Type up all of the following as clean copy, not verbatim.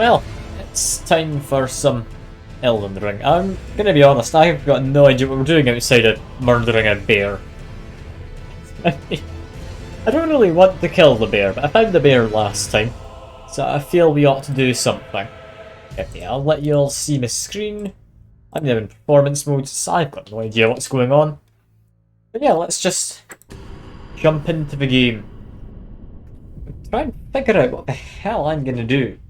Well, it's time for some Elden Ring. I'm gonna be honest, I've got no idea what we're doing outside of murdering a bear. I don't really want to kill the bear, but I found the bear last time, so I feel we ought to do something. Okay, I'll let you all see my screen. I'm now in performance mode, so I've got no idea what's going on. But yeah, let's just jump into the game. Try and figure out what the hell I'm gonna do.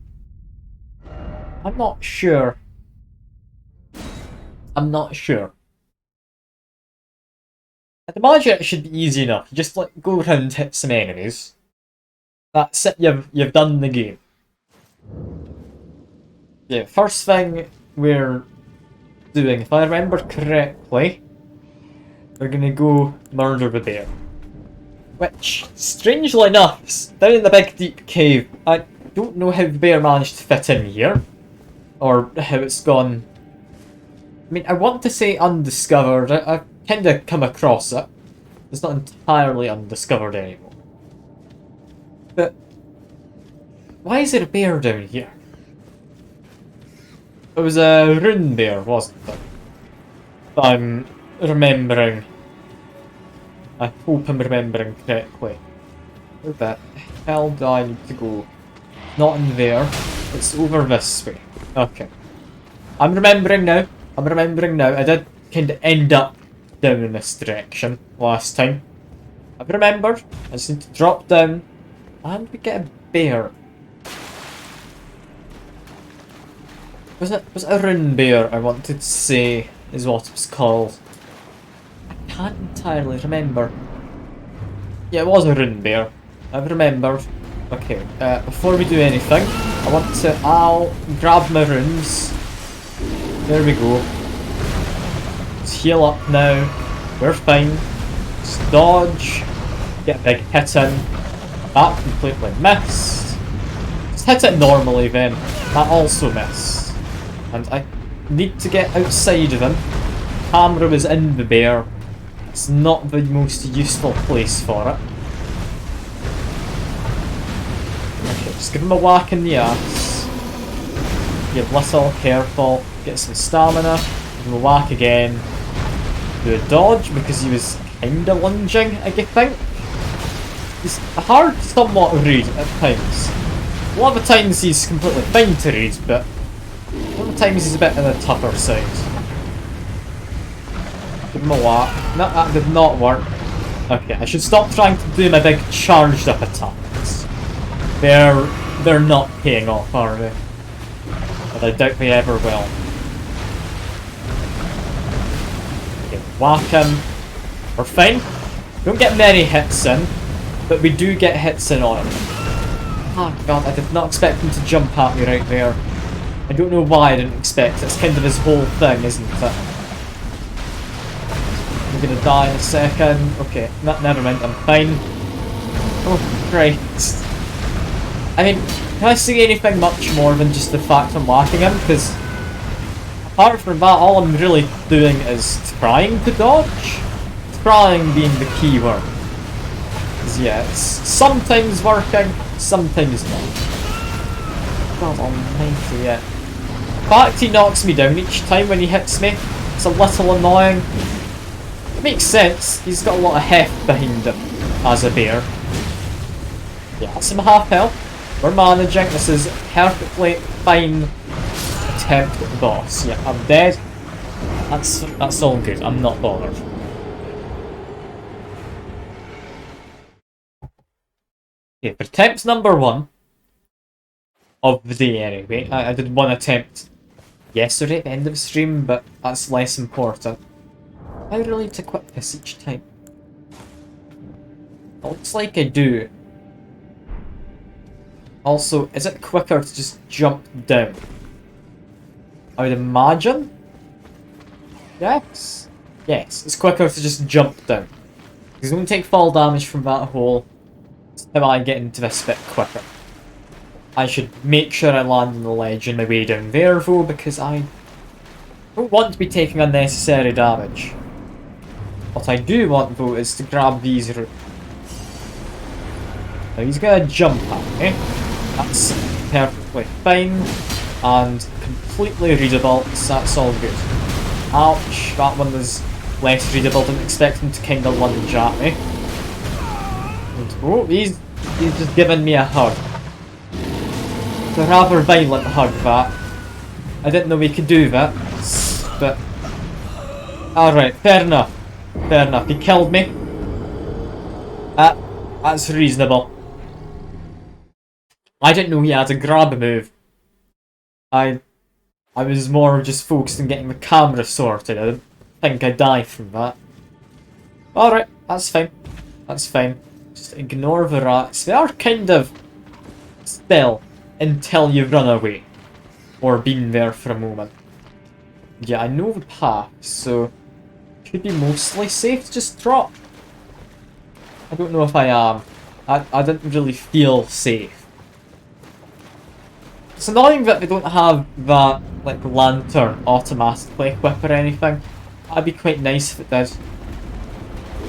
I'm not sure. I'd imagine it should be easy enough. You just like go around, hit some enemies. That's it. You've done the game. Yeah. First thing we're doing, if I remember correctly, we're gonna go murder the bear. Which, strangely enough, is down in the big deep cave. I don't know how the bear managed to fit in here, or how it's gone. I mean, I want to say undiscovered. I've kind of come across it. It's not entirely undiscovered anymore. But why is there a bear down here? It was a rune bear, wasn't it? If I'm remembering. I hope I'm remembering correctly. Where the hell do I need to go? Not in there. It's over this way. Okay. I'm remembering now. I did kind of end up down in this direction last time. I've remembered. I just need to drop down and we get a bear. Was it a rune bear I wanted to say is what it was called? I can't entirely remember. Yeah, it was a rune bear. I've remembered. Okay, before we do anything, I'll grab my runes. There we go. Let's heal up now. We're fine. Just dodge. Get a big hit in. That completely missed. Just hit it normally then. That also missed. And I need to get outside of him. The camera was in the bear. It's not the most useful place for it. Okay, just give him a whack in the ass. Be a little careful. Get some stamina. Give him a whack again. Do a dodge because he was kinda lunging, I think. He's hard to somewhat read at times. A lot of the times he's completely fine to read, but a lot of the times he's a bit on the tougher side. Give him a whack. No, that did not work. Okay, I should stop trying to do my big charged up attacks. They're not paying off, are they? But I doubt they ever will. Okay, whack him. We're fine. Don't get many hits in, but we do get hits in on him. Oh god, I did not expect him to jump at me right there. I don't know why I didn't expect it. It's kind of his whole thing, isn't it? I'm gonna die in a second. Okay, never mind, I'm fine. Oh, Christ. I mean, can I say anything much more than just the fact I'm whacking him? Because apart from that, all I'm really doing is trying to dodge. Trying being the key word. Because yeah, it's sometimes working, sometimes not. God almighty, yeah. The fact he knocks me down each time when he hits me, it's a little annoying. It makes sense, he's got a lot of heft behind him as a bear. Yeah, that's him half health. We're managing, this is a perfectly fine attempt at the boss. Yeah, I'm dead. That's all good, I'm not bothered. Okay, for attempt number 1 of the day anyway. I did one attempt yesterday at the end of the stream, but that's less important. I really need to equip this each time. It looks like I do. Also, is it quicker to just jump down? I would imagine? Yes? Yes, it's quicker to just jump down. Because you don't take fall damage from that hole. That's how I get into this bit quicker. I should make sure I land on the ledge on my way down there though, because I don't want to be taking unnecessary damage. What I do want though is to grab these roots. Now he's gonna jump at me. That's perfectly fine and completely readable, so that's all good. Ouch, that one was less readable, didn't expect him to kind of lunge at me. And, oh, he's just giving me a hug. It's a rather violent hug, that. I didn't know we could do that, but... Alright, fair enough. Fair enough, he killed me. That's reasonable. I didn't know he had a grab move. I was more just focused on getting the camera sorted. I didn't think I'd die from that. Alright, that's fine. That's fine. Just ignore the rats. They are kind of still until you run away. Or been there for a moment. Yeah, I know the path, so should be mostly safe to just drop. I don't know if I am. I didn't really feel safe. It's annoying that they don't have that, like, lantern automatically equipped or anything. That'd be quite nice if it did.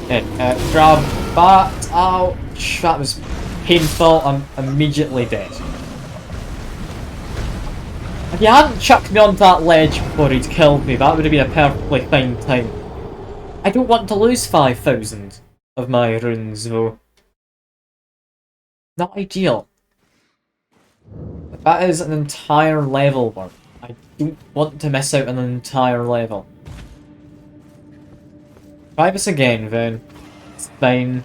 Yeah, grab that. Ouch, that was painful. I'm immediately dead. If he hadn't chucked me onto that ledge before he'd killed me, that would have been a perfectly fine time. I don't want to lose 5,000 of my runes, though. Not ideal. But that is an entire level worth. I don't want to miss out on an entire level. Try this again, then. It's fine.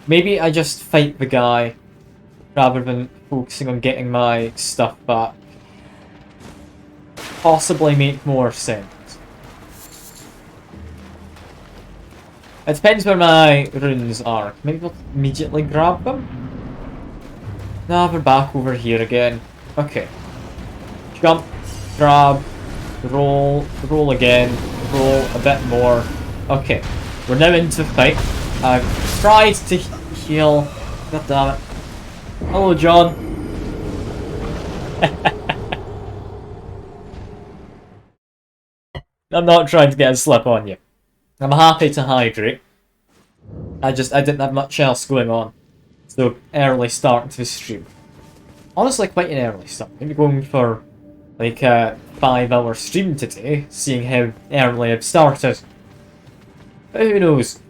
Maybe I just fight the guy rather than focusing on getting my stuff back. Possibly make more sense. It depends where my runes are. Maybe I'll immediately grab them? Nah, they're back over here again. Okay. Jump, grab, roll, roll again, roll a bit more. Okay, we're now into the fight. I've tried to heal. God damn it. Hello, John. I'm not trying to get a slip on you. I'm happy to hydrate. I didn't have much else going on. So, early start to the stream. Honestly, quite an early start. Maybe going for like a 5-hour stream today, seeing how early I've started. But who knows?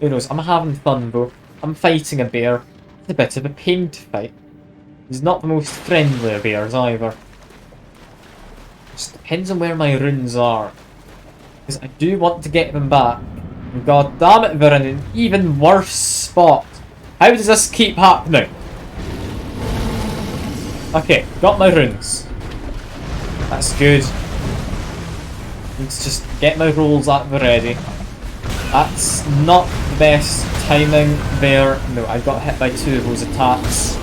Who knows? I'm having fun though. I'm fighting a bear. It's a bit of a pain to fight. He's not the most friendly of bears either. Just depends on where my runes are. Because I do want to get them back. And god damn it, they're in an even worse spot. How does this keep happening? Okay, got my runes. That's good. Let's just get my rolls at the ready. That's not the best timing there. No, I got hit by 2 of those attacks.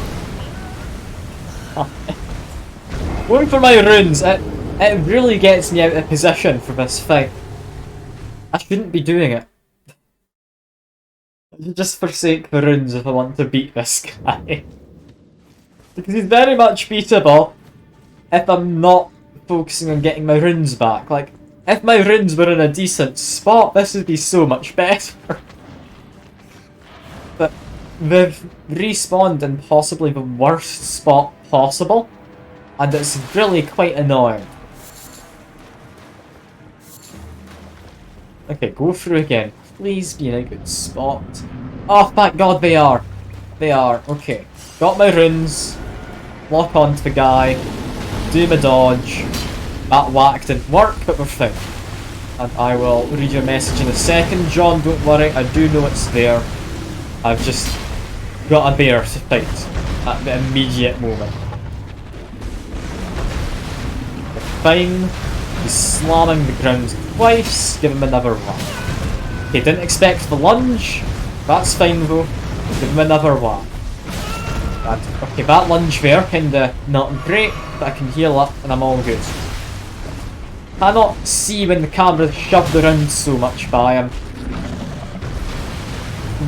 Going for my runes, it really gets me out of position for this fight. I shouldn't be doing it. I should just forsake the runes if I want to beat this guy. Because he's very much beatable if I'm not focusing on getting my runes back. Like, if my runes were in a decent spot, this would be so much better. But they've respawned in possibly the worst spot possible, and it's really quite annoying. Okay, go through again. Please be in a good spot. Oh, thank god they are. They are. Okay. Got my runes. Lock onto the guy. Do my dodge. That whack didn't work, but we're fine. And I will read your message in a second. John, don't worry. I do know it's there. I've just got a bear to fight at the immediate moment. Fine. He's slamming the ground twice. Give him another one. Okay, didn't expect the lunge. That's fine though. Give him another one. And, okay, that lunge there, kinda not great, but I can heal up and I'm all good. Cannot see when the camera's shoved around so much by him.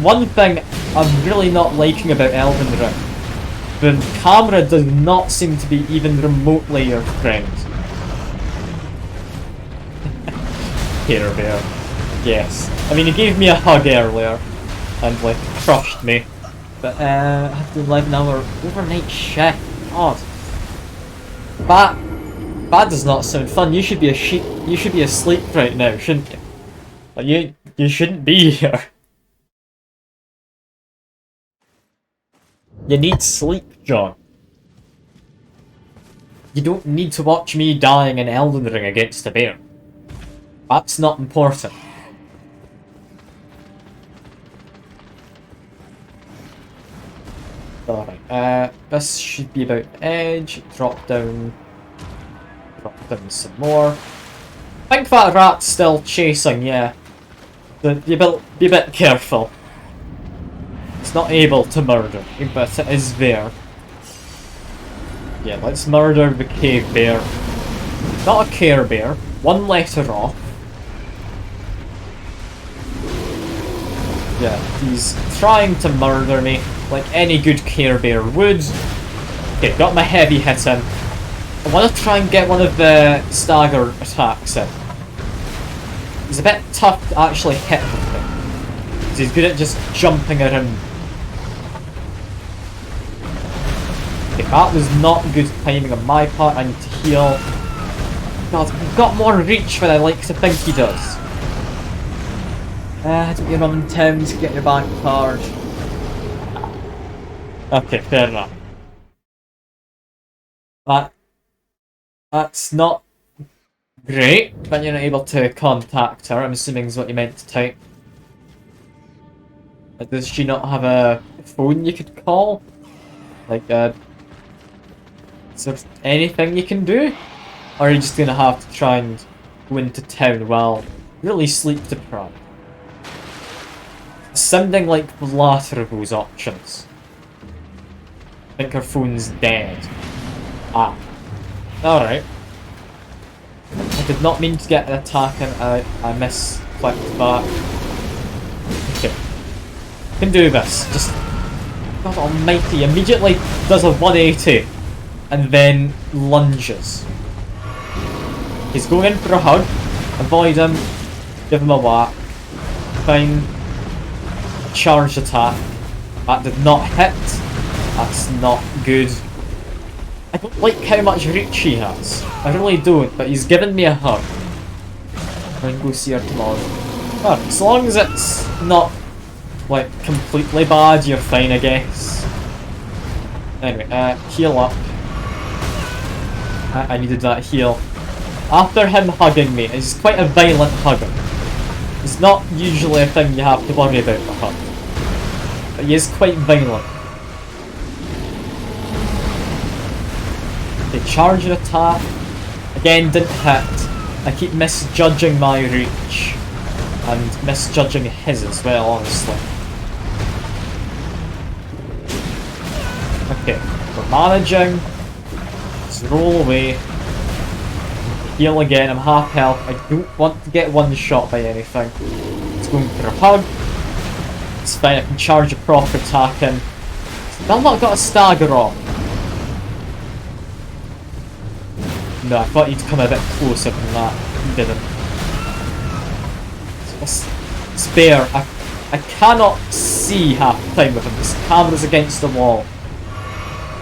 One thing I'm really not liking about Elden Ring, the camera does not seem to be even remotely your friend. Care Bear. Yes. I mean, he gave me a hug earlier, and like, crushed me. But I have to 11-hour overnight shift. God. That does not sound fun. You should be asleep right now, shouldn't you? Like you shouldn't be here. You need sleep, John. You don't need to watch me dying in Elden Ring against a bear. That's not important. Alright, this should be about the edge. Drop down some more. I think that rat's still chasing, yeah. Be a bit careful. It's not able to murder, but it is there. Yeah, let's murder the cave bear. Not a care bear. One letter off. Yeah, he's trying to murder me, like any good care bear would. Okay, got my heavy hit in. I want to try and get one of the stagger attacks in. He's a bit tough to actually hit with him, because he's good at just jumping around. Okay, that was not good timing on my part. I need to heal. God, he's got more reach than I like to think he does. Don't get on Tim to get your bank card. Okay, fair enough. That's not great, but you're not able to contact her, I'm assuming is what you meant to type. Does she not have a phone you could call? Like, is there anything you can do? Or are you just gonna have to try and go into town while really sleep deprived? Sounding like the latter of those options. I think her phone's dead. Ah. Alright. I did not mean to get an attack and I misclicked that. Okay. Can do this. Just... God almighty, immediately does a 180 and then lunges. He's going in for a hug. Avoid him. Give him a whack. Fine. Charge attack. That did not hit. That's not good. I don't like how much reach he has. I really don't, but he's given me a hug. I'm gonna go see her tomorrow. But as long as it's not, like, completely bad, you're fine, I guess. Anyway, heal up. I needed that heal. After him hugging me, it's quite a violent hugger. It's not usually a thing you have to worry about the hug. But he is quite violent. The charge attack, again, didn't hit. I keep misjudging my reach. And misjudging his as well, honestly. Okay, we're managing. Let's roll away. Heal again, I'm half health. I don't want to get one shot by anything. It's going for a hug. It's fine, I can charge a proper attack in. Still not got a stagger off. No, I thought he'd come a bit closer than that. He didn't. Spare. I cannot see half the time with him. This camera's against the wall.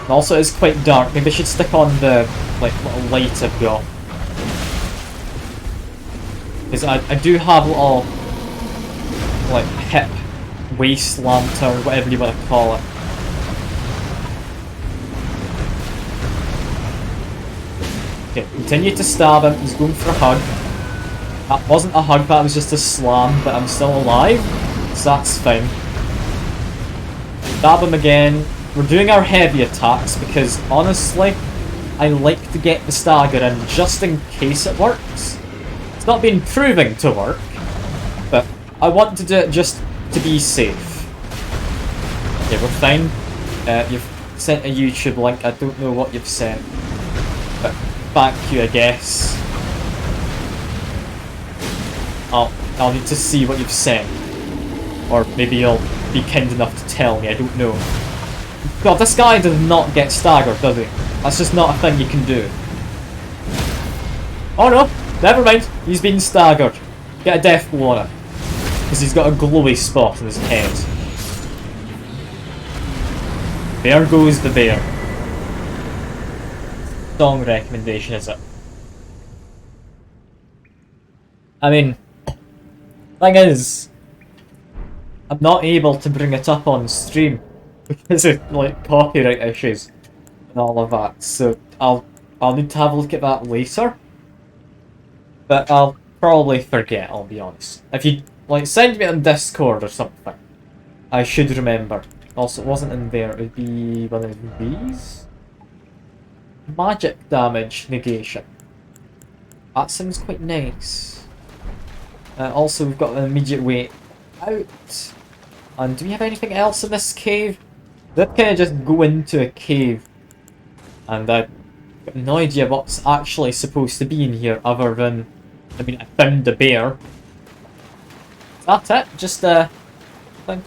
And also it's quite dark. Maybe I should stick on the little light I've got. Because I do have little hip waist lantern, whatever you want to call it. Okay, continue to stab him. He's going for a hug. That wasn't a hug, that was just a slam, but I'm still alive, so that's fine. Stab him again. We're doing our heavy attacks because, honestly, I like to get the stagger in just in case it works. It's not been proving to work, but I want to do it just to be safe. Okay, we're fine. You've sent a YouTube link. I don't know what you've sent, but thank you, I guess. I'll need to see what you've sent. Or maybe you'll be kind enough to tell me, I don't know. God, this guy does not get staggered, does he? That's just not a thing you can do. Oh no, never mind. He's been staggered. Get a death blow on him. Because he's got a glowy spot on his head. There goes the bear. Song recommendation, is it? I mean, thing is, I'm not able to bring it up on stream because of like copyright issues and all of that. So I'll need to have a look at that later. But I'll probably forget, I'll be honest. If you like send me on Discord or something, I should remember. Also, it wasn't in there, it would be one of these? Magic damage negation. That seems quite nice. Also, we've got an immediate way out. And do we have anything else in this cave? That kind of just go into a cave. And I've got no idea what's actually supposed to be in here other than... I mean, I found the bear. Is that it? Just a thing?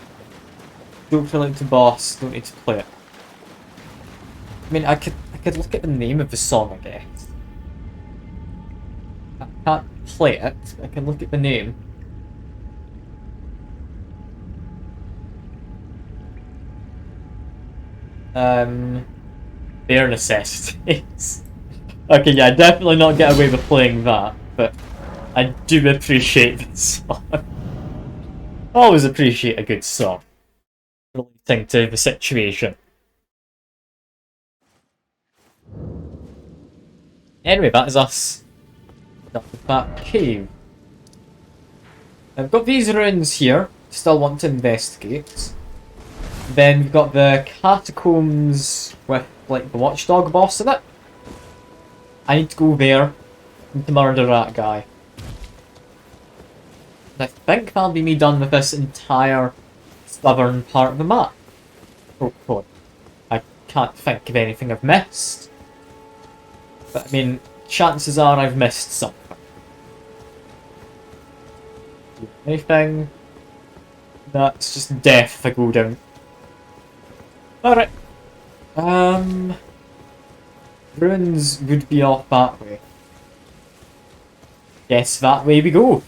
Don't relate to boss, don't need to play it. I mean, I could look at the name of the song, I guess. I can't play it, I can look at the name. Bare necessities. Okay, yeah, definitely not get away with playing that, but I do appreciate the song. Always appreciate a good song relating to the situation. Anyway, that is us. Not the back cave. I've got these ruins here, still want to investigate. Then we've got the catacombs with like the watchdog boss in it. I need to go there and to murder that guy. And I think that'll be me done with this entire southern part of the map. Hopefully. I can't think of anything I've missed. But I mean, chances are I've missed something. Anything? That's just death if I go down. Alright. Ruins would be off that way. Yes, that way we go.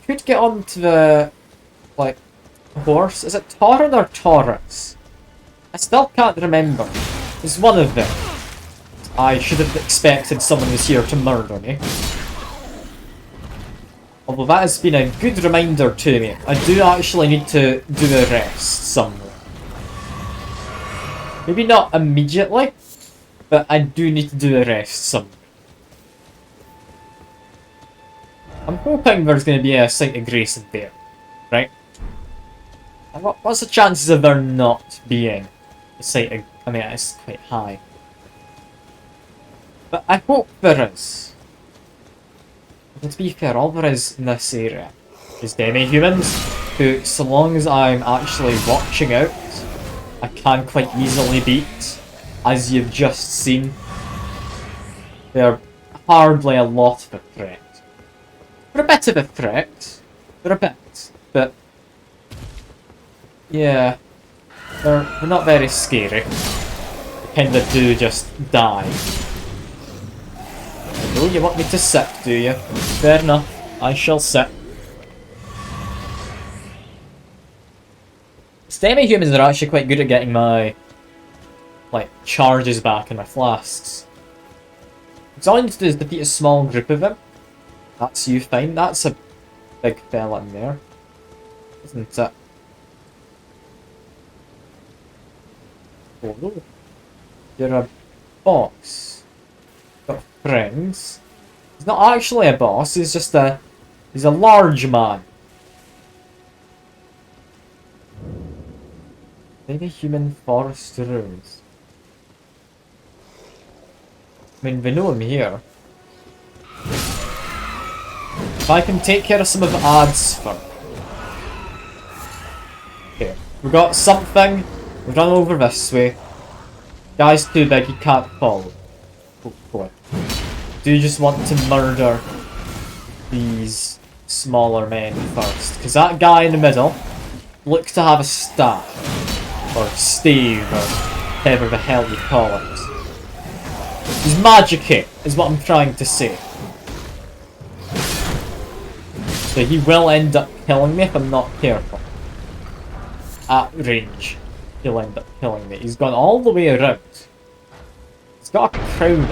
Could get onto the, like, horse. Is it Tauren or Taurus? I still can't remember. It's one of them. I should have expected someone was here to murder me. Although that has been a good reminder to me. I do actually need to do a rest somewhere. Maybe not immediately, but I do need to do a rest somewhere. I'm hoping there's going to be a site of grace in there, right? And what's the chances of there not being a site of... I mean, it's quite high. But I hope there is. And to be fair, all there is in this area is demi-humans, who, so long as I'm actually watching out, I can quite easily beat, as you've just seen. They're hardly a lot of a threat. They're a bit of a threat. They're a bit, but... yeah. They're not very scary. They kinda do just die. Oh, you want me to sit, do you? Fair enough. I shall sit. Demi-humans are actually quite good at getting my, like, charges back in my flasks. So all I need to do is defeat a small group of them. That's you fine. That's a big fella in there, isn't it? Oh, you're a boss. Got friends. He's not actually a boss. He's just a. He's a large man. Maybe human forest ruins. I mean, we know him here. If I can take care of some of the ads first. Okay, we got something. We've run over this way. Guy's too big, he can't follow. Hopefully. Do you just want to murder these smaller men first? Because that guy in the middle looks to have a staff. Or stave, or whatever the hell you call it. He's magic-y, is what I'm trying to say. So he will end up killing me if I'm not careful. At range. he'll end up killing me. He's gone all the way around. He's got a crown on.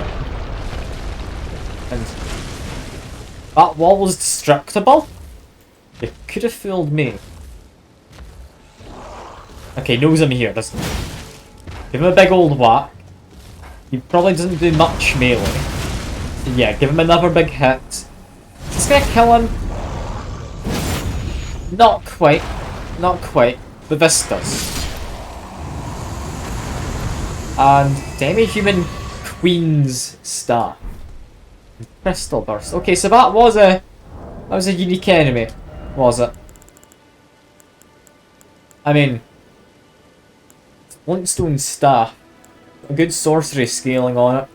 And that wall was destructible? You could have fooled me. Okay, knows I'm here, doesn't he? Give him a big old whack. He probably doesn't do much melee. So yeah, give him another big hit. Is this gonna kill him? Not quite. Not quite. But this does. And Demi-Human Queen's Staff. Crystal Burst. Okay, so that was a unique enemy, was it? I mean, Flintstone Staff. A good sorcery scaling on it.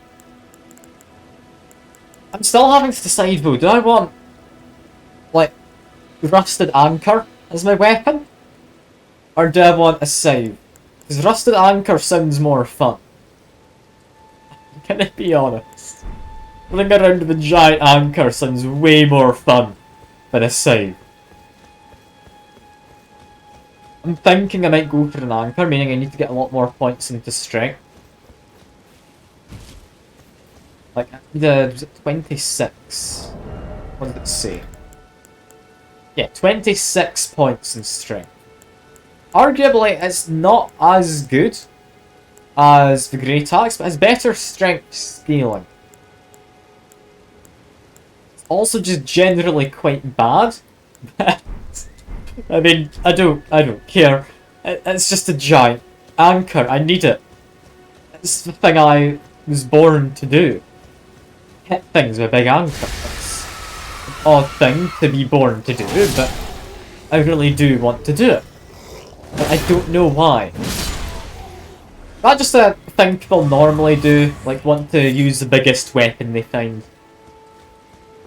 I'm still having to decide though, do I want, like, Rusted Anchor as my weapon? Or do I want a scythe? Because Rusted Anchor sounds more fun. Can I be honest? Running around with a giant anchor sounds way more fun than a scythe. I'm thinking I might go for an anchor, meaning I need to get a lot more points into strength. Like, was it 26? What did it say? Yeah, 26 points in strength. Arguably, it's not as good as the Great Axe, but it's better strength scaling. It's also just generally quite bad. I mean, I don't care. It's just a giant anchor. I need it. It's the thing I was born to do. Hit things with a big anchor. It's an odd thing to be born to do, but I really do want to do it. But I don't know why. Not just a thing people normally do, like want to use the biggest weapon they find.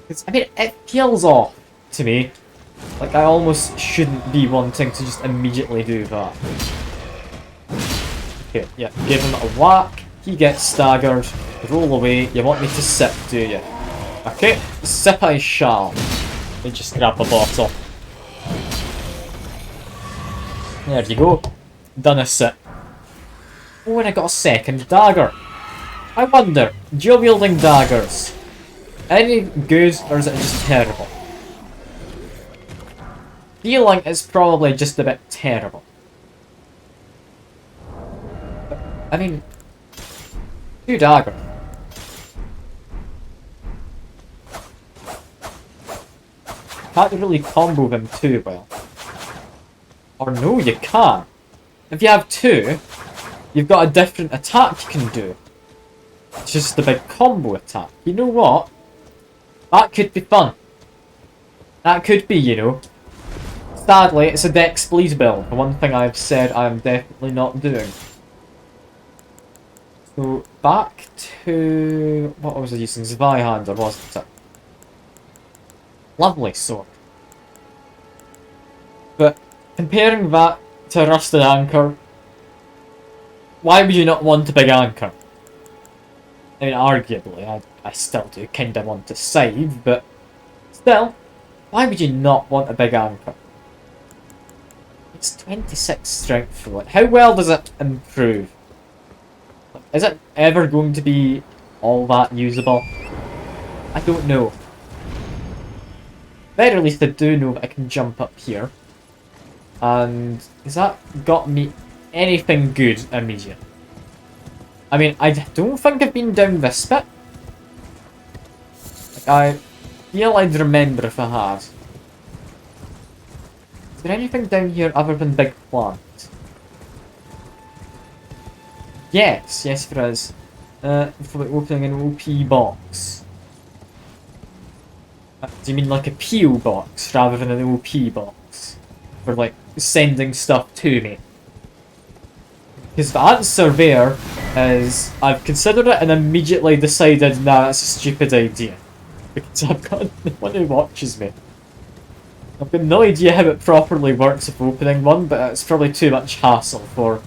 Because, I mean, it feels off to me. Like, I almost shouldn't be wanting to just immediately do that. Okay, yeah, give him a whack. He gets staggered. Roll away. You want me to sip, do you? Okay, sip I shall. Let me just grab a bottle. There you go. Done a sip. Oh, and I got a second dagger. I wonder, dual-wielding daggers, any good or is it just terrible? Feeling it's probably just a bit terrible. But, I mean, 2 daggers. Can't really combo them too well. Or no, you can. If you have 2, you've got a different attack you can do. It's just the big combo attack. You know what? That could be fun. That could be, you know. Sadly, it's a Dex Bleed build. The one thing I've said I am definitely not doing. So, back to... what was I using? Zweihander, wasn't it? Lovely sword. But, comparing that to a Rusted Anchor, why would you not want a big anchor? I mean, arguably, I still do kinda want to save, but still, why would you not want a big anchor? It's 26 strength for it. How well does it improve? Is it ever going to be all that usable? I don't know. At the very least, I do know that I can jump up here. And has that got me anything good immediate? I mean, I don't think I've been down this bit. Like, I feel I'd remember if I had. Is there anything down here other than Big Plant? Yes, yes there is. For opening an OP box. Do you mean like a PO box rather than an OP box? For like sending stuff to me? Because the answer there is I've considered it and immediately decided nah, that's a stupid idea. Because I've got no one who watches me. I've got no idea how it properly works with opening one, but it's probably too much hassle for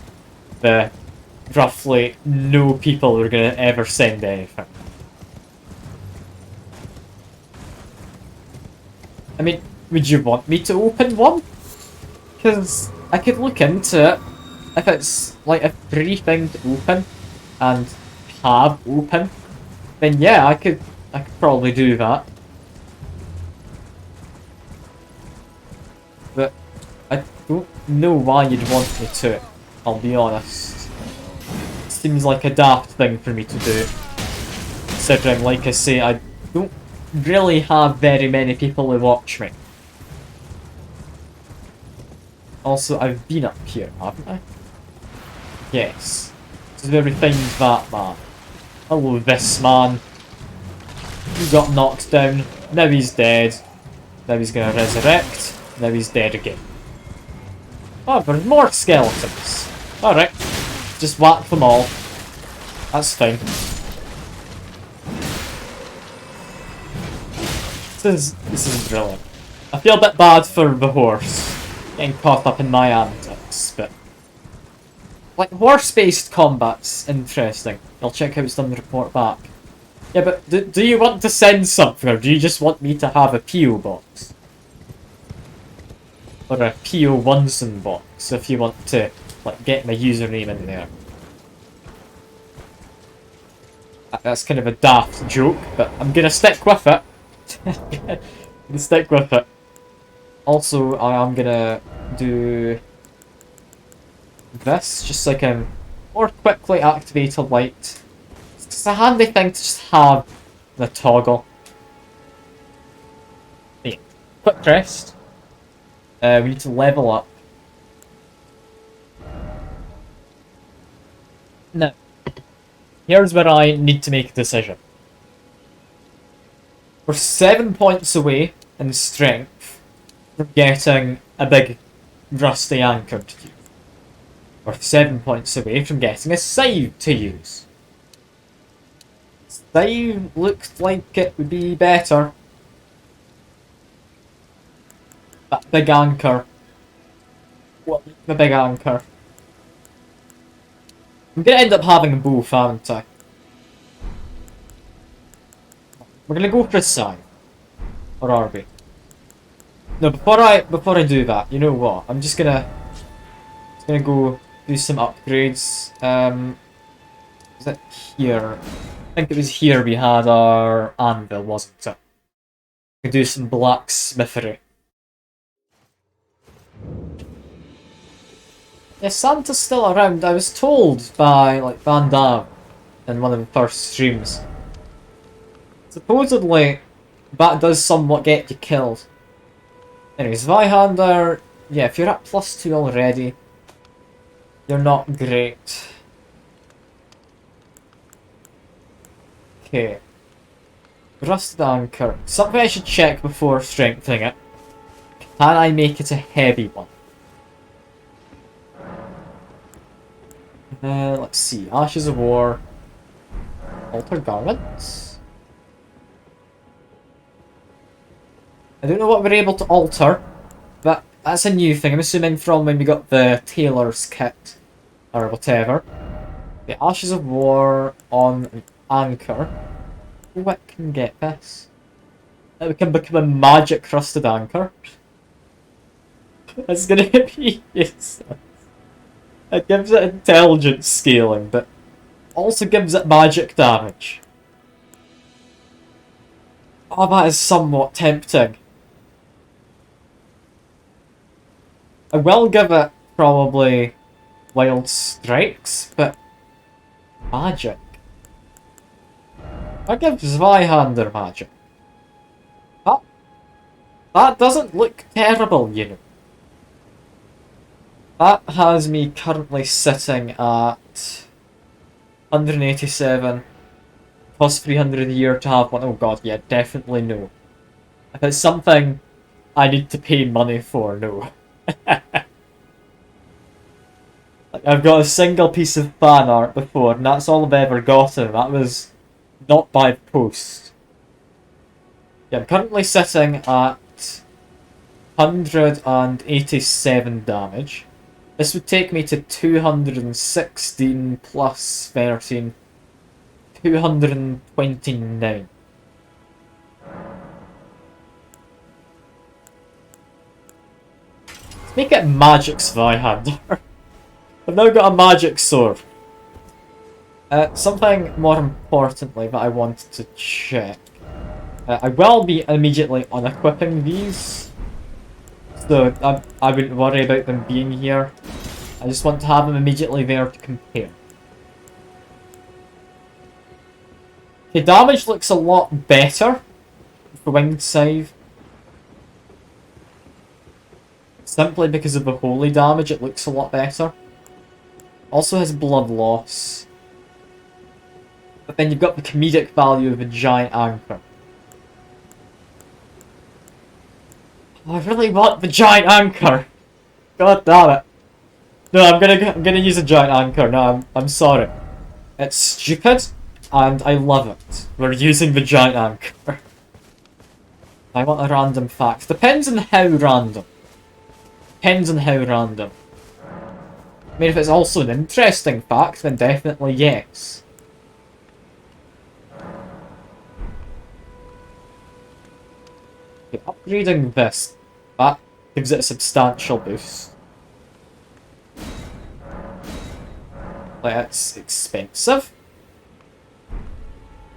the roughly no people who are going to ever send anything. I mean, would you want me to open one? Because I could look into it if it's like a free thing to open and have open, then yeah, I could probably do that. But I don't know why you'd want me to, I'll be honest. It seems like a daft thing for me to do. Considering, like I say, I don't really have very many people who watch me. Also, I've been up here, haven't I? Yes. This is where we find that man. Hello, this man. He got knocked down. Now he's dead. Now he's gonna resurrect. Now he's dead again. Oh, there's more skeletons. Alright. Just whack them all. That's fine. This is brilliant. I feel a bit bad for the horse. Getting caught up in my antics, but... like, horse-based combat's interesting. I'll check how it's done and report back. Yeah, but do you want to send something, or do you just want me to have a P.O. box? Or a P.O. Onsen box, if you want to, like, get my username in there. That's kind of a daft joke, but I'm gonna stick with it. I'm gonna stick with it. Also, I'm gonna do this, just so I can more quickly activate a light. It's a handy thing to just have the toggle. Yeah. Quick rest. We need to level up. Now, here's where I need to make a decision. We're 7 points away in strength from getting a big rusty anchor to use. We're 7 points away from getting a scythe to use. Scythe looked like it would be better. That big anchor. What? The big anchor. I'm gonna end up having both, aren't I? We're gonna go for a scythe. Or are we? No, before I do that, you know what? I'm just gonna go do some upgrades. Is it here? I think it was here we had our anvil, wasn't it? We could do some blacksmithery. Yeah, Santa's still around. I was told by, like, Van Damme in one of the first streams. Supposedly, that does somewhat get you killed. Anyways, Zweihander, yeah, if you're at +2 already, you're not great. Okay. Rusted Anchor. Something I should check before strengthening it. Can I make it a heavy one? Let's see. Ashes of War. Alter Garments? I don't know what we're able to alter, but that's a new thing. I'm assuming from when we got the tailor's kit, or whatever. The Ashes of War on an anchor. What can get this? We can become a magic rusted anchor. That's gonna be useless. It gives it intelligence scaling, but also gives it magic damage. Oh, that is somewhat tempting. I will give it probably Wild Strikes, but magic. I give Zweihander magic. That doesn't look terrible, you know. That has me currently sitting at 187. Cost 300 a year to have one. Oh god, yeah, definitely no. If it's something I need to pay money for, no. Like, I've got a single piece of fan art before, and that's all I've ever gotten. That was not by post. Yeah, I'm currently sitting at 187 damage. This would take me to 216 plus 13. 229. Let's make it Magic Zweihander. I've now got a magic sword. Something more importantly that I wanted to check. I will be immediately unequipping these, so I wouldn't worry about them being here. I just want to have them immediately there to compare. Okay, damage looks a lot better for winged scythe. Simply because of the holy damage, it looks a lot better. Also has blood loss. But then you've got the comedic value of a giant anchor. I really want the giant anchor! God damn it. No, I'm gonna use a giant anchor. No, I'm sorry. It's stupid, and I love it. We're using the giant anchor. I want a random fact. Depends on how random. Depends on how random. I mean, if it's also an interesting fact, then definitely yes. Okay, upgrading this, that gives it a substantial boost. Like, it's expensive.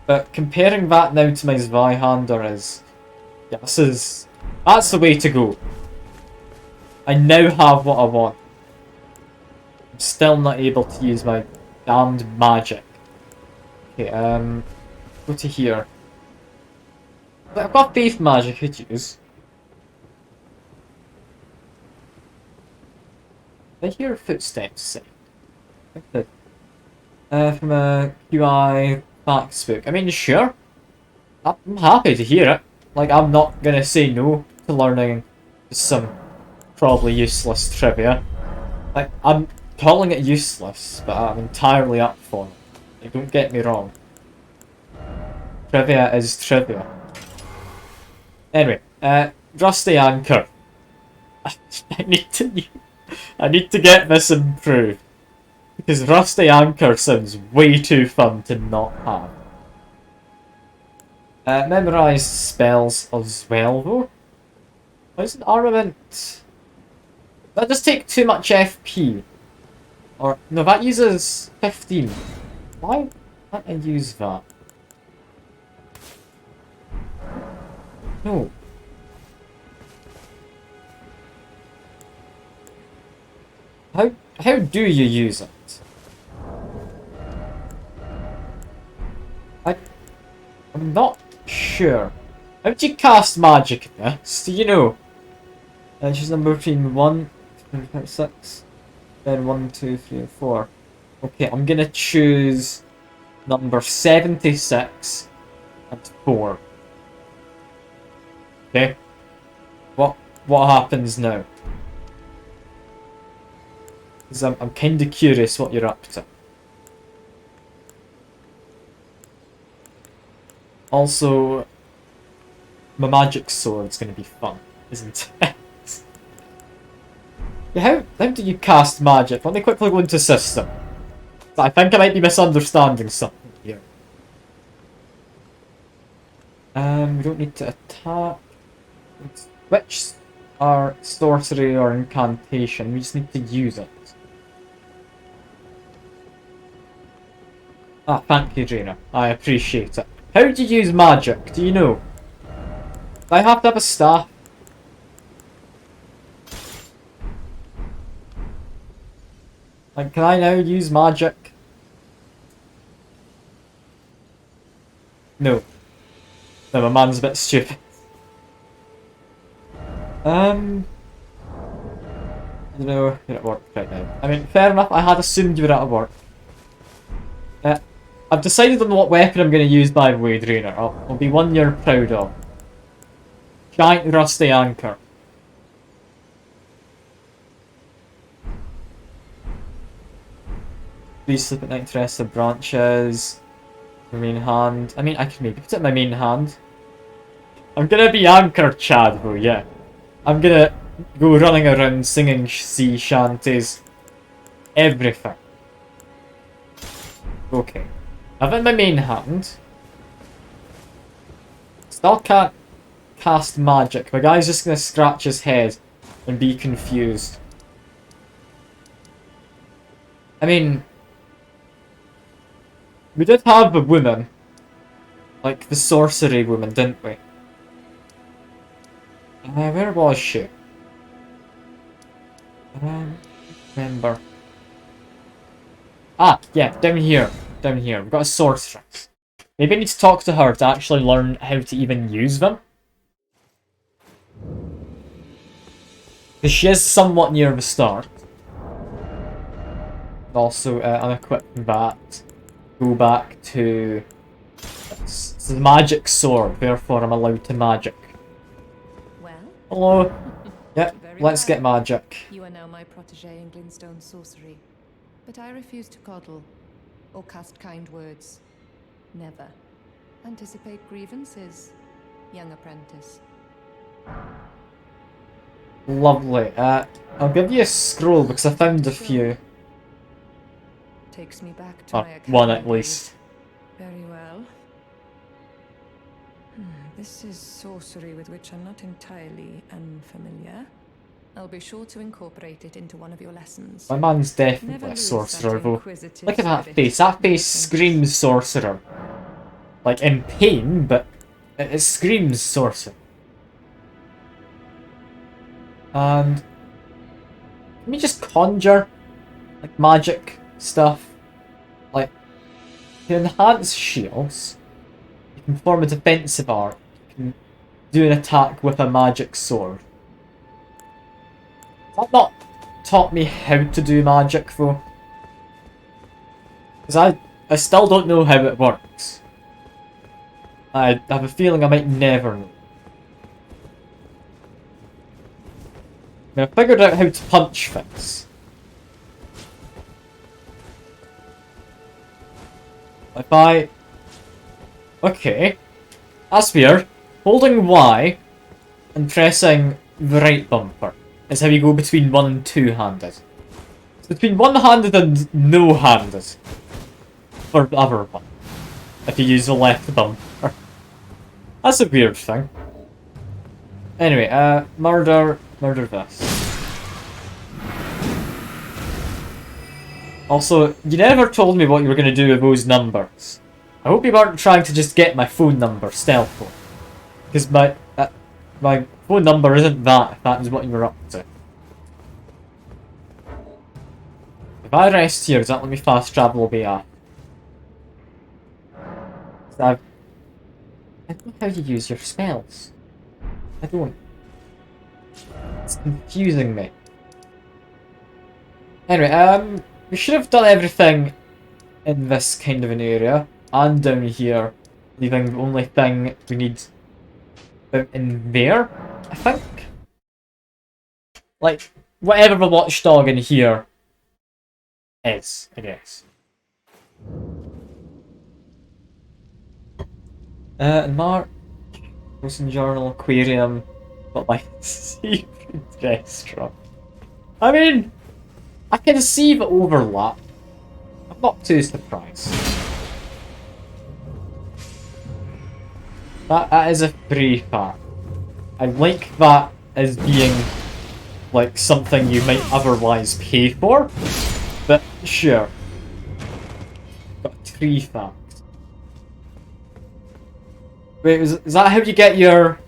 But comparing that now to my Zweihander is... yeah, that's the way to go. I now have what I want. I'm still not able to use my damned magic. Okay, go to here. But I've got faith magic I could use. I hear footsteps sound. From a QI facts book. I mean, sure. I'm happy to hear it. Like, I'm not gonna say no to learning some probably useless trivia. Like, I'm calling it useless, but I'm entirely up for it. Like, don't get me wrong. Trivia is trivia. Anyway, Rusty Anchor. I need to get this improved. Because Rusty Anchor sounds way too fun to not have. Memorise spells as well, though. Why is it armament? That does take too much FP. Or, no, that uses 15. Why can't I use that? No. How do you use it? I'm not sure. How do you cast magic in this? Do you know? Choose number between 1, 2, 5, 6. Then 1, 2, 3, and 4. Okay, I'm gonna choose number 76 and 4. Okay. What happens now? Because I'm kinda curious what you're up to. Also, my magic sword's gonna be fun, isn't it? Yeah, how do you cast magic? Let me quickly go into system. I think I might be misunderstanding something here. We don't need to attack. Which are sorcery or incantation? We just need to use it. Ah, thank you, Jaina. I appreciate it. How do you use magic? Do you know? Do I have to have a staff? Like, can I now use magic? No. No, my man's a bit stupid. I don't know, you're at work right now. I mean, fair enough, I had assumed you were out of work. I've decided on what weapon I'm going to use, by the way, Drainer. I'll be one you're proud of. Giant Rusty Anchor. Please sleep at night to rest the branches. My main hand. I mean, I can maybe put it in my main hand. I'm gonna be Anchor Chad, though, yeah. I'm gonna go running around singing sea shanties. Everything. Okay. I've in my main hand. Still can't cast magic. My guy's just gonna scratch his head and be confused. I mean, we did have a woman, like the sorcery woman, didn't we? Where was she? Remember. Ah, yeah, down here. Down here. We've got a sorceress. Maybe I need to talk to her to actually learn how to even use them. Because she is somewhat near the start. Also, unequip that. Go back to... It's a magic sword, therefore I'm allowed to magic. Well? Hello. Yep, let's get magic. You are now my protege in Glintstone sorcery. But I refuse to coddle or cast kind words. Never. Anticipate grievances, young apprentice. Lovely. I'll give you a scroll because I found a few. Takes me back to my academy one at days. least. Very well. This is sorcery with which I'm not entirely unfamiliar. I'll be sure to incorporate it into one of your lessons. My man's definitely Never a lose sorcerer that though. inquisitive Look at that spirit. face. That face screams sorcerer. Like in pain, but it screams sorcerer. And can we just conjure like magic stuff? Like to enhance shields, you can form a defensive art. You can do an attack with a magic sword. That not taught me how to do magic though. Because I still don't know how it works. I have a feeling I might never know. I mean, I figured out how to punch things. If I... Okay. That's weird. Holding Y and pressing the right bumper is how you go between one and two-handed. It's between one-handed and no-handed. For the other one. If you use the left bumper. That's a weird thing. Anyway, murder this. Also, you never told me what you were going to do with those numbers. I hope you weren't trying to just get my phone number stealthily. Because my phone number isn't that, if that is what you were up to. If I rest here, does that let me fast travel away? I don't know how you use your spells. I don't. It's confusing me. Anyway, we should have done everything in this kind of an area. And down here. Leaving the only thing we need out in there, I think. Like, whatever the watchdog in here is, I guess. Mark, Wilson Journal, Aquarium, but my seafood restaurant. I mean, I can see the overlap. I'm not too surprised. That is a free fact. I like that as being like something you might otherwise pay for, but sure. Got a tree fact. Wait, is that how you get your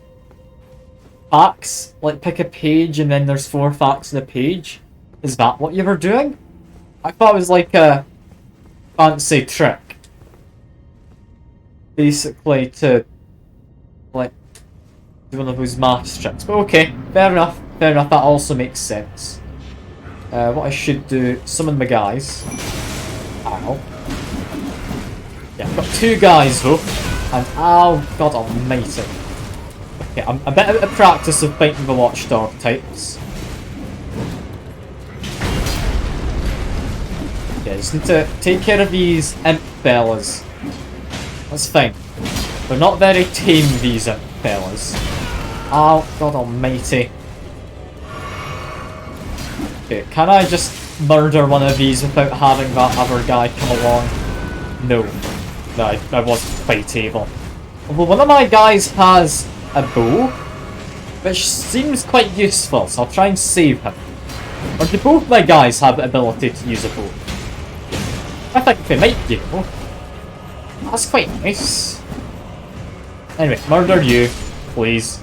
facts? Like pick a page and then there's 4 facts in a page? Is that what you were doing? I thought it was like a fancy trick. Basically to like do one of those maths tricks. But okay, fair enough, that also makes sense. What I should do, summon my guys. Ow. Yeah, I've got 2 guys though. And oh god almighty. Okay, I'm a bit out of practice of fighting the watchdog types. Okay, I just need to take care of these imp fellas. That's fine. They're not very tame, these imp fellas. Oh god almighty. Okay, can I just murder one of these without having that other guy come along? No. No, I wasn't quite able. Although one of my guys has a bow, which seems quite useful, so I'll try and save him. Or do both my guys have the ability to use a bow? I think they might be, though. That's quite nice. Anyway, murder you, please.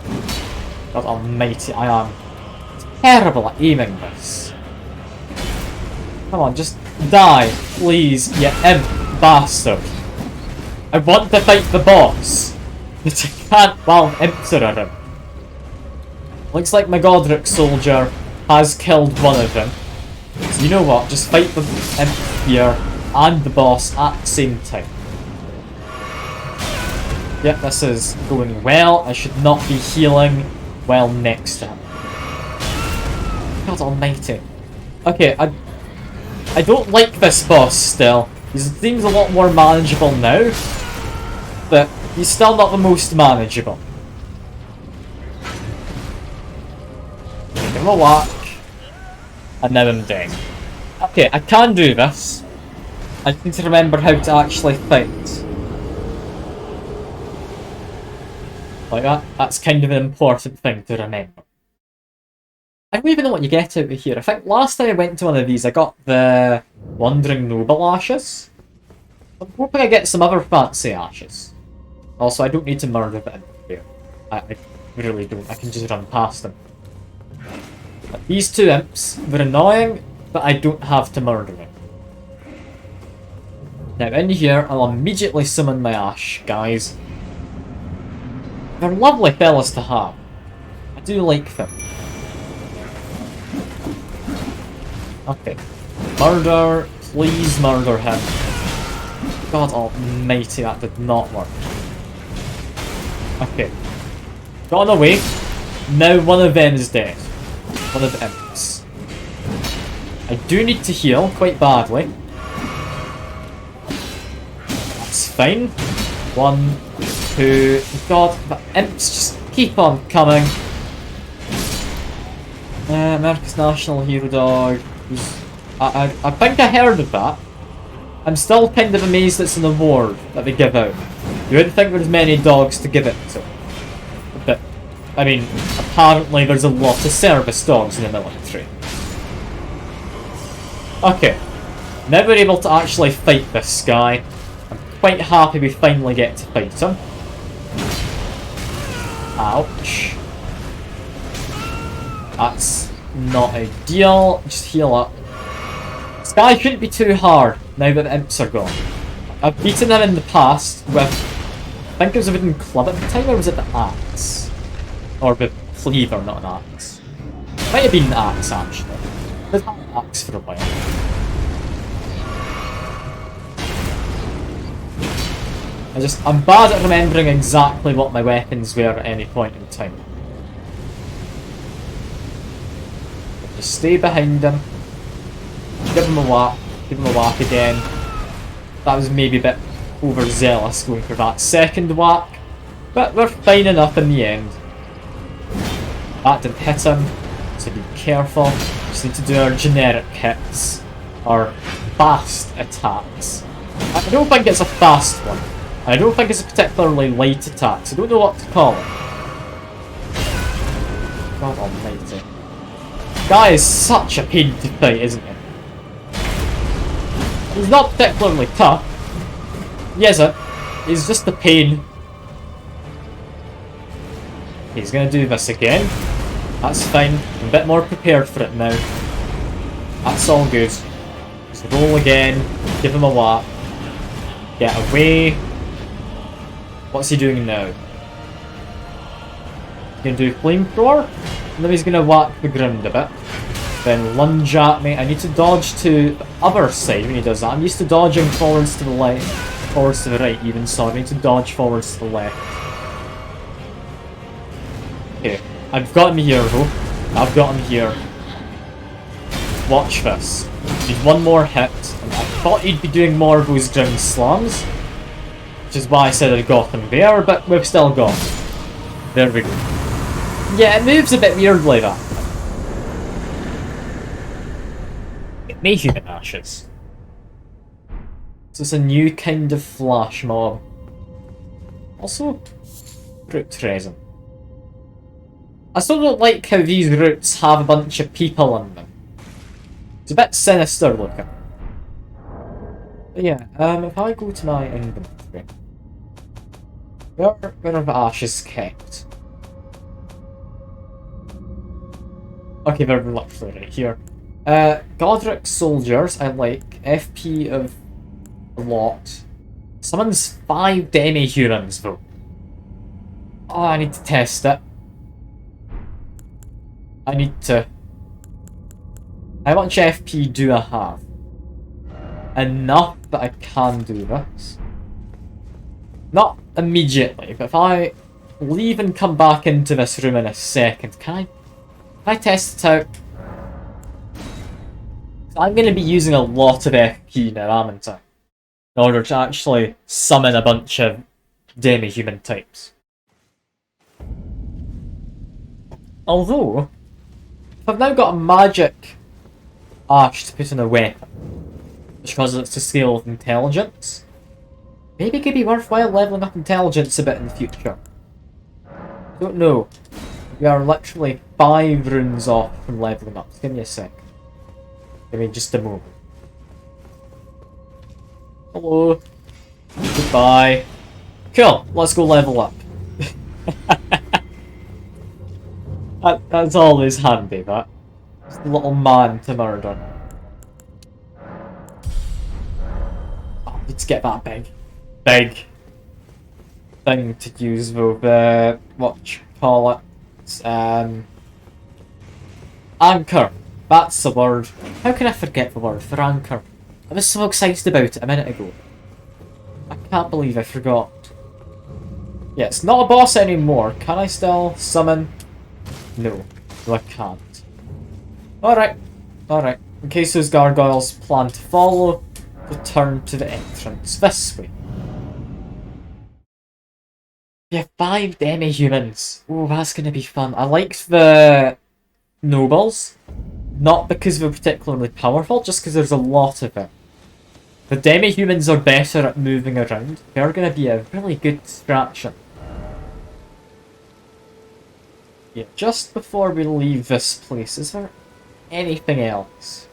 God almighty, I am terrible at aiming this. Come on, just die, please, you imp bastard. I want to fight the boss, but I can't while imps are around. Looks like my Godric soldier has killed one of them. So you know what, just fight the imp here and the boss at the same time. Yep, this is going well. I should not be healing well next to him. God almighty. Okay, I don't like this boss still. He seems a lot more manageable now, but he's still not the most manageable. Give him a whack, and now I'm dead. Okay, I can do this. I need to remember how to actually fight. Like that, that's kind of an important thing to remember. I don't even know what you get out of here. I think last time I went to one of these, I got the Wandering Noble Ashes. I'm hoping I get some other fancy ashes. Also, I don't need to murder them here. I really don't. I can just run past them. But these two imps, they're annoying, but I don't have to murder them. Now in here, I'll immediately summon my ash, guys. They're lovely fellas to have. I do like them. Okay. Murder. Please murder him. God almighty, that did not work. Okay. Got away. Now one of them is dead. One of the imps. I do need to heal quite badly. That's fine. 1, 2... God, the imps just keep on coming. America's National Hero Dog. I think I heard of that. I'm still kind of amazed it's an award that they give out. You wouldn't think there's many dogs to give it to. But, I mean, apparently there's a lot of service dogs in the military. Okay. Now we're able to actually fight this guy. I'm quite happy we finally get to fight him. Ouch. That's not ideal. Just heal up. This guy shouldn't be too hard now that the imps are gone. I've beaten him in the past with, I think it was a wooden club at the time, or was it the axe? Or the cleaver, not an axe. Might have been an axe actually. I've had an axe for a while. I'm bad at remembering exactly what my weapons were at any point in time. Just stay behind him. Give him a whack. Give him a whack again. That was maybe a bit overzealous going for that second whack. But we're fine enough in the end. That didn't hit him, so be careful. Just need to do our generic hits. Our fast attacks. I don't think it's a fast one. I don't think it's a particularly light attack, so I don't know what to call it. God almighty. Guy is such a pain to fight, isn't he? He's not particularly tough. He isn't. He's just a pain. He's gonna do this again. That's fine. I'm a bit more prepared for it now. That's all good. Just roll again. Give him a whack. Get away. What's he doing now? He's gonna do flamethrower. And then he's gonna whack the ground a bit. Then lunge at me. I need to dodge to the other side when he does that. I'm used to dodging forwards to the left. Forwards to the right even, so I need to dodge forwards to the left. Okay, I've got him here though. I've got him here. Watch this. Need one more hit. And I thought he'd be doing more of those ground slams. Which is why I said I got him there, but we've still got him. There we go. Yeah, it moves a bit weirdly that. Amazing in ashes. So it's a new kind of flash mob. Also, root resin. I still don't like how these roots have a bunch of people on them. It's a bit sinister looking. But yeah, if I go to my inventory, where are the ashes kept? Okay, they're literally right here. Godric soldiers, I like. FP of a lot. Summons 5 demi-humans though. Oh, I need to test it. I need to... How much FP do I have? Enough that I can do this. Not immediately, but if I leave and come back into this room in a second, can I test it out? I'm going to be using a lot of FP now, aren't I? In order to actually summon a bunch of demi-human types. Although, if I've now got a magic ash to put in a weapon, which causes it to scale with intelligence, maybe it could be worthwhile leveling up intelligence a bit in the future. I don't know. We are literally 5 runes off from leveling up. Give me a sec. Give me just a moment. Hello. Goodbye. Cool, let's go level up. That's always handy, that. Just a little man to murder. Oh, I need to get that big thing to use though. The, what you call it? Anchor. That's the word. How can I forget the word for anchor? I was so excited about it a minute ago. I can't believe I forgot. Yeah, it's not a boss anymore. Can I still summon? No. No, I can't. Alright. Alright. In case those gargoyles plan to follow, return to the entrance this way. We have 5 demi-humans. Oh, that's gonna be fun. I liked the nobles. Not because they're particularly powerful, just because there's a lot of it. The demi-humans are better at moving around. They're going to be a really good distraction. Yeah, just before we leave this place, is there anything else?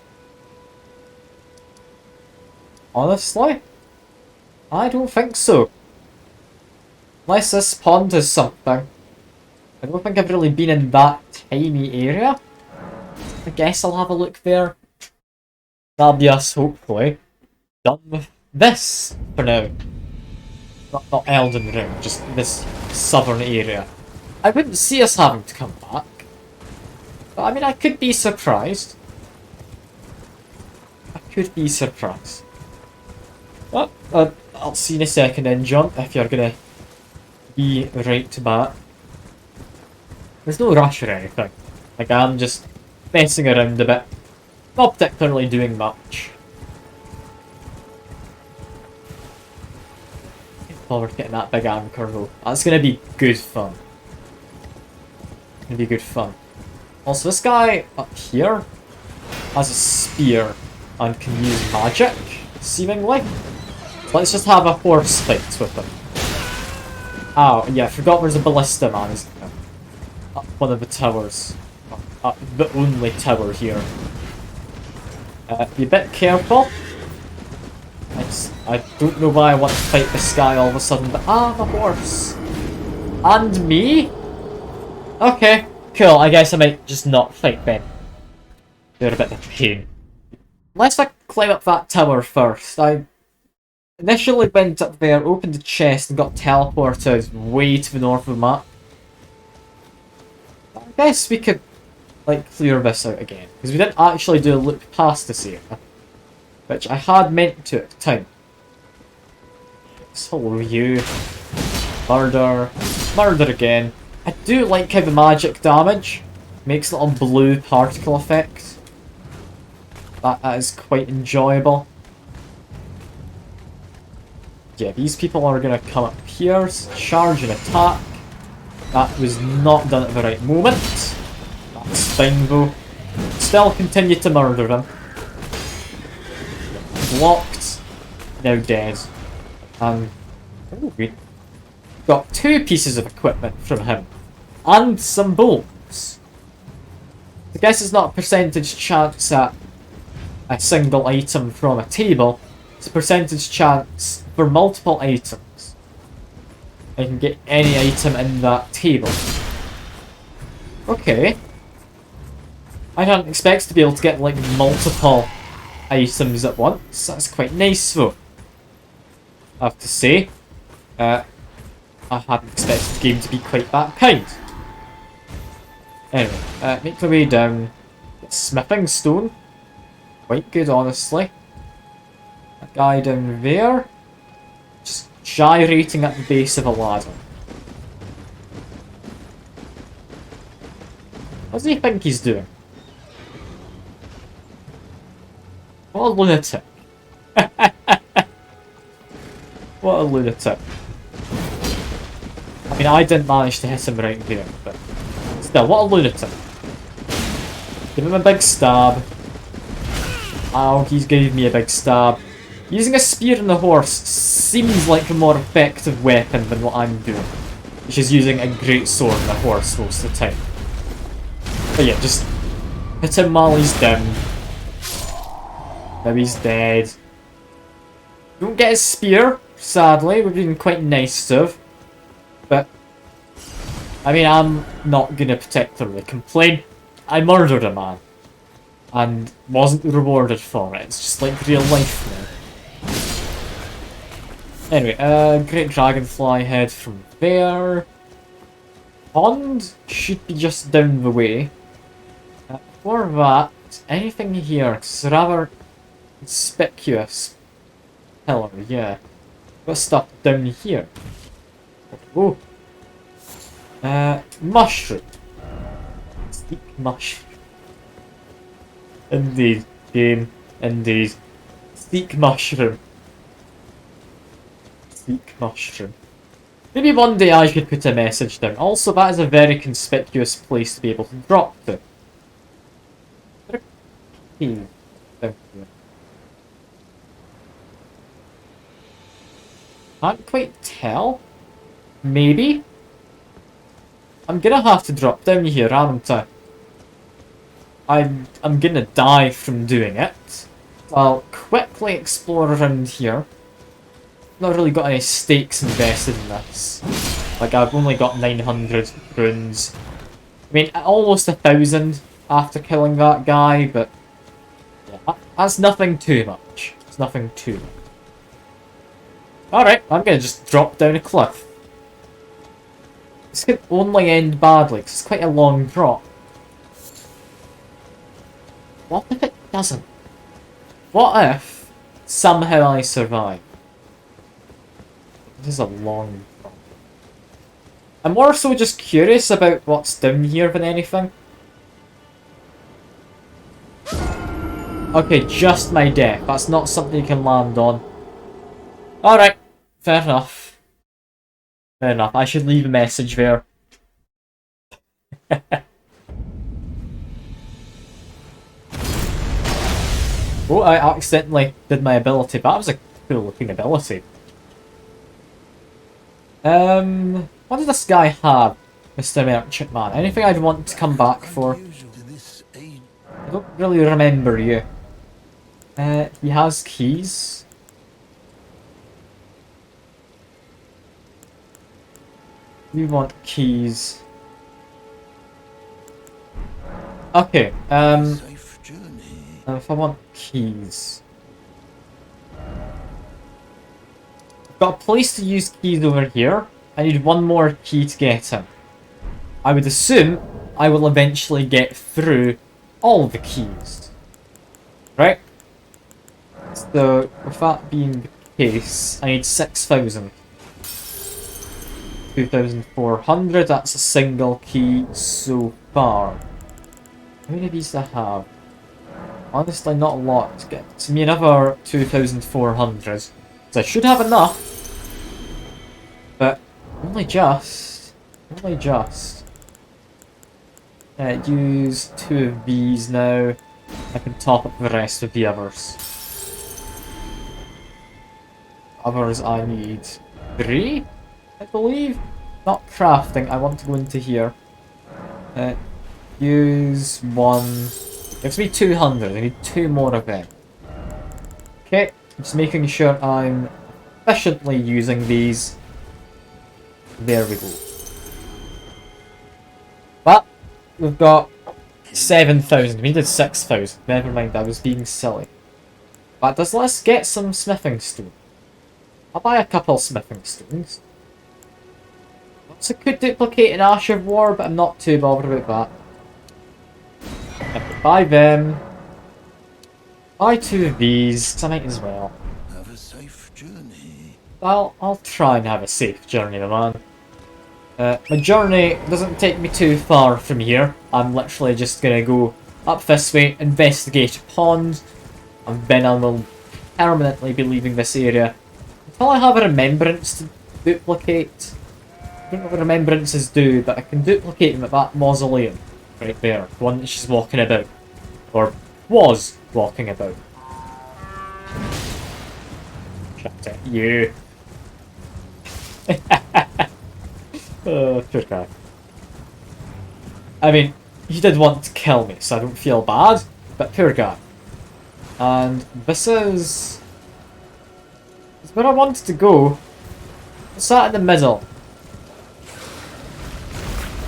Honestly? I don't think so. Unless this pond is something. I don't think I've really been in that tiny area. I guess I'll have a look there. That'll be us, hopefully, done with this for now. Not Elden Ring, just this southern area. I wouldn't see us having to come back. But I mean, I could be surprised. I could be surprised. Well, I'll see you in a second then, John, if you're gonna be right back. There's no rush or anything. Like, I'm just messing around a bit. Not particularly doing much. Looking forward to getting that big anchor though. That's gonna be good fun. Gonna be good fun. Also, this guy up here has a spear and can use magic, seemingly. So let's just have a horse fight with him. Oh, yeah, I forgot there's a ballista man, isn't there? Up one of the towers. The only tower here. Be a bit careful. I don't know why I want to fight this guy all of a sudden, but I'm a horse. And me? Okay, cool. I guess I might just not fight then. They're a bit of a pain. Let's climb up that tower first. I initially went up there, opened the chest, and got teleported way to the north of the map. I guess we could clear this out again, because we didn't actually do a loop past this area, which I had meant to at the time. So you, murder again. I do like how the magic damage makes a little blue particle effect. That is quite enjoyable. Yeah, these people are gonna come up here, charge and attack. That was not done at the right moment. That's fine though. Still continue to murder them. Blocked. Now dead. And oh, we got 2 pieces of equipment from him. And some bolts. I guess it's not a percentage chance at a single item from a table, It's a percentage chance for multiple items. I can get any item in that table. Okay. I don't expect to be able to get like multiple items at once. That's quite nice though, I have to say. I hadn't expected the game to be quite that kind. Anyway, make my way down. Get smithing stone. Quite good, honestly. A guy down there. Just gyrating at the base of a ladder. What does he think he's doing? What a lunatic. What a lunatic. I mean, I didn't manage to hit him right there, but still, what a lunatic. Give him a big stab. Ow, he's gave me a big stab. Using a spear on the horse seems like a more effective weapon than what I'm doing, which is using a great sword on the horse most of the time. But yeah, just hit him while he's down. Now he's dead. Don't get his spear, sadly. We've been quite nice to have. But, I mean, I'm not gonna particularly complain. I murdered a man. And wasn't rewarded for it. It's just like real life now. Anyway, great dragonfly head from there. Pond should be just down the way. For that, anything here? It's rather conspicuous pillar, yeah. Got stuff down here. Oh. Mushroom. Steak mushroom. Indeed, game. Indeed. Steak mushroom. Steak mushroom. Maybe one day I should put a message down. Also, that is a very conspicuous place to be able to drop to. Down here. Can't quite tell. Maybe. I'm gonna have to drop down here, aren't I? I'm gonna die from doing it. I'll quickly explore around here. Not really got any stakes invested in this. Like, I've only got 900 runes. I mean, almost 1,000 after killing that guy, but yeah, that's nothing too much. It's nothing too much. Alright, I'm gonna just drop down a cliff. This could only end badly, because it's quite a long drop. What if it doesn't? What if somehow I survive? This is a long drop. I'm more so just curious about what's down here than anything. Okay, just my death. That's not something you can land on. Alright, fair enough. Fair enough, I should leave a message there. Oh, I accidentally did my ability, but that was a cool looking ability. What does this guy have, Mr. Merchant Man? Anything I'd want to come back for? I don't really remember you. He has keys. We want keys. Okay, if I want keys. I've got a place to use keys over here. I need one more key to get in. I would assume I will eventually get through all the keys. Right? So, with that being the case, I need 6,000. 2,400, that's a single key so far. How many of these do I have? Honestly, not a lot. Get to me another 2,400. So I should have enough. But only just. Only just. Use 2 of these now. I can top up the rest of the others. Others I need 3, I believe. Not crafting, I want to go into here. Use 1. Gives me 200, I need 2 more of them. Okay, Just making sure I'm efficiently using these. There we go. But we've got 7,000. We needed 6,000. Never mind, I was being silly. But let's get some smithing stone. I'll buy a couple smithing stones. So I could duplicate an Ash of War, but I'm not too bothered about that. Okay, buy them. Buy 2 of these, 'cause I might as well. Have a safe journey. I'll try and have a safe journey, my man. My journey doesn't take me too far from here. I'm literally just gonna go up this way, investigate a pond, and then I will permanently be leaving this area until I have a remembrance to duplicate. I don't know what remembrances do, but I can duplicate them at that mausoleum right there, the one that she's walking about, or was walking about. Shut it, you. Oh, poor guy. I mean, he did want to kill me, so I don't feel bad, but poor guy. And this is where I wanted to go. It's that in the middle.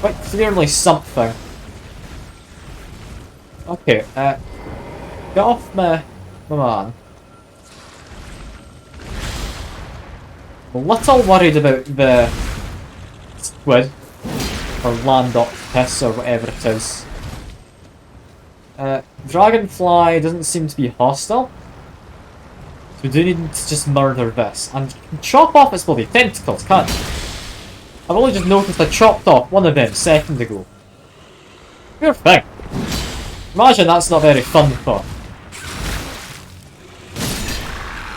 Quite clearly something. Okay, get off my man. I'm a little worried about the squid, or land octopus, or whatever it is. Dragonfly doesn't seem to be hostile. So we do need to just murder this. And you can chop off its bloody tentacles, can't you? I've only just noticed I chopped off one of them a second ago. Pure thing. Imagine that's not very fun for.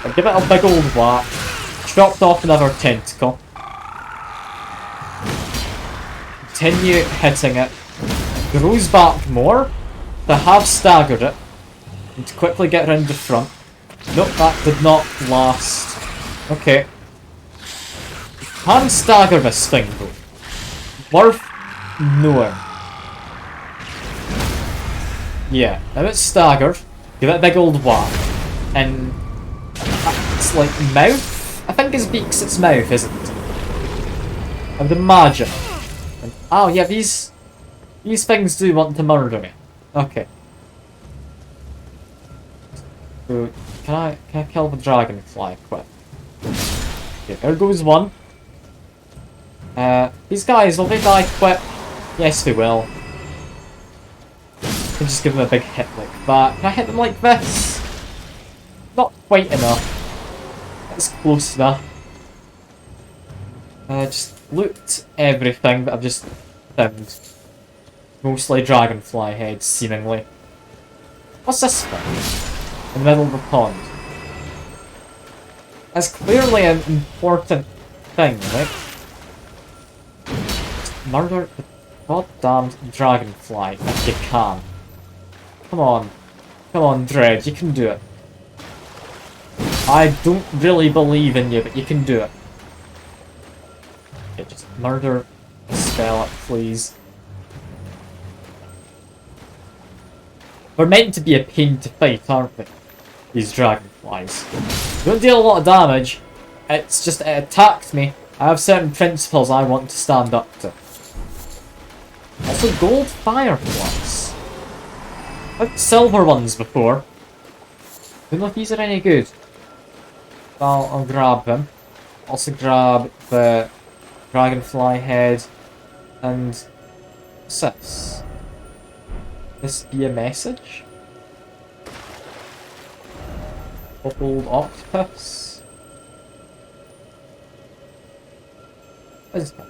I'll give it a big old whack. Chopped off another tentacle. Continue hitting it. Grows back more. To have staggered it. And to quickly get around the front. Nope, that did not last. Okay. Can stagger this thing though. Worth knowing. Yeah, now it's staggered. Give it a big old whack. And it's like mouth? I think his beak's its mouth, isn't it? I would imagine. And, oh yeah, these things do want to murder me. Okay. So can I kill the dragonfly quick? Okay, there goes one. These guys, will they die quick? Yes, they will. I can just give them a big hit like that. Can I hit them like this? Not quite enough. That's close enough. Just loot everything that I've just found. Mostly dragonfly heads, seemingly. What's this thing? In the middle of the pond. That's clearly an important thing, right? Murder the goddamned dragonfly if you can. Come on. Come on, Dread, you can do it. I don't really believe in you, but you can do it. Okay, just murder the spell, please. They're meant to be a pain to fight, aren't they? These dragonflies. They don't deal a lot of damage. It's just it attacked me. I have certain principles I want to stand up to. Also gold fireflies. I've had silver ones before. Don't know if these are any good. I'll grab them. Also grab the dragonfly head. And what's this? This be a message? Old octopus. What is that?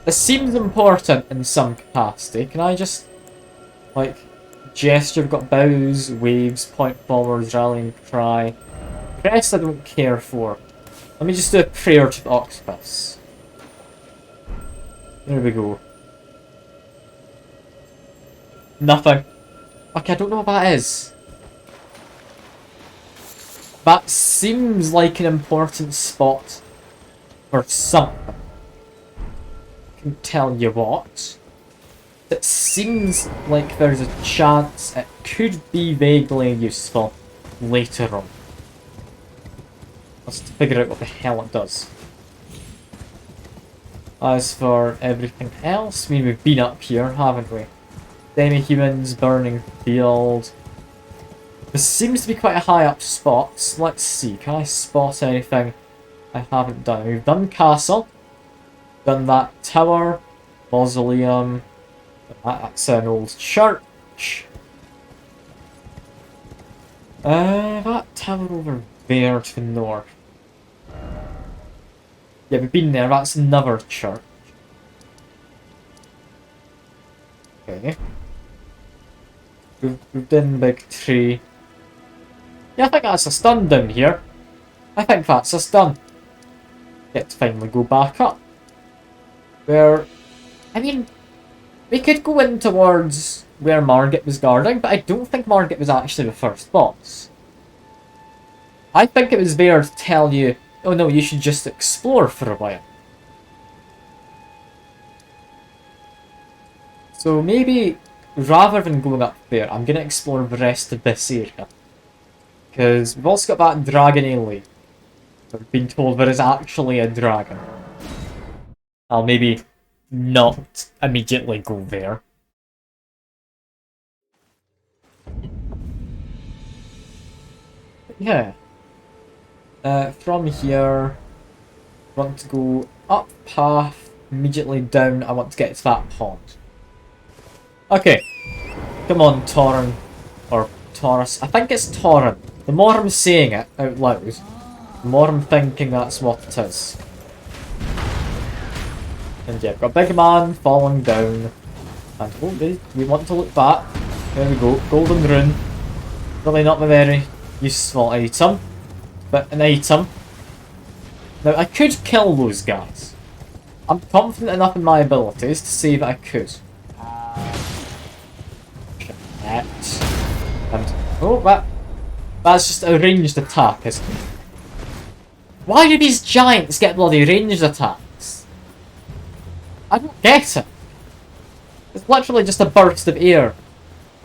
This seems important in some capacity. Can I just, like, gesture? We've got bows, waves, point forwards, rallying cry. The rest I don't care for. Let me just do a prayer to the octopus. There we go. Nothing. Okay, I don't know what that is. That seems like an important spot for something. I can tell you what. It seems like there's a chance it could be vaguely useful later on. Let's figure out what the hell it does. As for everything else, I mean, we've been up here, haven't we? Demi-humans, burning field. There seems to be quite a high up spots. Let's see, can I spot anything I haven't done? We've done castle. Done that tower. Mausoleum. That's an old church. That tower over there to the north. Yeah, we've been there. That's another church. Okay. We've done big tree. Yeah, I think that's a stun down here. I think that's a stun. Get to finally go back up. Where, I mean, we could go in towards where Margit was guarding, but I don't think Margit was actually the first boss. I think it was there to tell you, oh no, you should just explore for a while. So maybe, rather than going up there, I'm going to explore the rest of this area. Because we've also got that dragon alien. We've been told there is actually a dragon. I'll maybe not immediately go there. But yeah. From here, I want to go up path, immediately down, I want to get to that pond. Okay. Come on, Tauren. Or Taurus. I think it's Tauren. The more I'm saying it out loud, the more I'm thinking that's what it is. And yeah, got a big man falling down. And oh, we want to look back. There we go. Golden rune. Really not a very useful item. But an item. Now, I could kill those guys. I'm confident enough in my abilities to say that I could. And oh, that's just a ranged attack, isn't it? Why do these giants get bloody ranged attacks? I don't get it. It's literally just a burst of air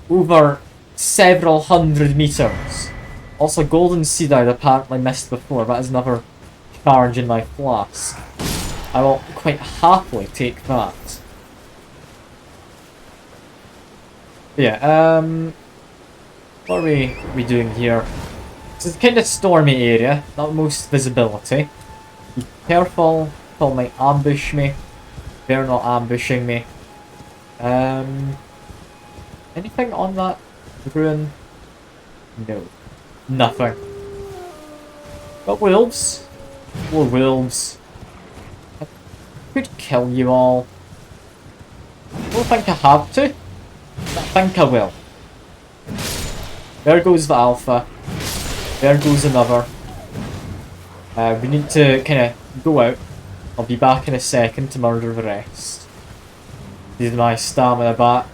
over several hundred meters. Also, golden seed I'd apparently missed before. That is another charge in my flask. I will quite happily take that. Yeah, what are we doing here? This is kind of stormy area, not most visibility. Be careful, people might ambush me. They're not ambushing me. Anything on that ruin? No. Nothing. Got wolves. More wolves. I could kill you all. I don't think I have to. I think I will. There goes the alpha. There goes another. We need to kind of go out. I'll be back in a second to murder the rest. Use my stamina back.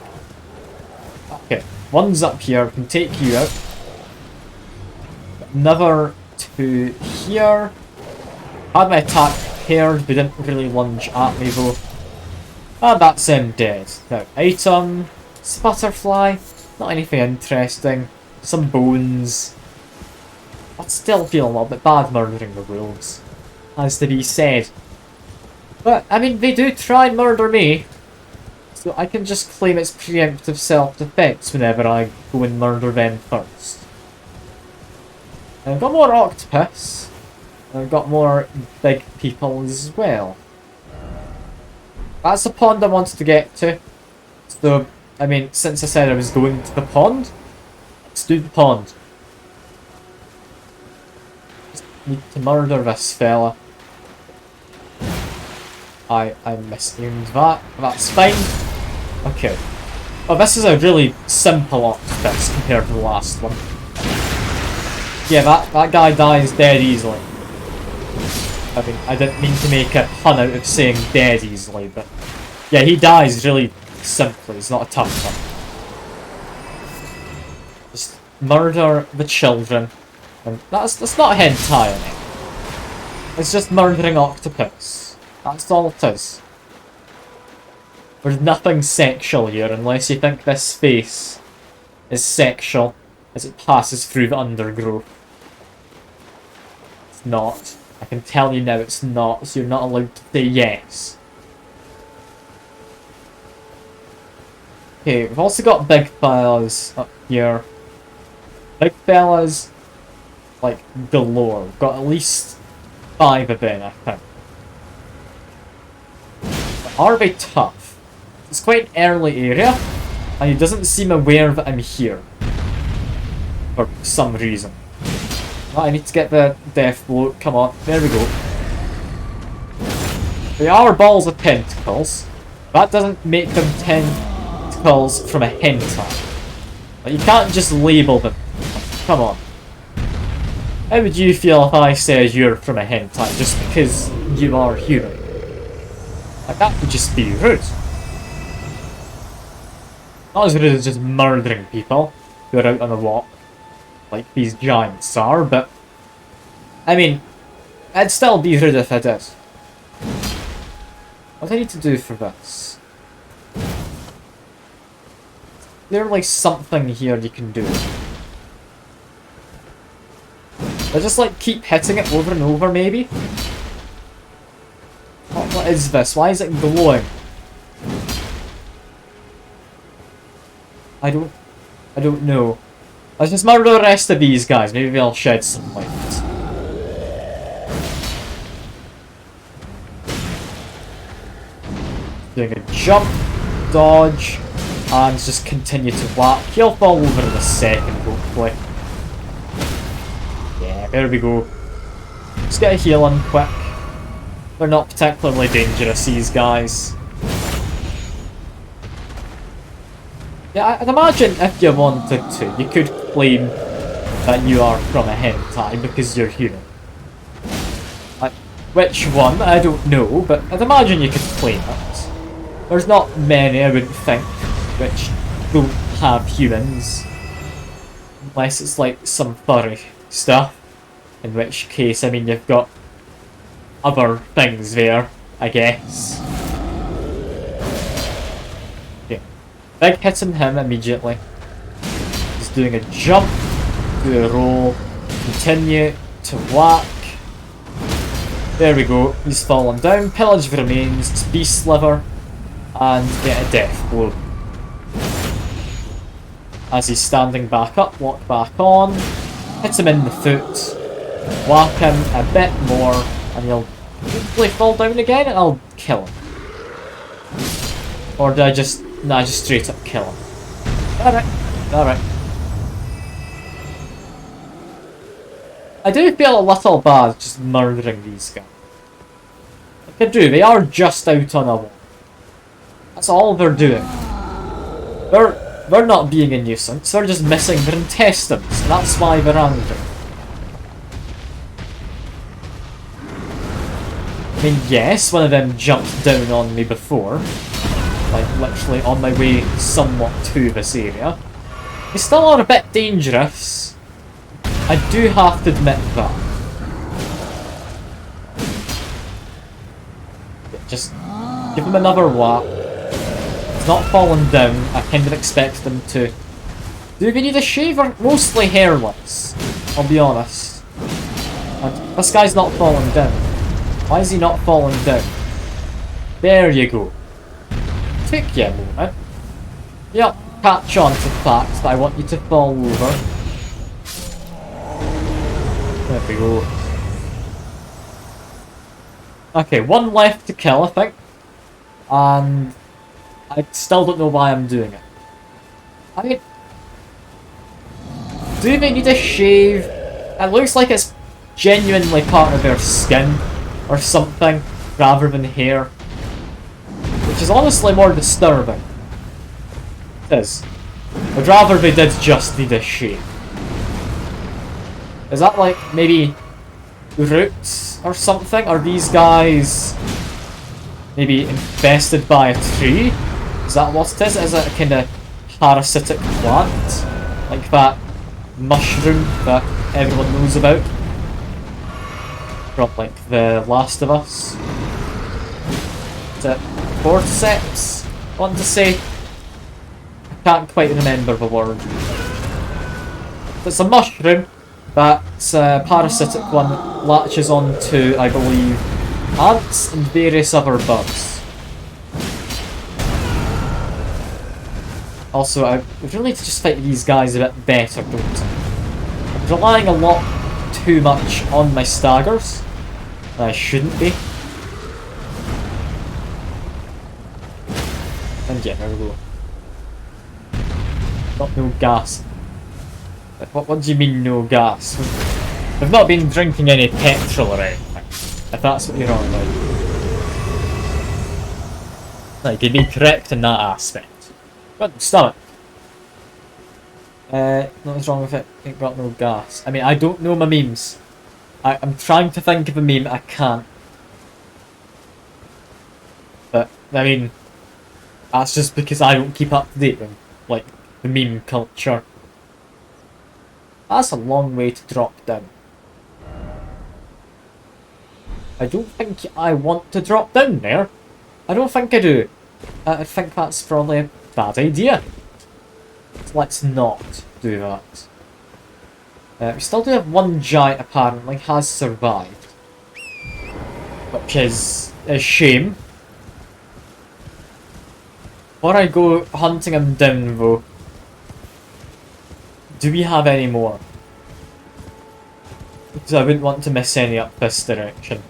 Okay, one's up here. We can take you out. Another two here. Had my attack prepared, but didn't really lunge at me though. And that's him dead. Now, item. Butterfly. Not anything interesting. Some bones. I'd still feel a little bit bad murdering the wolves. Has to be said. But, I mean, they do try and murder me. So I can just claim it's preemptive self-defense whenever I go and murder them first. And I've got more octopus. And I've got more big people as well. That's the pond I wanted to get to. So, I mean, since I said I was going to the pond, let's do the pond. Just need to murder this fella. I misnamed that. That's fine. Okay. Oh, this is a really simple octopus compared to the last one. Yeah, that guy dies dead easily. I mean, I didn't mean to make a pun out of saying dead easily, but yeah, he dies really simply. It's not a tough one. Just murder the children. And that's not a hentai in it. It's just murdering octopus. That's all it is. There's nothing sexual here unless you think this face is sexual as it passes through the undergrowth. It's not. I can tell you now it's not, so you're not allowed to say yes. Okay, we've also got big fellas up here. Big fellas, like, galore. We've got at least 5 of them, I think. But are they tough? It's quite an early area, and he doesn't seem aware that I'm here. For some reason. Oh, I need to get the death blow. Come on, there we go. They are balls of tentacles. That doesn't make them tentacles from a hentai. Like, you can't just label them. Come on. How would you feel if I said you're from a hentai just because you are human? Like, that would just be rude. Not as rude as just murdering people who are out on a walk, like these giants are, but I mean, it'd still be rude if I did. What do I need to do for this? There's like something here you can do. I just like keep hitting it over and over, maybe? What is this? Why is it glowing? I don't know. Let's just murder the rest of these guys. Maybe they'll shed some light. Doing a jump, dodge, and just continue to whack. He'll fall over in a second, hopefully. Yeah, there we go. Just get a heal on quick. They're not particularly dangerous, these guys. Yeah, I'd imagine if you wanted to, you could claim that you are from a hentai because you're human. Like, which one? I don't know, but I'd imagine you could claim it. There's not many, I wouldn't think, which don't have humans. Unless it's like some furry stuff. In which case, I mean, you've got other things there, I guess. Big hitting him immediately. He's doing a jump, do a roll, continue to whack. There we go, he's fallen down, pillage the remains, beast liver, and get a death blow. As he's standing back up, walk back on, hit him in the foot, whack him a bit more, and he'll hopefully fall down again and I'll kill him. Or do I just... Nah, just straight up kill him. Alright, alright. I do feel a little bad just murdering these guys. Like I do, they are just out on a wall. That's all they're doing. They're not being a nuisance, they're just missing their intestines, and that's why they're angry. I mean, yes, one of them jumped down on me before. Like, literally on my way somewhat to this area. They still are a bit dangerous. I do have to admit that. Just give them another whack. It's not falling down. I kind of expect them to. Do we need a shaver? Mostly hairless, I'll be honest. And this guy's not falling down. Why is he not falling down? There you go. Take you a moment. Yep, catch on to the fact that I want you to fall over. There we go. Okay, one left to kill, I think. And I still don't know why I'm doing it. I mean, do they need a shave? It looks like it's genuinely part of their skin or something, rather than hair. Which is honestly more disturbing. It is. I'd rather they did just need a shave. Is that like maybe roots or something? Are these guys maybe infested by a tree? Is that what it is? Is it a kind of parasitic plant? Like that mushroom that everyone knows about? From like The Last of Us? Is it cordyceps? I want to say, I can't quite remember the word. It's a mushroom, that's a parasitic one that latches onto, I believe, ants and various other bugs. Also, I really need to just fight these guys a bit better, don't I? I'm relying a lot too much on my staggers. I shouldn't be. And yeah, there we go. Got no gas. What do you mean no gas? We've not been drinking any petrol or anything, if that's what you're on about. Like, you'd be correct in that aspect. But stomach. Nothing's wrong with it. Ain't got no gas. I mean, I don't know my memes. I'm trying to think of a meme, I can't. But, I mean, that's just because I don't keep up to date with, like, the meme culture. That's a long way to drop down. I don't think I want to drop down there. I don't think I do. I think that's probably a bad idea. Let's not do that. We still do have one giant apparently has survived. Which is a shame. Before I go hunting him down though, do we have any more? Because I wouldn't want to miss any up this direction.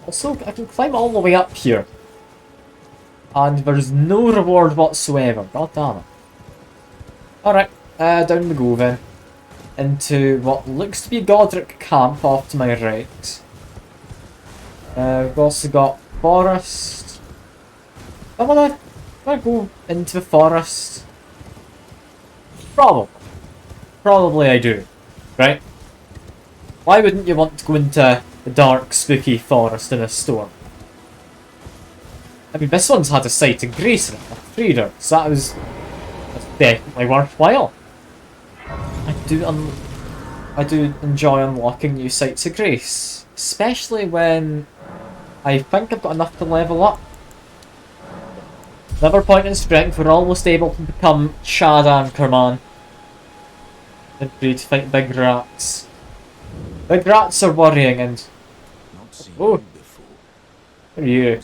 Also, I can climb all the way up here. And there's no reward whatsoever. God damn it. Alright, down we go then. Into what looks to be Godric Camp off to my right. We've also got forest. I wanna go into the forest. Probably I do. Right? Why wouldn't you want to go into the dark, spooky forest in a storm? I mean, this one's had a sight of grace in it, a reader, so that's definitely worthwhile. I do enjoy unlocking new sights of grace, especially when I think I've got enough to level up. Another point in strength, we're almost able to become Shad Anchorman. And free to fight big rats. Big rats are worrying and... Oh! Who are you?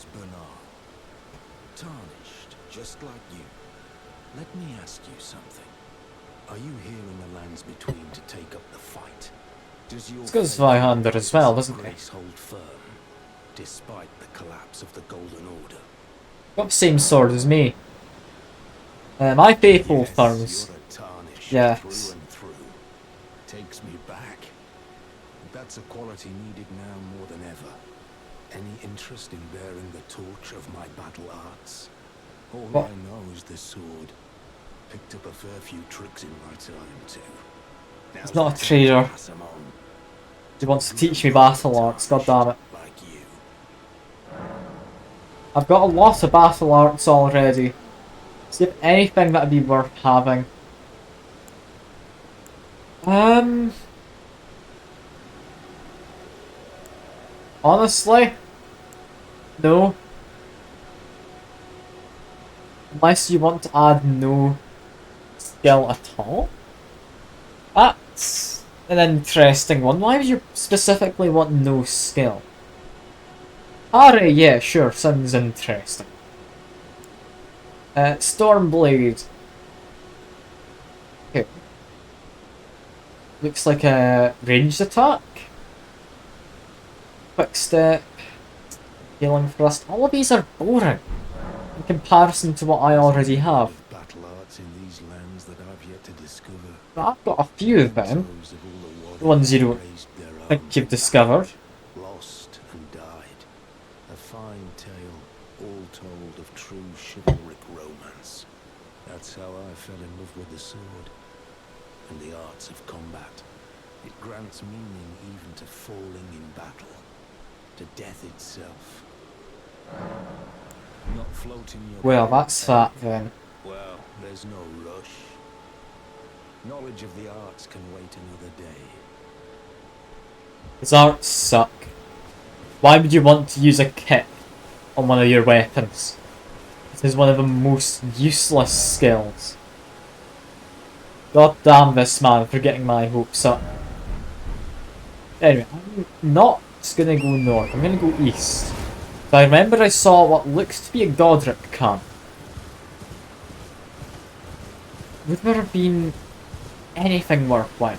Tarnished, just like you. Let me ask you something. Are you here in the lands between to take up the fight? Does your It's got Zweihander as well, doesn't it? grace hold firm, despite the collapse of the Golden Order? Got the same sword as me. My faithful terms. You're a tarnished Yes. through and through. Takes me back. That's a quality needed now more than ever. Any interest in bearing the torch of my battle arts? All What? I know is the sword. Picked up a fair few tricks in my time too. He's not a trader. Pass 'em on. He wants to teach me battle arts, god damn it. Like you. I've got a lot of battle arts already. See if anything that'd be worth having. Honestly, no. Unless you want to add no skill at all. That's an interesting one. Why would you specifically want no skill? Alright, yeah, sure, sounds interesting. Stormblade. Okay. Looks like a ranged attack. Quick step. Healing thrust. All of these are boring in comparison to what I already have. Battle arts in these lands that I've yet to discover. But I've got a few of them. Those of all The ones you don't raised their think arms, you've discovered. lost and died. A fine tale, all told of true chivalric romance. That's how I fell in love with the sword and the arts of combat. It grants meaning even to falling in battle, to death itself. Not floating your Well, boat, that's that then. Well, there's no rush. Knowledge of the arts can wait another day. His arts suck. Why would you want to use a kick on one of your weapons? This is one of the most useless skills. God damn this man for getting my hopes up. Anyway, I'm not gonna go north, I'm gonna go east. So I remember I saw what looks to be a Godric camp. Would there have been anything worthwhile?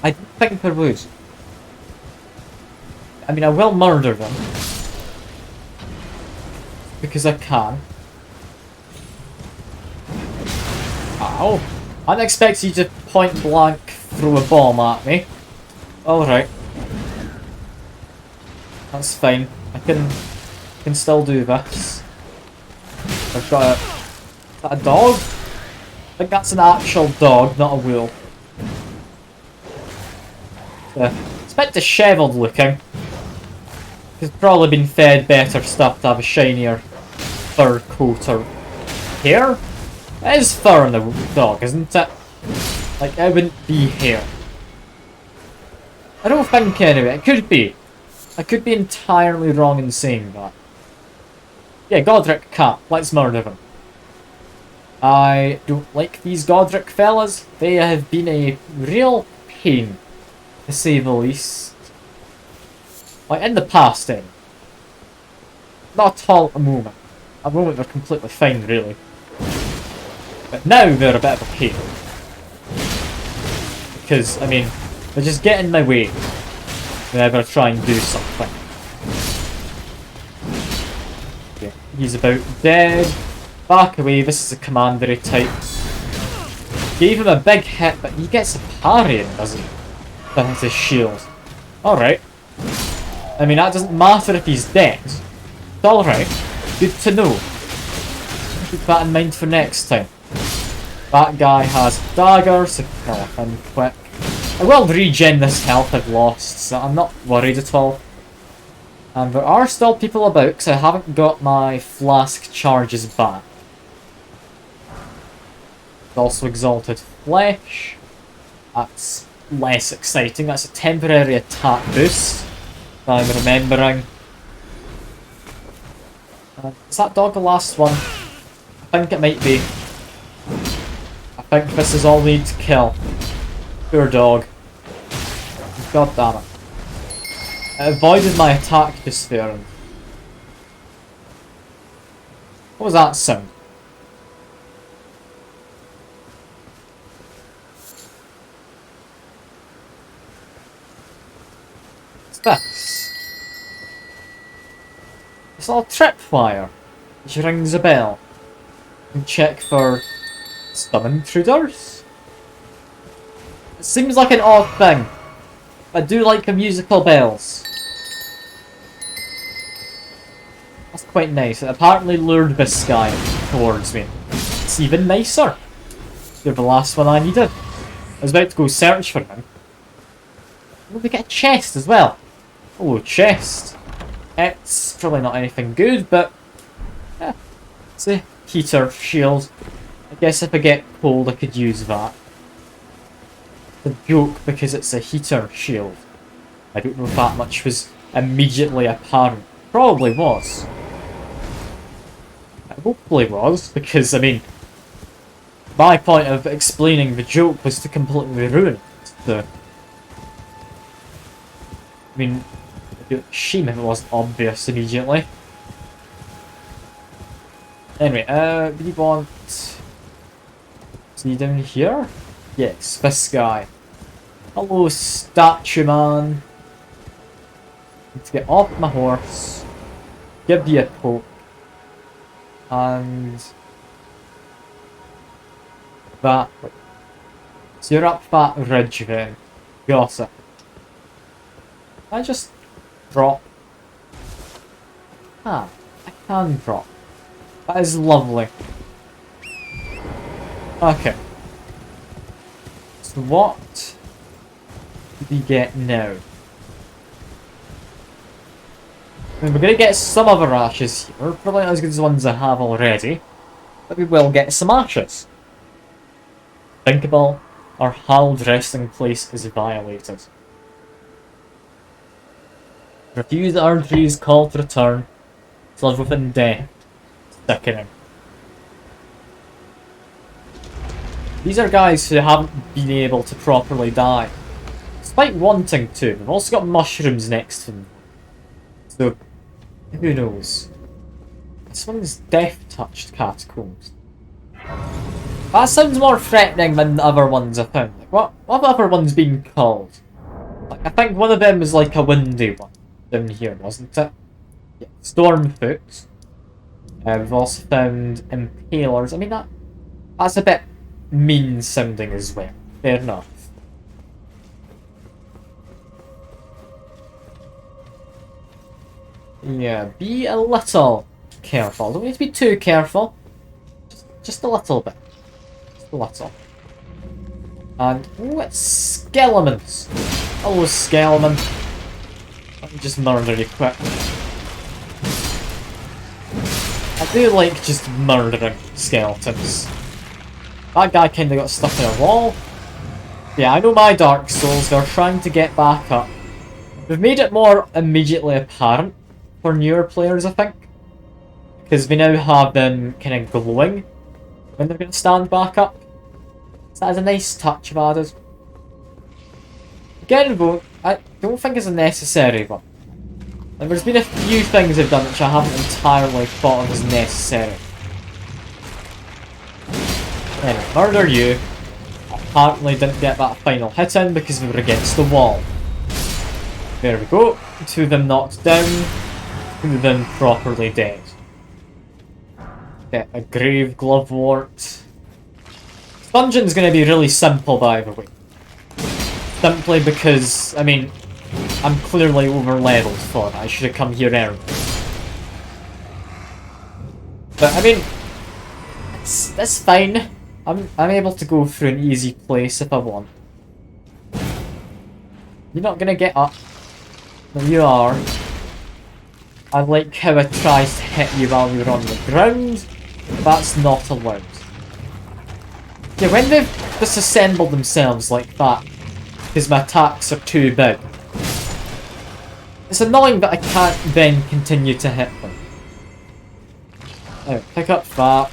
I don't think there would. I mean, I will murder them. Because I can. Ow. I didn't expect you to point blank throw a bomb at me. Alright. That's fine. I can still do this. I've got a... Is that a dog? I think that's an actual dog, not a wolf. It's a bit dishevelled looking. It's probably been fed better stuff to have a shinier fur coat or hair. It is fur on the dog, isn't it? Like, it wouldn't be hair. I don't think anyway, it could be. I could be entirely wrong in saying that. Yeah, Godric cat, let's murder him. I don't like these Godric fellas. They have been a real pain, to say the least. Like, in the past, then. Not at all at the moment. At the moment, they're completely fine, really. But now, they're a bit of a pain. Because, I mean, they just get in my way whenever I try and do something. Okay, he's about dead. Back away, this is a commandery type. Gave him a big hit, but he gets a parry in, doesn't he? With his shield. Alright. I mean, that doesn't matter if he's dead. It's alright. Good to know. Keep that in mind for next time. That guy has daggers, so kill him quick. I will regen this health I've lost, so I'm not worried at all. And there are still people about, because I haven't got my flask charges back. Also exalted flesh. That's less exciting. That's a temporary attack boost. I'm remembering. Is that dog the last one? I think it might be. I think this is all we need to kill. Poor dog. God damn it. It avoided my attack just there. What was that sound? What's this? It's all tripwire, which rings a bell. And check for some intruders. It seems like an odd thing. I do like the musical bells. That's quite nice. It apparently lured this guy towards me. It's even nicer. You're the last one I needed. I was about to go search for him. Oh, we get a chest as well. Oh, chest. It's probably not anything good, but yeah, it's a heater shield. I guess if I get cold, I could use that. It's a joke because it's a heater shield. I don't know if that much was immediately apparent. Probably was. It hopefully was, because, I mean, my point of explaining the joke was to completely ruin it. So, I mean, it'd be a shame if it wasn't obvious immediately. Anyway, we want... Is he down here? Yes, this guy. Hello, statue man. Need to get off my horse. Give you a poke. And... that. So you're up that ridge then. Got it. I just drop. Ah, I can drop. That is lovely. Okay. So what do we get now? I mean, we're going to get some other ashes here. Probably not as good as the ones I have already. But we will get some ashes. Thinkable. Our hallowed resting place is violated. Refuse Ardry's call to return. To live within death. sickening. These are guys who haven't been able to properly die, despite wanting to. We've also got mushrooms next to them, so who knows? This one's death-touched catacombs. That sounds more threatening than the other ones I found. Like, what have the other ones been called? Like, I think one of them was like a windy one down here, wasn't it? Yeah, Stormfoot. We've also found Impalers. I mean, that's a bit mean sounding as well. Fair enough. Yeah, be a little careful. Don't need to be too careful. Just a little bit. Just a little. And, oh, it's skeletons. Hello, skeleton. Let me just murder you quick. I do like just murdering skeletons. That guy kinda got stuck in a wall. Yeah, I know my Dark Souls, they're trying to get back up. They've made it more immediately apparent for newer players, I think. Because we now have them kind of glowing when they're going to stand back up. So that is a nice touch of added. Again though, I don't think it's a necessary one. Like, there's been a few things they've done which I haven't entirely thought of as necessary. Anyway, murder you. Apparently didn't get that final hit in because we were against the wall. There we go. Two of them knocked down. Two of them properly dead. Get a grave glovewort. This dungeon's going to be really simple, by the way. Simply because, I mean, I'm clearly over leveled for it. I should have come here early. But I mean, that's fine. I'm able to go through an easy place if I want. You're not gonna get up. No, you are. I like how it tries to hit you while you're on the ground. That's not allowed. Yeah, when they've disassembled themselves like that, because my attacks are too big, it's annoying that I can't then continue to hit them. Now, pick up that.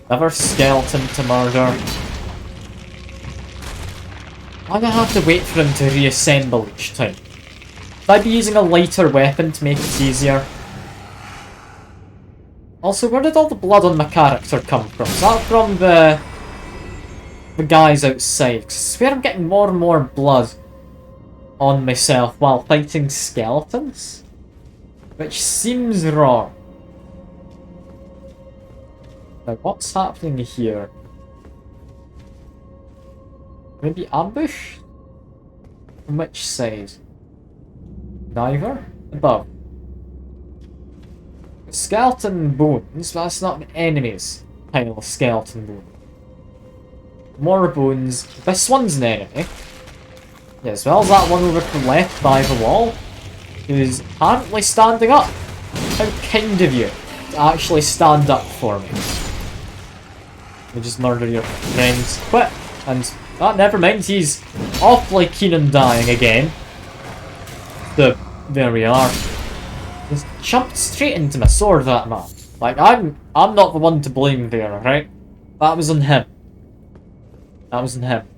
Another skeleton to murder. I'm gonna have to wait for him to reassemble each time. Should I be using a lighter weapon to make it easier? Also, where did all the blood on my character come from? Is that from the guys outside? 'Cause I swear I'm getting more and more blood on myself while fighting skeletons, which seems wrong. Now, what's happening here? Maybe ambush? From which side? Neither? Above. Skeleton bones, but that's not an enemy's pile of skeleton bones. More bones. This one's an enemy. Yeah, as well as that one over to the left by the wall, who's apparently standing up. How kind of you to actually stand up for me. You just murder your friends. Quit! And, never mind, he's awfully keen on dying again. There we are. Just jumped straight into my sword, that man. Like, I'm not the one to blame there, alright? That was on him. That was on him.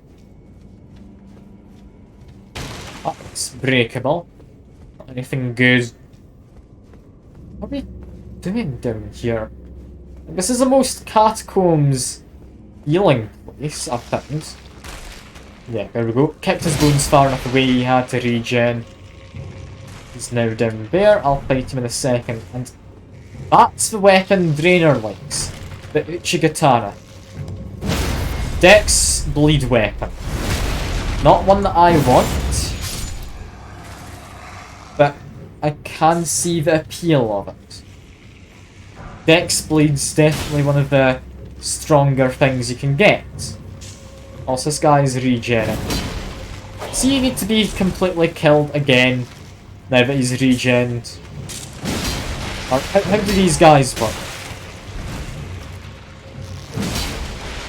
That's breakable. Not anything good. What are we doing down here? This is the most catacombs healing place I've found. Yeah, there we go. Kept his bones far enough away he had to regen. He's now down there. I'll fight him in a second. And that's the weapon Drainer likes. The Uchigatana. Dex bleed weapon. Not one that I want. But I can see the appeal of it. Dex bleed's definitely one of the stronger things you can get. Also, this guy's regenerating. So you need to be completely killed again now that he's regened. Or how do these guys work?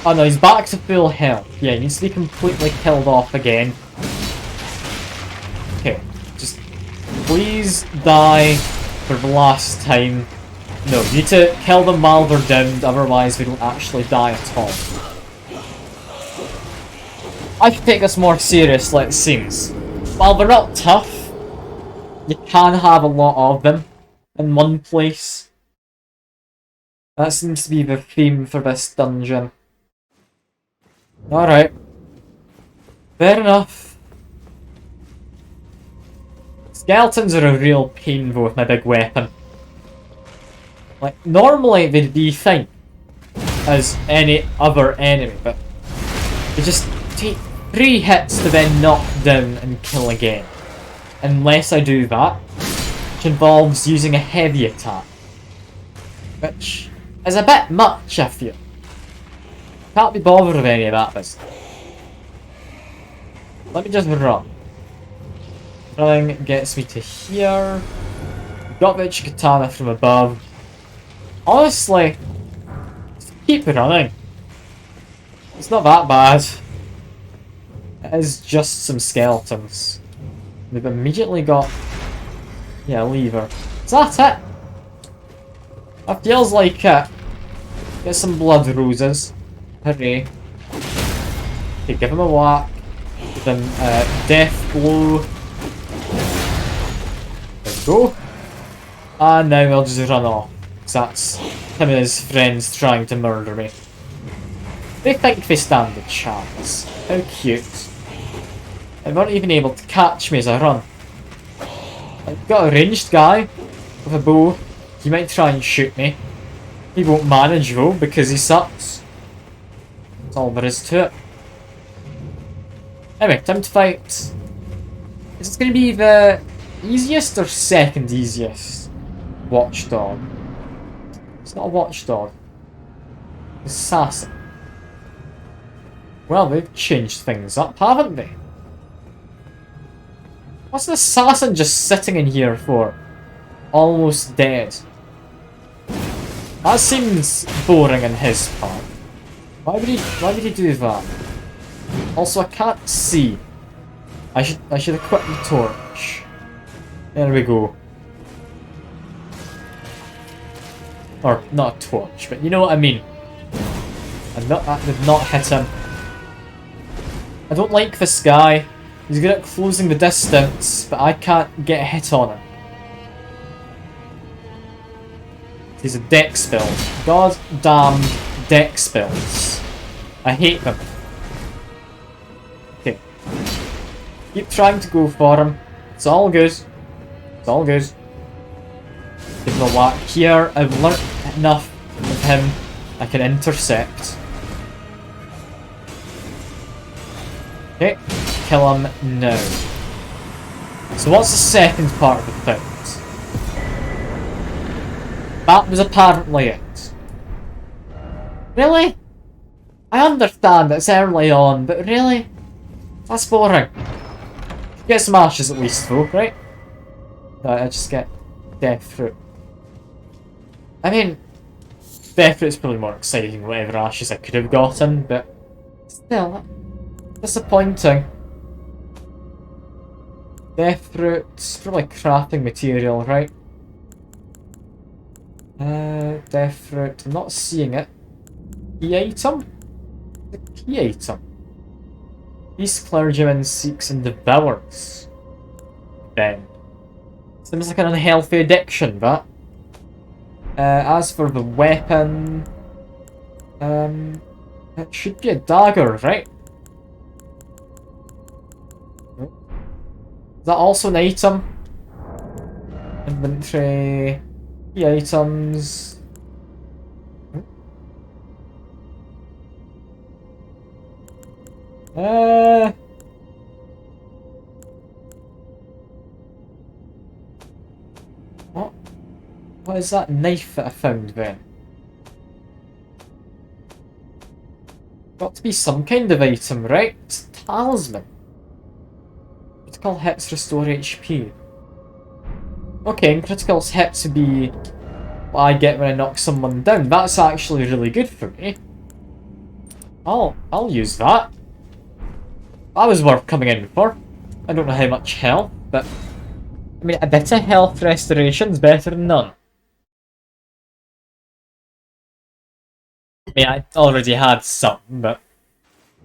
Oh no, he's back to full health. Yeah, he needs to be completely killed off again. Okay, just please die for the last time. No, you need to kill them while they're downed, otherwise we don't actually die at all. I should take this more seriously, it seems. While they're not tough, you can have a lot of them in one place. That seems to be the theme for this dungeon. Alright. Fair enough. Skeletons are a real pain though with my big weapon. Like, normally they'd be fine as any other enemy, but they just take 3 hits to then knock down and kill again. Unless I do that, which involves using a heavy attack. Which is a bit much, I feel. Can't be bothered with any of that business. Let me just run. Running gets me to here. Got the katana from above. Honestly, just keep running. It's not that bad. It is just some skeletons. We've immediately got... yeah, a lever. Is that it? That feels like it. Get some blood roses. Hooray. Okay, give him a whack. Give him a death blow. There we go. And now we'll just run off. Because that's him and his friends trying to murder me. They think they stand a chance. How cute. They weren't even able to catch me as I run. I've got a ranged guy with a bow. He might try and shoot me. He won't manage though because he sucks. That's all there is to it. Anyway, time to fight. Is this going to be the easiest or second easiest watchdog? It's not a watchdog. Assassin. Well, they've changed things up, haven't they? What's the assassin just sitting in here for? Almost dead. That seems boring on his part. Why would he do that? Also, I can't see. I should equip the torch. There we go. Or not a torch, but you know what I mean. I did not hit him. I don't like this guy. He's good at closing the distance, but I can't get a hit on him. He's a dex build. God damn dex builds. I hate them. Okay. Keep trying to go for him. It's all good. It's all good. Give him a whack here. I've learnt enough of him. I can intercept. Okay. Kill him now. So what's the second part of the fight? That was apparently it. Really? I understand it's early on, but really? That's boring. Get some ashes at least though, right? Right, I just get death fruit. I mean, death fruit's probably more exciting than whatever ashes I could have gotten, but still, disappointing. Death fruit's probably crafting material, right? Death fruit. I'm not seeing it. Key item? The key item. These clergyman seeks and devours. Then. Seems like an unhealthy addiction, but. As for the weapon. It should be a dagger, right? Is that also an item? Inventory. Key items. What? What is that knife that I found then? Got to be some kind of item, right? It's a talisman. Critical hits restore HP. Okay, and critical hits would be what I get when I knock someone down. That's actually really good for me. I'll use that. That was worth coming in for. I don't know how much health, but I mean a bit of health restoration is better than none. I mean, I already had some, but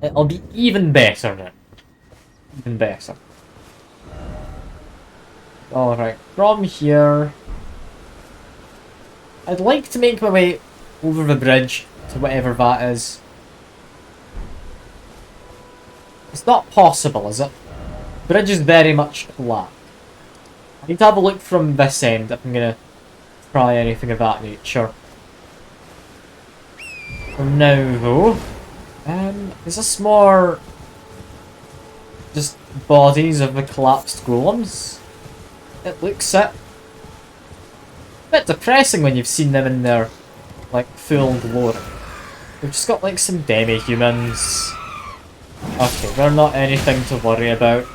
it'll be even better now. Even better. Alright, from here... I'd like to make my way over the bridge to whatever that is. It's not possible, is it? The bridge is very much flat. I need to have a look from this end if I'm gonna try anything of that nature. For now, though, is this more just bodies of the collapsed golems? It looks it. A bit depressing when you've seen them in their, like, full glory. We've just got, like, some demi-humans. Okay, they're not anything to worry about.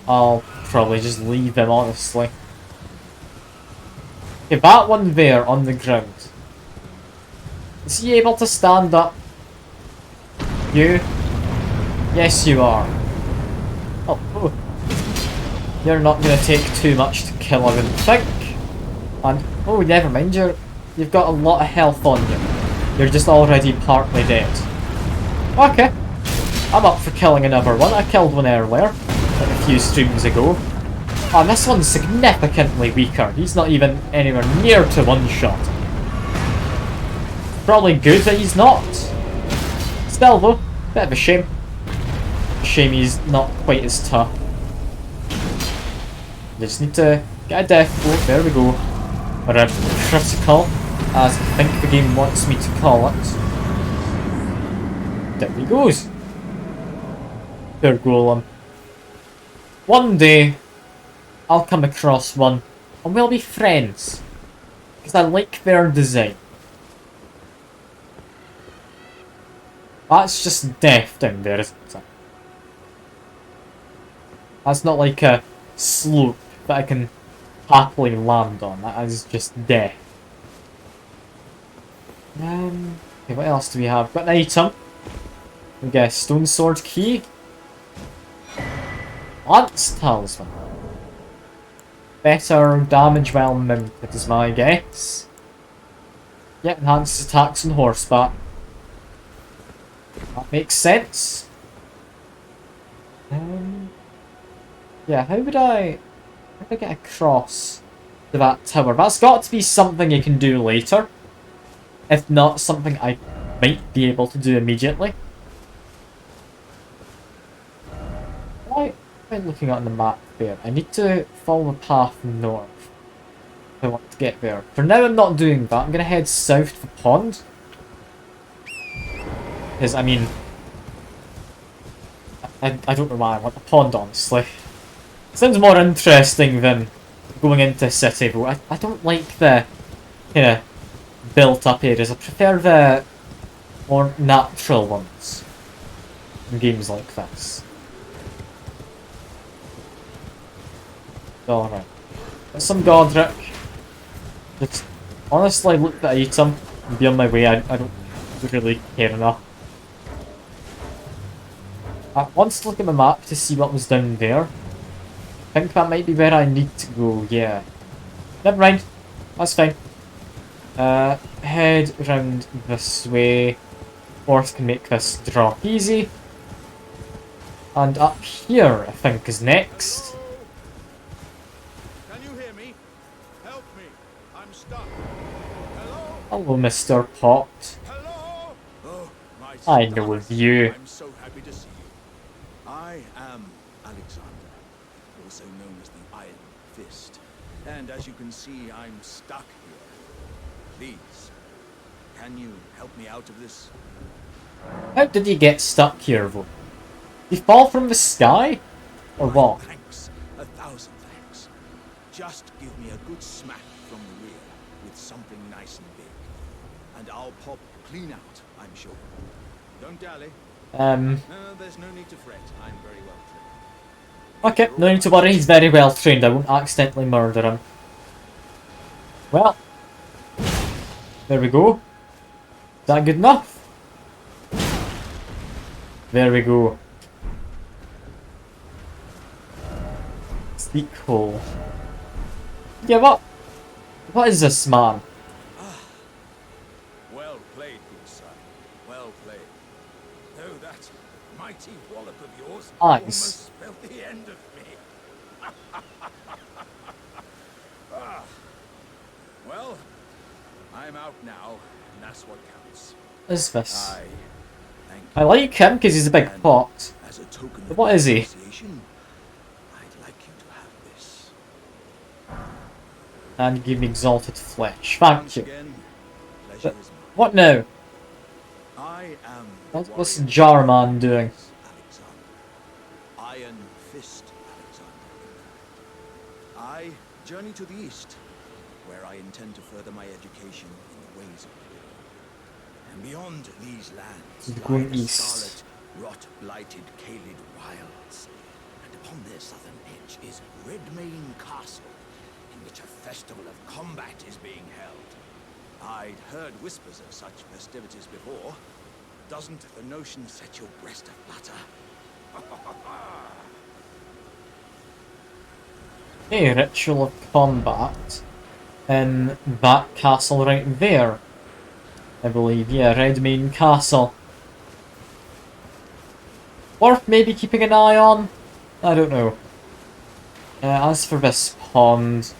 I'll probably just leave them, honestly. Okay, that one there on the ground. Is he able to stand up? You? Yes, you are. Oh. You're not going to take too much to kill, I wouldn't think. And, oh, never mind, you've got a lot of health on you. You're just already partly dead. Okay. I'm up for killing another one. I killed one earlier, like a few streams ago. And this one's significantly weaker. He's not even anywhere near to one shot. Probably good that he's not. Still though, bit of a shame. Shame he's not quite as tough. Just need to get a death blow, there we go. Or a critical, as I think the game wants me to call it. There he goes. Poor golem. One day, I'll come across one, and we'll be friends. Because I like their design. That's just death down there, isn't it? That's not like a slope that I can happily land on. That is just death. Okay, what else do we have? Got an item. We get a stone sword key. Lance talisman. Better damage while mounted is my guess. Yeah, enhances attacks on horseback. That makes sense. Yeah, how would I get across to that tower? That's got to be something you can do later. If not, something I might be able to do immediately. Why am I looking at the map there? I need to follow the path north if I want to get there. For now, I'm not doing that. I'm going to head south to the pond. Because, I mean, I don't know why I want the pond, honestly. Sounds more interesting than going into a city, but I don't like the kind of built-up areas. I prefer the more natural ones in games like this. Alright. Got some Godric. Just honestly look at the item and be on my way. I don't really care enough. I want to look at the map to see what was down there. I think that might be where I need to go, yeah. Never mind. That's fine. Head round this way. Force can make this drop easy. And up here, I think, is next. Can you hear me? Help me. I'm stuck. Hello? Hello, Mr. Pot. Hello? Oh, my I know of you. I'm so happy to see you. I am Alexander, also known as the Iron Fist. And as you can see, I'm stuck here. Please, can you help me out of this? How did you get stuck here, though? Did you fall from the sky? Or what? Thanks. 1,000 thanks. Just give me a good smack from the rear with something nice and big. And I'll pop clean out, I'm sure. Don't dally. No, there's no need to fret. I'm very well trained. Okay, no need to worry, he's very well trained. I won't accidentally murder him. Well, there we go. Is that good enough? There we go. Sleek hole. Yeah, what is this, man? Well played, good son. mighty wallop of yours Nice. almost spelled the end of me. Ah. Well, I'm out now, and that's what counts. Is this? I thank I like him because he's a big And pot. as a token But of what is he? appreciation, I'd like you to have this. And give me exalted flesh. Thank Once you. again, pleasure But is mine. what now? I am What's warrior Jarman doing? Alexander. Iron Fist Alexander. I journey to the east, where I intend to further my education in the ways of the world. And beyond these lands He's lie going the east. scarlet, rot-blighted Caelid wilds. And upon their southern edge is Redmane Castle, in which a festival of combat is being held. I'd heard whispers of such festivities before. Doesn't the notion set your breast aflutter? A ritual of combat in that castle right there. I believe, yeah, Redmane Castle. Worth maybe keeping an eye on? I don't know. As for this pond,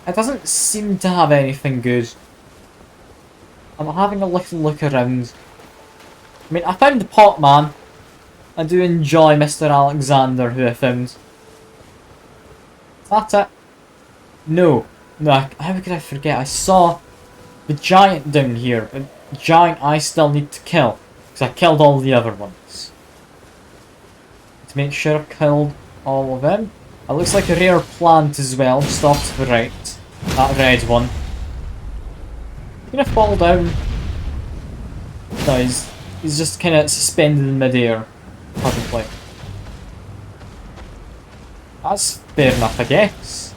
it doesn't seem to have anything good. I'm having a little look around. I mean, I found the pot man. I do enjoy Mr. Alexander, who I found. Is that it? No. No, how could I forget? I saw the giant down here. A giant I still need to kill. Because I killed all the other ones. To make sure I've killed all of them. It looks like a rare plant as well, just off to the right. That red one. He's gonna fall down. No, he's just kind of suspended in midair. Probably. That's fair enough, I guess.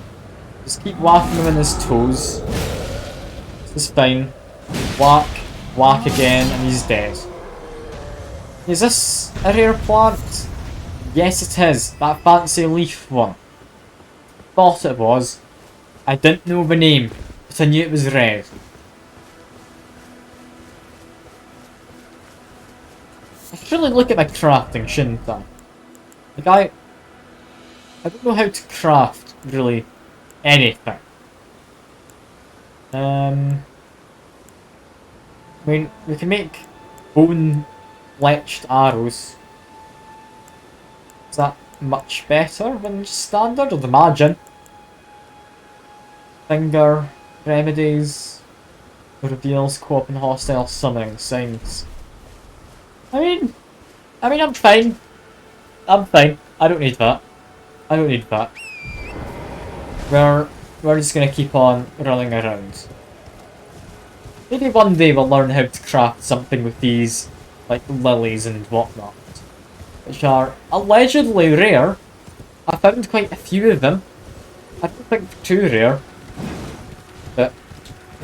Just keep whacking him in his toes. This is fine. Whack, whack again, and he's dead. Is this a rare plant? Yes, it is. That fancy leaf one. Thought it was. I didn't know the name, but I knew it was red. I should really look at my crafting, shouldn't I? Like I don't know how to craft, really, anything. I mean, we can make bone-fletched arrows. Is that much better than just standard? I'd imagine. Finger, remedies, reveals, co-op and hostile summoning signs. I mean, I'm fine. I'm fine. I don't need that. I don't need that. We're just gonna keep on running around. Maybe one day we'll learn how to craft something with these, like lilies and whatnot, which are allegedly rare. I found quite a few of them. I don't think they're too rare, but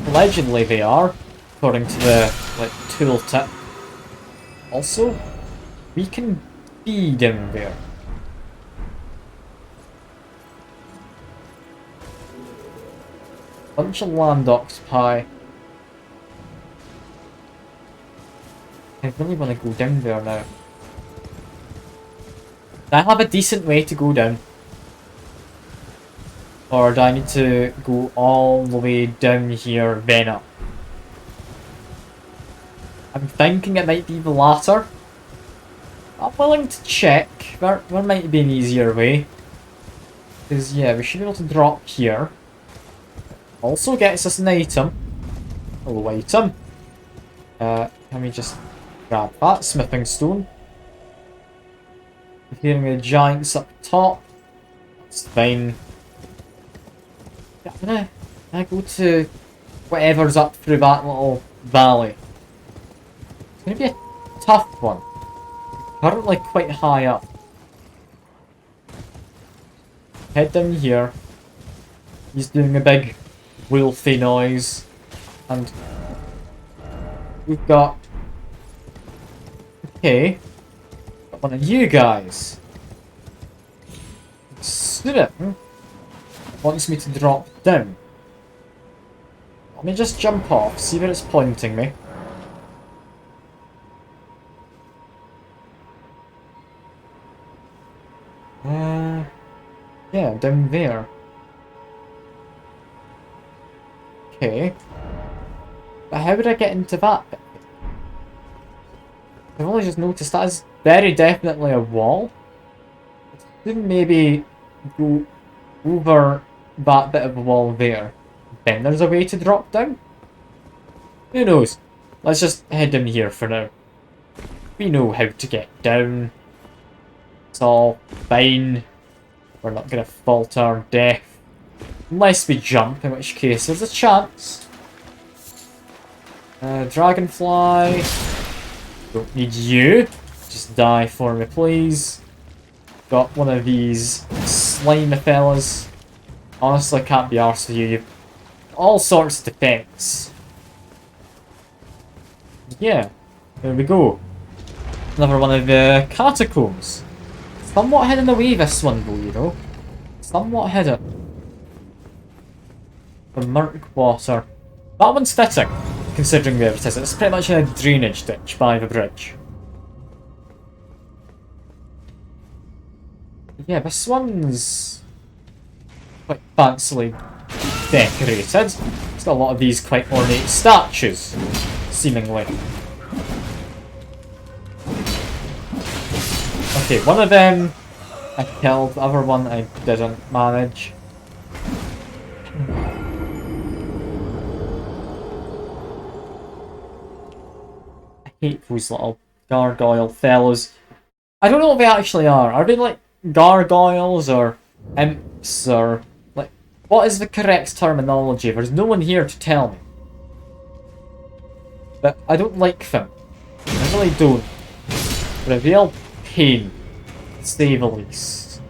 allegedly they are, according to the tooltip. Also, we can be down there. Bunch of land octopi. I really want to go down there now. Do I have a decent way to go down? Or do I need to go all the way down here, then up? I'm thinking it might be the latter. I'm willing to check. There might be an easier way. Because, yeah, we should be able to drop here. Also gets us an item. Hello, item. Can we just grab that? Smithing stone. Hearing the giants up top. That's fine. Yeah, I'm gonna go to whatever's up through that little valley. It's gonna be a tough one. Currently quite high up. Head down here. He's doing a big wolfy noise. And we've got... Okay. Got one of you guys. Student wants me to drop down. Let me just jump off, see where it's pointing me. down there. Okay. But how would I get into that bit? I've only just noticed that is very definitely a wall. Shouldn't maybe go over that bit of a wall there. Then there's a way to drop down? Who knows? Let's just head in here for now. We know how to get down. It's all fine. We're not gonna fall to our death. Unless we jump, in which case there's a chance. Dragonfly. Don't need you. Just die for me, please. Got one of these slimy fellas. Honestly, can't be arsed with you. You've all sorts of defense. Yeah, there we go. Another one of the catacombs. Somewhat hidden away, this one though, you know. Somewhat hidden. The murk water. That one's fitting, considering where it is. It's pretty much in a drainage ditch by the bridge. Yeah, this one's quite fancily decorated. It's got a lot of these quite ornate statues, seemingly. Okay, one of them I killed, the other one I didn't manage. I hate those little gargoyle fellows. I don't know what they actually are. Are they like gargoyles or imps or like what is the correct terminology? There's no one here to tell me. But I don't like them. I really don't. They're a real pain, to say the least.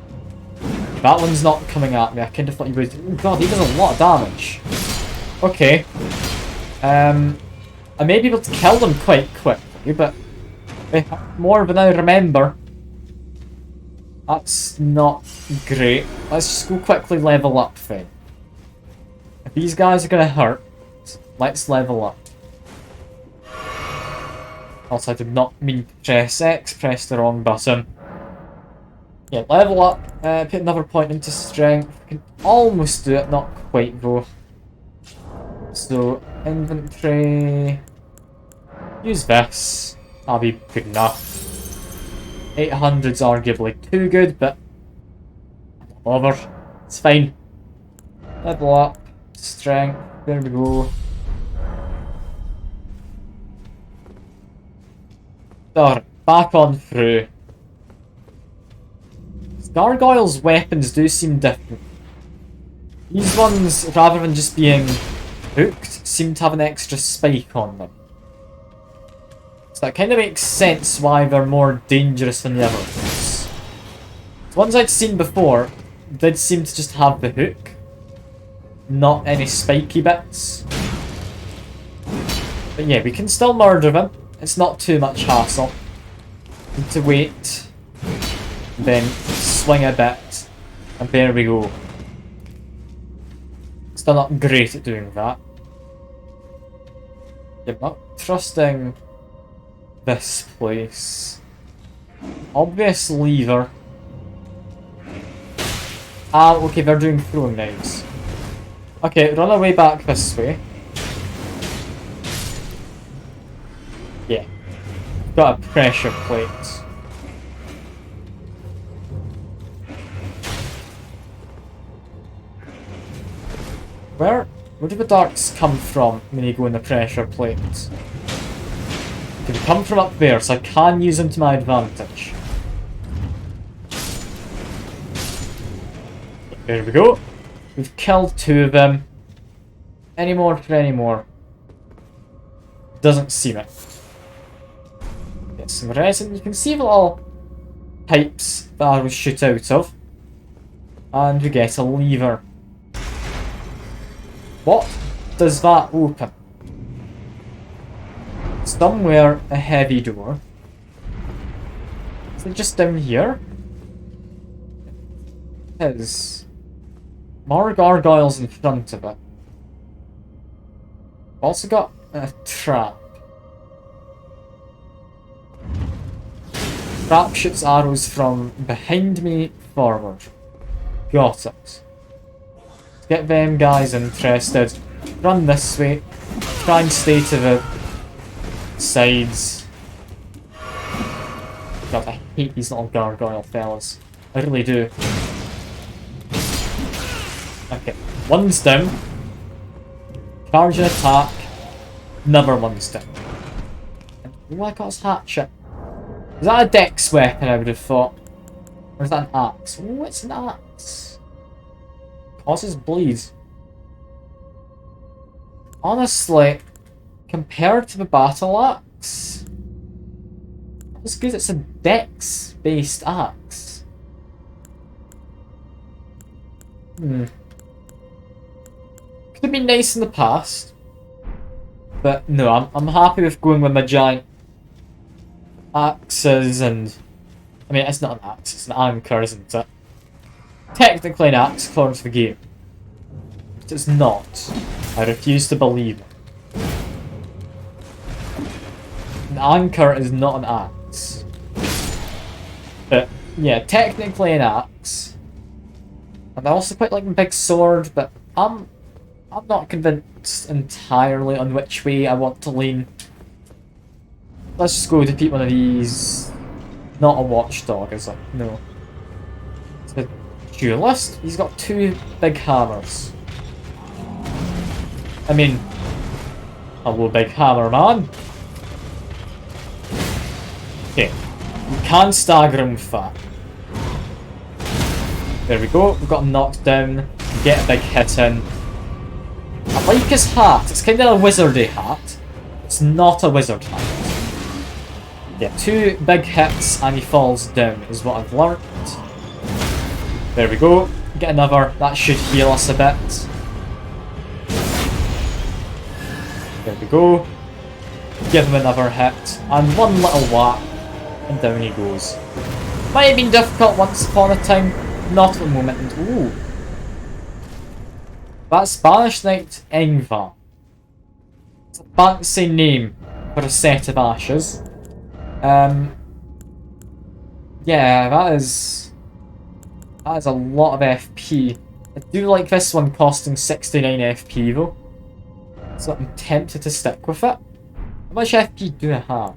That one's not coming at me. I kind of thought he would. Oh god, he does a lot of damage. Okay. I may be able to kill them quite quickly, but more than I remember. That's not great. Let's just go quickly level up then. If these guys are gonna hurt, let's level up. Also, I did not mean to press X, press the wrong button. Yeah, level up, put another point into strength. We can almost do it, not quite though. So, inventory. Use this. That'll be good enough. 800's arguably too good, but not bothered. It's fine. Level up, strength, there we go. Alright, back on through. Gargoyles' weapons do seem different. These ones, rather than just being hooked, seem to have an extra spike on them. So that kind of makes sense why they're more dangerous than the other ones. The ones I'd seen before did seem to just have the hook, not any spiky bits. But yeah, we can still murder them. It's not too much hassle. Need to wait, then swing a bit, and there we go. Still not great at doing that. Yeah, I'm not trusting this place. Obvious lever. Ah, okay, they're doing throwing knives. Okay, run away back this way. Yeah. Got a pressure plate. Where do the darks come from when you go in the pressure plate? They come from up there, so I can use them to my advantage. There we go. We've killed 2 of them. Any more for any more? Doesn't seem it. Get some resin. You can see the little pipes that arrows shoot out of. And we get a lever. What does that open? Somewhere a heavy door. Is it just down here? It is. More gargoyles in front of it. Also got a trap. Trap shoots arrows from behind me forward. Got it. Get them guys interested. Run this way. Try and stay to the sides. God, I hate these little gargoyle fellas. I really do. Okay, one's down. Charge and attack. Another one's down. Oh, I got his hatchet. Is that a dex weapon, I would have thought? Or is that an axe? Oh, it's an axe. Causes bleed. Honestly, compared to the battle axe, it's good it's a dex-based axe. Could have been nice in the past. But no, I'm happy with going with my giant axes and... I mean, it's not an axe, it's an anchor, isn't it? Technically an axe according to the game. But it's not. I refuse to believe it. An anchor is not an axe. But, yeah, technically an axe. And I also quite like a big sword, but I'm not convinced entirely on which way I want to lean. Let's just go defeat one of these. Not a watchdog, is it? No. It's a duelist. He's got two big hammers. I mean, hello, big hammer man. Okay, you can stagger him with that. There we go. We've got him knocked down. Get a big hit in. I like his hat. It's kind of a wizardy hat. It's not a wizard hat. Yeah, two big hits and he falls down is what I've learnt. There we go. Get another. That should heal us a bit. There we go. Give him another hit. And one little whack. And down he goes. Might have been difficult once upon a time. Not at the moment. Ooh. That's Spanish Knight Engva. It's a fancy name for a set of ashes. Yeah, that is a lot of FP. I do like this one costing 69 FP though. So I'm tempted to stick with it. How much FP do I have?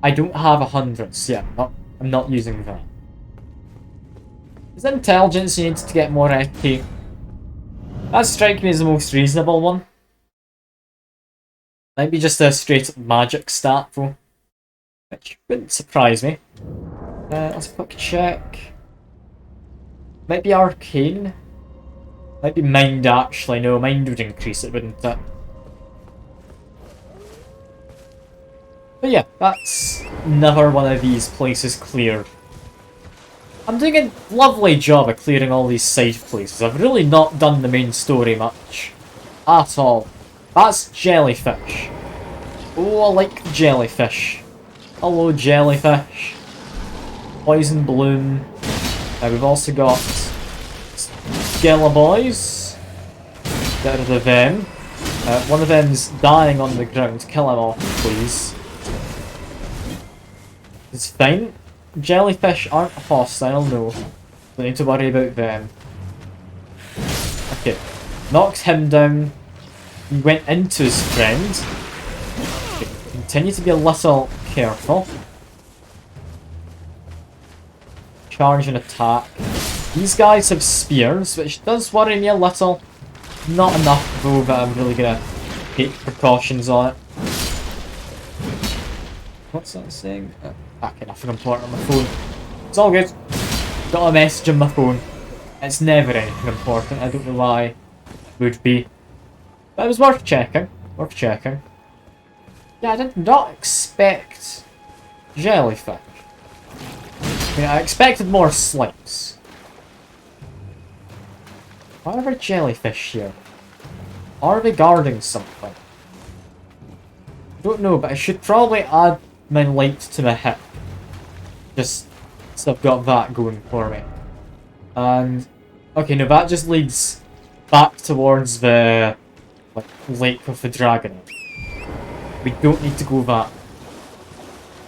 I don't have 100, so yeah, I'm not using that. Is it intelligence you need to get more FP? That strikes me as the most reasonable one. Might be just a straight up magic stat though. Which wouldn't surprise me. Let's quick check. Might be arcane. Might be mind actually. No, mind would increase it, wouldn't it? But yeah, that's another one of these places cleared. I'm doing a lovely job of clearing all these side places. I've really not done the main story much. At all. That's jellyfish. Oh, I like jellyfish. Hello, jellyfish. Poison bloom. We've also got Skella boys. Get rid of them. One of them's dying on the ground. Kill him off, please. It's fine. Jellyfish aren't hostile, no. Don't need to worry about them. Okay. Knocks him down. He went into his friend. Okay. Continue to be a little careful. Charge and attack. These guys have spears, which does worry me a little. Not enough though that I'm really gonna take precautions on it. What's that saying? Okay, nothing important on my phone. It's all good. Got a message on my phone. It's never anything important. I don't know why it would be. But it was worth checking. Worth checking. Yeah, I did not expect jellyfish. I mean, I expected more slimes. Why are there jellyfish here? Are they guarding something? I don't know, but I should probably add my light to my hip. Just so I've got that going for me. And okay, no, that just leads back towards the lake with the dragon. We don't need to go that.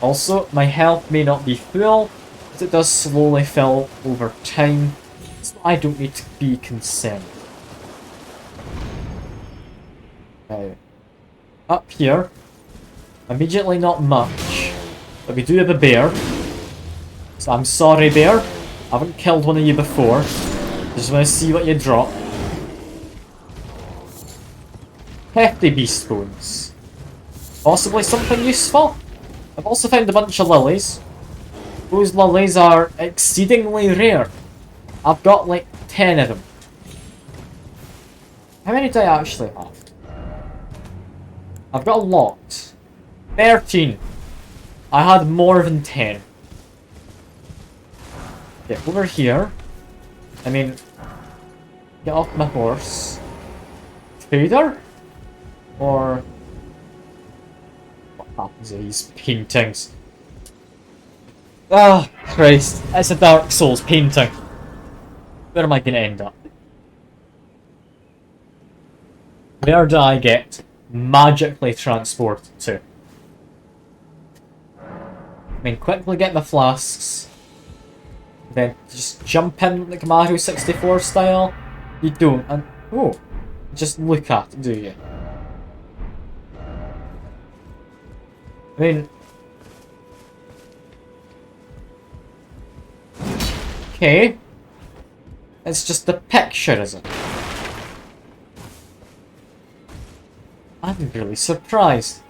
Also, my health may not be full, It does slowly fill over time, so I don't need to be concerned. Now, up here, immediately not much, but we do have a bear. So I'm sorry, bear. I haven't killed one of you before. Just want to see what you drop. Hefty beast bones. Possibly something useful. I've also found a bunch of lilies. Those lilies are exceedingly rare. I've got like 10 of them. How many do I actually have? I've got a lot. 13. I had more than 10. Okay, over here. I mean, get off my horse. Trader? Or what happens to these paintings? Ah, Christ. It's a Dark Souls painting. Where am I going to end up? Where do I get magically transported to? I mean, quickly get my flasks. Then just jump in like Mario 64 style. You don't. And oh, just look at it, do you? I mean, okay. It's just a picture, is it? I'm really surprised.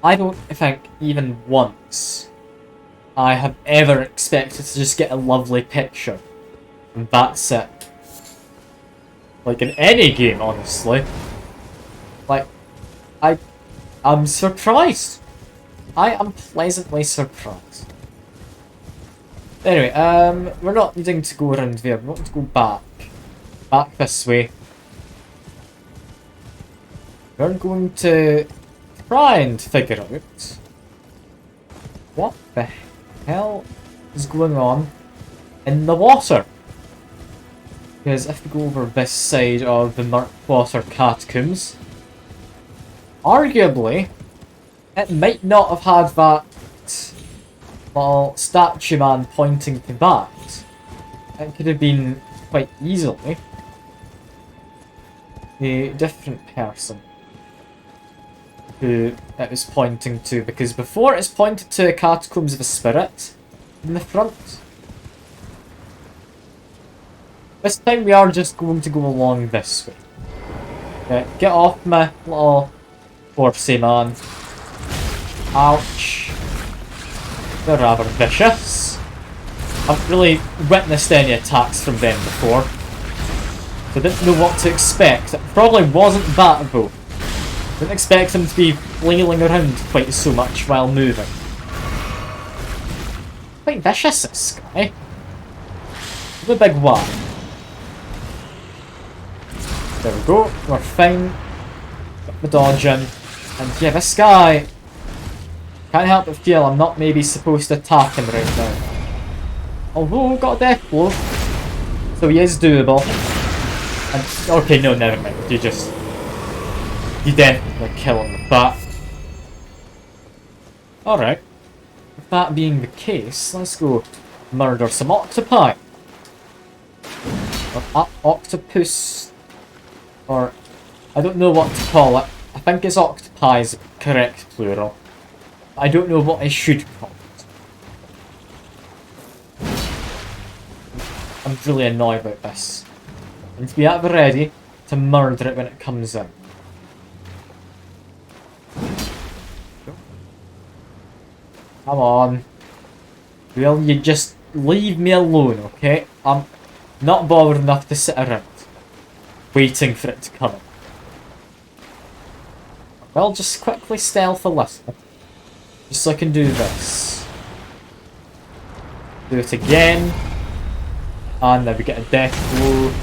I don't think even once I have ever expected to just get a lovely picture. And that's it. Like in any game, honestly. Like, I'm surprised. I am pleasantly surprised. Anyway, we're not needing to go around there. We want to go back. Back this way. We're going to try and figure out what the hell is going on in the water. Because if we go over this side of the Murkwater Catacombs, arguably, it might not have had that little statue man pointing to that. It could have been quite easily a different person who it was pointing to, because before it's pointed to Catacombs of a Spirit in the front. This time we are just going to go along this way. Okay, get off my little horsey man. Ouch. They're rather vicious. I've really witnessed any attacks from them before, so I didn't know what to expect. It probably wasn't that though. Didn't expect them to be flailing around quite so much while moving. Quite vicious, this guy. The big one. There we go, we're fine. Got the dodge in. And yeah, this guy, can't help but feel I'm not maybe supposed to attack him right now. Although, got a death blow. So he is doable. And, okay, no, never mind. You definitely kill him with that. Alright. With that being the case, let's go murder some octopi. Or octopus. Or, I don't know what to call it. I think it's octopi is the correct plural. I don't know what I should call it. I'm really annoyed about this. I need to be at the ready to murder it when it comes in. Come on. Will you just leave me alone, okay? I'm not bothered enough to sit around waiting for it to come in. Well, just quickly stealth a little. Just so I can do this. Do it again. And then we get a death blow.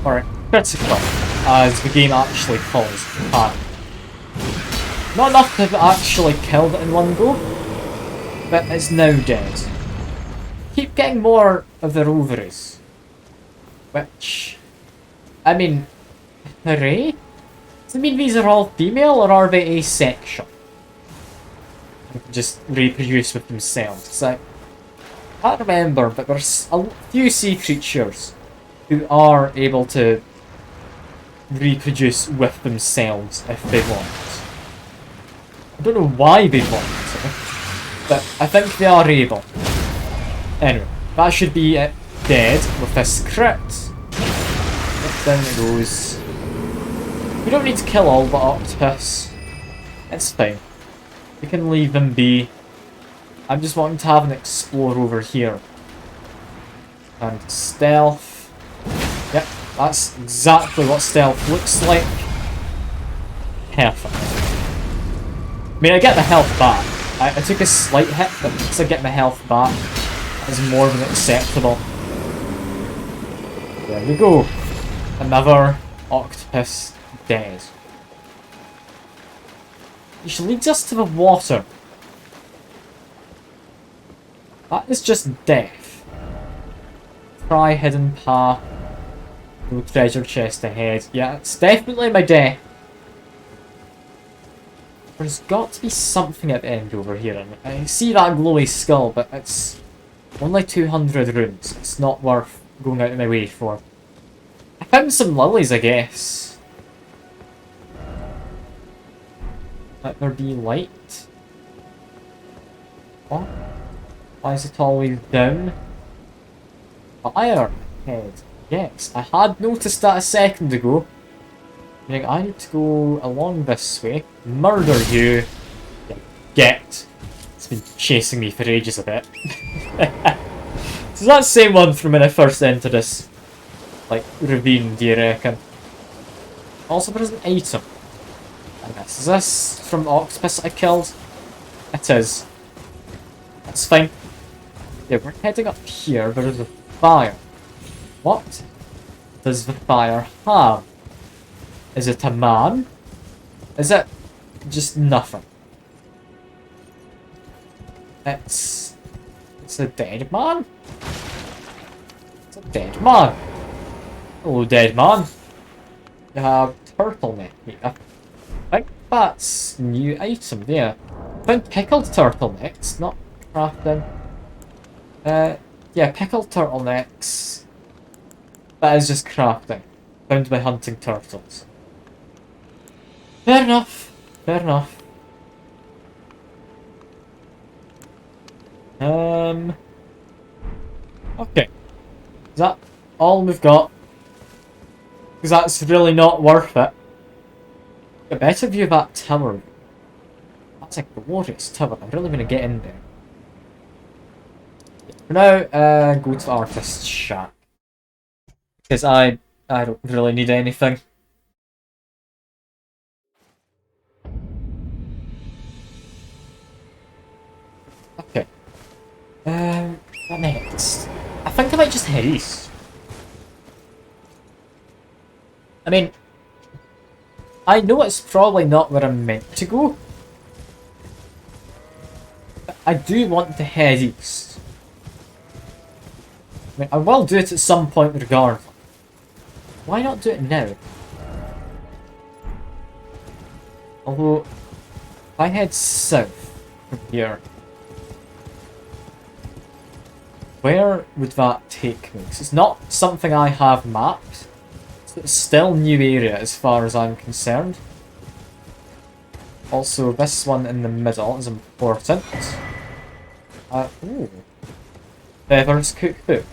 Or a critical, as the game actually falls apart. Not enough to have actually killed it in one go, but it's now dead. Keep getting more of their ovaries. Which, I mean, hooray? Does it mean these are all female, or are they asexual? Just reproduce with themselves. It's like, can't remember, but there's a few sea creatures who are able to reproduce with themselves if they want. I don't know why they want to, but I think they are able. Anyway, that should be it dead with this crit. Down it goes. We don't need to kill all the octopus. It's fine. We can leave them be. I'm just wanting to have an explore over here. And stealth. Yep, that's exactly what stealth looks like. Perfect. I mean, I get the health back. I took a slight hit, but once I get my health back, it's more than acceptable. There we go. Another octopus dead. Which leads us to the water. That is just death. Try hidden path. No treasure chest ahead. Yeah, it's definitely my death. There's got to be something at the end over here. I see that glowy skull, but it's only 200 runes. It's not worth going out of my way for. I found some lilies, I guess. Let there be light. What? Why is it always down? Fire head. Yes, I had noticed that a second ago. Meaning I need to go along this way. Murder you. Get. It's been chasing me for ages a bit. Is that the same one from when I first entered this? Like, ravine, do you reckon? Also, there's an item. Is this from the octopus I killed? It is. That's fine. Yeah, we're heading up here. There is a fire. What does the fire have? Is it a man? Is it just nothing? It's a dead man? It's a dead man. Hello, dead man. You have turtleneck here. I think that's new item there. I found pickled turtlenecks, not crafting. Yeah, pickled turtlenecks. That is just crafting. Found by hunting turtles. Fair enough. Fair enough. Okay. Is that all we've got? Because that's really not worth it. A better view of that tower. That's a glorious tower. I'm really going to get in there. For now, go to the artist's shack. Because I don't really need anything. Okay. What next? I think I might just head east. I mean, I know it's probably not where I'm meant to go. But I do want to head east. I mean, I will do it at some point regardless. Why not do it now? Although, if I head south from here, where would that take me? 'Cause it's not something I have mapped. So it's still new area as far as I'm concerned. Also, this one in the middle is important. Ooh. Bever's cookbook.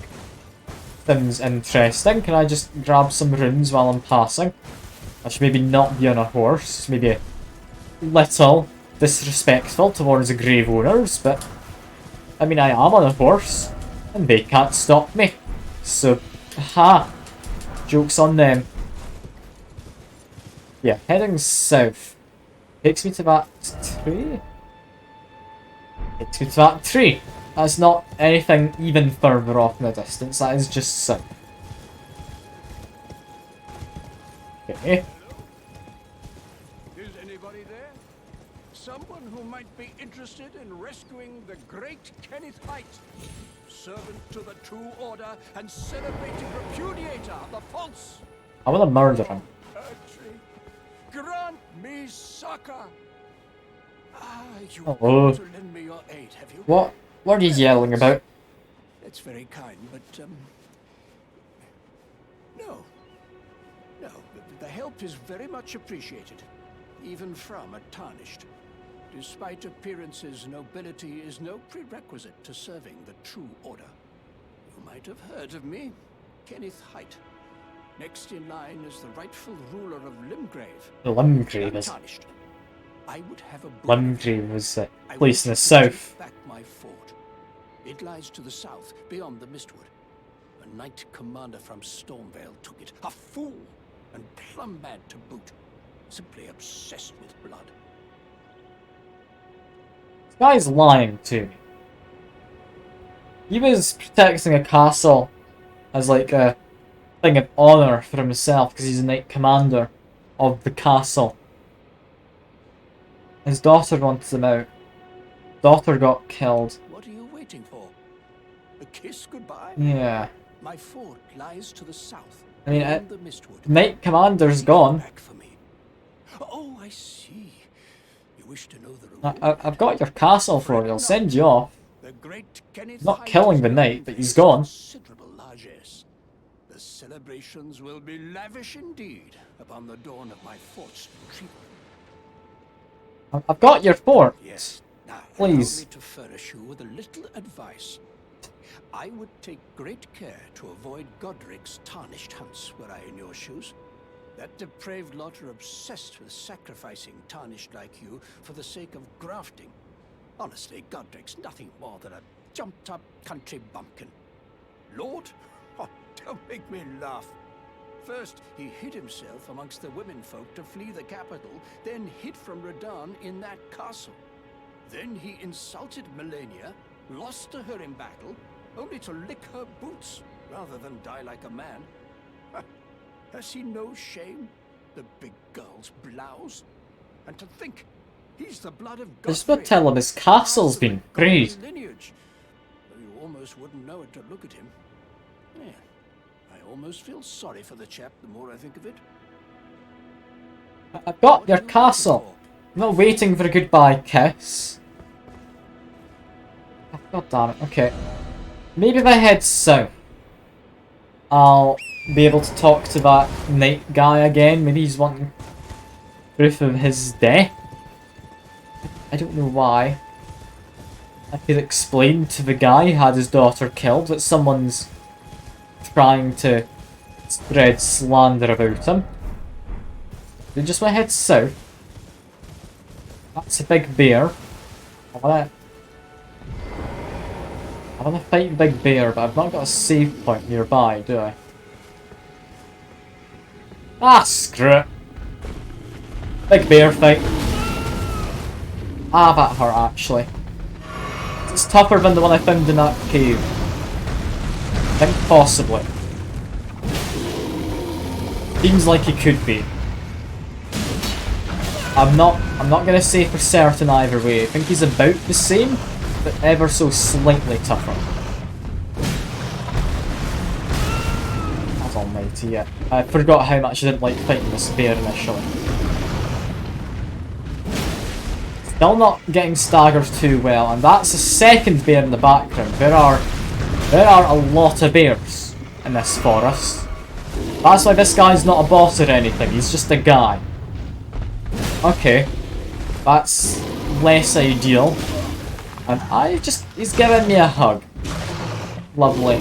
Seems interesting. Can I just grab some runes while I'm passing? I should maybe not be on a horse. Maybe a little disrespectful towards the grave owners, but I mean, I am on a horse, and they can't stop me. So, ha! Joke's on them. Yeah, heading south. Takes me to that tree? Takes me to that tree. That's not anything even further off in the distance, that is just south. Okay. Is anybody there? Someone who might be interested in rescuing the great Kenneth Height, servant to the True Order and celebrating repudiator of the false. I want to murder him. Urge, grant me succor. You Hello. want to lend me your aid, have you? What are you yelling about? It's very kind, but, no. No, the help is very much appreciated, even from a tarnished. Despite appearances, nobility is no prerequisite to serving the true order. You might have heard of me, Kenneth Height. Next in line is the rightful ruler of Limgrave. Limgrave is... Untarnished. I would have a Limgrave was a place in the south. back my fort. It lies to the south, beyond the Mistwood. A knight commander from Stormvale took it. A fool! And plumb mad to boot. Simply obsessed with blood. This guy's lying to me. He was protecting a castle as like a thing of honor for himself because he's a knight commander of the castle. His daughter wanted him out. Daughter got killed. What are you waiting for? A kiss goodbye? Yeah. My fort lies to the south. I mean, beyond the Mistwood. Knight commander's gone. Back for me. Oh, I see. You wish to know the reward. I've got your castle for you. I'll send you off. The great Kenneth Not Height killing the is knight, but he's gone. considerable largesse. The celebrations will be lavish indeed upon the dawn of my fort's retrieval. I've got your fort. Yes. Now, Please. allow me to furnish you with a little advice. I would take great care to avoid Godric's tarnished hunts were I in your shoes. That depraved lot are obsessed with sacrificing tarnished like you for the sake of grafting. Honestly, Godric's nothing more than a jumped-up country bumpkin. Lord? Oh, don't make me laugh. First, he hid himself amongst the womenfolk to flee the capital, then hid from Radahn in that castle. Then he insulted Melania, lost to her in battle, only to lick her boots rather than die like a man. Has he no shame? The big girl's blouse? And to think, he's the blood of I just Godfrey. want to tell him his castle's been great. Lineage. You almost wouldn't know it to look at him. Yeah. I almost feel sorry for the chap the more I think of it. I've got What your are you castle. looking I'm not waiting for a goodbye kiss. God damn it. Okay. Maybe if I head south, I'll be able to talk to that knight guy again. Maybe he's wanting proof of his death. I don't know why. I could explain to the guy who had his daughter killed that someone's trying to spread slander about him. We just want to head south. That's a big bear. I wanna fight the big bear, but I've not got a save point nearby, do I? Ah, screw it. Big bear fight. Ah, that hurt actually. It's tougher than the one I found in that cave. I think possibly. Seems like it could be. I'm not gonna say for certain either way. I think he's about the same, but ever so slightly tougher. That's almighty, yeah. I forgot how much I didn't like fighting this bear initially. Still not getting staggered too well, and that's the second bear in the background. There are a lot of bears in this forest. That's why this guy's not a boss or anything, he's just a guy. Okay, that's less ideal. And he's giving me a hug. Lovely.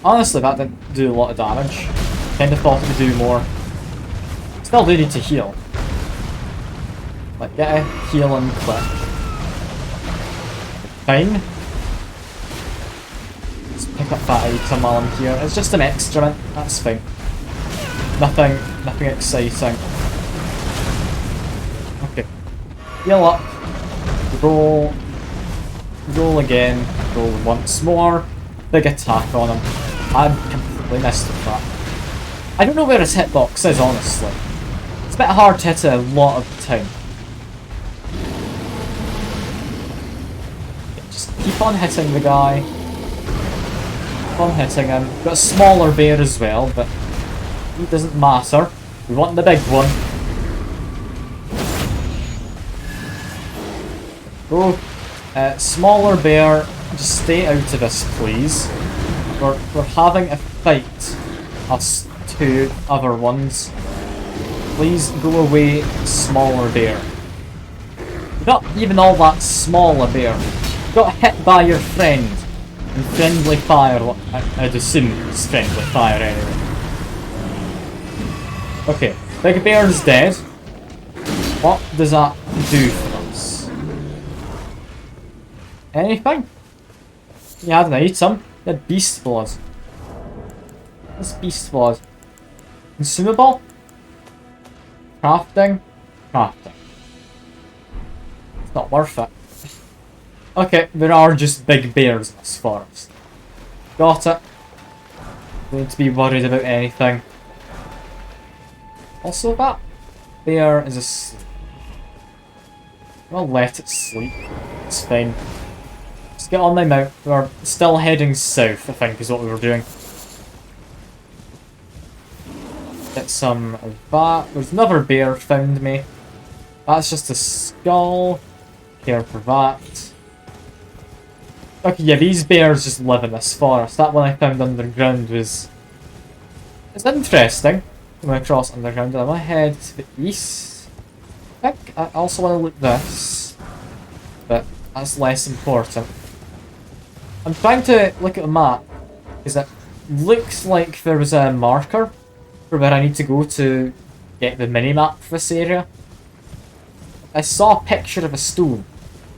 Honestly, that didn't do a lot of damage. Kinda thought it would do more. Still do need to heal. Like, get a healing quick. Fine. Let's pick up that item while I'm here. It's just an excrement, that's fine. Nothing exciting. Okay. Heal up. Roll. Roll again. Roll once more. Big attack on him. I completely missed with that. I don't know where his hitbox is, honestly. It's a bit hard to hit it a lot of the time. Just keep on hitting the guy. Keep on hitting him. Got a smaller bear as well, but it doesn't matter. We want the big one. Oh, smaller bear, just stay out of this, please. We're having a fight. Us two other ones. Please go away, smaller bear. You're not even all that small a bear. You got hit by your friend. And friendly fire, I'd assume it's friendly fire anyway. Okay, Big Bear's dead. What does that do for us? Anything? You had an item. You had beast blood. What's beast blood? Consumable? Crafting? Crafting. It's not worth it. Okay, there are just big bears in this forest. Got it. Don't need to be worried about anything. Also, that bear is asleep. I'll let it sleep. It's fine. Let's get on my mount. We're still heading south, I think, is what we were doing. Get some of that. There's another bear found me. That's just a skull. Care for that. Okay, yeah, these bears just live in this forest. That one I found underground was... It's interesting. Coming across underground. I'm gonna head to the east. I think I also want to look this. But that's less important. I'm trying to look at a map. Because it looks like there was a marker for where I need to go to get the mini-map for this area. I saw a picture of a stone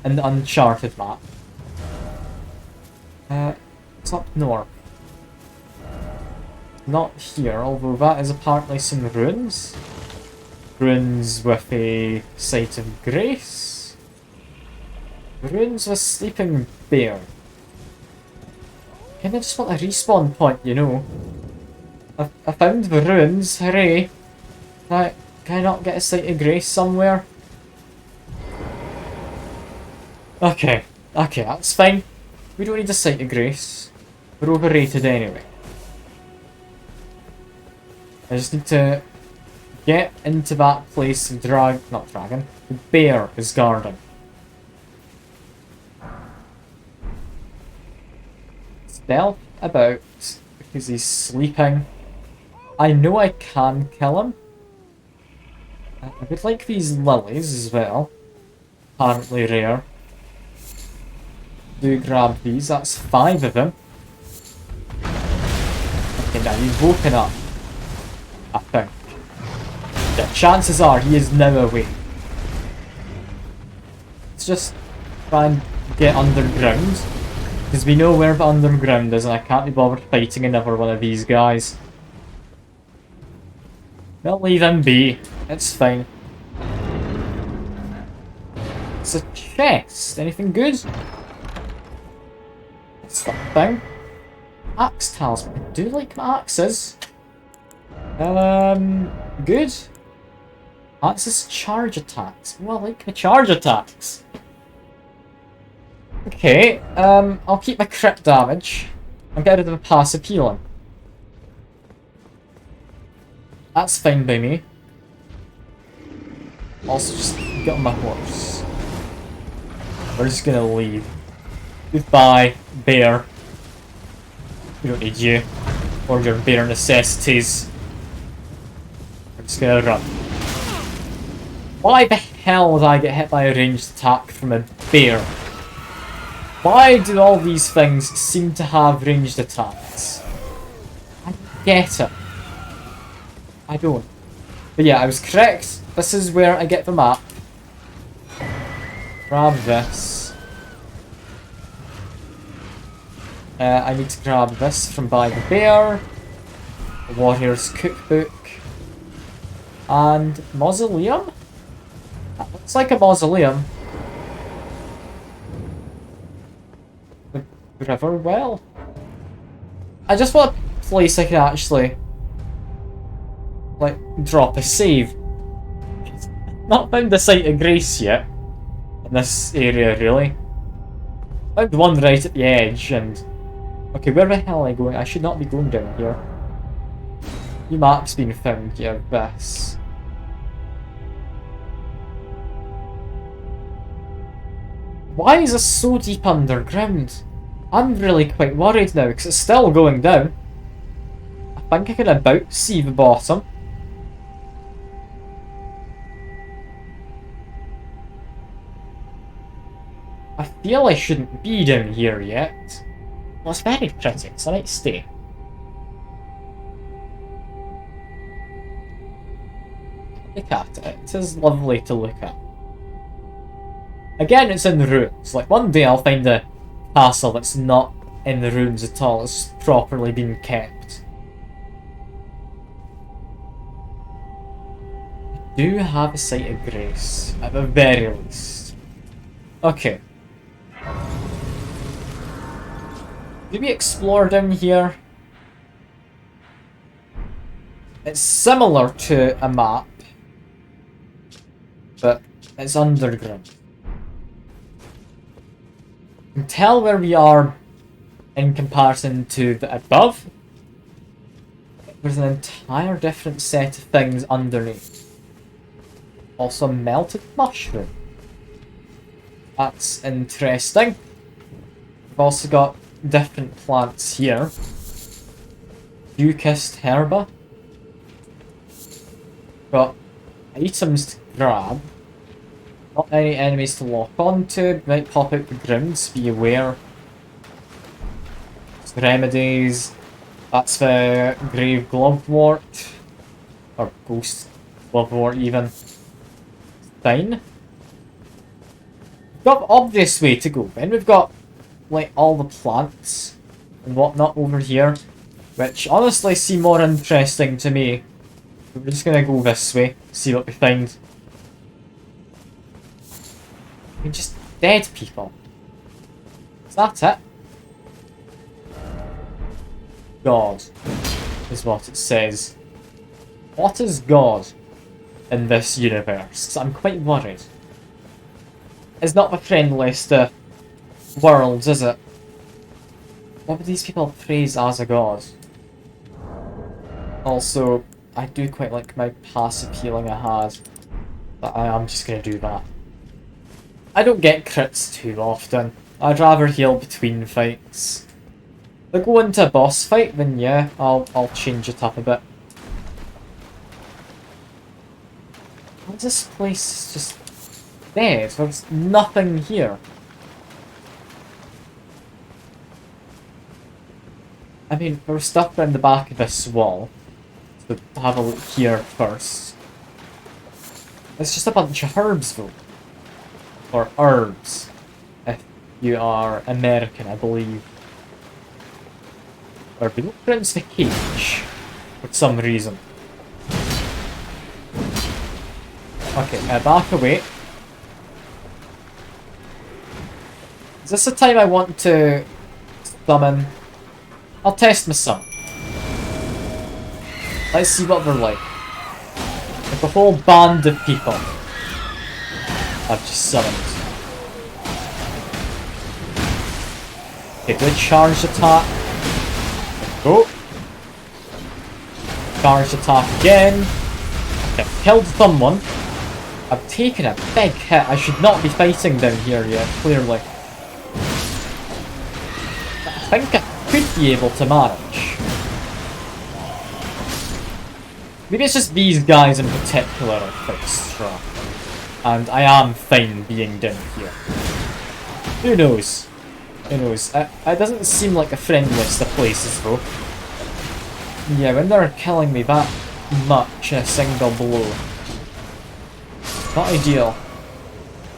in the Uncharted map. It's up north. Not here, although that is apparently some ruins. Ruins with a site of grace. Ruins with sleeping bear. Kinda just want a respawn point, you know. I found the ruins, hooray. Can I not get a site of grace somewhere? Okay, that's fine. We don't need a site of grace. We're overrated anyway. I just need to get into that place of the bear is guarding. Stealth about because he's sleeping. I know I can kill him. I would like these lilies as well. Apparently rare. Do grab these, that's 5 of them. Okay, now he's woken up. I think. Yeah, chances are he is now awake. Let's just try and get underground. Because we know where the underground is and I can't be bothered fighting another one of these guys. They'll leave him be. It's fine. It's a chest. Anything good? Something. Axe talisman. I do like my axes. Good. Axes charge attacks. Well, I like my charge attacks. Okay, I'll keep my crit damage. I'll get rid of the passive healing. That's fine by me. Also, just get on my horse. We're just gonna leave. Goodbye, bear. We don't need you. Or your bear necessities. We're just gonna run. Why the hell did I get hit by a ranged attack from a bear? Why do all these things seem to have ranged attacks? I don't get it. I don't. But yeah, I was correct. This is where I get the map. Grab this. I need to grab this from by the bear. The warrior's cookbook. And mausoleum? That looks like a mausoleum. The river well. I just want a place I can actually like drop a save. Not found the site of grace yet in this area really. Found one right at the edge and okay, where the hell am I going? I should not be going down here. New map's been found, yeah, this. Why is this so deep underground? I'm really quite worried now, because it's still going down. I think I can about see the bottom. I feel I shouldn't be down here yet. Well, it's very pretty, it's a nice day. Look at it, it is lovely to look at. Again, it's in the ruins. Like, one day I'll find a castle that's not in the ruins at all, it's properly been kept. I do have a site of grace, at the very least. Okay. Did we explore down here? It's similar to a map, but it's underground. You can tell where we are in comparison to the above. There's an entire different set of things underneath. Also melted mushroom. That's interesting. We've also got different plants here. Fucus herba. Got items to grab. Not any enemies to lock onto. Might pop out the grounds, be aware. Remedies. That's the grave glovewort. Or ghost glovewort even. Fine. We've got the obvious way to go. Then we've got like all the plants and whatnot over here, which honestly seem more interesting to me. We're just gonna go this way, see what we find. I mean, just dead people. Is that it? God is what it says. What is God in this universe? I'm quite worried. It's not the friendliest worlds, is it? What would these people praise as a god? Also, I do quite like my passive healing I had, but I am just going to do that. I don't get crits too often. I'd rather heal between fights. If I go into a boss fight, then yeah, I'll change it up a bit. This place is just dead. There's nothing here. I mean, there's stuff around the back of this wall. So have a look here first. It's just a bunch of herbs though. Or herbs. If you are American, I believe. Or we don't pronounce the cage. For some reason. Okay, back away. Is this the time I want to summon? I'll test my summon. Let's see what they're like. Like a whole band of people I've just summoned. Okay, good charge attack. Go. Charge attack again. Okay, killed someone. I've taken a big hit. I should not be fighting down here yet, clearly. I think I could be able to manage. Maybe it's just these guys in particular are quite strong. And I am fine being down here. Who knows? Who knows? It doesn't seem like the friendliest of places though. Yeah, when they're killing me that much in a single blow. Not ideal.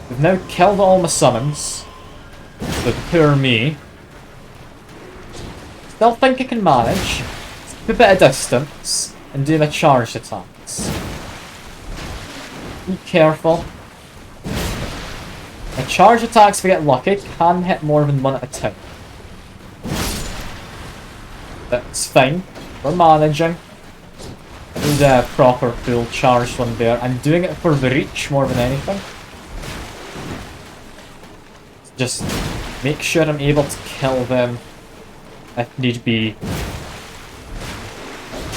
We've now killed all my summons. So poor me. Still think I can manage. Keep a bit of distance and do my charge attacks. Be careful. My charge attacks, if we get lucky, can hit more than one at a time. That's fine. We're managing. I need a proper full charged one there. I'm doing it for the reach more than anything. Just make sure I'm able to kill them if need be.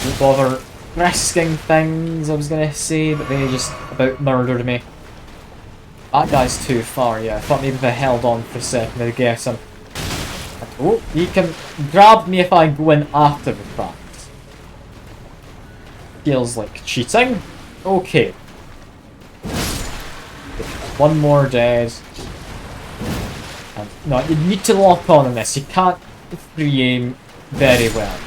Don't bother risking things, I was gonna say, but they just about murdered me. That guy's too far, yeah. I thought maybe if I held on for a second I'd get him. Oh, he can grab me if I go in after the fact. Feels like cheating. Okay. One more dead. And, no, you need to lock on this. You can't free aim very well.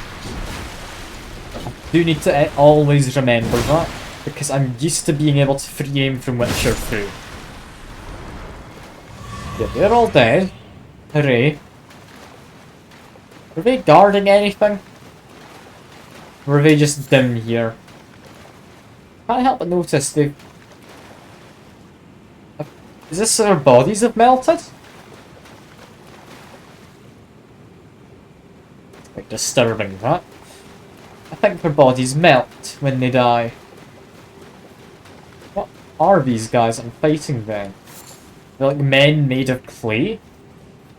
I do need to always remember that, because I'm used to being able to free aim from Witcher 3. Yeah, they're all dead. Hooray. Were they guarding anything? Or were they just dim here? Can't help but notice they... Is this so their bodies have melted? It's quite disturbing, that. I think their bodies melt when they die. What are these guys I'm fighting then? They're like men made of clay?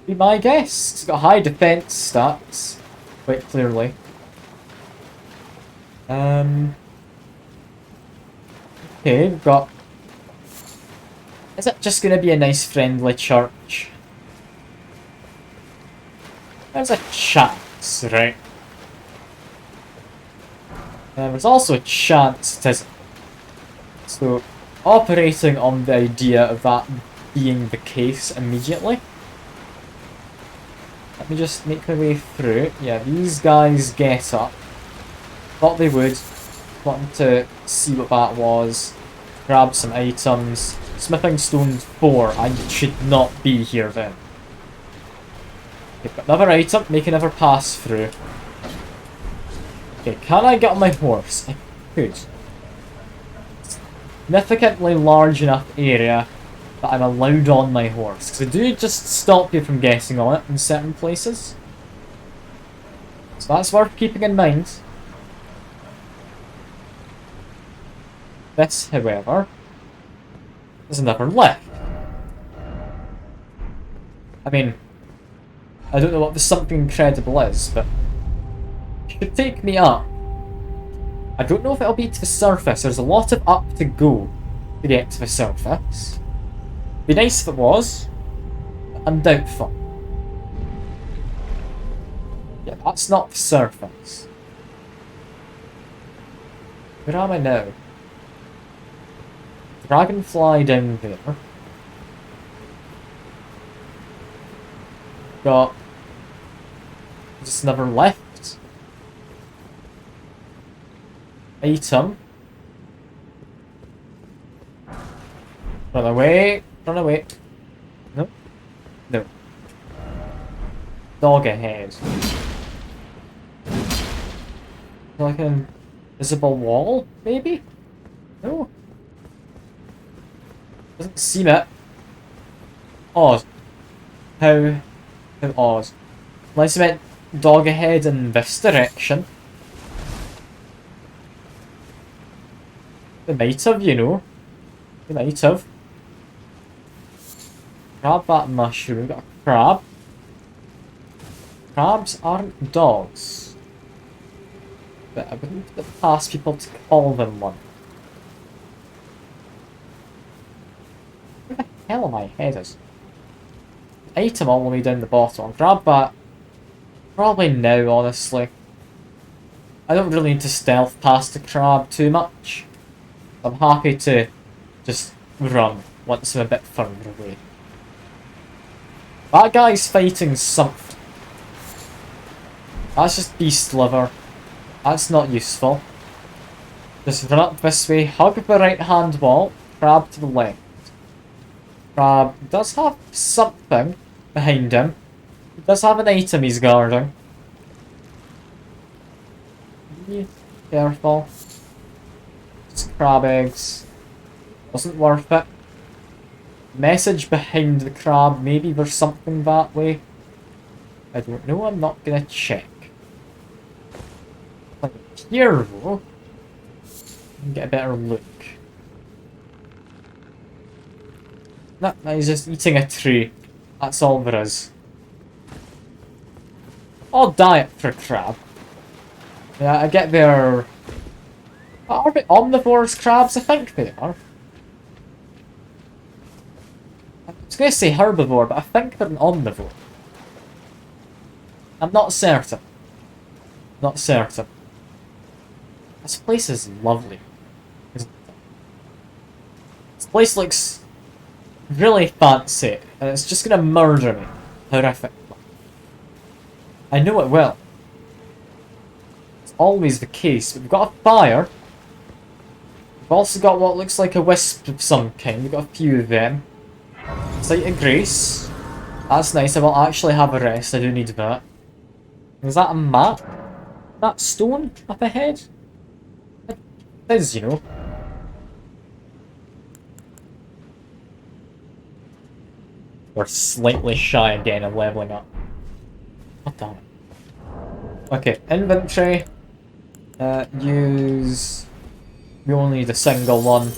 Be my guess. It's got high defense stats, quite clearly. Okay, we've got... Is it just going to be a nice friendly church? There's a chance, right? There's also a chance it isn't. So, operating on the idea of that being the case immediately. Let me just make my way through. Yeah, these guys get up. Thought they would. Wanted to see what that was. Grab some items. Smithing stone 4. I should not be here then. Okay, got another item. Make another pass through. Okay, can I get on my horse? I could. Significantly large enough area that I'm allowed on my horse. Because they do just stop you from getting on it in certain places. So that's worth keeping in mind. This, however, is another lift. I mean, I don't know what the something incredible is, but it should take me up. I don't know if it'll be to the surface. There's a lot of up to go to get to the surface. Be nice if it was, but I'm doubtful. Yeah, that's not the surface. Where am I now? Dragonfly down there. Got just another left. Item. Run away. Run away. No. No. Dog ahead. Like an invisible wall, maybe? No. Doesn't seem it. Odd. How odd. Unless you meant dog ahead in this direction. They might have, you know. They might have. Grab that mushroom. Got a crab. Crabs aren't dogs. But I wouldn't put it past people to call them one. Where the hell am I headed? Item all the way down the bottom. I'll grab that. Probably now, honestly. I don't really need to stealth past the crab too much. I'm happy to just run once I'm a bit further away. That guy's fighting something. That's just beast liver. That's not useful. Just run up this way, hug the right hand wall, crab to the left. Crab does have something behind him. He does have an item he's guarding. Be careful. Just crab eggs. Wasn't worth it. Message behind the crab. Maybe there's something that way. I don't know. I'm not gonna check. Like here though. Get a better look. No, he's just eating a tree. That's all there is. Odd diet for a crab. Yeah, I get their... Are they omnivores crabs? I think they are. I was going to say herbivore, but I think they're an omnivore. I'm not certain. Not certain. This place is lovely. Isn't it? This place looks really fancy, and it's just gonna murder me. Horrifically. I know it will. It's always the case. We've got a fire. We've also got what looks like a wisp of some kind. We've got a few of them. Sight of Grace. That's nice. I will actually have a rest. I do need that. Is that a map? That stone up ahead? It is, you know. We're slightly shy again of leveling up. What the? Okay, inventory. Use... We only need a single one.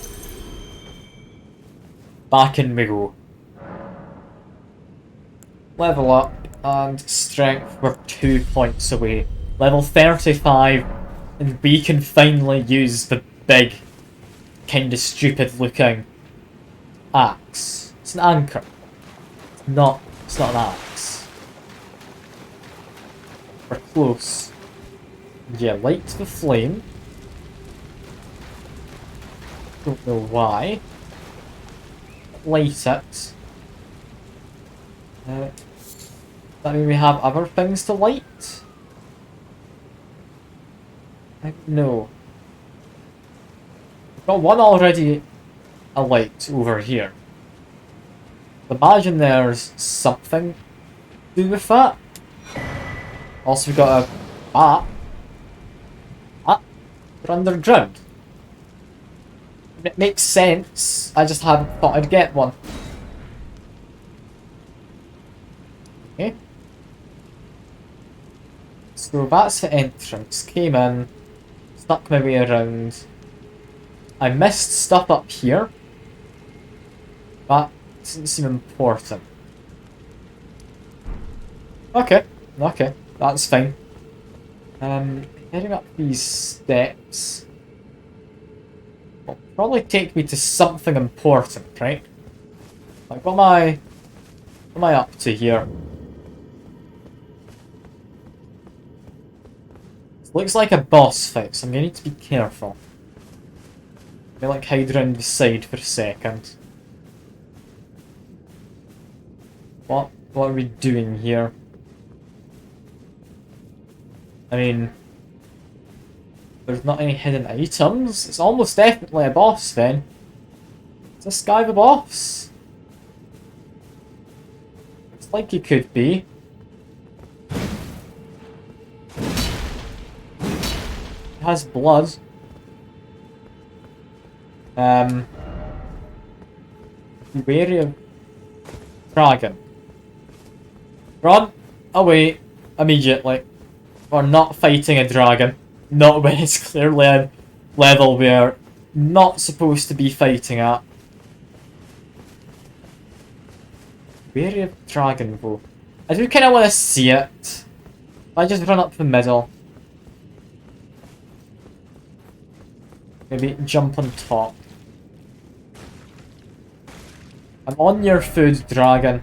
Back in we go. Level up, and strength, we're 2 points away. Level 35, and we can finally use the big, kinda stupid looking axe. It's an anchor. It's not an axe. We're close. Yeah, light the flame. Don't know why. Light it. That mean we have other things to light? No. We've got one already alight over here. Imagine there's something to do with that. Also we've got a bat. We're underground. It makes sense. I just hadn't thought I'd get one. Okay. So that's the entrance. Came in, snuck my way around. I missed stuff up here. That doesn't seem important. Okay, that's fine. Heading up these steps will probably take me to something important, right? Like, what am I up to here? Looks like a boss fight, so I'm gonna need to be careful. I like hide around the side for a second. What are we doing here? I mean, there's not any hidden items. It's almost definitely a boss then. Is this guy the boss? Looks like he could be. Has blood. Be wary of dragon. Run away immediately. We're not fighting a dragon. Not when it's clearly a level we're not supposed to be fighting at. Wary of dragon though. I do kind of want to see it. I just run up the middle. Maybe jump on top. I'm on your food, dragon.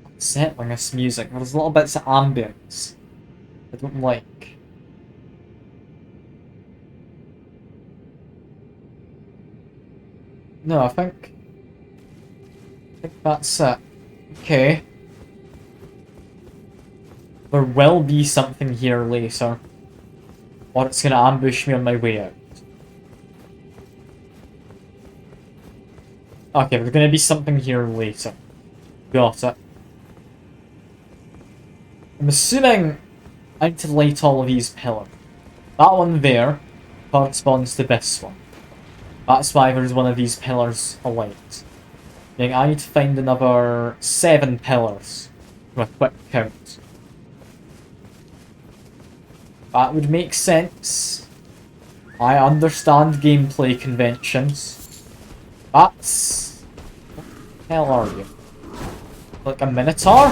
Unsettling this music. There's little bits of ambience I don't like. No, I think that's it. Okay. There will be something here later. Or it's gonna ambush me on my way out. Okay, there's gonna be something here later. Got it. I'm assuming I need to light all of these pillars. That one there corresponds to this one. That's why there's one of these pillars alight. I need to find another 7 pillars from a quick count. That would make sense. I understand gameplay conventions. That's... What the hell are you? Like a minotaur?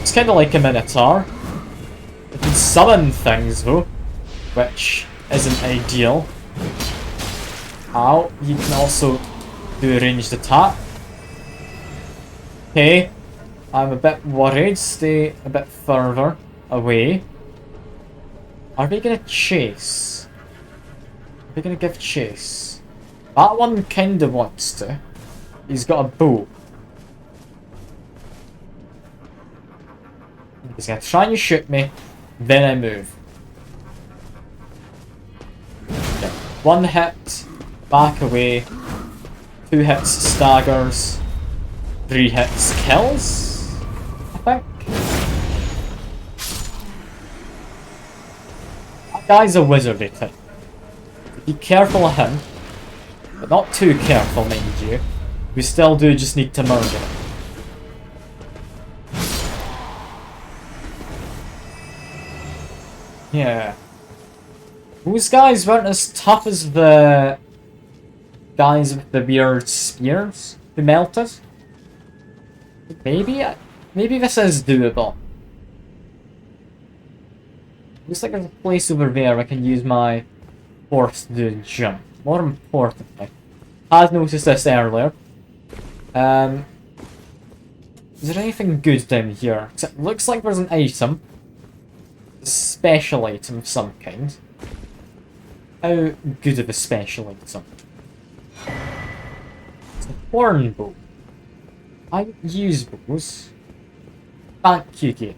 It's kind of like a minotaur. It can summon things though, which isn't ideal. Ow, you can also do a ranged attack. Okay, I'm a bit worried. Stay a bit further away. Are they gonna chase? Are they gonna give chase? That one kinda wants to. He's got a bow. He's gonna try and shoot me, then I move. Okay. 1 hit, back away. 2 hits, staggers. 3 hits, kills, I think. That guy's a wizard, I think. Be careful of him, but not too careful, mind you. We still do just need to murder him. Yeah. Those guys weren't as tough as the guys with the weird spears who melted. Maybe this is doable. Looks like there's a place over there I can use my horse to do a jump. More importantly, I had noticed this earlier. Is there anything good down here? It looks like there's an item. A special item of some kind. How good of a special item? It's a horn bow. I use bows. Thank you, game.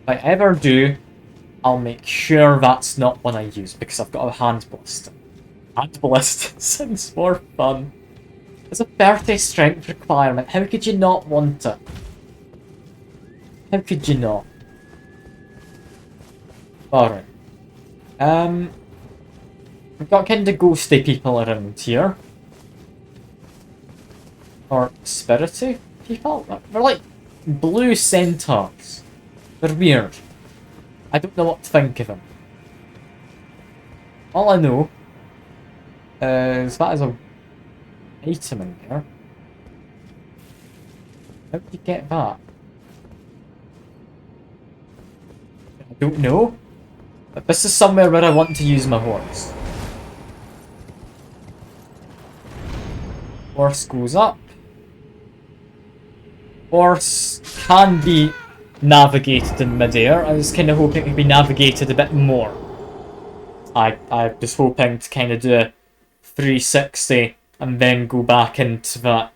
If I ever do, I'll make sure that's not one I use because I've got a hand ballista. Hand ballista sounds more fun. There's a 30 strength requirement. How could you not want it? How could you not? Alright. We've got kind of ghosty people around here. Or spirity people? They're like blue centaurs. They're weird. I don't know what to think of them. All I know is that is a item in there. How did you get that? I don't know. But this is somewhere where I want to use my horse. Horse goes up. Horse can be navigated in midair. I was kind of hoping it could be navigated a bit more. I was hoping to kind of do a 360 and then go back into that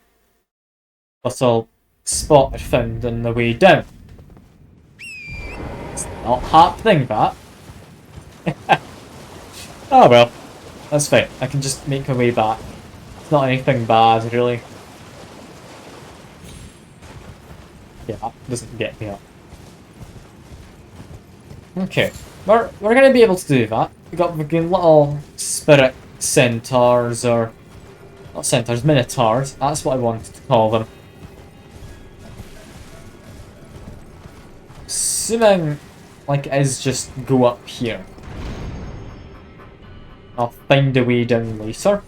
little spot I found on the way down. It's not happening, that. Oh well, that's fine. I can just make my way back. It's not anything bad, really. Yeah, that doesn't get me up. Okay, we're gonna be able to do that. We got the little spirit centaurs, or not centaurs, minotaurs. That's what I wanted to call them. Assuming like it is just go up here. I'll find a way down later.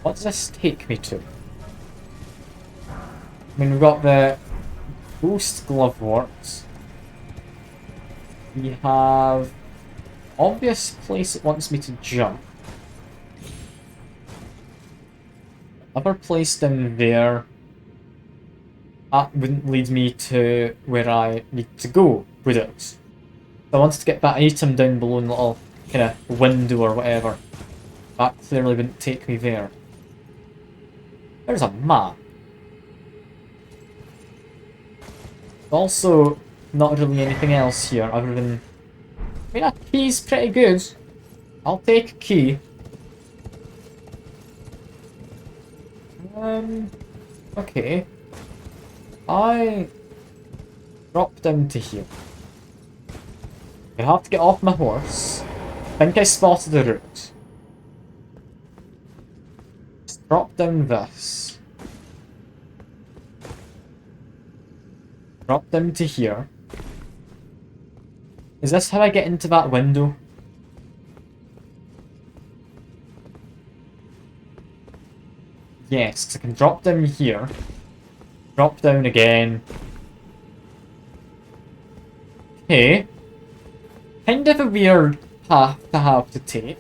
What does this take me to? I mean, we've got the Ghost Glove Works. We have obvious place it wants me to jump. Another place down there. That wouldn't lead me to where I need to go, would it? I wanted to get that item down below in a little kind of window or whatever. That clearly wouldn't take me there. There's a map. Also, not really anything else here other than... I mean, a key's pretty good. I'll take a key. Okay. I drop down to here. I have to get off my horse. I think I spotted the route. Just drop down this. Drop down to here. Is this how I get into that window? Yes, because I can drop down here. Drop down again. Okay. Kind of a weird path to have to take.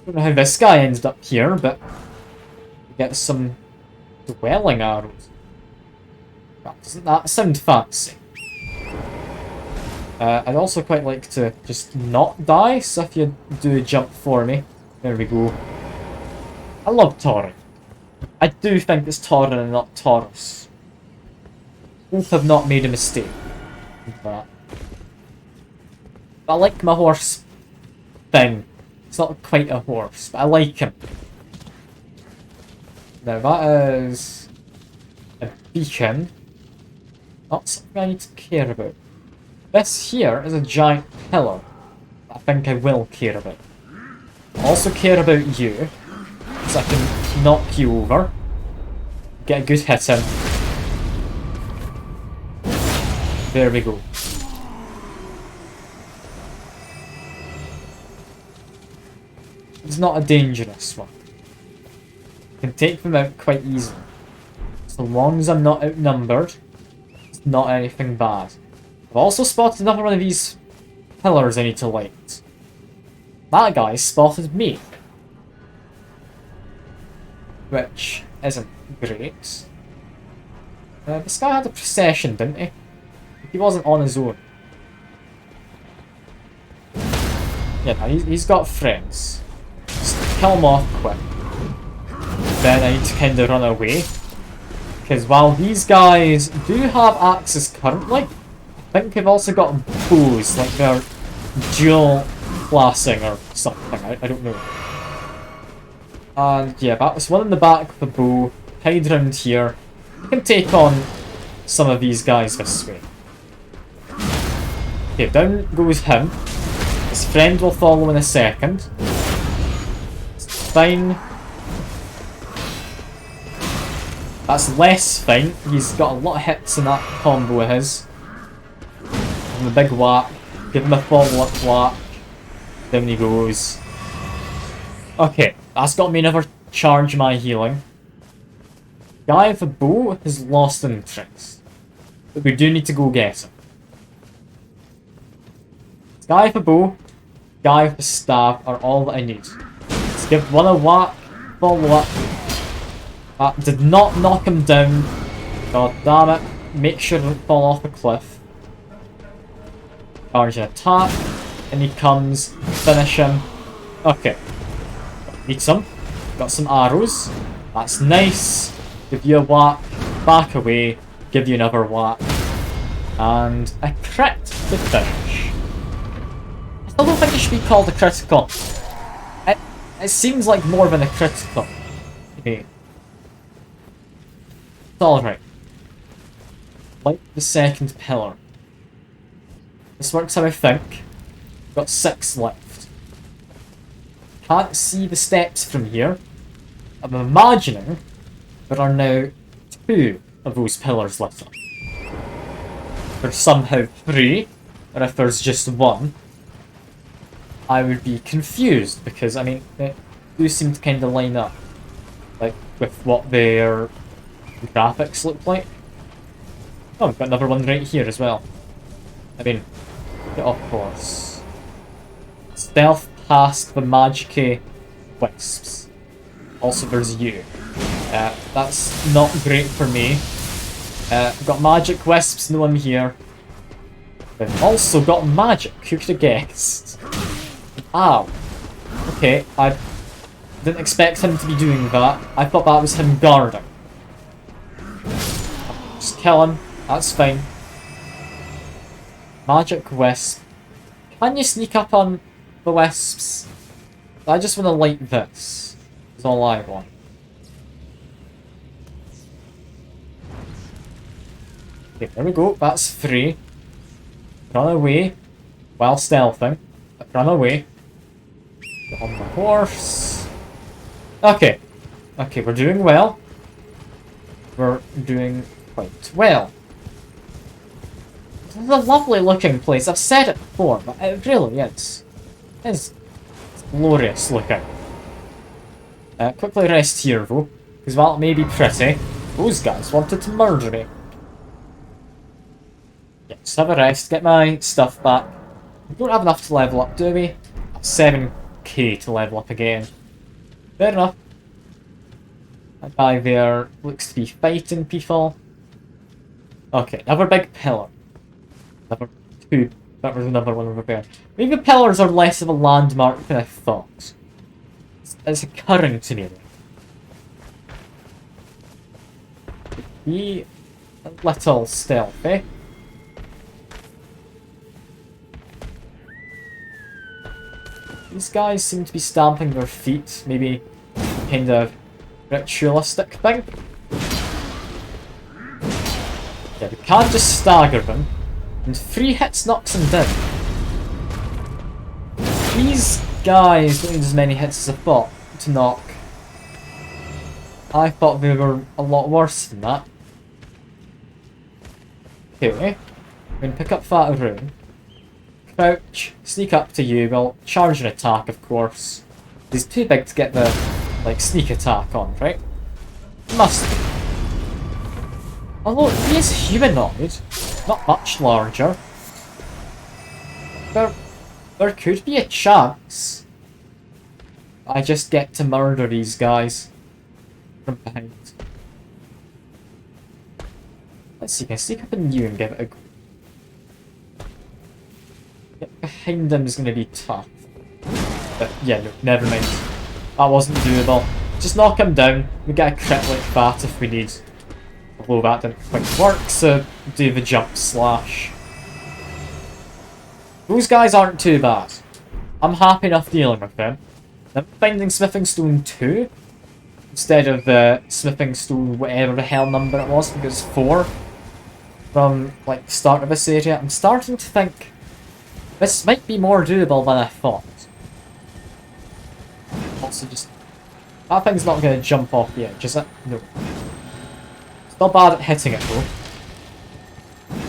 Don't know how this guy ended up here, but we get some dwelling arrows. Doesn't that sound fancy? I'd also quite like to just not die, so if you do jump for me, there we go. I love Torin. I do think it's Torin and not Taurus. Both have not made a mistake with that. But I like my horse thing. It's not quite a horse, but I like him. Now that is a beacon. Not something I need to care about. This here is a giant pillar. I think I will care about. I also care about you, so I can knock you over. Get a good hit in. There we go. He's not a dangerous one. I can take them out quite easily. So long as I'm not outnumbered, it's not anything bad. I've also spotted another one of these pillars I need to light. That guy spotted me. Which isn't great. This guy had a procession, didn't he? He wasn't on his own. Yeah, no, he's got friends. Just kill him off quick. Then I need to kind of run away. Because while these guys do have axes currently, I think they've also got bows, like they're dual classing or something, I don't know. And yeah, that was one in the back with a bow, hide around here. You can take on some of these guys this way. Okay, down goes him. His friend will follow in a second. It's fine. That's less fine. He's got a lot of hits in that combo of his. Give him a big whack. Give him a follow-up whack. Down he goes. Okay, that's got me another charge my healing. Guy with a bow has lost interest. But we do need to go get him. Guy with a bow, guy with a staff are all that I need. Let's give one a whack, follow up. That did not knock him down. God damn it. Make sure he doesn't fall off the cliff. Charge an attack. And he comes. Finish him. Okay. Need some. Got some arrows. That's nice. Give you a whack. Back away. Give you another whack. And a crit to finish. I still don't think it should be called a critical. It seems like more than a critical. Okay. It's alright. Like the second pillar. This works how I think. Got 6 left. Can't see the steps from here. I'm imagining there are now 2 of those pillars lit up. There's somehow 3, or if there's just 1, I would be confused because, I mean, they do seem to kind of line up, like, with what their graphics look like. Oh, we've got another one right here as well. I mean, get off course. Stealth past the Magic Wisps. Also, there's you. That's not great for me. I've got Magic Wisps, no I'm here. I've also got magic, who could have guessed? Ow. Okay, I didn't expect him to be doing that. I thought that was him guarding. Just kill him, that's fine. Magic Wisp. Can you sneak up on the wisps? I just want to light this. That's all I want. Okay, there we go. That's 3. Run away while stealthing. Run away. Get on the horse. Okay. Okay, we're doing well. We're doing quite well. This is a lovely looking place. I've said it before, but it really is. It's glorious looking. Quickly rest here though, because while it may be pretty, those guys wanted to murder me. Yeah, just have a rest, get my stuff back. We don't have enough to level up, do we? 7 K to level up again. Fair enough. That guy there looks to be fighting people. Okay, another big pillar. Another two. That was another one over there. Maybe the pillars are less of a landmark than I thought. It's occurring to me. Be a little stealthy. These guys seem to be stamping their feet, maybe kind of ritualistic thing. Yeah, we can't just stagger them, and 3 hits knocks them down. These guys don't need as many hits as I thought to knock. I thought they were a lot worse than that. Okay, I'm going to pick up that rune. Crouch, sneak up to you, well, charge an attack of course. He's too big to get the, like, sneak attack on, right? Must be. Although he is humanoid, not much larger. There could be a chance I just get to murder these guys from behind. Let's see, can I sneak up on you and give it a go? Get behind him is going to be tough. But yeah, no, never mind. That wasn't doable. Just knock him down. We get a crit like that if we need. Although that didn't quite work, so do the jump slash. Those guys aren't too bad. I'm happy enough dealing with them. I'm finding Smithing Stone 2 instead of the Smithing Stone whatever the hell number it was, because it's 4 from like the start of this area. I'm starting to think this might be more doable than I thought. Also just... that thing's not going to jump off the edge, is it? No. Still bad at hitting it though.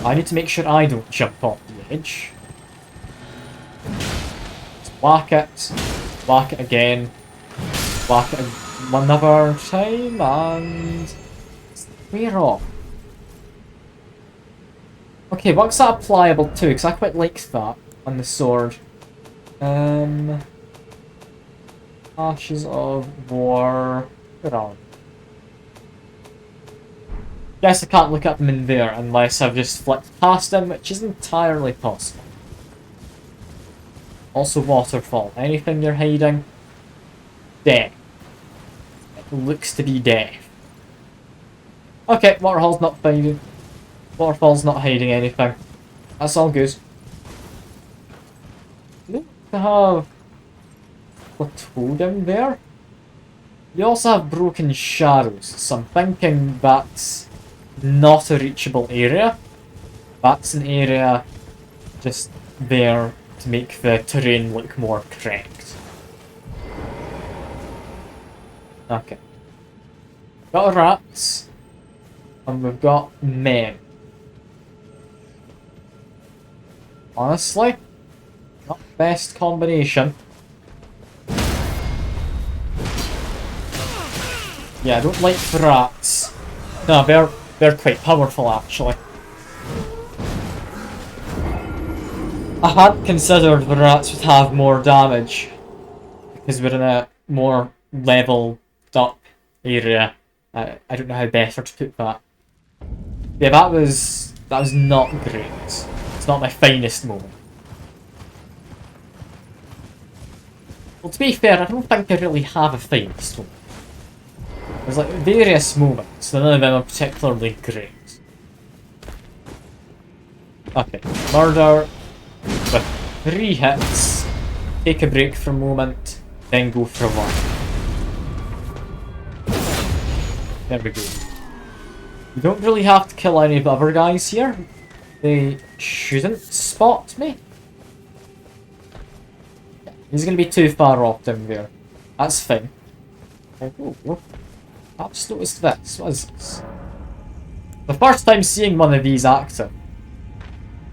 I need to make sure I don't jump off the edge. Just whack it again, whack it another time, and we're off. Okay, what's that applicable to? Because I quite liked that on the sword. Ashes of War. Where are we? Guess I can't look at them in there unless I've just flipped past them, which is entirely possible. Also waterfall. Anything you're hiding? Death. It looks to be death. Okay, waterfall's not hiding. Waterfall's not hiding anything. That's all good. Look to have plateau down there. You also have broken shadows, so I'm thinking that's not a reachable area. That's an area just there to make the terrain look more correct. Okay. Got rats. And we've got men. Honestly, not best combination. Yeah, I don't like the rats. No, they're quite powerful actually. I hadn't considered the rats would have more damage because we're in a more leveled up area. I don't know how better to put that. Yeah, that was not great. It's not my finest moment. Well, to be fair, I don't think I really have a finest moment. There's like various moments, none of them are particularly great. Okay, murder with 3 hits, take a break for a moment, then go for 1. There we go. You don't really have to kill any of the other guys here. They shouldn't spot me. He's going to be too far off down there. That's fine. Oh. I've just noticed this. What is this? The first time seeing one of these active.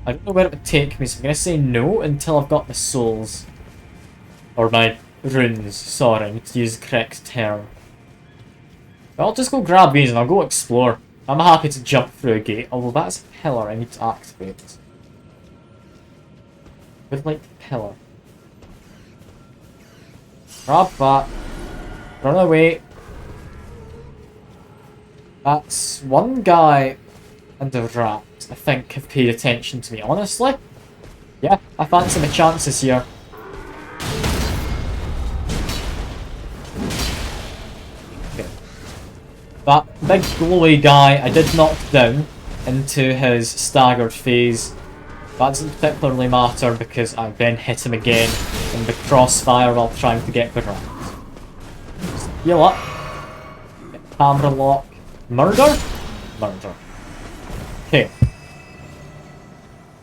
I don't know where it would take me, so I'm going to say no until I've got my souls. Or my runes, sorry, I need to use the correct term. But I'll just go grab these and I'll go explore. I'm happy to jump through a gate, although that's a pillar I need to activate. Would like the pillar. Grab that. Run away. That's one guy and the rat, I think, have paid attention to me, honestly. Yeah, I fancy my chances here. Okay. That big glowy guy I did knock down into his staggered phase. That doesn't particularly matter because I then hit him again in the crossfire while trying to get the rat. Just heal up. Get camera lock. Murder? Murder. Okay.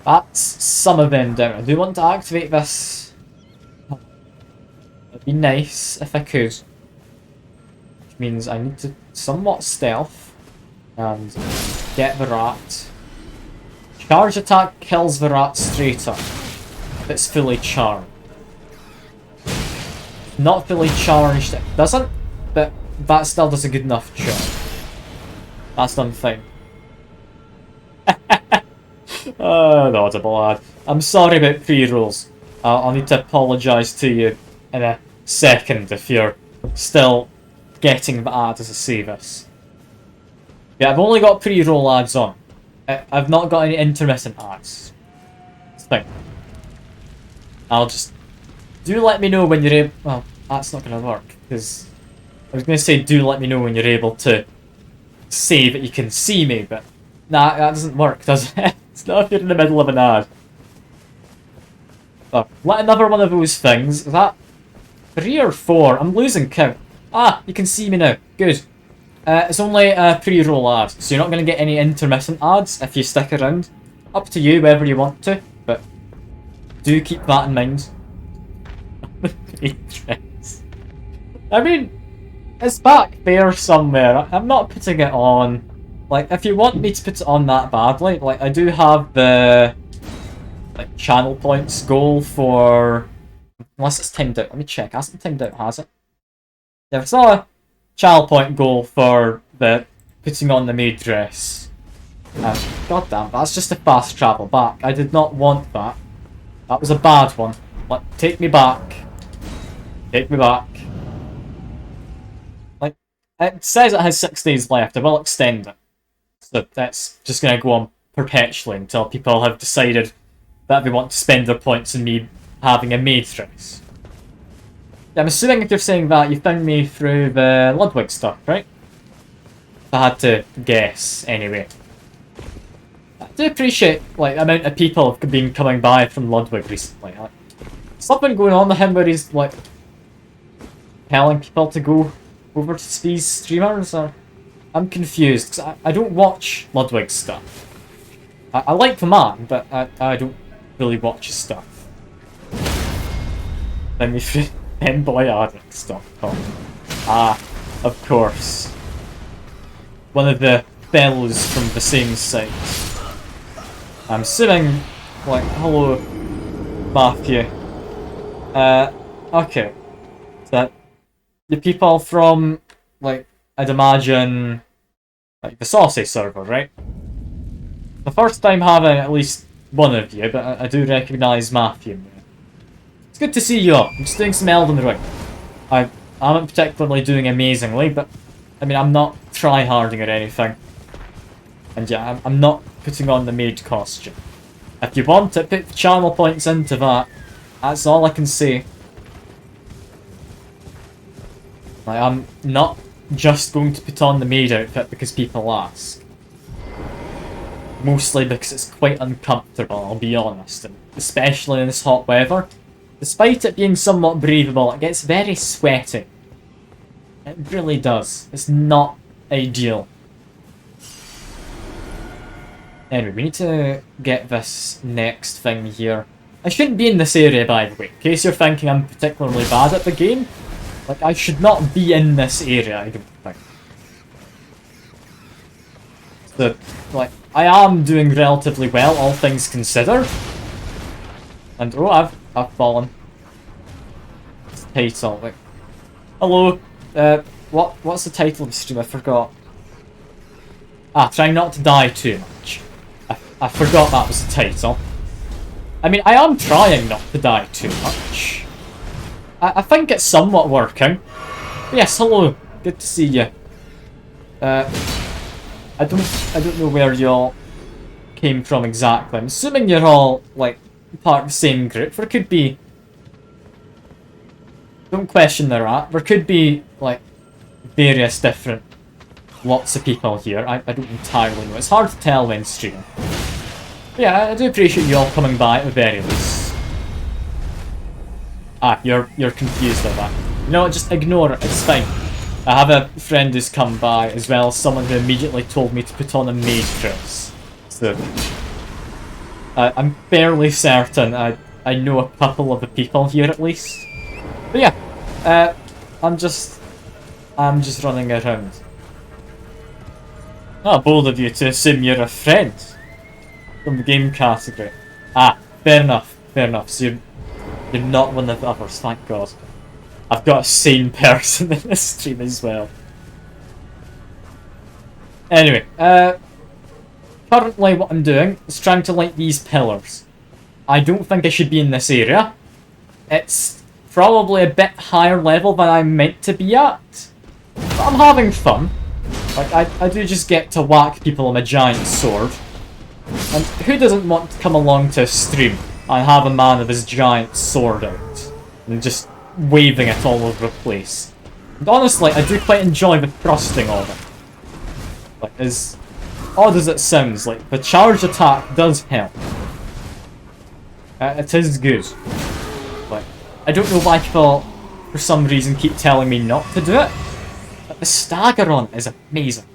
That's some of them down. I do want to activate this. It'd be nice if I could. Which means I need to somewhat stealth and get the rat. Charge attack kills the rat straight up if it's fully charged. Not fully charged, it doesn't, but that still does a good enough job. That's done fine. Oh, no, it's a lad. I'm sorry about pre-rolls. I'll need to apologise to you in a second if you're still getting the ad as a service. Yeah, I've only got pre-roll ads on. I've not got any intermittent ads. It's fine. I'll just... Do let me know when you're able... Well, that's not going to work, because... I was going to say do let me know when you're able to say that you can see me, but... Nah, that doesn't work, does it? It's not if you're in the middle of an ad. So, let another one of those things. Is that 3 or 4? I'm losing count. Ah, you can see me now. Good. It's only a pre-roll ad, so you're not going to get any intermittent ads if you stick around. Up to you, whether you want to, but do keep that in mind. I mean, it's back there somewhere. I'm not putting it on. Like, if you want me to put it on that badly, like, I do have the like channel points goal for... Unless it's timed out. Let me check. It hasn't timed out, has it? Yeah, it's not a channel point goal for the putting on the maid dress. God damn, that's just a fast travel back. I did not want that. That was a bad one. Take me back. Take me back. Like, it says it has 6 days left. I will extend it. So that's just going to go on perpetually until people have decided that they want to spend their points on me having a maid dress. Yeah, I'm assuming if you're saying that, you found me through the Ludwig stuff, right? I had to guess, anyway. I do appreciate, like, the amount of people have been coming by from Ludwig recently. Like, something going on with him where he's, like, telling people to go over to these streamers, or... I'm confused, because I don't watch Ludwig's stuff. I like the man, but I don't really watch his stuff. Then we Boy Addict stuff. Oh. Ah, of course. One of the fellows from the same site. I'm assuming, like, hello, Matthew. Okay. So, the people from, like, I'd imagine, like, the Saucy server, right? The first time having at least one of you, but I do recognise Matthew. It's good to see you all. I'm just doing some Elden Ring. I'm not particularly doing amazingly, but, I mean, I'm not try-harding or anything. And yeah, I'm not putting on the maid costume. If you want to put the channel points into that, that's all I can say. Like, I'm not just going to put on the maid outfit because people ask. Mostly because it's quite uncomfortable, I'll be honest, and especially in this hot weather. Despite it being somewhat breathable, it gets very sweaty. It really does. It's not ideal. Anyway, we need to get this next thing here. I shouldn't be in this area, by the way, in case you're thinking I'm particularly bad at the game. Like, I should not be in this area, I don't think. So, like, I am doing relatively well, all things considered. And, oh, I've fallen. It's the title, like... Hello, what's the title of the stream? I forgot. Ah, trying not to die too much. I forgot that was the title. I mean, I am trying not to die too much. I think it's somewhat working. Yes, hello. Good to see you. I don't know where y'all came from exactly. I'm assuming you're all, like, part of the same group. There could be... Don't question they're at. There could be, like, various different lots of people here. I don't entirely know. It's hard to tell when streaming. But yeah, I do appreciate you all coming by at the very least. Ah, you're confused by that. You know what, just ignore it, it's fine. I have a friend who's come by, as well as someone who immediately told me to put on a maid dress. So... I'm fairly certain I know a couple of the people here at least. But yeah, I'm just running around. Ah, bold of you to assume you're a friend from the game category. Ah, fair enough, fair enough. So you're not one of the others, thank God. I've got a sane person in this stream as well. Anyway, currently what I'm doing is trying to light these pillars. I don't think I should be in this area. It's probably a bit higher level than I'm meant to be at. But I'm having fun. Like, I do just get to whack people with a giant sword. And who doesn't want to come along to a stream and have a man with his giant sword out? And just waving it all over the place. And honestly, I do quite enjoy the thrusting of it. Like, as odd as it sounds, like, the charge attack does help. It is good. Like, I don't know why people, for some reason, keep telling me not to do it. But the stagger on it is amazing.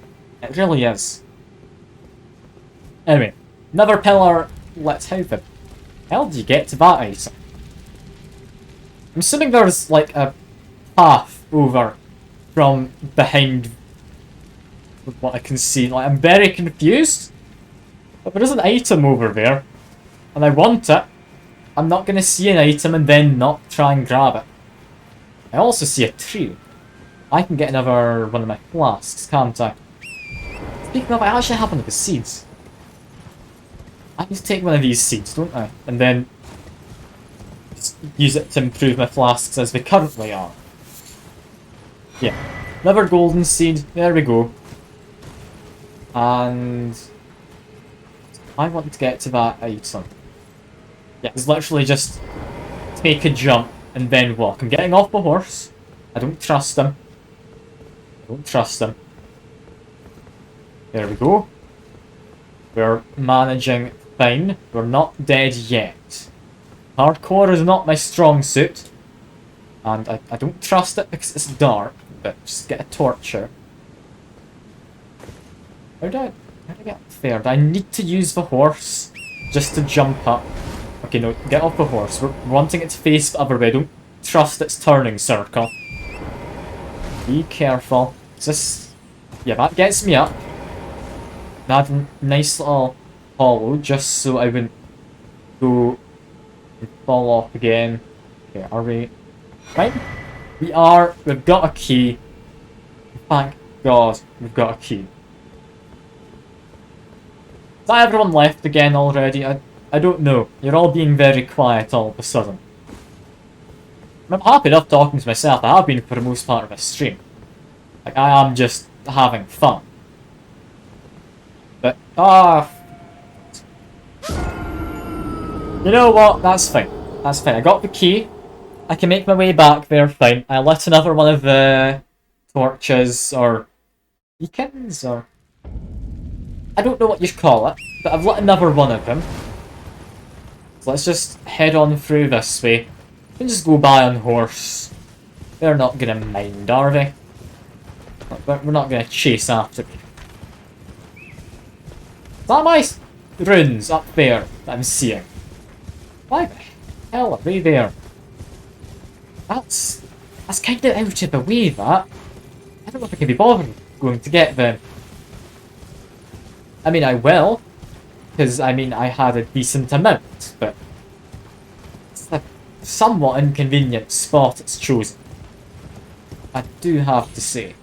It really is. Anyway, another pillar. Let's how the hell do you get to that item? I'm assuming there's like a path over from behind what I can see. Like, I'm very confused. But there is an item over there. And I want it. I'm not going to see an item and then not try and grab it. I also see a tree. I can get another one of my flasks, can't I? Speaking of, I actually have one of the seeds. I need to take one of these seeds, don't I? And then just use it to improve my flasks as they currently are. Yeah. Another golden seed. There we go. And I want to get to that item. Yeah, it's literally just take a jump and then walk. I'm getting off the horse. I don't trust him. I don't trust him. There we go. We're managing fine. We're not dead yet. Hardcore is not my strong suit. And I don't trust it because it's dark. But just get a torch here. How do I get up there? Do I need to use the horse just to jump up? Okay, no, get off the horse. We're wanting it to face the other way. Don't trust its turning circle. Be careful. Is this... Yeah, that gets me up. That nice little hollow, just so I wouldn't go and fall off again. Okay, are we... Right? We are. We've got a key. Thank God we've got a key. Is that everyone left again already? I don't know. You're all being very quiet all of a sudden. I'm happy enough talking to myself. I have been for the most part of the stream. Like, I am just having fun. But, you know what? That's fine. That's fine. I got the key. I can make my way back there fine. I lit another one of the torches, or beacons, or... I don't know what you call it, but I've lit another one of them. So let's just head on through this way. We can just go by on horse. They're not gonna mind, are they? We're not gonna chase after me. Is that my runes up there that I'm seeing? Why the hell are they there? That's kind of out of the way, that. I don't know if I can be bothered going to get them. I mean, I will. Because, I mean, I had a decent amount, but it's a somewhat inconvenient spot it's chosen. I do have to say.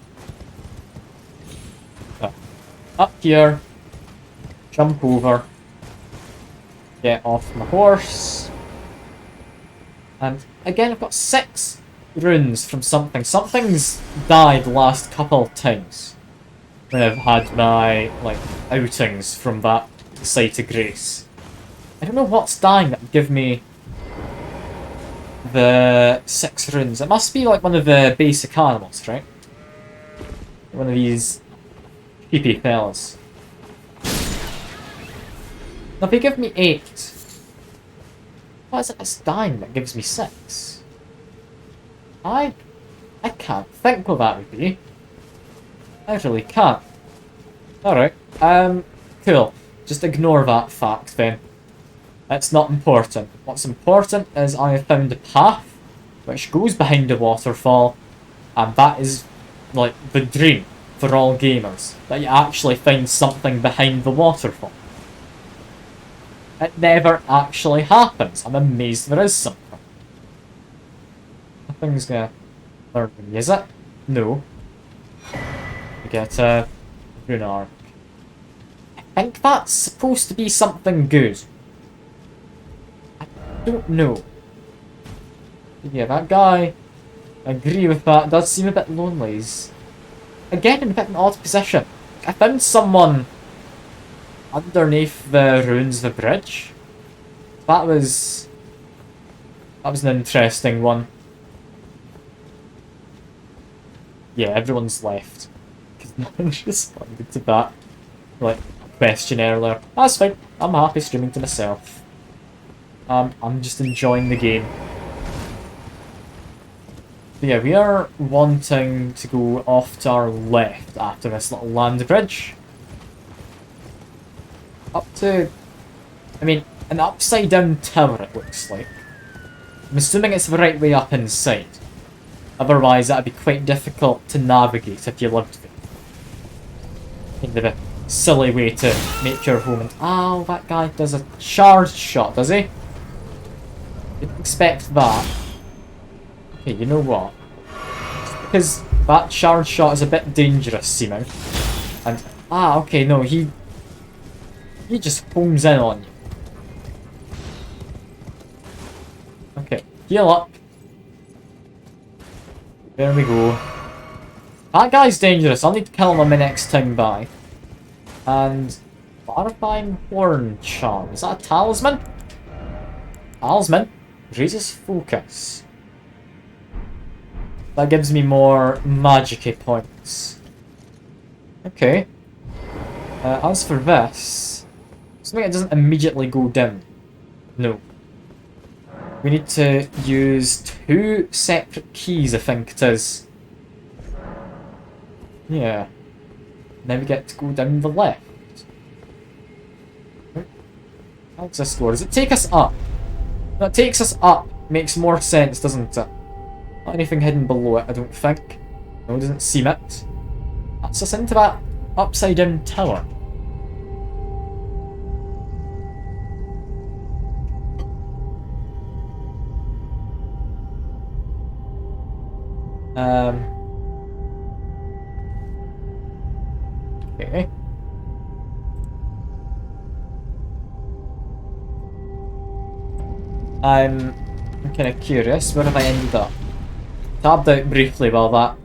But up here, jump over, get off my horse, and again I've got 6 runes from something. Something's died the last couple of times when I've had my, like, outings from that site of grace. I don't know what's dying that would give me the 6 runes. It must be like one of the basic animals, right? One of these creepy fellas. Now if they give me 8, what is it that's dying that gives me 6? I can't think what that would be. I really can't. Alright, cool. Just ignore that fact then. It's not important. What's important is I have found a path which goes behind the waterfall, and that is like the dream for all gamers, that you actually find something behind the waterfall. It never actually happens. I'm amazed there is something. Nothing's gonna learn me, is it? No. We get a rune arc. I think that's supposed to be something good. I don't know. Yeah, that guy, I agree with that, does seem a bit lonely. He's, again, in a bit of an odd position. I found someone underneath the ruins of the bridge. That was an interesting one. Yeah, everyone's left. Because no one responded to that, like, question earlier. That's fine. I'm happy streaming to myself. I'm just enjoying the game. But yeah, we are wanting to go off to our left after this little land bridge. Up to, I mean, an upside down tower it looks like. I'm assuming it's the right way up inside. Otherwise that'd be quite difficult to navigate if you lived there. Kind of a silly way to make your home. And oh, that guy does a charged shot, does he? You'd expect that. Okay, you know what? Because that charged shot is a bit dangerous seeming. And okay, no, he just homes in on you. Okay, heal up. There we go. That guy's dangerous. I'll need to kill him on my next time by. And Clarifying Horn Charm. Is that a talisman? Talisman raises focus. That gives me more magic points. Okay. As for this, something that doesn't immediately go down. No. We need to use 2 separate keys, I think it is. Yeah. Then we get to go down the left. How does this go? Does it take us up? No, it takes us up. Makes more sense, doesn't it? Not anything hidden below it, I don't think. No, it doesn't seem it. That's us into that upside down tower. Okay. I'm kind of curious, where have I ended up? Tabbed out briefly while that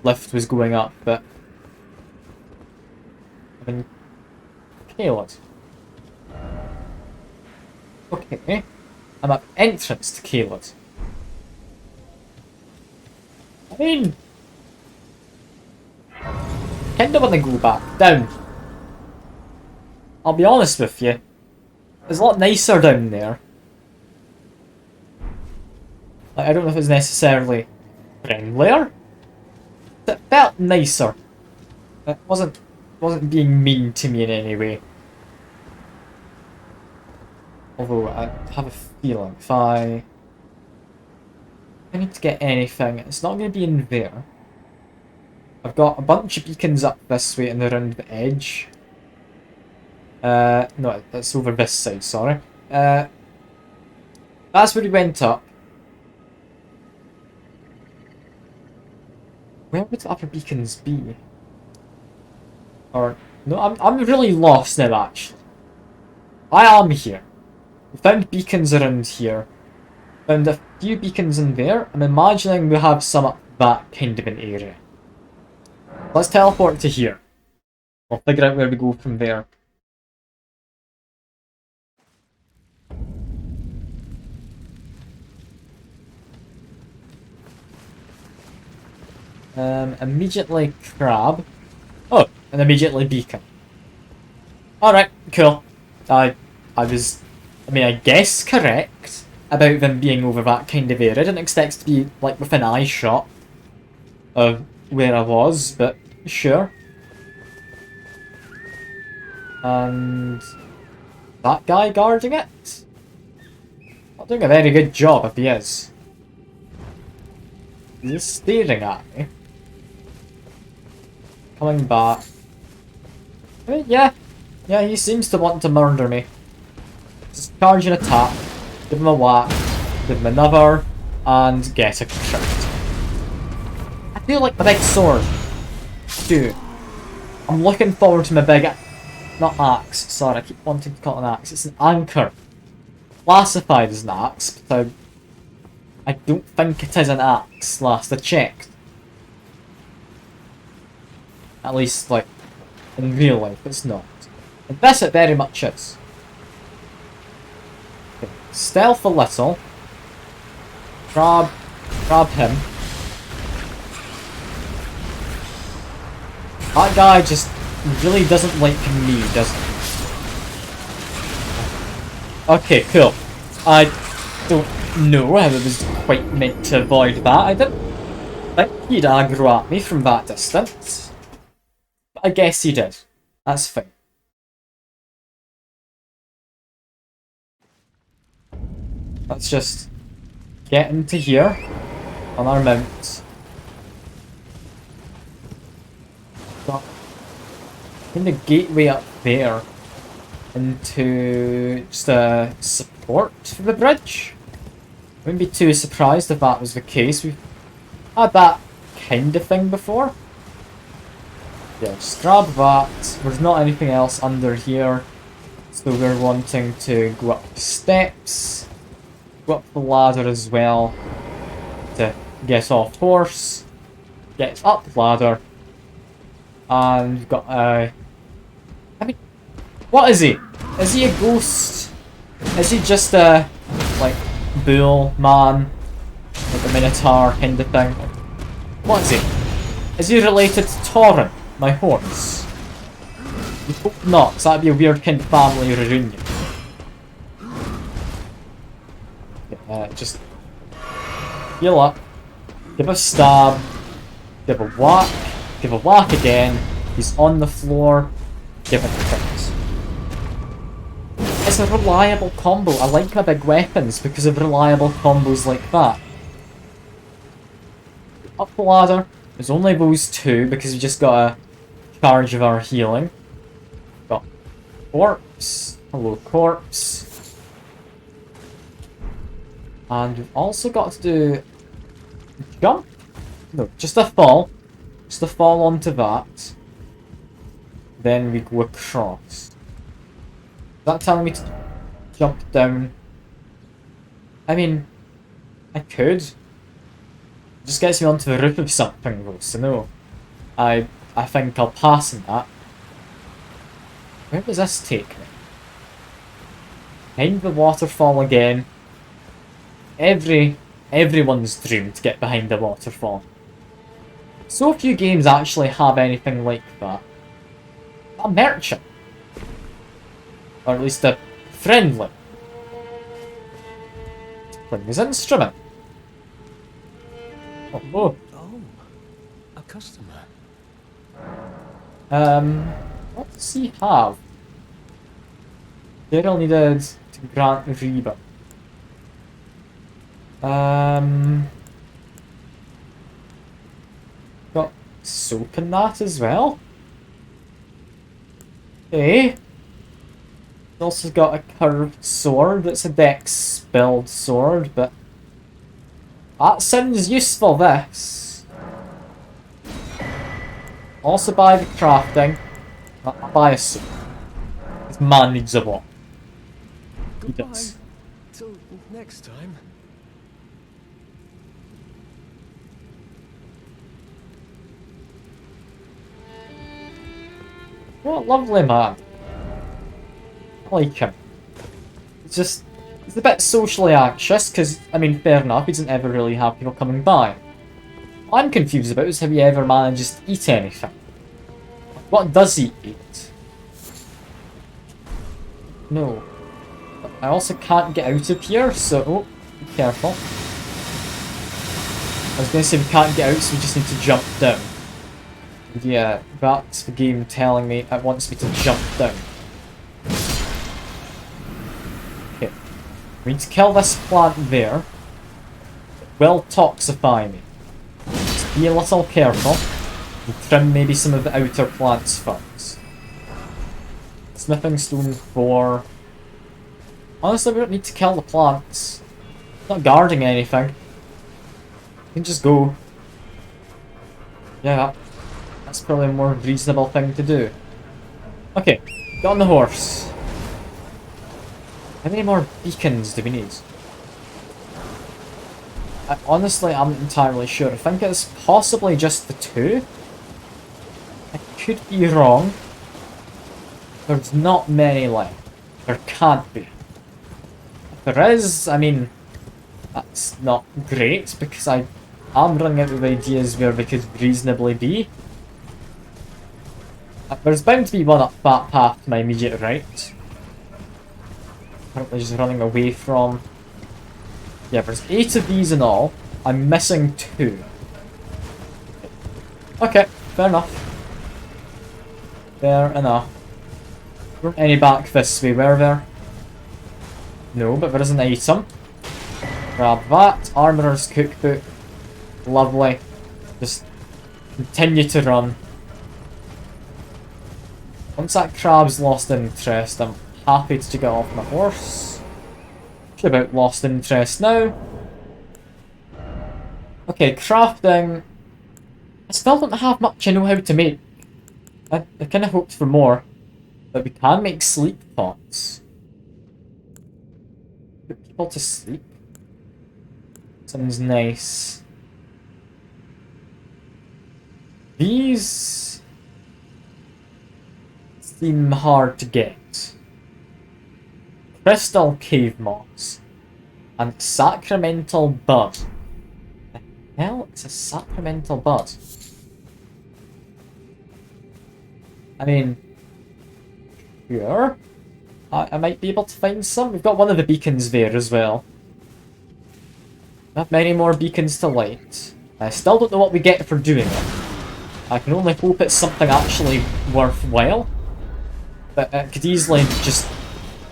lift was going up, but I mean, Caelid. Okay, I'm at entrance to Caelid. I mean, kinda wanna go back down. I'll be honest with you, it's a lot nicer down there. Like, I don't know if it's necessarily friendlier. It felt nicer. It wasn't being mean to me in any way. Although I have a feeling if I need to get anything, it's not going to be in there. I've got a bunch of beacons up this way and around the edge. No, it's over this side, sorry. That's where we went up. Where would the other beacons be? Or, no, I'm really lost now, actually. I am here. We found beacons around here. Found a few beacons in there. I'm imagining we have some up that kind of an area. Let's teleport to here. We'll figure out where we go from there. Immediately crab. Oh, and immediately beacon. Alright, cool. I mean, I guess correct about them being over that kind of area. I didn't expect to be, like, within eye shot of where I was, but sure. And that guy guarding it? Not doing a very good job if he is. He's staring at me. Coming back. I mean, yeah, he seems to want to murder me. Just charge an attack, give him a whack, give him another, and get a crit. I feel like my big sword. Dude. I'm looking forward to my big... Not axe, sorry, I keep wanting to call it an axe. It's an anchor. Classified as an axe, but I don't think it is an axe, last I checked. At least, like, in real life, it's not. In this, it very much is. Okay. Stealth a little. Grab him. That guy just really doesn't like me, does he? Okay, cool. I don't know how it was quite meant to avoid that. I didn't think he'd aggro at me from that distance. But I guess he did. That's fine. Let's just get into here on our mount. Got in the gateway up there into just a support for the bridge. Wouldn't be too surprised if that was the case. We've had that kind of thing before. Yeah, just grab that. There's not anything else under here. So we're wanting to go up the steps. Go up the ladder as well. To get off horse. Get up the ladder. And we've got a... I mean, what is he? Is he a ghost? Is he just a, like, bull man? Like a minotaur kind of thing? What is he? Is he related to Torrin, my horse? You hope not, because that'd be a weird kind of family reunion. Just heal up, give a stab, give a whack again, he's on the floor, give it a crit. It's a reliable combo. I like my big weapons because of reliable combos like that. Up the ladder, there's only those two because we just got a charge of our healing. Got corpse, hello corpse. And we've also got to do jump? No, just a fall. Just a fall onto that. Then we go across. Is that telling me to jump down? I mean, I could. It just gets me onto the roof of something though, so no. I think I'll pass on that. Where does this take me? Behind the waterfall again. Everyone's dream to get behind the waterfall. So few games actually have anything like that. A merchant. Or at least a friendly. Playing his instrument. Oh, Oh, a customer. What does he have? Daryl needed to grant Reba. Got soap in that as well. Okay. Also got a curved sword. It's a dex build sword, but that sounds useful. This. Also buy the crafting. I'll buy a suit. This man needs a lot. He Goodbye. does. Till next time. What a lovely man. I like him. He's a bit socially anxious, because, I mean, fair enough, he doesn't ever really have people coming by. What I'm confused about is how he ever manages to eat anything. What does he eat? No. But I also can't get out of here, so... Oh, be careful. I was going to say we can't get out, so we just need to jump down. And yeah, that's the game telling me it wants me to jump down. Okay. We need to kill this plant there. It will toxify me. Just be a little careful. And trim maybe some of the outer plants first. Smithing stone 4. Honestly, we don't need to kill the plants. Not guarding anything. We can just go. Yeah, that's probably a more reasonable thing to do. Okay, get on the horse. How many more beacons do we need? I honestly am not entirely sure. I think it's possibly just the 2. I could be wrong. There's not many left. There can't be. If there is, I mean, that's not great, because I am running out of ideas where they could reasonably be. There's bound to be one up that path to my immediate right. Currently just running away from... Yeah, there's 8 of these in all. I'm missing 2. Okay, fair enough. Fair enough. Weren't any back this way, were there? No, but there is an item. Grab that. Armourer's cookbook. Lovely. Just continue to run. Once that crab's lost interest, I'm happy to get off my horse. Should about lost interest now. Okay, crafting. I still don't have much I know how to make. I kind of hoped for more. But we can make sleep pots. Put people to sleep. Sounds nice. These seem hard to get. Crystal cave moss and sacramental bud. The hell, it's a sacramental bud. I mean, sure. I might be able to find some. We've got one of the beacons there as well. Not many more beacons to light. I still don't know what we get for doing it. I can only hope it's something actually worthwhile. But it could easily just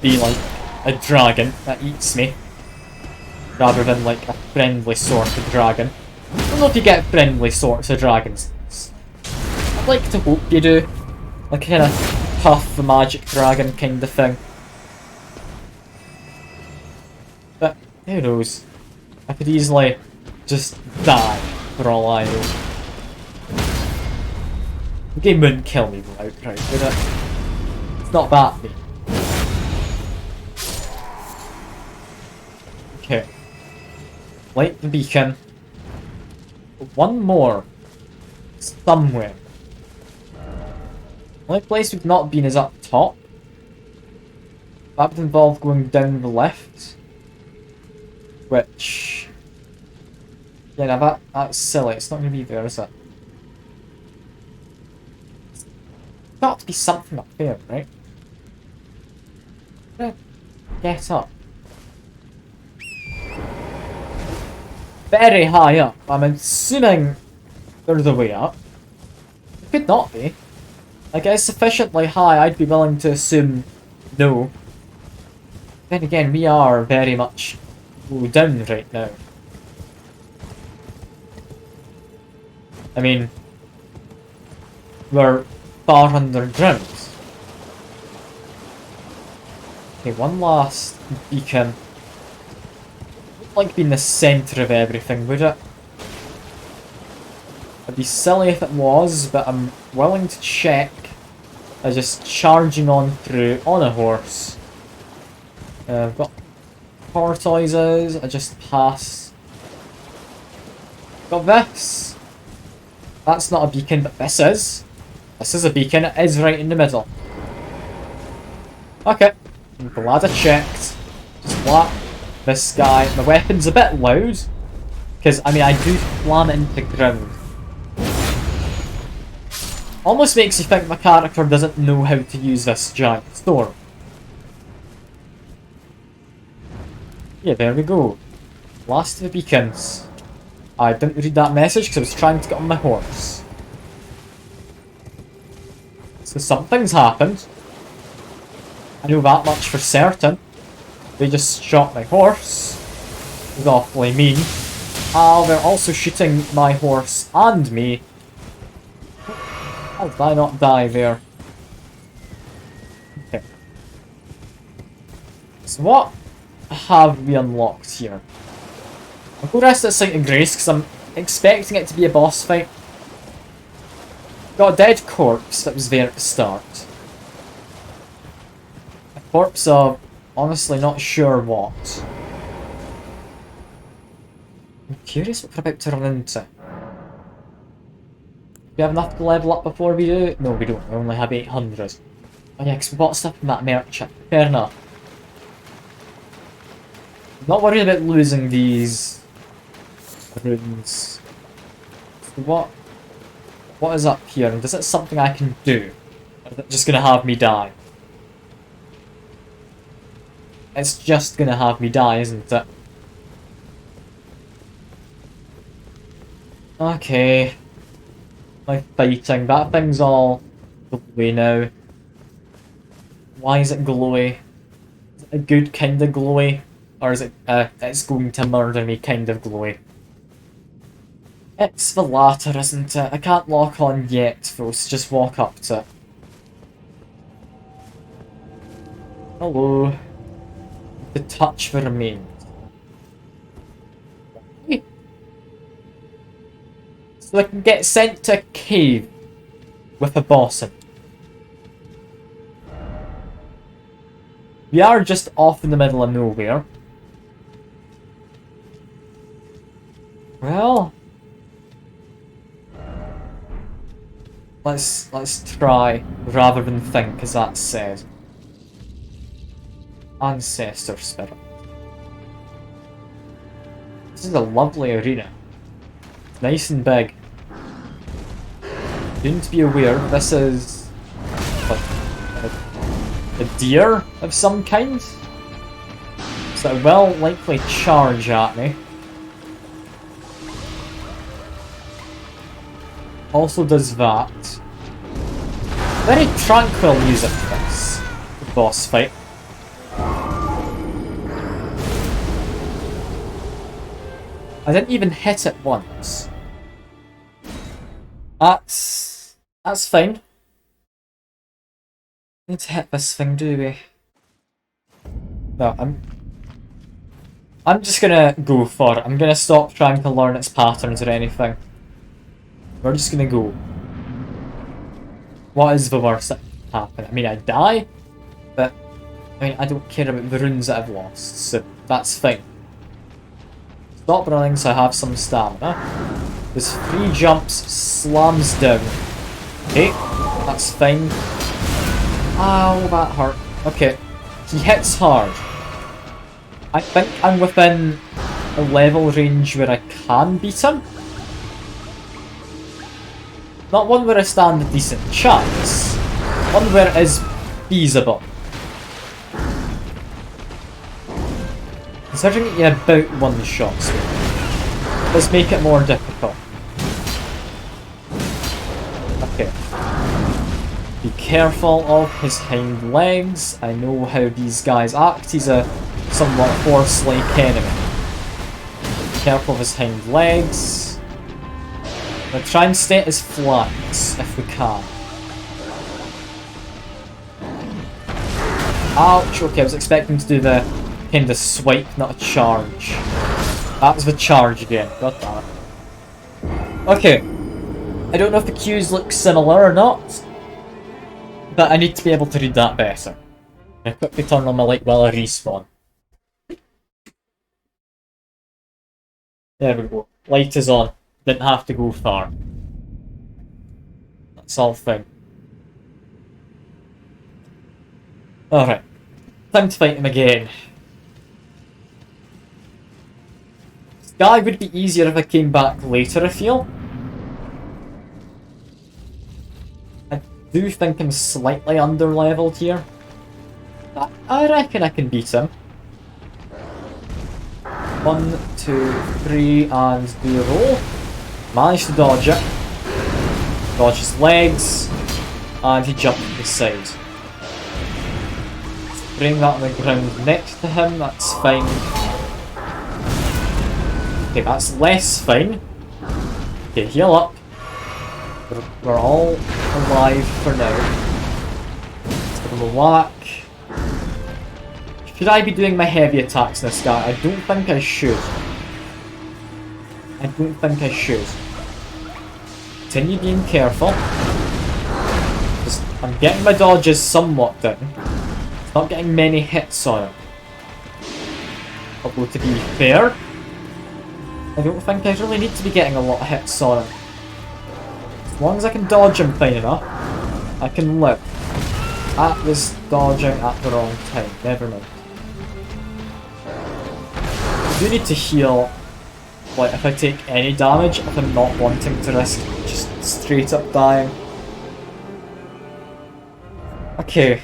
be like a dragon that eats me. Rather than like a friendly sort of dragon. I don't know if you get friendly sorts of dragons. I'd like to hope you do. Like kind of tough, the magic dragon kind of thing. But who knows? I could easily just die for all I know. The game wouldn't kill me outright, would it? It's not that big. Okay. Light the beacon. One more. Somewhere. The only place we've not been is up top. That would involve going down the left. Which... Yeah, now that's silly. It's not going to be there, is it? There's got to be something up there, right? Get up. Very high up. I'm assuming there's a way up. It could not be. Like, it's sufficiently high, I'd be willing to assume no. Then again, we are very much low down right now. I mean, we're far underground. Okay, one last beacon. Wouldn't like being the centre of everything, would it? It'd be silly if it was, but I'm willing to check. Just charging on through on a horse. I've got tortoises. I just pass. Got this. That's not a beacon, but this is. This is a beacon, it is right in the middle. Okay, I'm glad I checked. Just what? This guy, my weapon's a bit loud. Because, I mean, I do slam it into the ground. Almost makes you think my character doesn't know how to use this giant storm. Yeah, there we go. Last of the beacons. I didn't read that message because I was trying to get on my horse. So something's happened. I know that much for certain. They just shot my horse. It was awfully mean. They're also shooting my horse and me. How did I not die there? Okay. So what have we unlocked here? I'll go rest at Site of Grace because I'm expecting it to be a boss fight. Got a dead corpse that was there at the start. A corpse of honestly not sure what. I'm curious what we're about to run into. Do we have enough to level up before we do? No, we don't. We only have 800. Oh yeah, because we bought stuff from that merchant. Fair enough. I'm not worried about losing these runes. So what is up here? And is it something I can do? Or is it just gonna have me die? It's just gonna have me die, isn't it? Okay. My fighting. That thing's all glowy now. Why is it glowy? Is it a good kind of glowy? Or is it it's going to murder me kind of glowy? It's the latter, isn't it? I can't lock on yet, folks. Just walk up to it. Hello. The touch remains. So I can get sent to a cave with a boss in. We are just off in the middle of nowhere. Well, let's try rather than think, as that says. Ancestor spirit. This is a lovely arena. It's nice and big. You need to be aware this is a deer of some kind. So it will likely charge at me. Also does that. Very tranquil music for this. The boss fight. I didn't even hit it once. That's fine. Need to hit this thing, do we? No, I'm just gonna go for it. I'm gonna stop trying to learn its patterns or anything. We're just gonna go. What is the worst that can happen? I mean, I die, but I mean, I don't care about the runes that I've lost, so that's fine. Stop running so I have some stamina. There's 3 jumps, slams down. Okay, that's fine. Ow, that hurt. Okay, he hits hard. I think I'm within a level range where I can beat him. Not one where I stand a decent chance. One where it is feasible. Considering you about one shots, let's make it more difficult. Okay. Be careful of his hind legs. I know how these guys act. He's a somewhat horse-like enemy. Be careful of his hind legs. We'll try and stay at his flanks if we can. Ouch, okay, I was expecting to do the kind of swipe, not a charge. That was the charge again, god damn it. Okay, I don't know if the cues look similar or not, but I need to be able to read that better. I quickly turn on my light while I respawn. There we go, light is on. Didn't have to go far. That's all fine. Alright. Time to fight him again. This guy would be easier if I came back later, I feel. I do think I'm slightly under-leveled here. I reckon I can beat him. 1, 2, 3, and do a roll. Managed to dodge it. Dodge his legs. And he jumped to the side. Bring that on the ground next to him, that's fine. Okay, that's less fine. Okay, heal up. We're all alive for now. Let's give him a whack. Should I be doing my heavy attacks in this guy? I don't think I should. I don't think I should. Continue being careful. Just, I'm getting my dodges somewhat down. Not getting many hits on him. Although to be fair, I don't think I really need to be getting a lot of hits on him. As long as I can dodge him fine enough, I can live. That was dodging at the wrong time, never mind. I do need to heal, like, if I take any damage, if I'm not wanting to risk just straight up dying. Okay.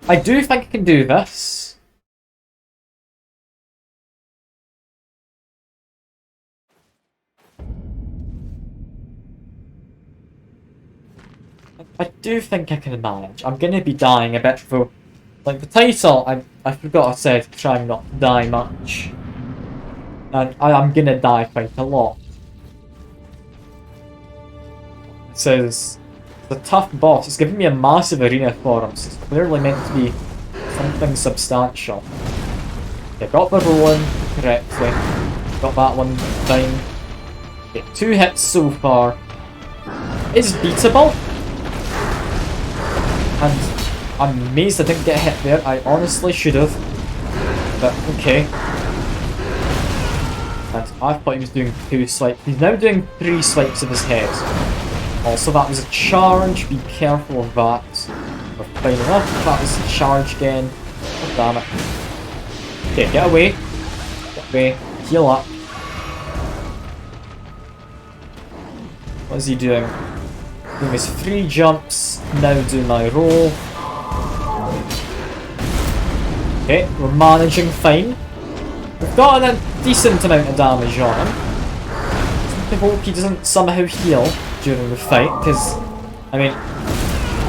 I do think I can do this. I do think I can manage. I'm gonna be dying a bit though. Like the title, I forgot I said trying not to die much. And I'm gonna die quite a lot. It says the tough boss. It's giving me a massive arena for him, so it's clearly meant to be something substantial. Okay, got the rolling correctly. Got that one fine. Okay, 2 hits so far. It's beatable. And I'm amazed I didn't get hit there. I honestly should have. But okay. And I thought he was doing 2 swipes. He's now doing 3 swipes of his head. Also, that was a charge. Be careful of that. We're fine enough. That was a charge again. Oh, damn it. Okay, get away. Get away. Heal up. What is he doing? Doing his 3 jumps. Now do my roll. Okay, we're managing fine. We've gotten a decent amount of damage on him. I hope he doesn't somehow heal during the fight, because, I mean,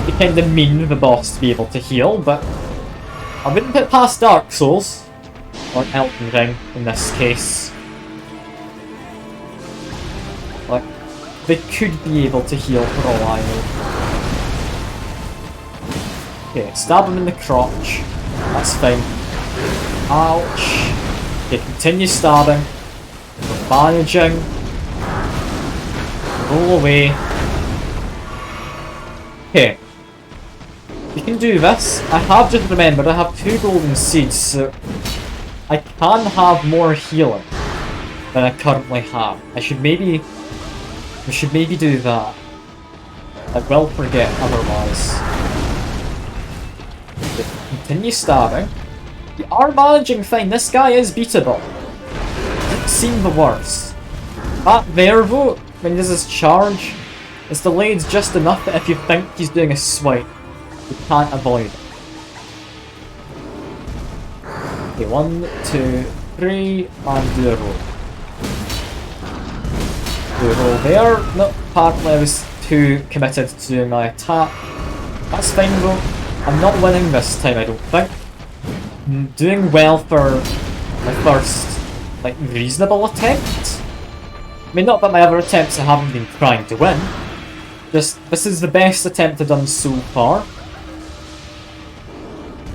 it'd be kind of mean of the boss to be able to heal, but I wouldn't put past Dark Souls, or Elden Ring in this case. Like, they could be able to heal for all I know. Okay, stab him in the crotch, that's fine. Ouch. Okay, continue stabbing. We're managing. Roll away. Okay. We can do this. I have just remembered I have 2 golden seeds, so I can have more healing than I currently have. We should maybe do that. I will forget otherwise. Okay, continue stabbing. We are managing fine. This guy is beatable. Doesn't seem the worst. That there though, when he does his charge, it's delayed just enough that if you think he's doing a swipe, you can't avoid it. Okay, 1, 2, 3, and do a roll. Do a roll there. No, apparently I was too committed to doing my attack. That's fine though. I'm not winning this time, I don't think. I'm doing well for my first, like, reasonable attempt. I mean, not that my other attempts I haven't been trying to win. Just, this is the best attempt I've done so far.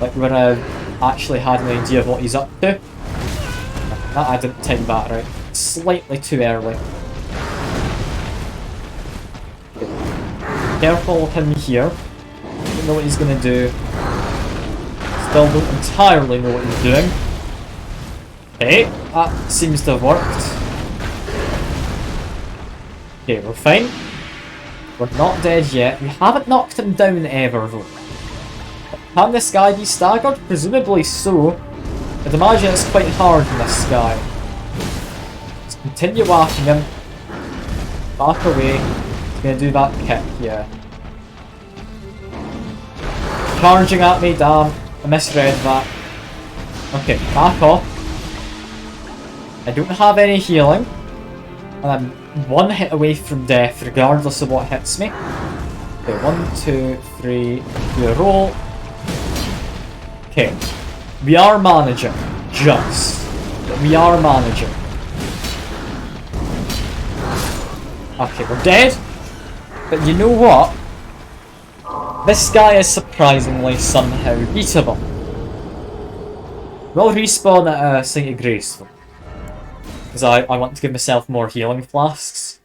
Like, where I've actually had an idea of what he's up to. I didn't time that right. Slightly too early. Careful of him here. Don't know what he's gonna do. Still don't entirely know what he's doing. Okay, that seems to have worked. Okay, we're fine. We're not dead yet. We haven't knocked him down ever though. Can this guy be staggered? Presumably so. I'd imagine it's quite hard in this guy. Let's continue whacking him. Back away. He's gonna do that kick, yeah. Charging at me, damn. I misread that. Okay, back off. I don't have any healing. And I'm one hit away from death, regardless of what hits me. Okay, 1, 2, 3, do a roll. Okay, we are managing. Just. But we are managing. Okay, we're dead. But you know what? This guy is surprisingly somehow beatable. We'll respawn at a Site of Grace though. Because I want to give myself more healing flasks.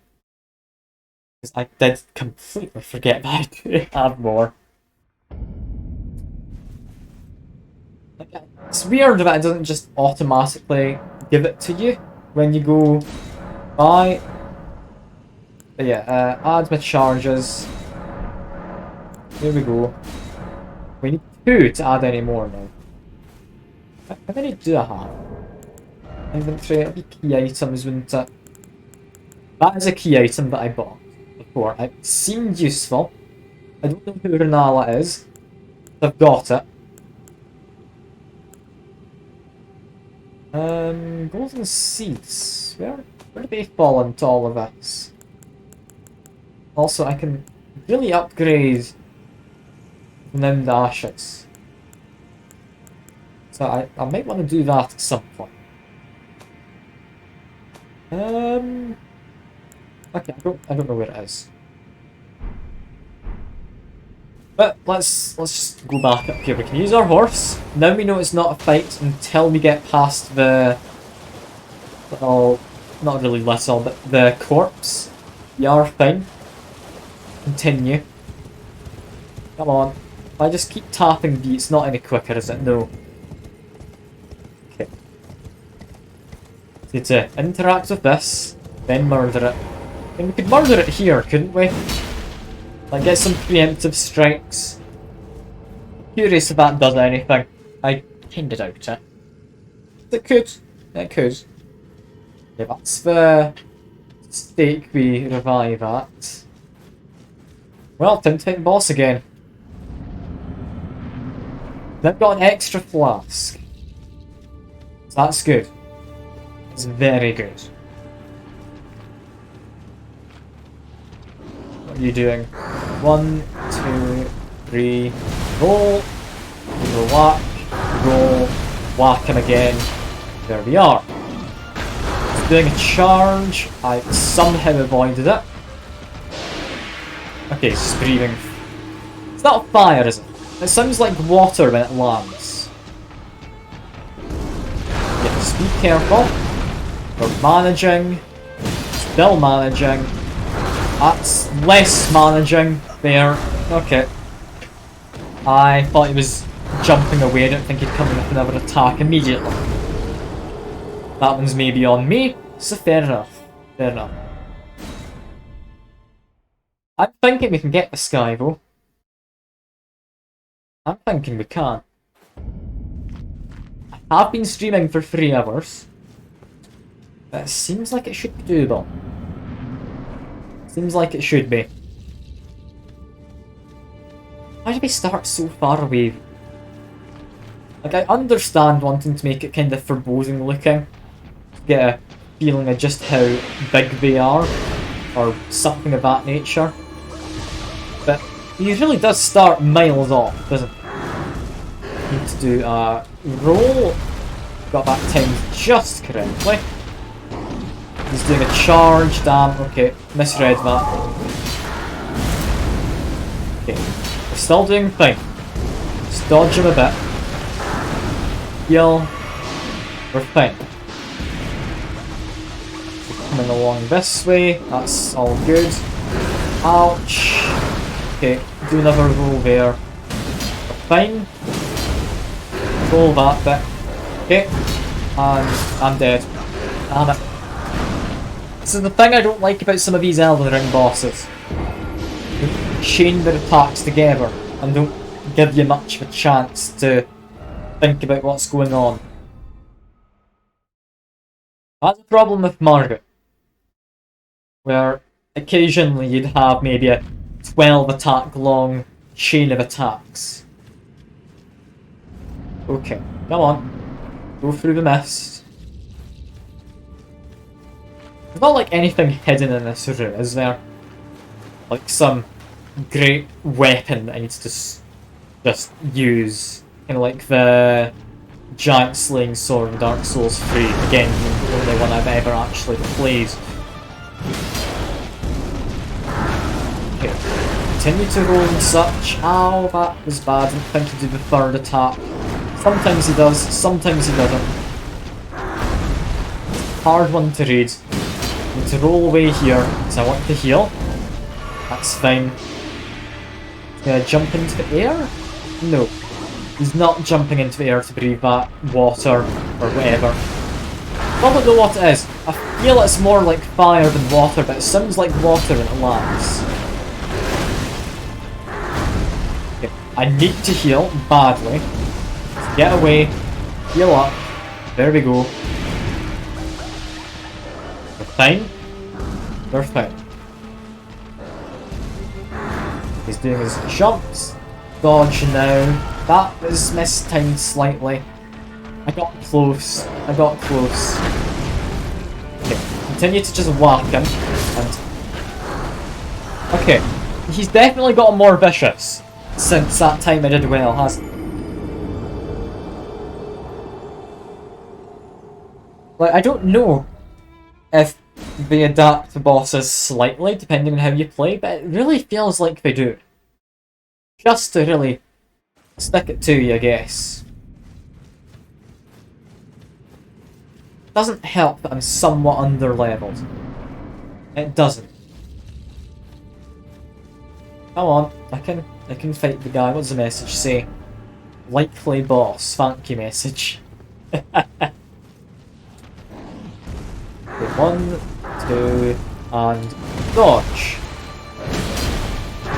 Because I did completely forget that I do have more. It's weird that it doesn't just automatically give it to you when you go by. But yeah, add my charges. Here we go. We need 2 to add any more now. How many do I have? Inventory, it'll be key items, wouldn't it? That is a key item that I bought before. It seemed useful. I don't know who Renala is. I've got it. Golden seeds. Where do they fall into all of this? Also, I can really upgrade Named Ashes. So I might want to do that at some point. Okay, I don't know where it is. But let's just go back up here. We can use our horse. Now we know it's not a fight until we get past the little, not really little, but the corpse. We are fine. Continue. Come on. If I just keep tapping B, it's not any quicker, is it? No. Okay. So need to interact with this, then murder it. And we could murder it here, couldn't we? Like, get some preemptive strikes. Curious if that does anything. I kinda doubt it. It could. It could. Yeah, that's the stake we revive at. Well, Tintin boss again. They've got an extra flask. So that's good. It's very good. What are you doing? 1, 2, 3, roll. Go whack, roll, whack him again. There we are. It's doing a charge. I somehow avoided it. Okay, it's just breathing. It's not fire, is it? It sounds like water when it lands. Yeah, just be careful. We're managing. Still managing. That's less managing. There. Okay. I thought he was jumping away. I didn't think he'd come in with another attack immediately. That one's maybe on me, so fair enough. Fair enough. I'm thinking we can get this guy though. I'm thinking we can. I have been streaming for 3 hours. But it seems like it should be doable. Seems like it should be. Why did we start so far away? Like, I understand wanting to make it kind of foreboding looking. To get a feeling of just how big they are. Or something of that nature. But he really does start miles off, doesn't he? Need to do a roll. Got that timed just correctly. He's doing a charge, damn, okay, misread that. Okay, we're still doing fine. Just dodge him a bit. Heal. We're fine. We're coming along this way, that's all good. Ouch. Okay, do another roll there. We're fine. Roll that bit. Okay, and I'm dead. Damn it. This is the thing I don't like about some of these Elden Ring bosses. They chain their attacks together and don't give you much of a chance to think about what's going on. That's the problem with Margaret, where occasionally you'd have maybe a 12 attack long chain of attacks. Okay, come on. Go through the mist. There's not like anything hidden in this room, is there? Like some great weapon that I need to just use. Kind of like the giant slaying sword in Dark Souls 3. Again, the only one I've ever actually played. Okay. Continue to roll and such. Ow, that was bad. I didn't think he'd do the third attack. Sometimes he does, sometimes he doesn't. Hard one to read. I need to roll away here because I want to heal. That's fine. Gonna jump into the air? No. He's not jumping into the air to breathe that water or whatever. I don't know what it is. I feel it's more like fire than water, but it sounds like water when it lands. Okay. I need to heal badly. Get away. Heal up. There we go. We're fine. We're fine. He's doing his jumps. Dodge now. That was mistimed slightly. I got close. I got close. Okay. Continue to just whack him. And okay. He's definitely gotten more vicious since that time I did well, hasn't he? Like, I don't know if they adapt the bosses slightly, depending on how you play, but it really feels like they do. Just to really stick it to you, I guess. Doesn't help that I'm somewhat under-leveled. It doesn't. Come on, I can fight the guy. What's the message say? Likely boss, thank you message. Okay, 1, 2, and dodge.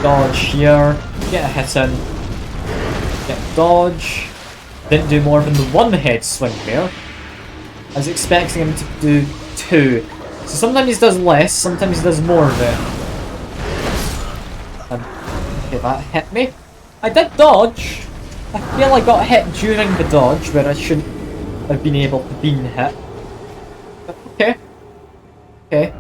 Dodge here, get a hit in, get dodge. Didn't do more than the one head swing there. I was expecting him to do 2. So sometimes he does less, sometimes he does more of it. And okay, that hit me. I did dodge. I feel I got hit during the dodge where I shouldn't have been able to be hit. But okay. Okay.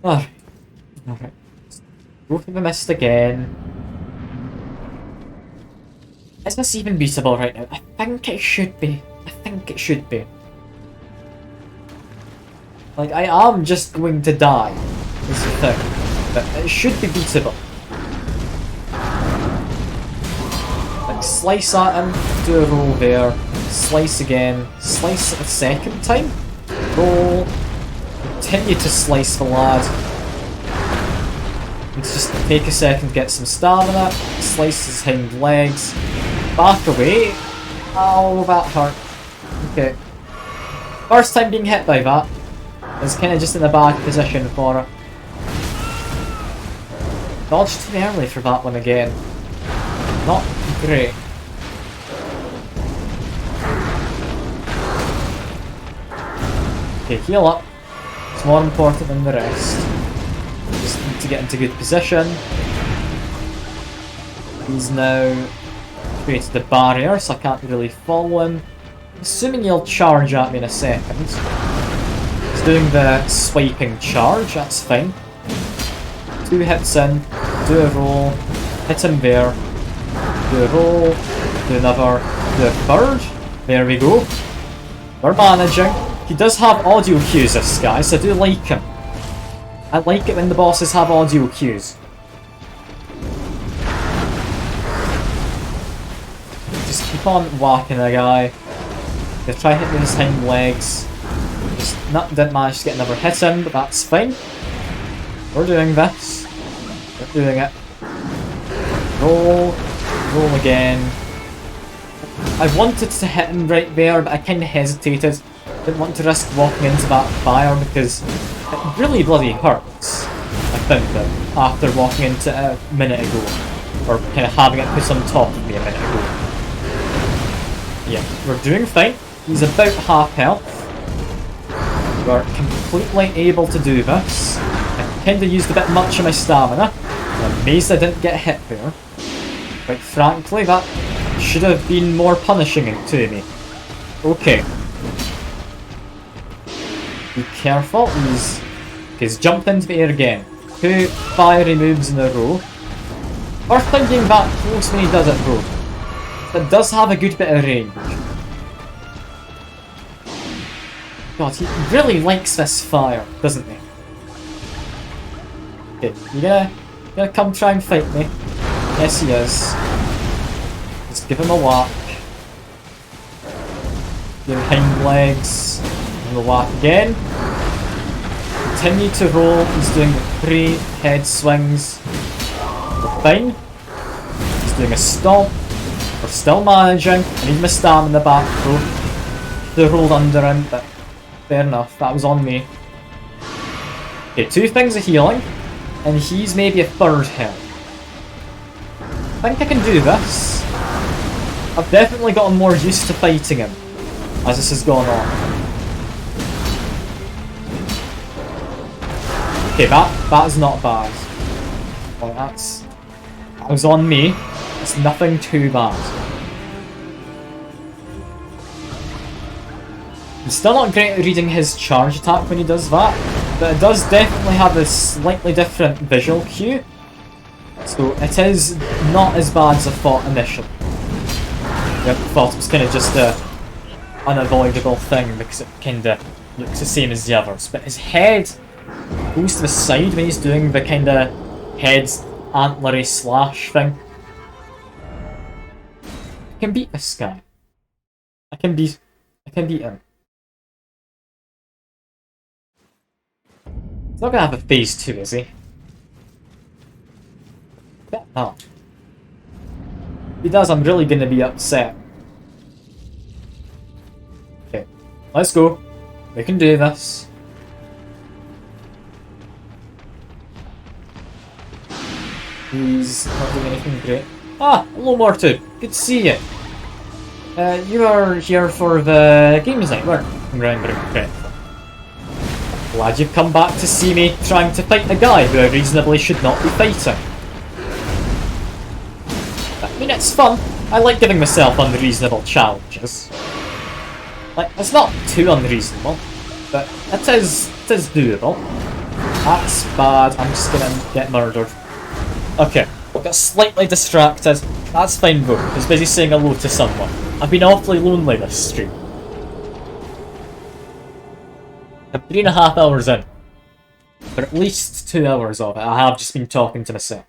Alright. Alright. Go for the mist again. Is this even beatable right now? I think it should be. I think it should be. Like, I am just going to die, is the thing. But it should be beatable. Like, slice at him, do a roll there, slice again, slice a second time, roll, continue to slice the lad. Let's just take a second to get some stamina, slice his hind legs, back away. Ow, that hurt. Okay. First time being hit by that. It's kind of just in a bad position for it. Dodged too early for that one again. Not great. Okay, heal up. It's more important than the rest. Just need to get into good position. He's now created a barrier, so I can't really follow him. Assuming he'll charge at me in a second. He's doing the swiping charge, that's fine. 2 hits in, do a roll, hit him there, do a roll, do another, do a third. There we go. We're managing. He does have audio cues, this guy, so I do like him. I like it when the bosses have audio cues. Just keep on whacking the guy. They try hitting his hind legs. Didn't manage to get another hit in, but that's fine. We're doing this. We're doing it. Roll. Roll again. I wanted to hit him right there, but I kind of hesitated. Didn't want to risk walking into that fire because it really bloody hurts. I found it after walking into it a minute ago, or kind of having it put on top of me a minute ago. Yeah, we're doing fine. He's about half health. We're completely able to do this. I kind of used a bit much of my stamina. I'm amazed I didn't get hit there. Quite frankly, that should have been more punishing to me. Okay. Be careful, he's jumped into the air again. 2 fiery moves in a row. Worth thinking that close when he does it though. It does have a good bit of range. God, he really likes this fire, doesn't he? Okay, you gonna come try and fight me? Yes he is. Let's give him a whack. Give him hind legs. And the whack again. Continue to roll. He's doing 3 head swings. We're fine. He's doing a stomp. We're still managing. I need my stamina back though. They rolled under him, but fair enough. That was on me. Okay, 2 things of healing. And he's maybe a 3rd health. I think I can do this. I've definitely gotten more used to fighting him as this has gone on. Okay, that is not bad. Well, that was on me. It's nothing too bad. I'm still not great at reading his charge attack when he does that, but it does definitely have a slightly different visual cue. So it is not as bad as I thought initially. I thought it was kind of just a unavoidable thing because it kind of looks the same as the others. But his head goes to the side when he's doing the kind of head antlery slash thing. I can beat this guy. I can beat him. He's not gonna have a phase 2, is he? Bet not. If he does, I'm really gonna be upset. Okay, let's go. We can do this. He's not doing anything great. Ah, hello Mortu. Good to see you. You are here for the games night, weren't you? I'm remembering correctly. Glad you've come back to see me trying to fight a guy who I reasonably should not be fighting. I mean, it's fun. I like giving myself unreasonable challenges. Like, it's not too unreasonable, but it is doable. That's bad. I'm just gonna get murdered. Okay, got slightly distracted. That's fine though. I was busy saying hello to someone. I've been awfully lonely this stream. I'm 3.5 hours in. For at least 2 hours of it, I have just been talking to myself.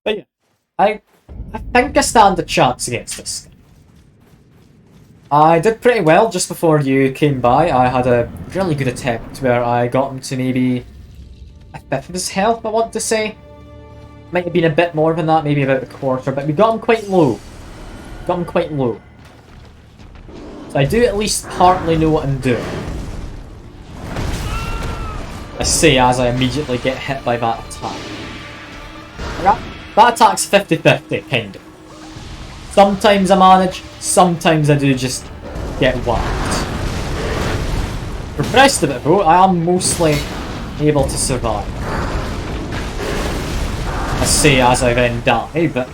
But yeah, I think I stand a chance against this guy. I did pretty well just before you came by. I had a really good attempt where I got him to maybe a 5th of his health, I want to say. Might have been a bit more than that, maybe about a quarter, but we got him quite low. So I do at least partly know what I'm doing. I say as I immediately get hit by that attack. That attack's 50-50, kind of. Sometimes I manage, sometimes I do just get whacked. For the rest of it though, I am mostly able to survive. I say as I then die, but...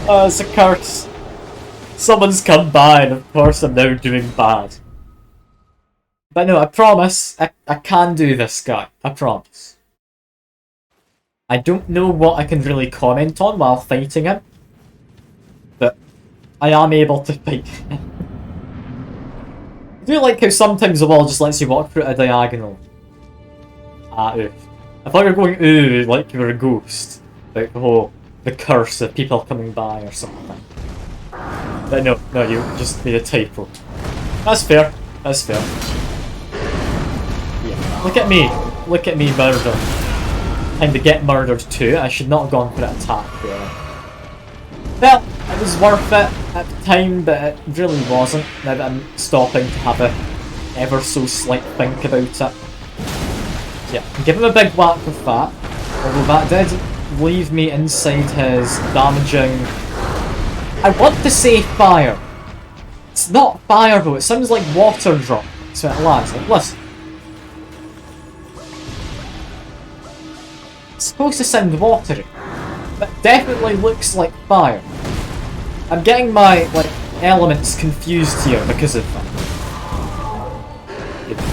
oh, it's a curse. Someone's come by and of course I'm now doing bad. But no, I promise, I can do this guy. I promise. I don't know what I can really comment on while fighting him, but I am able to fight him. I do like how sometimes the wall just lets you walk through a diagonal. Ah, oof. I thought you were going ooh like you were a ghost. Like the curse of people coming by or something. But no, you just made a typo. That's fair. Yeah. Look at me murder. kind of get murdered too. I should not have gone for an attack there. Well, it was worth it at the time, but it really wasn't, now that I'm stopping to have a ever so slight think about it. So yeah, give him a big whack with that, although that did leave me inside his damaging... I want to say fire. It's not fire though, it sounds like water drop. So it lands, like listen. It's supposed to sound watery, but definitely looks like fire. I'm getting my, like, elements confused here because of that.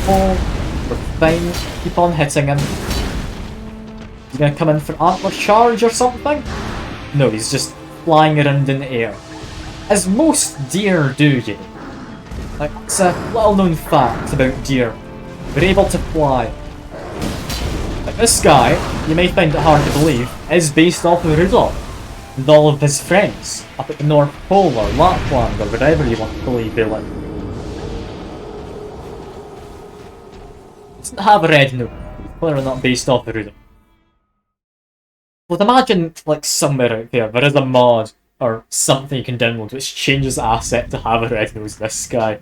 We're fine, keep on hitting him. He's gonna come in for antler charge or something? No, he's just flying around in the air. As most deer do, you know. Like, it's a little known fact about deer. They're able to fly. Like, this guy, you may find it hard to believe, is based off of Rudolph and all of his friends up at the North Pole or Lapland or wherever you want to believe they live. Doesn't have a red nose. Clearly not based off of Rudolph. But imagine, like, somewhere out there is a mod or something you can download which changes the asset to have a red nose in this guy.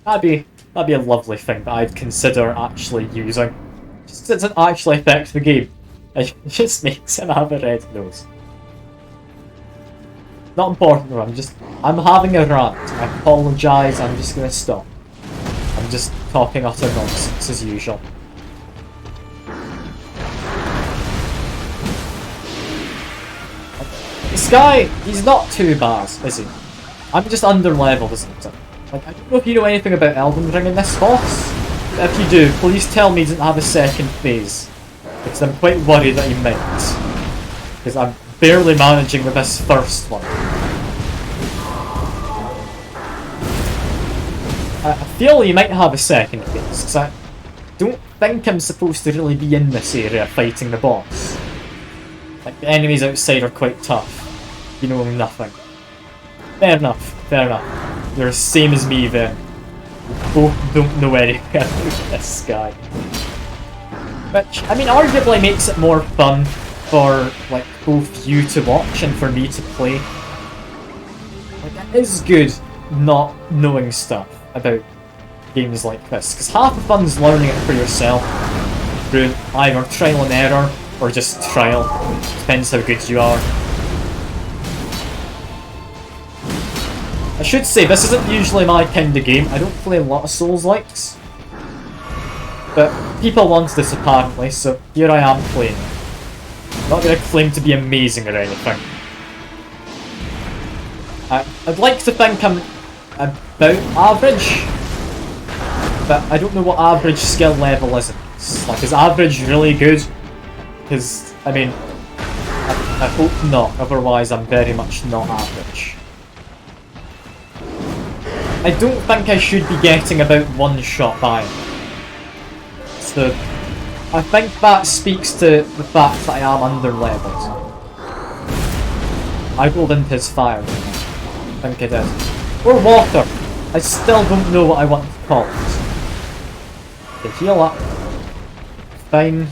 That'd be a lovely thing that I'd consider actually using. Just doesn't actually affect the game. It just makes him have a red nose. Not important though, I'm having a rant. I apologise, I'm just gonna stop. I'm just talking utter nonsense as usual. This guy, he's not too bad, is he? I'm just under-leveled, isn't it? Like, I don't know if you know anything about Elden Ring in this boss. If you do, please tell me he doesn't have a second phase. Because I'm quite worried that he might. Because I'm barely managing with this first one. I feel he might have a second phase, because I don't think I'm supposed to really be in this area fighting the boss. Like, the enemies outside are quite tough. You know nothing. Fair enough, fair enough. You're the same as me then. We both don't know anything about this guy. Which, I mean, arguably makes it more fun for, like, both you to watch and for me to play. Like, it is good not knowing stuff about games like this, because half the fun's learning it for yourself through either trial and error or just trial. Depends how good you are. I should say, this isn't usually my kind of game. I don't play a lot of Souls-likes. But people want this apparently, so here I am playing it. I'm not going to claim to be amazing or anything. I'd like to think I'm about average, but I don't know what average skill level is. Like, is average really good? Because, I mean, I hope not, otherwise I'm very much not average. I don't think I should be getting about one shot by him. So, I think that speaks to the fact that I am under-leveled. I rolled into his fire. I think I did. Or water. I still don't know what I want to call it. Okay, heal up. Fine.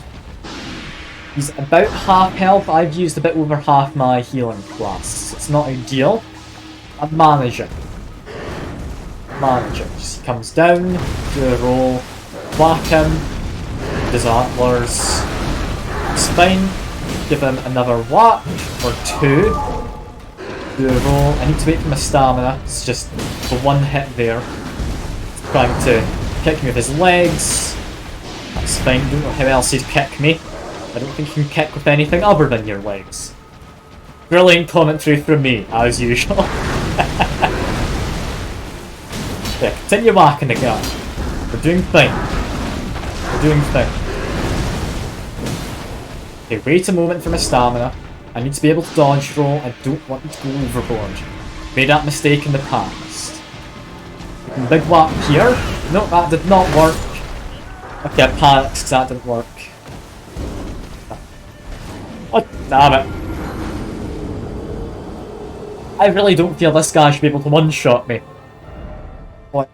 He's about half health. I've used a bit over half my healing flasks. It's not ideal. I'm managing. Just he comes down, do a roll, whack him, his antlers. It's fine. Give him another whack or two. Do a roll. I need to wait for my stamina. It's just the one hit there. He's trying to kick me with his legs. That's fine. Don't know how else he'd kick me. I don't think you can kick with anything other than your legs. Brilliant commentary from me, as usual. Yeah, continue whacking the guy. We're doing fine. We're doing fine. Okay, wait a moment for my stamina. I need to be able to dodge roll. I don't want to go overboard. Made that mistake in the past. Big whack here. No, that did not work. Okay, I panicked because that didn't work. Oh, damn it. I really don't feel this guy should be able to one-shot me. What?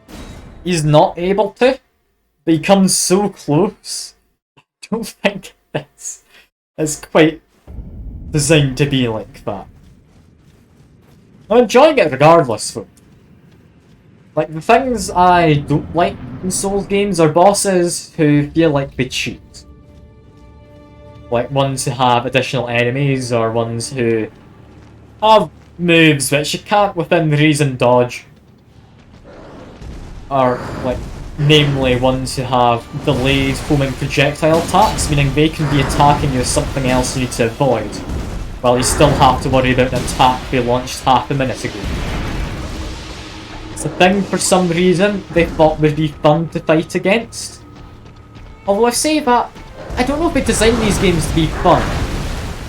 He's not able to? But he comes so close. I don't think this is quite designed to be like that. I'm enjoying it regardless, though. Like, the things I don't like in Souls games are bosses who feel like they cheat. Like, ones who have additional enemies, or ones who have moves which you can't within reason dodge. Or, like, namely ones who have delayed homing projectile attacks, meaning they can be attacking you with something else you need to avoid, while you still have to worry about an attack they launched half a minute ago. It's a thing for some reason they thought would be fun to fight against. Although I say that, I don't know if they designed these games to be fun.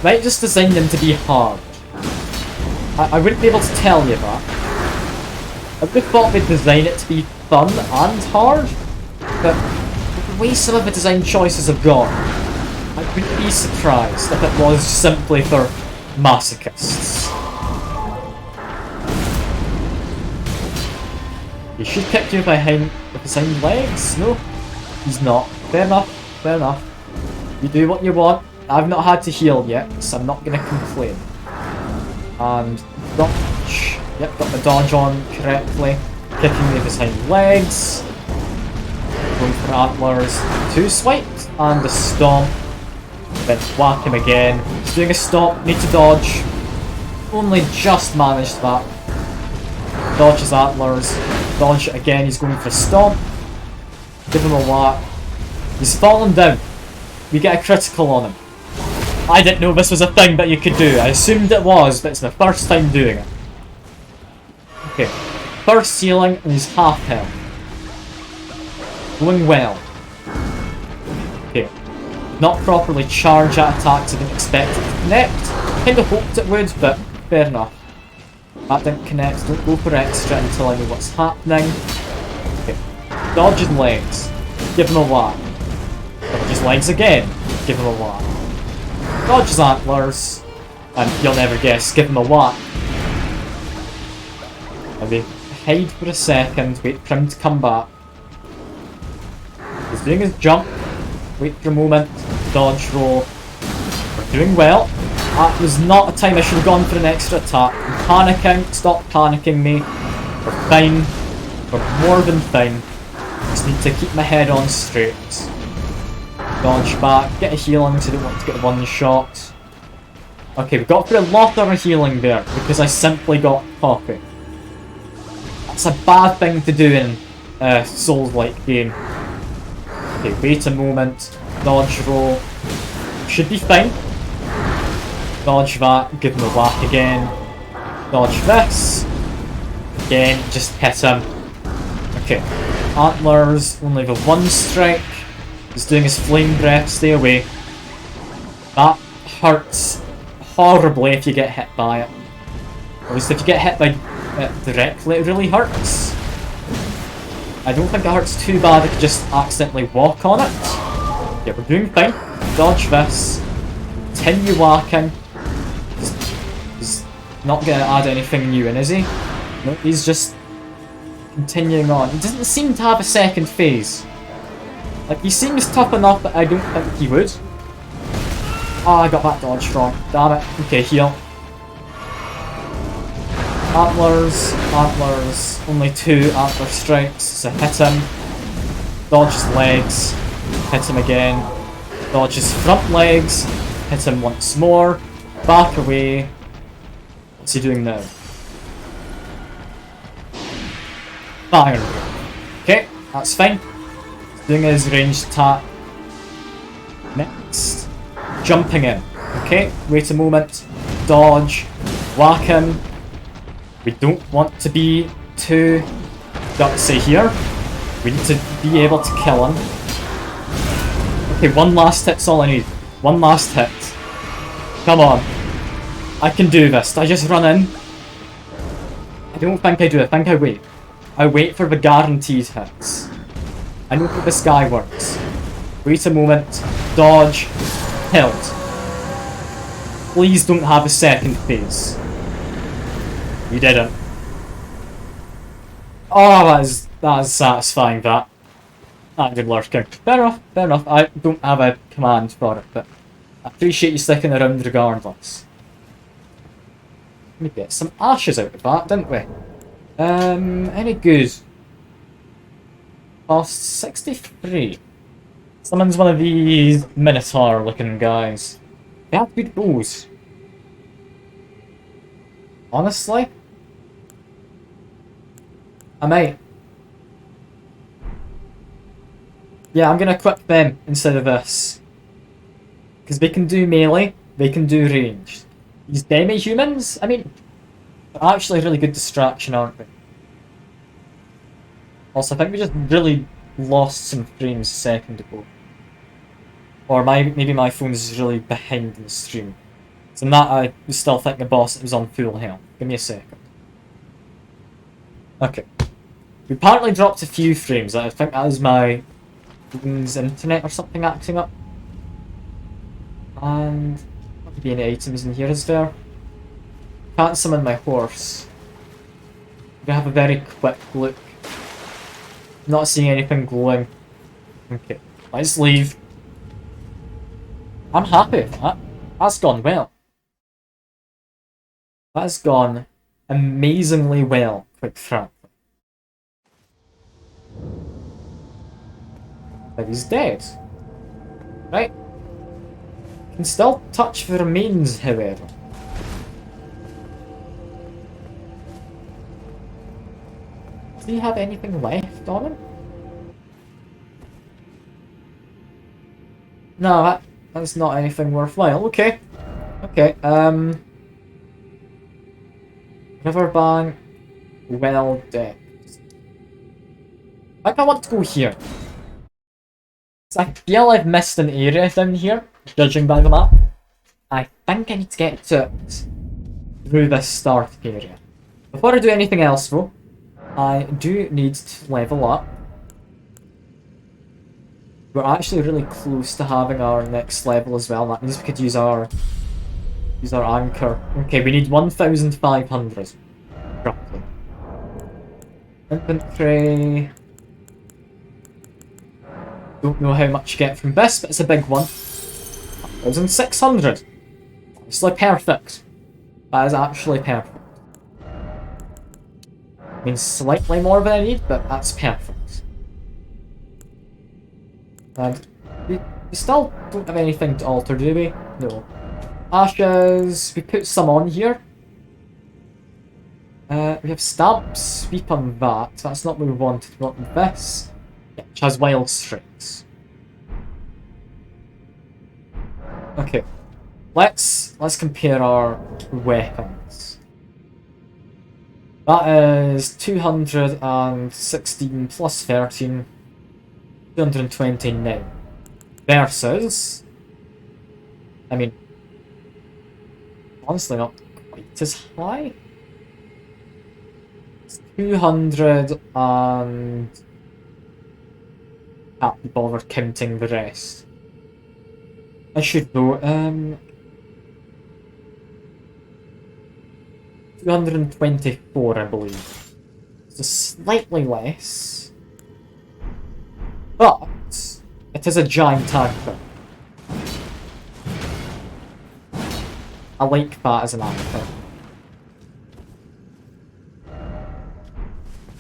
They might just design them to be hard. I wouldn't be able to tell you that. I would have thought they'd design it to be fun and hard, but with the way some of the design choices have gone, I wouldn't be surprised if it was simply for masochists. He should kick you behind with his hind legs? No, he's not. Fair enough, fair enough. You do what you want. I've not had to heal yet, so I'm not going to complain. And dodge. Yep, got the dodge on correctly. Kicking me with his hind legs. Going for antlers. 2 swipes and a stomp. Then whack him again. He's doing a stomp, need to dodge. Only just managed that. Dodge his antlers. Dodge it again, he's going for a stomp. Give him a whack. He's fallen down. We get a critical on him. I didn't know this was a thing that you could do. I assumed it was, but it's my first time doing it. Okay. First healing and he's half health. Going well. Okay. Not properly charge at attacks I didn't expect it to connect. Kinda hoped it would, but fair enough. That didn't connect. Don't go for extra until I know what's happening. Okay. Dodge his legs. Give him a whack. Dodge his legs again. Give him a whack. Dodge his antlers. And you'll never guess, give him a whack. Maybe hide for a second, wait for him to come back. He's doing his jump. Wait for a moment. Dodge roll. We're doing well. That was not a time I should have gone for an extra attack. I'm panicking. Stop panicking me. We're fine. We're more than fine. Just need to keep my head on straight. Dodge back. Get a healing because I don't want to get one shot. Okay, we got for a lot of a healing there because I simply got cocky. That's a bad thing to do in a Souls-like game. Okay, wait a moment. Dodge roll. Should be fine. Dodge that, give him a whack again. Dodge this. Again, just hit him. Okay. Antlers, only the 1 strike. He's doing his flame breath, stay away. That hurts horribly if you get hit by it. At least if you get hit by it directly, it really hurts. I don't think it hurts too bad if you just accidentally walk on it. Yeah, we're doing fine. Dodge this. Continue whacking. He's not going to add anything new in, is he? No, he's just continuing on. He doesn't seem to have a second phase. Like, he seems tough enough that I don't think he would. Oh, I got that dodge wrong. Damn it. Okay, heal. Antlers, antlers. Only 2 antler strikes, so hit him. Dodge his legs. Hit him again. Dodge his front legs. Hit him once more. Back away. What's he doing now? Fire. Okay, that's fine. He's doing his ranged attack. Next. Jumping in. Okay, wait a moment. Dodge. Whack him. We don't want to be too gutsy here. We need to be able to kill him. Okay, 1 last hit's all I need. 1 last hit. Come on. I can do this. I just run in. I don't think I do. I think I wait. I wait for the guaranteed hits. I know how this guy works. Wait a moment. Dodge. Killed. Please don't have a second phase. You didn't. Oh, that is satisfying, that. Good lurking. Fair enough, fair enough. I don't have a command for it, but I appreciate you sticking around regardless. We get some ashes out of that, didn't we? Any good? Cost 63. Summons one of these Minotaur looking guys. They have good bows. Honestly? I might. Yeah, I'm gonna equip them instead of this. Because they can do melee, they can do ranged. These demi-humans, I mean, they're actually a really good distraction, aren't they? Also, I think we just really lost some frames a second ago. Or maybe my phone is really behind in the stream. So in that, I was still thinking the boss was on full health. Give me a second. Okay. We apparently dropped a few frames. I think that was my phone's internet or something acting up. And there could be any items in here, is there? Can't summon my horse. We have a very quick look. Not seeing anything glowing. Okay, let's leave. I'm happy with that. That's gone well. That's gone amazingly well, quite frankly. But he's dead. Right. Can still touch the remains, however. Does he have anything left on him? No, that's not anything worthwhile. Okay. Okay, Riverbank, well decked. I think I want to go here. So I feel I've missed an area down here, judging by the map. I think I need to get to it through this start area. Before I do anything else though, I do need to level up. We're actually really close to having our next level as well. That means we could use our anchor. Okay, we need 1,500 roughly. Infantry. Don't know how much you get from this, but it's a big one. 1,600. Obviously perfect. That is actually perfect. Means slightly more than I need, but that's perfect. And we still don't have anything to alter, do we? No. Ashes, we put some on here. We have stamp sweep on that. That's not what we wanted. We want this. Yeah, which has wild strikes. Okay. Let's compare our weapons. That is 216 plus 13. 229 versus, I mean, honestly not quite as high. It's 200 and can't be bothered counting the rest. I should go 224 I believe. So slightly less. But it is a giant anchor. I like that as an anchor.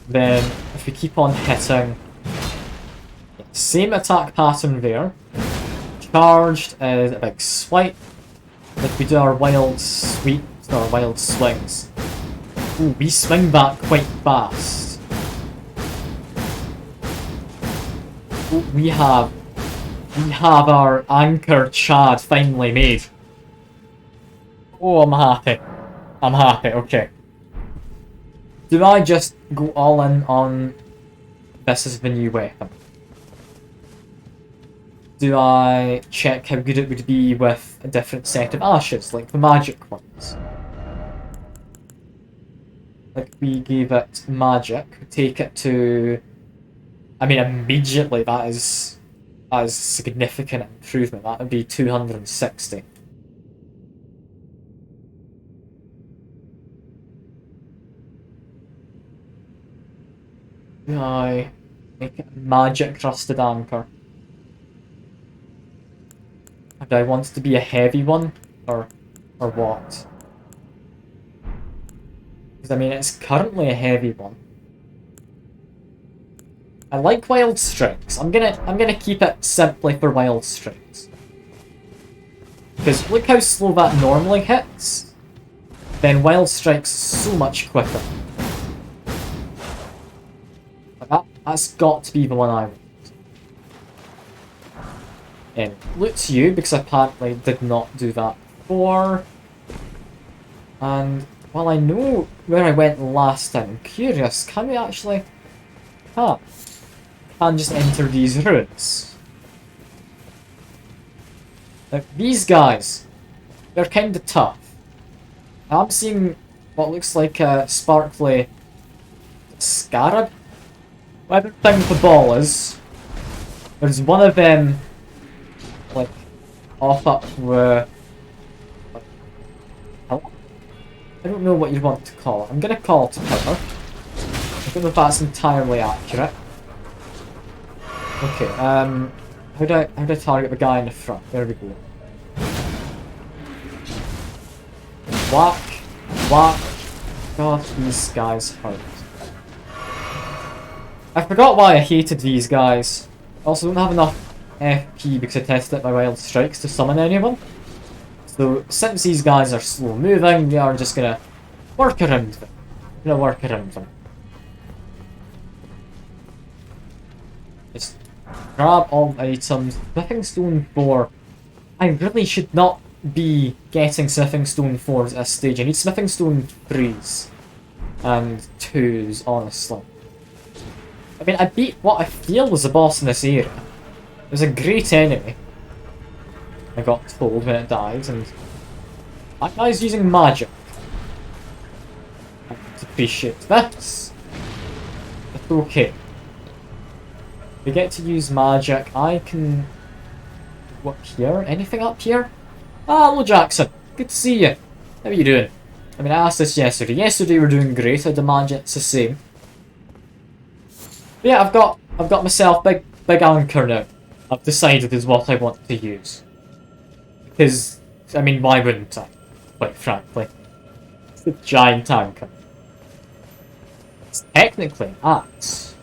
Then, if we keep on hitting, same attack pattern there. Charged is a big swipe. If we do our wild sweeps, or wild swings, ooh, we swing back quite fast. We have our anchor Chad finally made. Oh, I'm happy. I'm happy, okay. Do I just go all in on this as the new weapon? Do I check how good it would be with a different set of ashes, like the magic ones? Like we gave it magic, take it to... I mean, immediately that is significant improvement. That would be 260. Make it a magic rusted anchor. Do I want it to be a heavy one? Or what? Because I mean, it's currently a heavy one. I like wild strikes. I'm gonna keep it simply for wild strikes. Because look how slow that normally hits. Then wild strikes so much quicker. That's got to be the one I want. And loot to you, because I apparently did not do that before. And while I know where I went last time, I'm curious, can we actually... Huh. Can just enter these ruins. Now, these guys, they're kinda tough. I'm seeing what looks like a sparkly scarab. Whatever thing the ball is, there's one of them, like, off up where... I don't know what you want to call it. I'm gonna call it a pillar. I don't know if that's entirely accurate. Okay, how do I target the guy in the front? There we go. Whack, whack. God, these guys hurt. I forgot why I hated these guys. I also don't have enough FP because I tested my wild strikes to summon anyone. So since these guys are slow moving, we are just gonna work around them. Just grab all the items. Sniffing Stone 4. I really should not be getting Sniffing Stone 4s at this stage. I need Sniffing Stone 3s and 2s, honestly. I mean, I beat what I feel was the boss in this area. It was a great enemy, I got told when it died, and that guy's using magic. I don't appreciate this. It's okay. We get to use magic. I can... What here? Anything up here? Ah, hello Jackson. Good to see you. How are you doing? I mean, I asked this yesterday. Yesterday we were doing great. I'd imagine it's the same. But yeah, I've got myself big anchor now. I've decided is what I want to use. Because, I mean, why wouldn't I? Quite frankly. It's a giant anchor. It's technically an axe.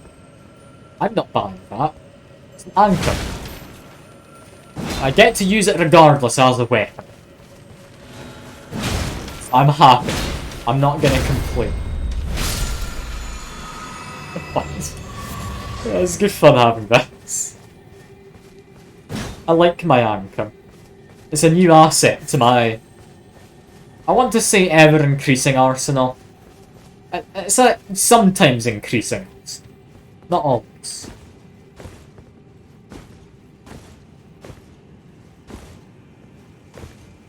I'm not buying that. It's an anchor. I get to use it regardless as a weapon. I'm happy. I'm not gonna complain. What? Yeah, it's good fun having this. I like my anchor. It's a new asset to my... I want to say ever-increasing arsenal. It's sometimes increasing. Not always.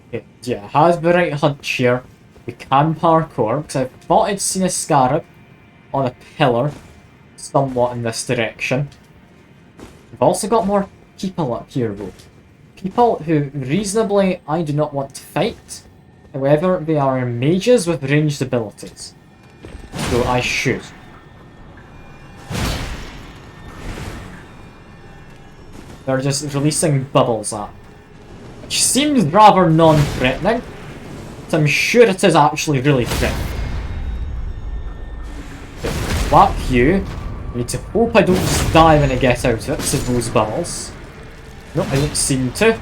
Okay, yeah, it has the right hunch here. We can parkour, because I thought I'd seen a scarab on a pillar somewhat in this direction. We've also got more people up here though. People who reasonably I do not want to fight. However, they are mages with ranged abilities. So I should. They're just releasing bubbles at. Which seems rather non-threatening. But I'm sure it is actually really threatening. Whack you. I need to hope I don't just die when I get out of it, to those bubbles. Nope, I don't seem to.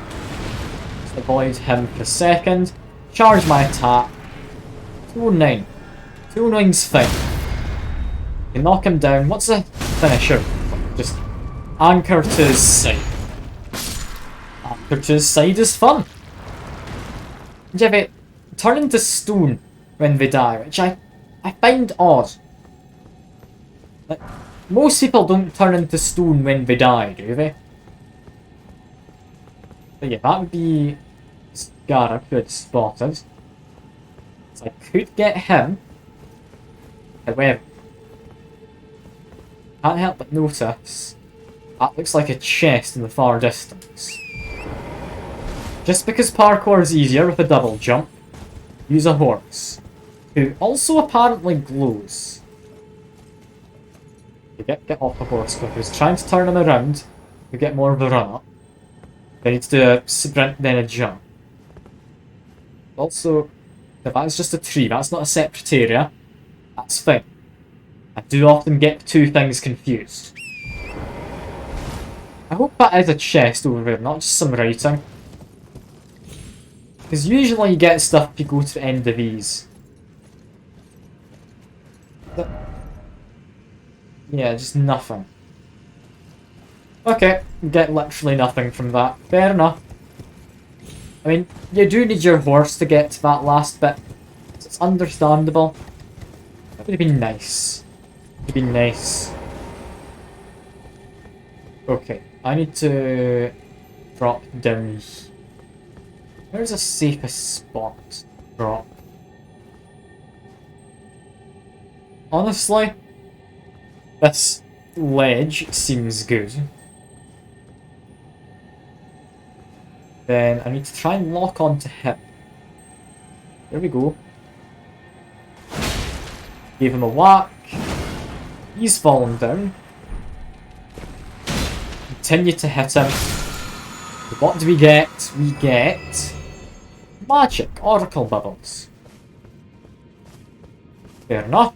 Just avoid him for a second. Charge my attack. 209. 209's fine. You knock him down. What's the finisher? Just anchor to his side. Anchor to his side is fun. And you have it turn into stone when they die, which I find odd. Like, most people don't turn into stone when they die, do they? But yeah, that would be Scarab who had spotted. So I could get him. However, can't help but notice that looks like a chest in the far distance. Just because parkour is easier with a double jump, use a horse, who also apparently glows. Get off the horse quick. I was trying to turn him around to get more of a run up. I need to do a sprint, then a jump. Also, if that's just a tree, that's not a separate area. That's fine. I do often get two things confused. I hope that is a chest over there, not just some writing. Because usually you get stuff if you go to the end of these. But yeah, just nothing. Okay, get literally nothing from that. Fair enough. I mean, you do need your horse to get to that last bit. So it's understandable. That would have been nice. Would have been nice. Okay, I need to drop down. Where's the safest spot to drop? Honestly, this ledge seems good. Then I need to try and lock onto him. There we go. Gave him a whack. He's fallen down. Continue to hit him. What do we get? We get magic oracle bubbles. Fair enough.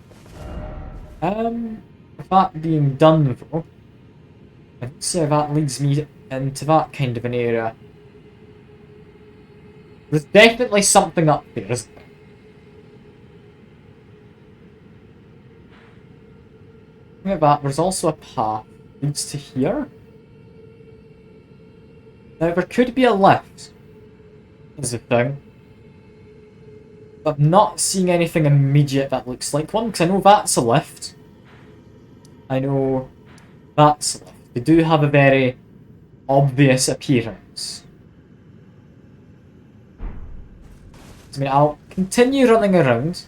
That being done though, I don't see how that leads me into that kind of an area. There's definitely something up there, isn't there? Look at that, there's also a path that leads to here. Now there could be a lift, is the thing. But I'm not seeing anything immediate that looks like one, because I know that's a lift. I know that's a lift. They do have a very obvious appearance. I mean, I'll continue running around.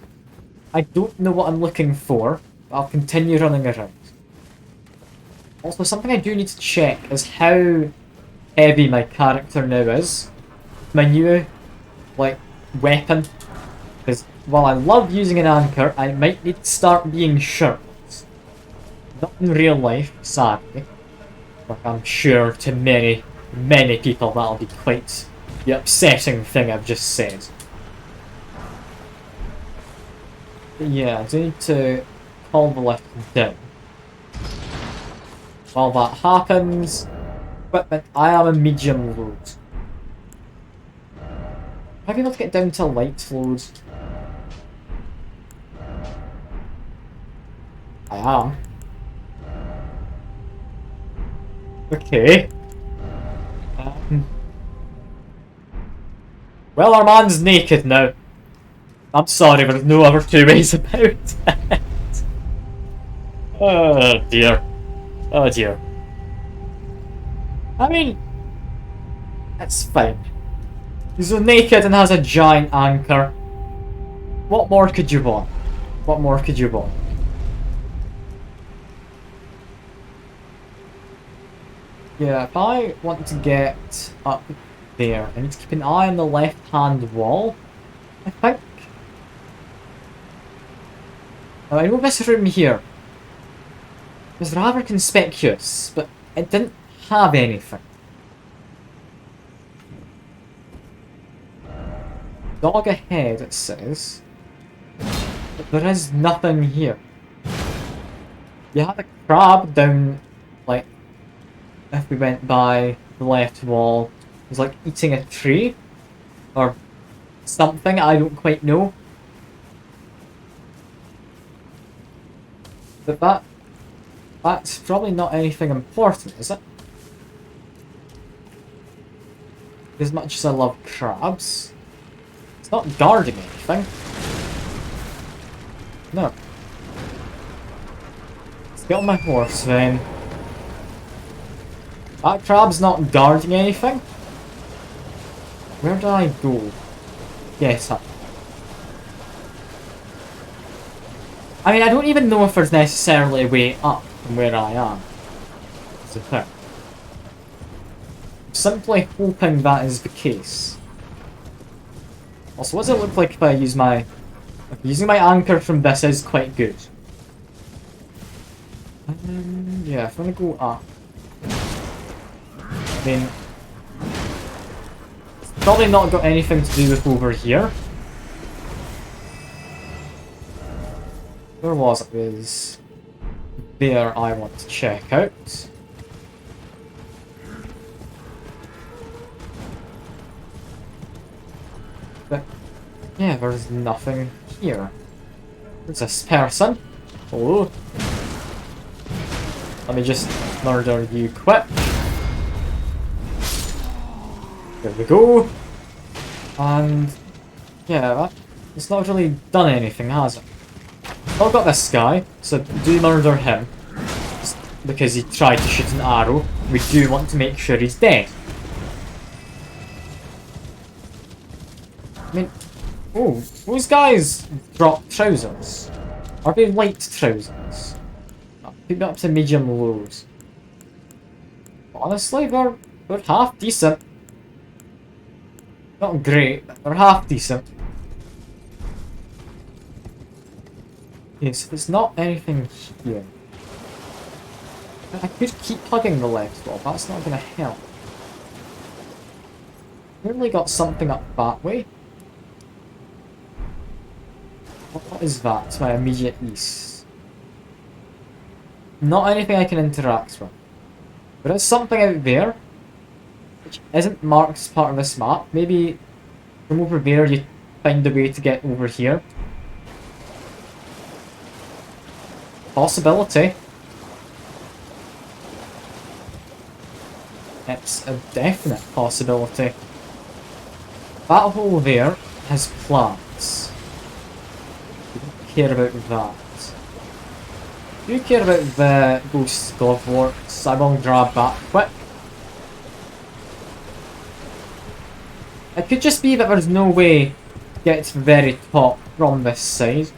I don't know what I'm looking for, but I'll continue running around. Also, something I do need to check is how heavy my character now is. My new, like, weapon. Because while I love using an anchor, I might need to start being shirtless. Not in real life, sadly. But I'm sure to many, many people that'll be quite the upsetting thing I've just said. But yeah, I do need to call the lift down. While that happens, equipment, I am a medium load. Have I been able to get down to light load? I am. Okay. Well, our man's naked now. I'm sorry, there's no other two ways about it. Oh dear. Oh dear. I mean, it's fine. He's so naked and has a giant anchor. What more could you want? What more could you want? Yeah, if I want to get up there, I need to keep an eye on the left-hand wall, I think. Now, I know this room here was rather conspicuous, but it didn't have anything. Dog ahead, it says. But there is nothing here. You had a crab down, like, if we went by the left wall. It was like eating a tree. Or something, I don't quite know. But that's probably not anything important, is it? As much as I love crabs, it's not guarding anything. No. Let's get on my horse then. That crab's not guarding anything. Where do I go? Yes, up. I mean, I don't even know if there's necessarily a way up from where I am. That's the thing. I'm simply hoping that is the case. Also, what does it look like if I use my... Using my anchor from this is quite good. Yeah, if I'm gonna go up. I mean, it's probably not got anything to do with over here. Where was it? It was there I want to check out. But yeah, there's nothing here. There's this person. Hello. Let me just murder you quick. There we go. And yeah, it's not really done anything, has it? I've got this guy, so do murder him. Just because he tried to shoot an arrow. We do want to make sure he's dead. I mean, oh, those guys drop trousers. Are they light trousers? Keep it up to medium lows. Honestly, they're half decent. Not great, but they're half decent. Okay, so there's not anything here. I could keep hugging the left wall, that's not gonna help. Clearly got something up that way. What is that to my immediate east? Not anything I can interact with. But there's something out there, which isn't marked as part of this map. Maybe from over there you find a way to get over here. Possibility. It's a definite possibility. That hole there has plants. You don't care about that. If you care about the ghost gloveworks, I will grab that quick. It could just be that there's no way to get to the very top from this side.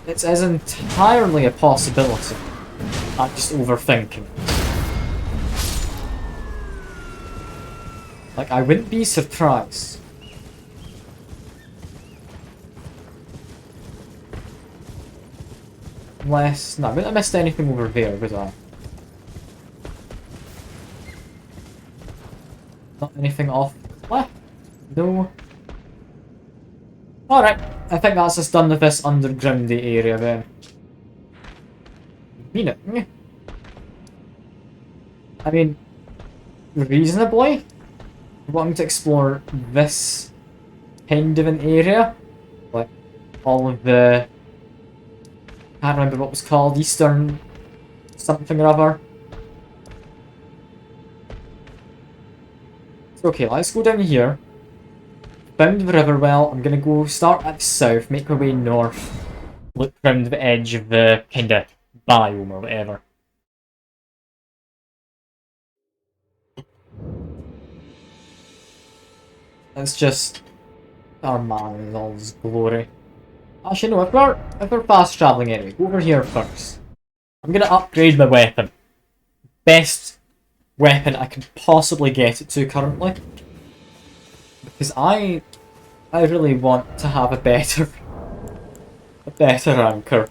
It is entirely a possibility. I'm just overthinking it. Like, I wouldn't be surprised. Unless... no, I wouldn't have missed anything over there, would I? Not anything off the cliff? No. Alright, I think that's us done with this undergroundy area then. Meaning... I mean... reasonably... wanting to explore this kind of an area. Like, all of the... I can't remember what it was called, Eastern... something or other. Okay, let's go down here. Found the river well, I'm gonna go start at the south, make my way north, look round the edge of the kinda biome or whatever. It's just our man in all his glory. Actually no, if we're fast travelling anyway, go over here first. I'm gonna upgrade my weapon. Best weapon I can possibly get it to currently. Because I really want to have a better anchor.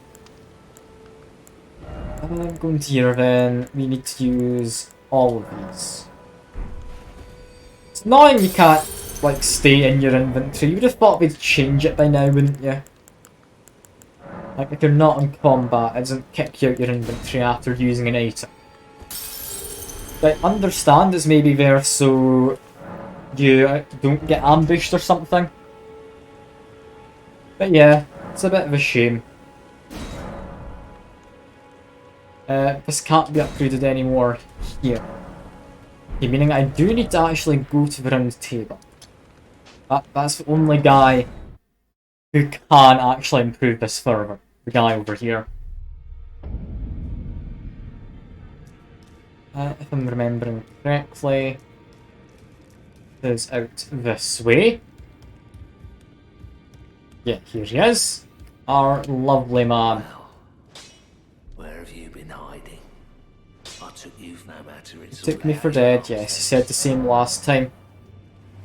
I'm going to here then, we need to use all of these. It's annoying you can't like stay in your inventory. You would have thought they'd change it by now, wouldn't you? Like if you're not in combat, it doesn't kick you out your inventory after using an item. But I understand it's maybe there so you don't get ambushed or something. But yeah, it's a bit of a shame. This can't be upgraded anymore here. Okay, meaning I do need to actually go to the round table. That's the only guy who can actually improve this further. The guy over here. If I'm remembering correctly, is out this way. Yeah, here he is. Our lovely man. Well, where have you been hiding? I took you no matter it's Took me for dead, yes, he said the same last time.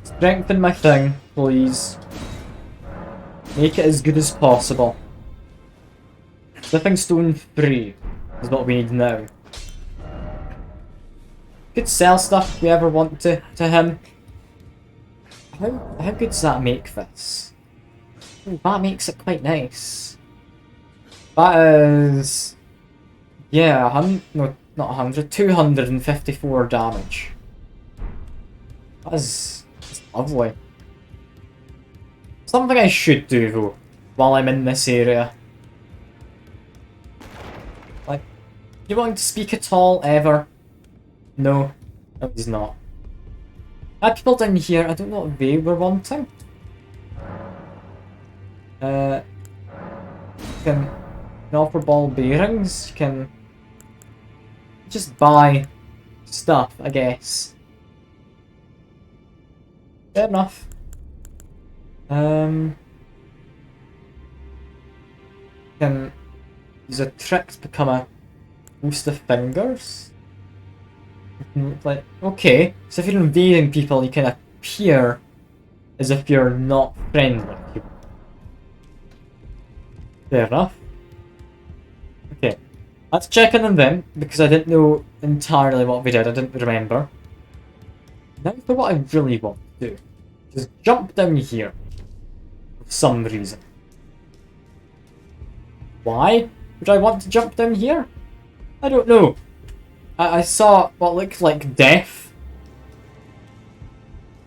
Strengthen my thing, please. Make it as good as possible. Living Stone 3 is what we need now. Could sell stuff if we ever want to him. How good does that make this? Ooh, that makes it quite nice. That is... yeah, no, not 100, 254 damage. That's lovely. Something I should do though, while I'm in this area. Like, do you want to speak at all, ever? No, he's not. People down here, I don't know what they were wanting. You can offer ball bearings, you can just buy stuff, I guess. Fair enough. Can use a trick to become a boost of fingers. Like, okay, so if you're invading people, you can appear as if you're not friendly. Fair enough. Okay, let's check in on them, because I didn't know entirely what we did, I didn't remember. Now for what I really want to do. Just jump down here. For some reason. Why would I want to jump down here? I don't know. I saw what looked like death.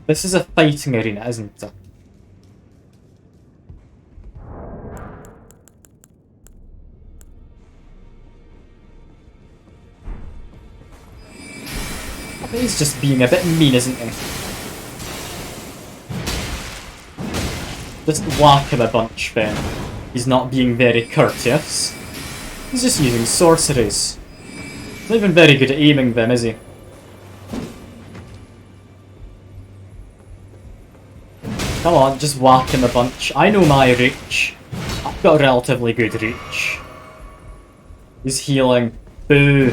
This is a fighting arena, isn't it? I think he's just being a bit mean, isn't he? Just whack him a bunch then. He's not being very courteous. He's just using sorceries. He's not even very good at aiming them, is he? Come on, just whack him a bunch. I know my reach. I've got a relatively good reach. He's healing. Boo.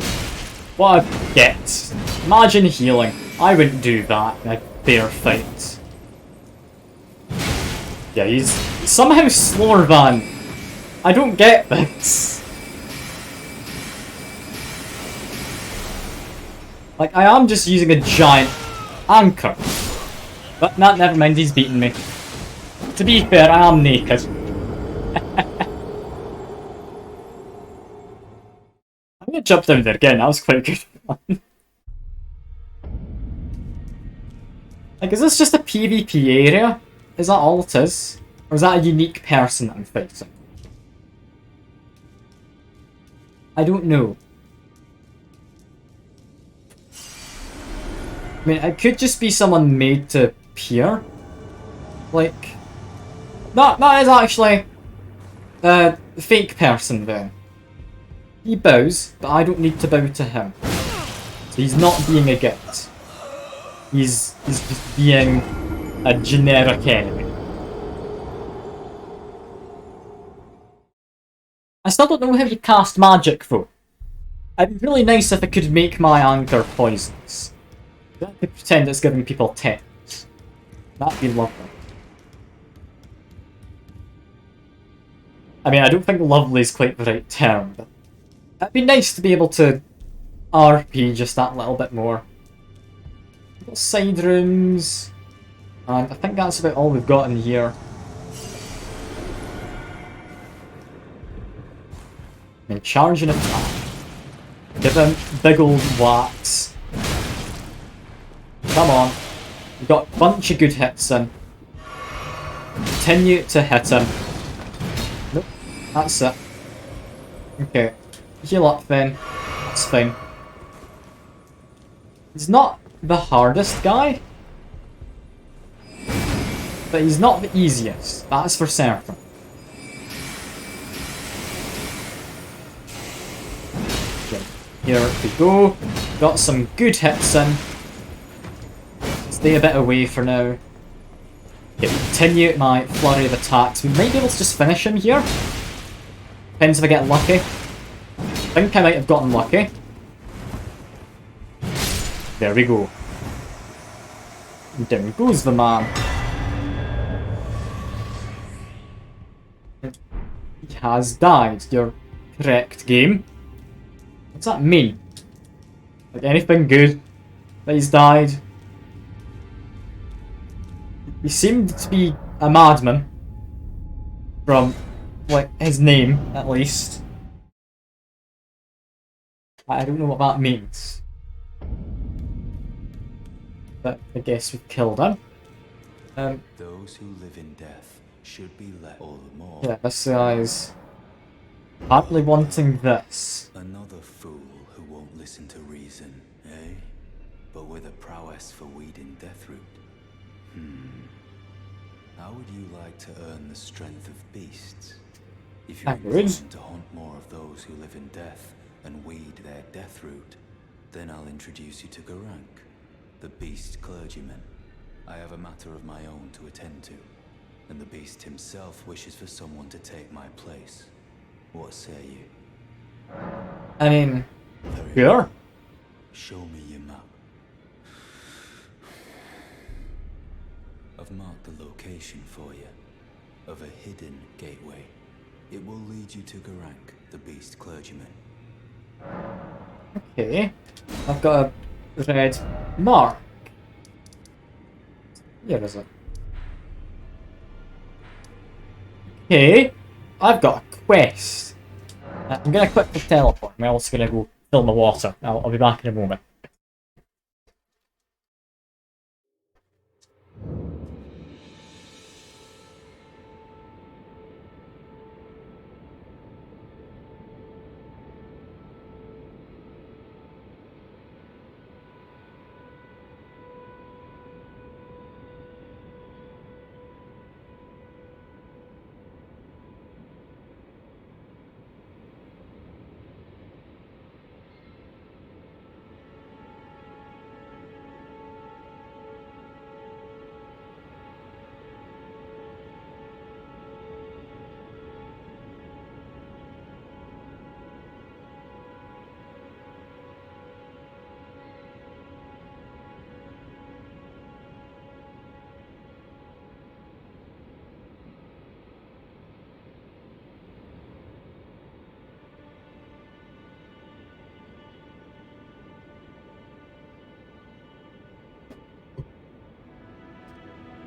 What a get. Imagine healing. I wouldn't do that in a fair fight. Yeah, he's somehow slower than... I don't get this. Like, I am just using a giant anchor. But never mind, he's beaten me. To be fair, I am naked. I'm gonna jump down there again, that was quite good fun. Like, is this just a PvP area? Is that all it is? Or is that a unique person that I'm fighting? I don't know. I mean, it could just be someone made to appear. Like... That is actually... a fake person then. He bows, but I don't need to bow to him. So he's not being a git. He's just being a generic enemy. I still don't know how you cast magic though. It'd be really nice if I could make my anchor poisonous. I could pretend it's giving people tips. That'd be lovely. I mean, I don't think lovely is quite the right term, but it'd be nice to be able to RP just that little bit more. Little side rooms, and I think that's about all we've got in here. I mean, charge and attack. Give him big old whacks. Come on. We've got a bunch of good hits in. Continue to hit him. Nope, that's it. Okay, heal up then. That's fine. He's not the hardest guy, but he's not the easiest. That's for certain. Okay, here we go. Got some good hits in. Stay a bit away for now. Okay, continue my flurry of attacks. We might be able to just finish him here. Depends if I get lucky. I think I might have gotten lucky. There we go. Down goes the man. He has died. You're correct, game. What's that mean? Like, anything good that he's died? He seemed to be a madman. From, like, his name, at least. I don't know what that means. But I guess we've killed him. Those who live in death should be let all the more. Yeah, this guy's apparently wanting this. Another fool who won't listen to reason, eh? But with a prowess for weeding Deathroot. How would you like to earn the strength of beasts? If you're inclined to hunt more of those who live in death and weed their Deathroot, then I'll introduce you to Garank, the beast clergyman. I have a matter of my own to attend to, and the beast himself wishes for someone to take my place. What say you? I mean, Very sure. well. Show me your map. I've marked the location for you, of a hidden gateway. It will lead you to Garank, the beast clergyman. Okay. I've got a red mark. Here is it? Okay. I've got a quest. I'm gonna quickly teleport. I'm also gonna go fill my water. I'll be back in a moment.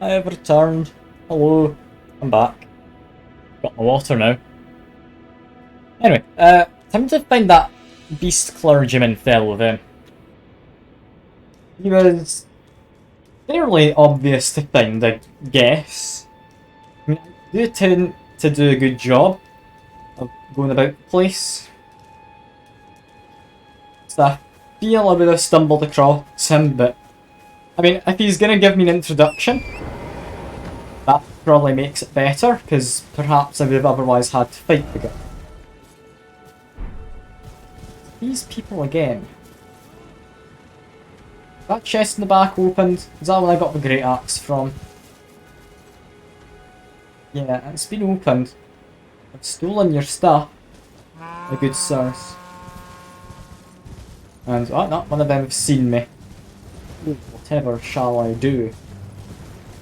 I have returned. Hello. I'm back. Got my water now. Anyway, time to find that beast clergyman fellow then. He was fairly obvious to find, I guess. I mean, I do tend to do a good job of going about the place. So I feel I would have stumbled across him, but I mean, if he's going to give me an introduction, that probably makes it better, because perhaps I would have otherwise had to fight the guy. These people again. That chest in the back opened. Is that where I got the great axe from? Yeah, it's been opened. I've stolen your stuff, my good sirs. And, oh, not one of them have seen me. Ooh, whatever shall I do?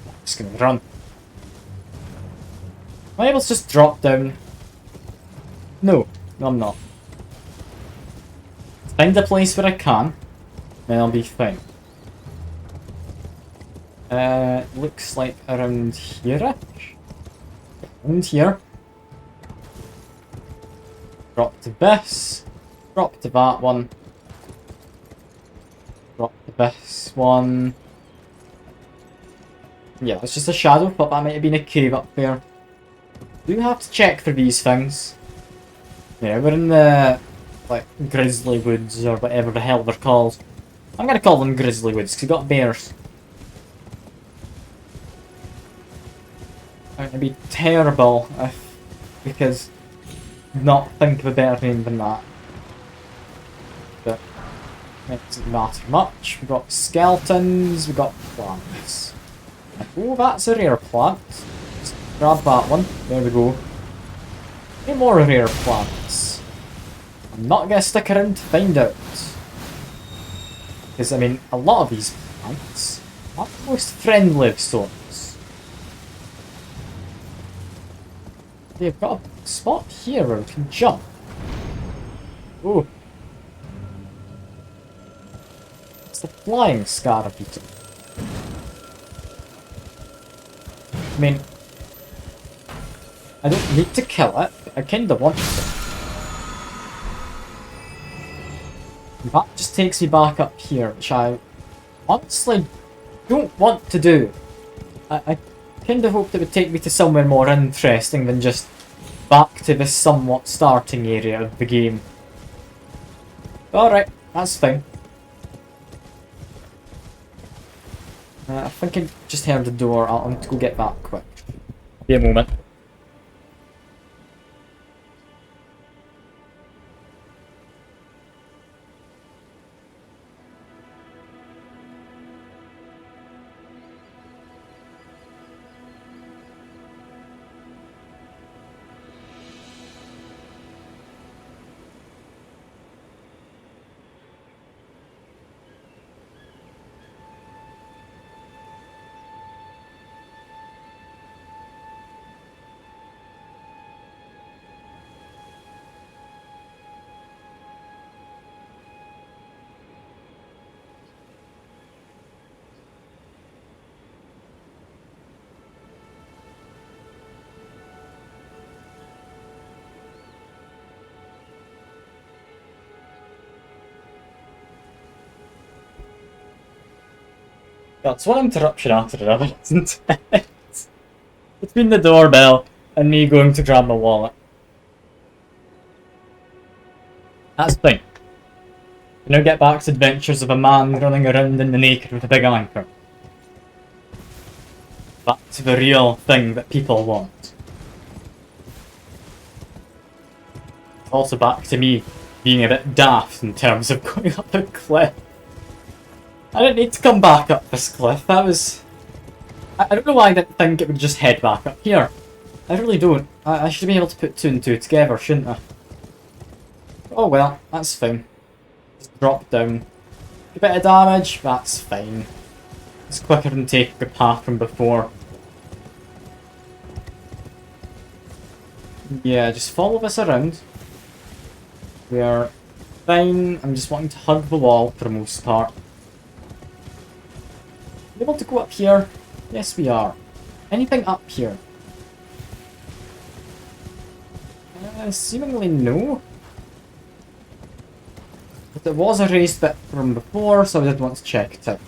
I'm just gonna run. Am I able to just drop down? No, I'm not. Find a place where I can, then I'll be fine. Looks like around here-ish? Around here. Drop to this. Drop to that one. Drop to this one. Yeah, it's just a shadow, but that might have been a cave up there. Do have to check for these things. Yeah, we're in the, like, Grizzly Woods or whatever the hell they're called. I'm gonna call them Grizzly Woods, because we got bears. It'd be terrible if we could not think of a better name than that. But it doesn't matter much. We've got skeletons, we've got plants. Oh, that's a rare plant. Let's grab that one. There we go. Any more rare plants? I'm not gonna stick around to find out. Because, I mean, a lot of these plants are the most friendly of sorts. They've got a spot here where we can jump. Ooh. It's a flying scarabiter. I mean, I don't need to kill it, but I kinda want to. That just takes me back up here, which I honestly don't want to do. I kinda hoped it would take me to somewhere more interesting than just back to the somewhat starting area of the game. Alright, that's fine. I think I just heard the door. I'll need to go get that quick. Be a moment. That's one interruption after another, isn't it? Between the doorbell and me going to grab my wallet. That's fine. We now get back to adventures of a man running around in the naked with a big anchor. Back to the real thing that people want. Also back to me being a bit daft in terms of going up a cliff. I didn't need to come back up this cliff. That was... I don't know why I didn't think it would just head back up here. I really don't. I should be able to put two and two together, shouldn't I? Oh well, that's fine. Just drop down. A bit of damage, that's fine. It's quicker than taking the path from before. Yeah, just follow this around. We are fine. I'm just wanting to hug the wall for the most part. Able to go up here? Yes, we are. Anything up here? Seemingly no. But there was a raised bit from before, so I did want to check it out.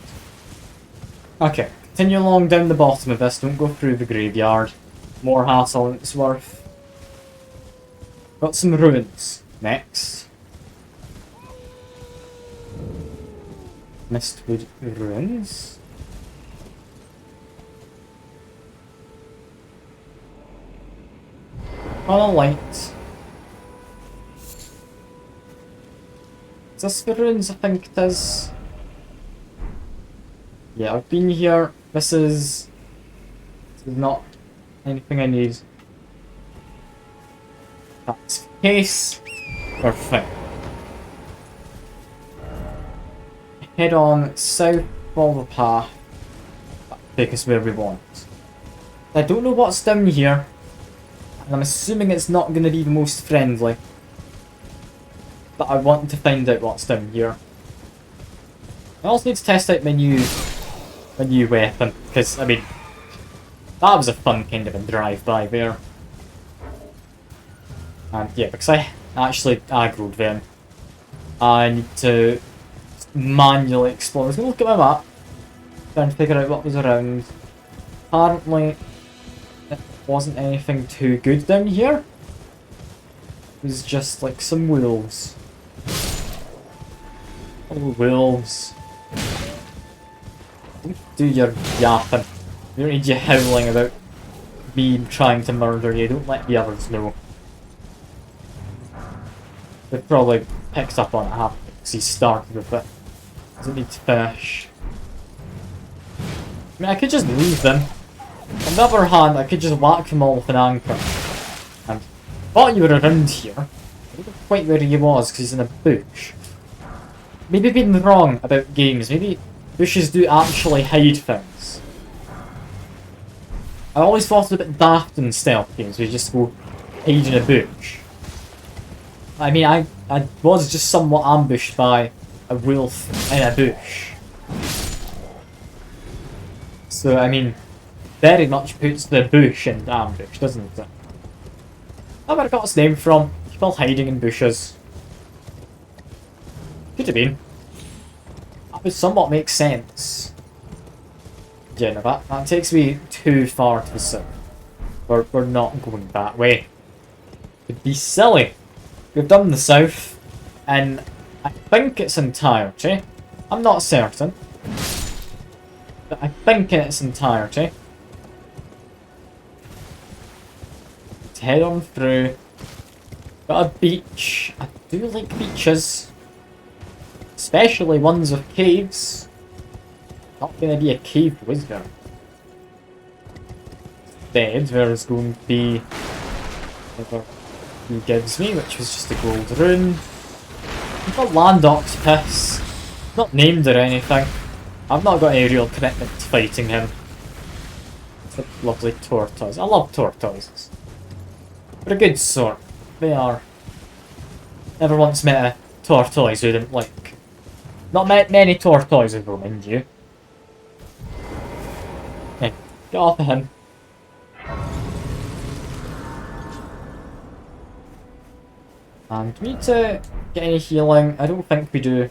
Okay, continue along down the bottom of this. Don't go through the graveyard. More hassle than it's worth. Got some ruins next. Mistwood ruins. On a light. Is this the ruins? I think it is. Yeah, I've been here. This is not anything I need. That's the case. Perfect. Head on south, follow the path. That'll take us where we want. I don't know what's down here. And I'm assuming it's not going to be the most friendly. But I want to find out what's down here. I also need to test out my new weapon. Because, I mean, that was a fun kind of a drive-by there. And yeah, because I actually aggroed them. I need to manually explore. I was going to look at my map. Trying to figure out what was around. Apparently... wasn't anything too good down here. It was just like some wolves. Oh, wolves. Don't do your yapping. We don't need you howling about me trying to murder you. Don't let the others know. They've probably picked up on it, haven't they? Because he started with it. Doesn't need to finish. I mean, I could just leave them. On the other hand, I could just whack them all with an anchor. And thought you were around here. I don't know quite where he was because he's in a bush. Maybe being wrong about games. Maybe bushes do actually hide things. I always thought it was a bit daft in stealth games where you just go hide in a bush. I mean, I was just somewhat ambushed by a wolf in a bush. So, I mean, very much puts the bush in ambush, doesn't it? That's where it got its name from. People hiding in bushes. Could have been. That would somewhat make sense. Yeah, no, that takes me too far to the south. We're not going that way. It'd be silly. We've done the south, and I think it's entirety. I'm not certain. But I think in its entirety. Let's head on through. Got a beach. I do like beaches. Especially ones with caves. Not gonna be a cave wizard. Instead, there's going to be whatever he gives me, which was just a gold rune. I've got land octopus. Not named or anything. I've not got any real commitment to fighting him. It's a lovely tortoise. I love tortoises. They're a good sort. They are. Never once met a tortoise who didn't like. Not met many tortoises though, mind you. Hey, get off of him. And do we need to get any healing? I don't think we do.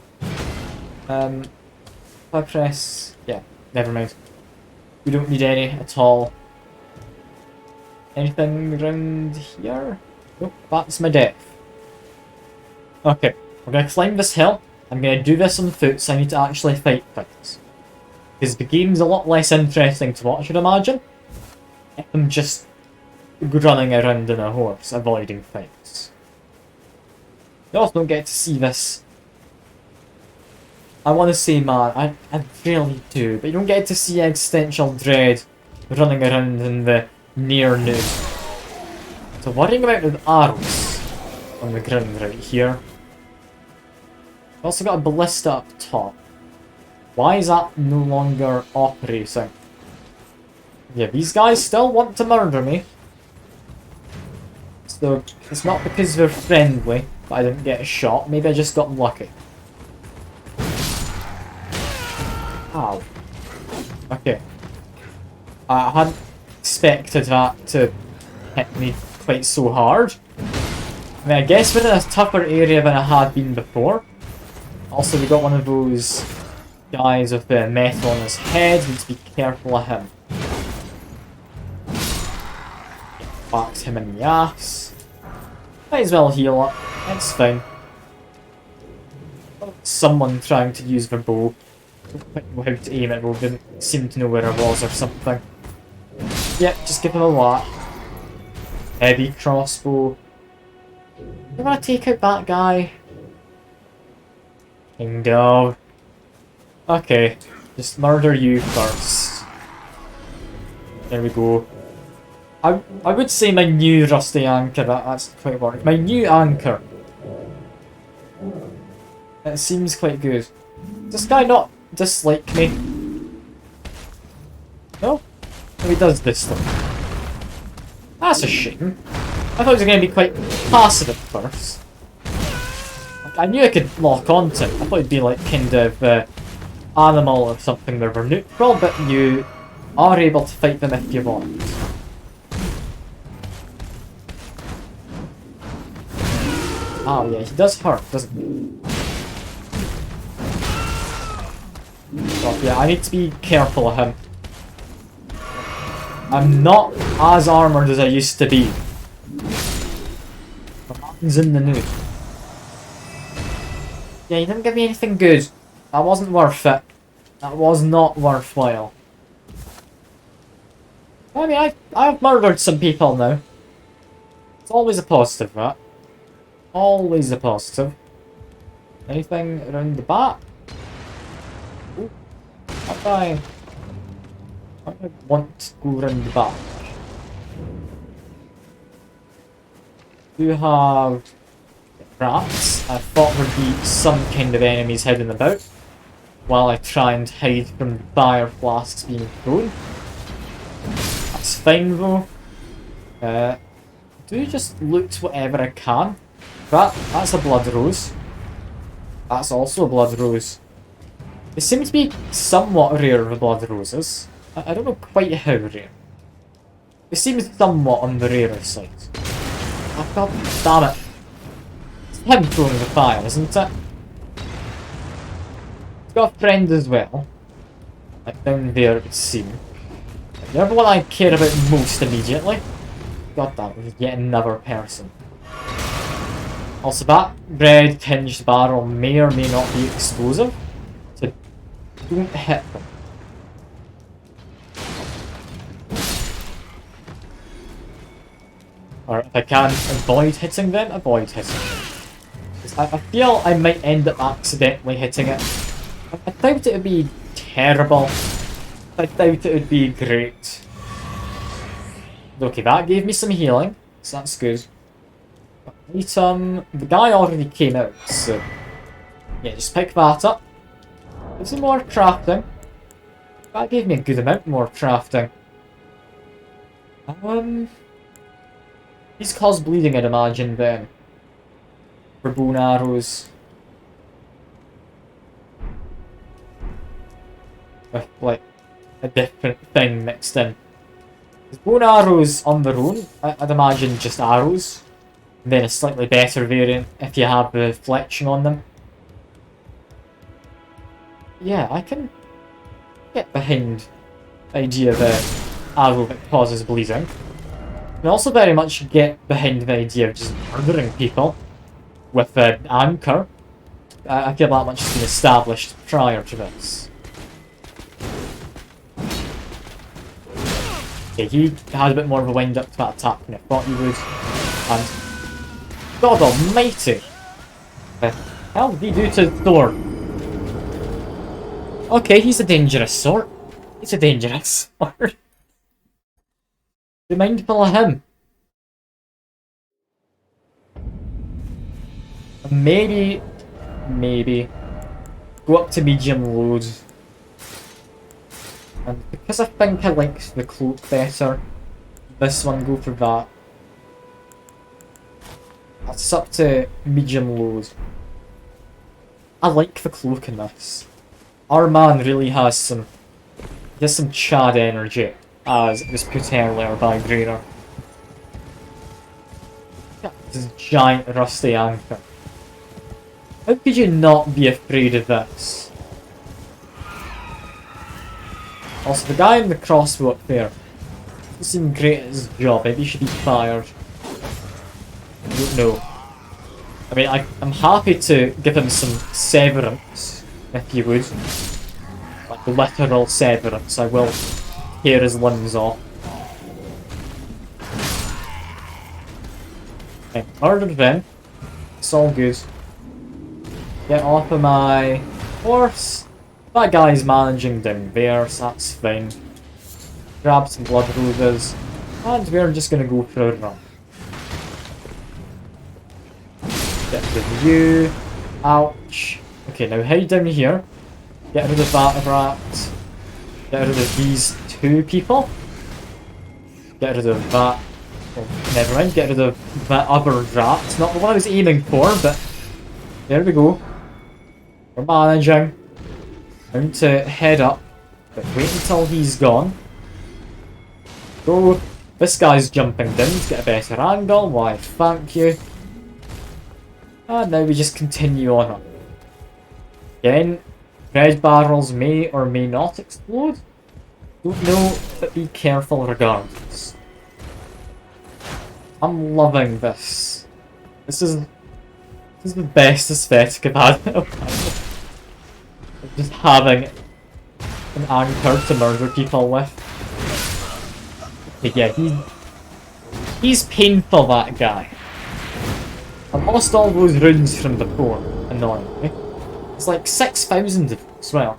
If I press... yeah, never mind. We don't need any at all. Anything around here? Nope, that's my death. Okay, we're gonna climb this hill. I'm gonna do this on foot, so I need to actually fight things. Because the game's a lot less interesting to watch, I'd imagine. If I'm just running around in a horse, avoiding things. You also don't get to see this. I want to say, man, I really do, but you don't get to see existential dread running around in the near noon. So worrying about the arrows on the ground right here. We've also got a ballista up top. Why is that no longer operating? Yeah, these guys still want to murder me. So it's not because they're friendly that I didn't get a shot. Maybe I just got lucky. Ow. Okay. I hadn't expected that to hit me quite so hard. I mean, I guess we're in a tougher area than I had been before. Also, we got one of those guys with the metal on his head. Need to be careful of him. Whacked him in the ass. Might as well heal up. It's fine. Someone trying to use their bow. Don't quite know how to aim it though. Didn't seem to know where I was or something. Yep, just give him a whack. Heavy crossbow. You wanna take out that guy? Kind of. Okay, just murder you first. There we go. I would say my new rusty anchor, that's quite work. My new anchor. It seems quite good. Does this guy not dislike me? No? Oh, he does this though. That's a shame. I thought he was going to be quite passive at first. I knew I could lock onto him. I thought he'd be like kind of animal or something that were neutral, but you are able to fight them if you want. Oh yeah, he does hurt, doesn't he? Oh yeah, I need to be careful of him. I'm not as armoured as I used to be. What happens in the nude? Yeah, he didn't give me anything good. That wasn't worth it. That was not worthwhile. I mean, I've murdered some people now. It's always a positive, that. Always a positive. Anything around the back? Ooh. I want to go around the back. Do have rats. I thought there'd be some kind of enemies hidden about while I try and hide from the fire flasks being thrown. That's fine though. Do just loot whatever I can. That's a blood rose. That's also a blood rose. They seem to be somewhat rare, the blood roses. I don't know quite how rare. They seem somewhat on the rarer side. Oh god damn it. It's him throwing the fire, isn't it? He's got a friend as well. Like down there it would seem. You're the one I care about most immediately. God damn it, we get another person. Also that red tinged barrel may or may not be explosive. So don't hit them. Or if I can avoid hitting them, avoid hitting them. I feel I might end up accidentally hitting it. I doubt it would be terrible. I doubt it would be great. Okay, that gave me some healing, so that's good. Item, the guy already came out, so yeah, just pick that up. Give some more crafting. That gave me a good amount more crafting. These cause bleeding, I'd imagine, then. For bow and arrows. With, like, a different thing mixed in. Bow and arrows on their own, I'd imagine just arrows. And then a slightly better variant if you have the fletching on them. Yeah, I can get behind the idea of an arrow that causes bleeding. I also very much get behind the idea of just murdering people with an anchor. I feel that much has been established prior to this. Okay, he had a bit more of a wind up to that attack than I thought he would. And God almighty! What the hell did he do to Thor? Okay, he's a dangerous sort. He's a dangerous sort. Be mindful of him. Maybe go up to medium load. And because I think I like the cloak better, this one, go for that. That's up to medium load. I like the cloak in this. Our man really has some Chad energy, as it was put earlier by Grainer. This giant rusty anchor. How could you not be afraid of this? Also, the guy in the crossbow up there doesn't seem great at his job. Maybe he should be fired. I don't know. I mean, I'm happy to give him some severance, if you would. Like literal severance. I will tear his limbs off. Okay, murdered then. It's all good. Get off of my horse. That guy's managing down there, so that's fine. Grab some blood roses. And we're just gonna go for a run. Get rid of you. Ouch. Okay, now hide down here. Get rid of that rat. Get rid of these two people. Get rid of that. Oh, never mind. Get rid of that other rat. Not the one I was aiming for, but there we go. We're managing. Time to head up. But wait until he's gone. Go. This guy's jumping down to get a better angle. Why, thank you. And now we just continue on up. Again, red barrels may or may not explode. Don't know, but be careful regardless. I'm loving this. This is the best aesthetic I've had in a while. Just having an anchor to murder people with. But yeah, he's painful, that guy. I lost all those runes from before, annoyingly. It's like 6,000 of them as well.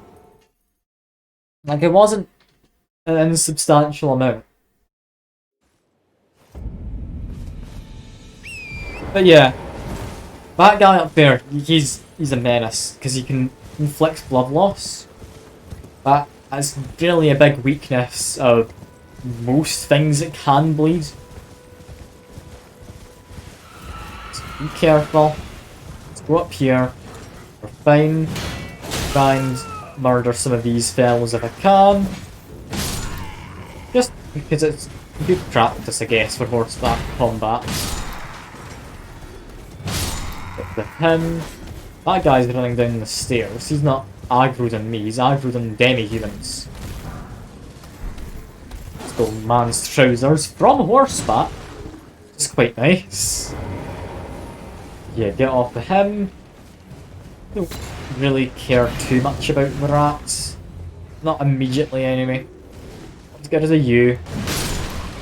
Like, it wasn't an insubstantial amount. But yeah, that guy up there, he's a menace, because he can inflict blood loss. That's really a big weakness of most things that can bleed. Be careful. Let's go up here. We're fine. Try and murder some of these fellows if I can. Just because it's good practice, I guess, for horseback combat. But with him, that guy's running down the stairs. He's not aggroed on me, he's aggroed on demi-humans. Stole man's trousers from horseback. It's quite nice. Yeah, get off of him. Don't really care too much about the rats. Not immediately, anyway. Let's get rid of you.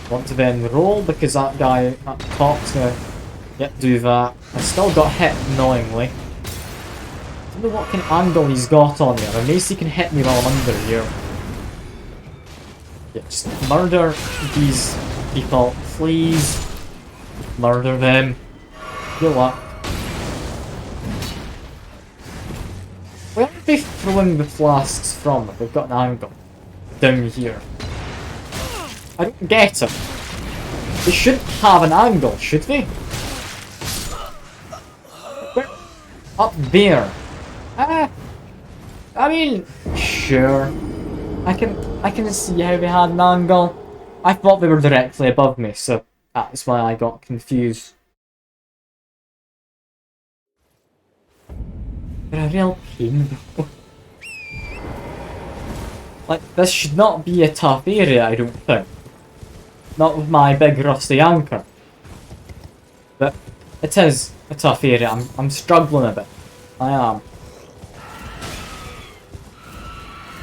Want to then roll because that guy at the top's gonna do that. I still got hit annoyingly. I don't know what kind of angle he's got on me. Or maybe he can hit me while I'm under here. Yeah, just murder these people, please. Murder them. Good luck. Where are they throwing the flasks from if they've got an angle? Down here. I don't get it. They shouldn't have an angle, should they? Where? Up there. I mean, sure. I can see how they had an angle. I thought they were directly above me, so that's why I got confused. They're a real pain though. Like, this should not be a tough area, I don't think. Not with my big rusty anchor. But it is a tough area. I'm struggling a bit. I am.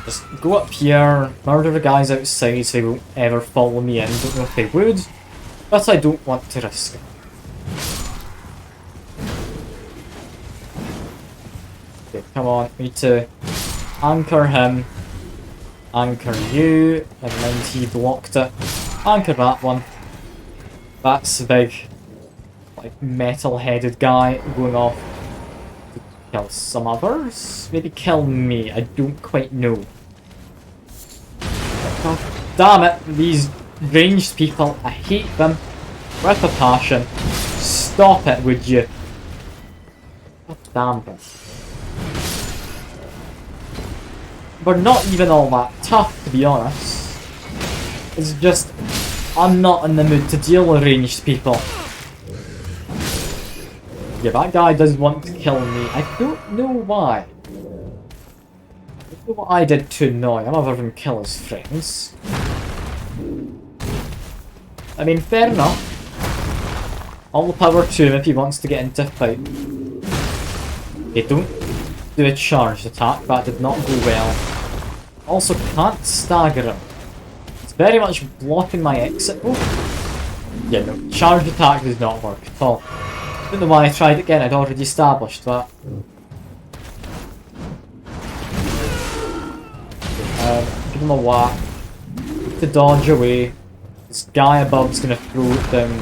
Just go up here, murder the guys outside so they won't ever follow me in. Don't know if they would, but I don't want to risk it. Okay, come on, we need to anchor him, anchor you, never mind he blocked it, anchor that one. That's the big, like, metal-headed guy going off to kill some others. Maybe kill me, I don't quite know. God damn it, these ranged people, I hate them with a passion. Stop it, would you? God damn them. We're not even all that tough, to be honest. It's just, I'm not in the mood to deal with ranged people. Yeah, that guy does want to kill me. I don't know why. I don't know what I did to annoy him other than kill his friends. I mean, fair enough. All the power to him if he wants to get into a fight. Okay, don't do a charged attack, that did not go well. Also, can't stagger him. It's very much blocking my exit though. Yeah, no, charged attack does not work at all. I don't know why I tried it again, I'd already established that. Give him a whack. To dodge away. This guy above's gonna throw it down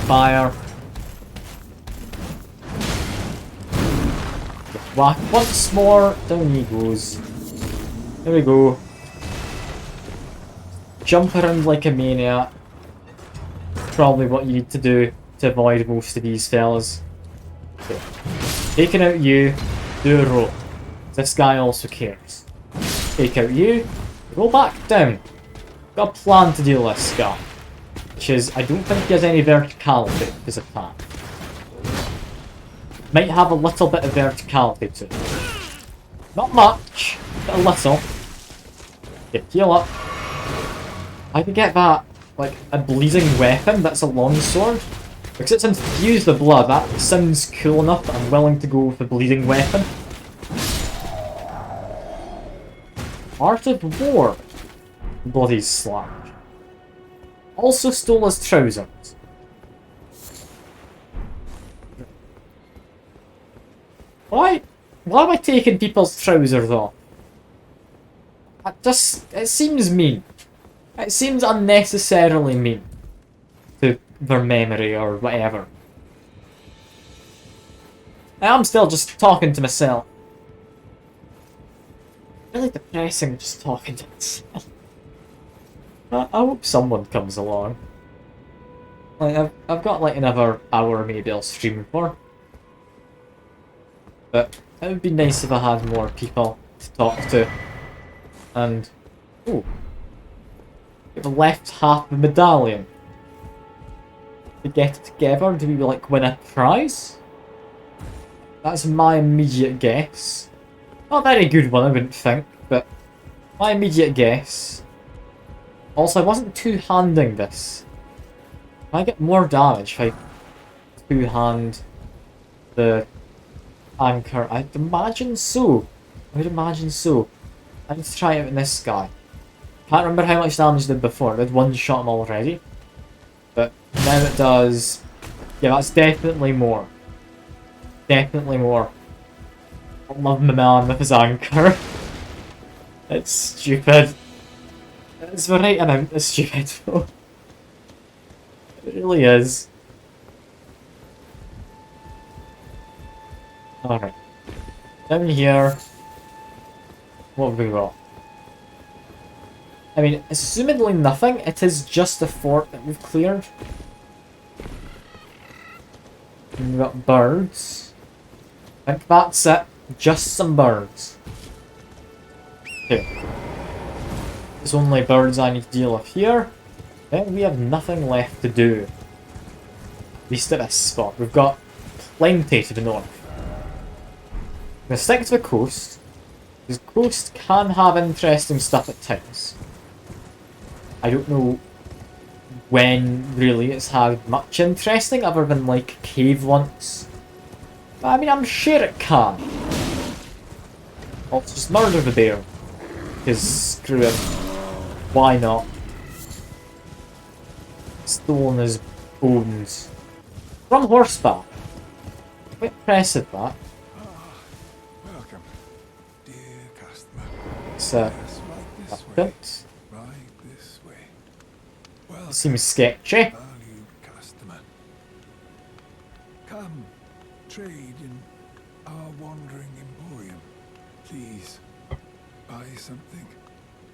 fire. Whack once more, down he goes. There we go. Jump around like a maniac. Probably what you need to do to avoid most of these fellas. Okay. Taking out you, do a roll. This guy also cares. Take out you, roll back down. Got a plan to deal with this guy. Which is, I don't think he has any verticality with his attack. Might have a little bit of verticality to it. Not much, but a little. Okay, heal up. I could get that, like, a bleeding weapon that's a longsword. Because it's infused with blood, that sounds cool enough that I'm willing to go with the bleeding weapon. Art of War. Bloody slash. Also stole his trousers. Why am I taking people's trousers off? It seems mean. It seems unnecessarily mean. To their memory or whatever. I'm still just talking to myself. Really depressing just talking to myself. I hope someone comes along. Like, I've got like another hour maybe I'll stream for. But it would be nice if I had more people to talk to. And, oh, the left half of the medallion. To get it together, do we like win a prize? That's my immediate guess. Not a very good one, I wouldn't think, but my immediate guess. Also, I wasn't two-handing this. Can I get more damage if I two-hand the anchor? I'd imagine so. I would imagine so. I need to try it with this guy. Can't remember how much damage it did before. It did one shot him already. But now it does... Yeah, that's definitely more. Definitely more. I love my man with his anchor. It's stupid. It's the right amount of stupid though. It really is. Alright. Down here. What have we got? I mean, assumedly nothing. It is just a fort that we've cleared. And we've got birds. I think that's it. Just some birds. Okay. There's only birds I need to deal with here. Then we have nothing left to do. At least at this spot. We've got plenty to the north. I'm going to stick to the coast. Because the coast can have interesting stuff at times. I don't know when really it's had much interesting other than like cave once. But I mean, I'm sure it can. Let's just murder the bear. Because screw it. Why not? Stolen his bones. From horseback. Quite impressive that. Welcome, dear customer. It's Yes, right this way. applicant. Right this way. Welcome, Seems sketchy. valued customer. Come, trade in our wandering emporium. Please, buy something.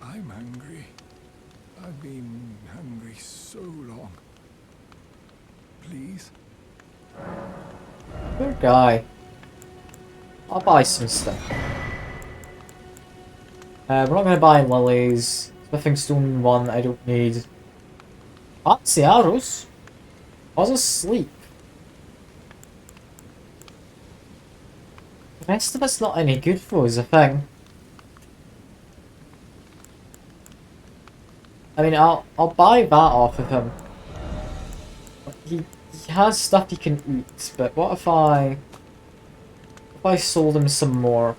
I'm hungry. I've been hungry so long. Please? Poor guy. I'll buy some stuff. We're not going to buy lilies. Smithing stone 1 I don't need. Fancy arrows? I was asleep. The rest of it's not any good for is a thing. I mean, I'll buy that off of him. He has stuff he can eat, but what if I sold him some more?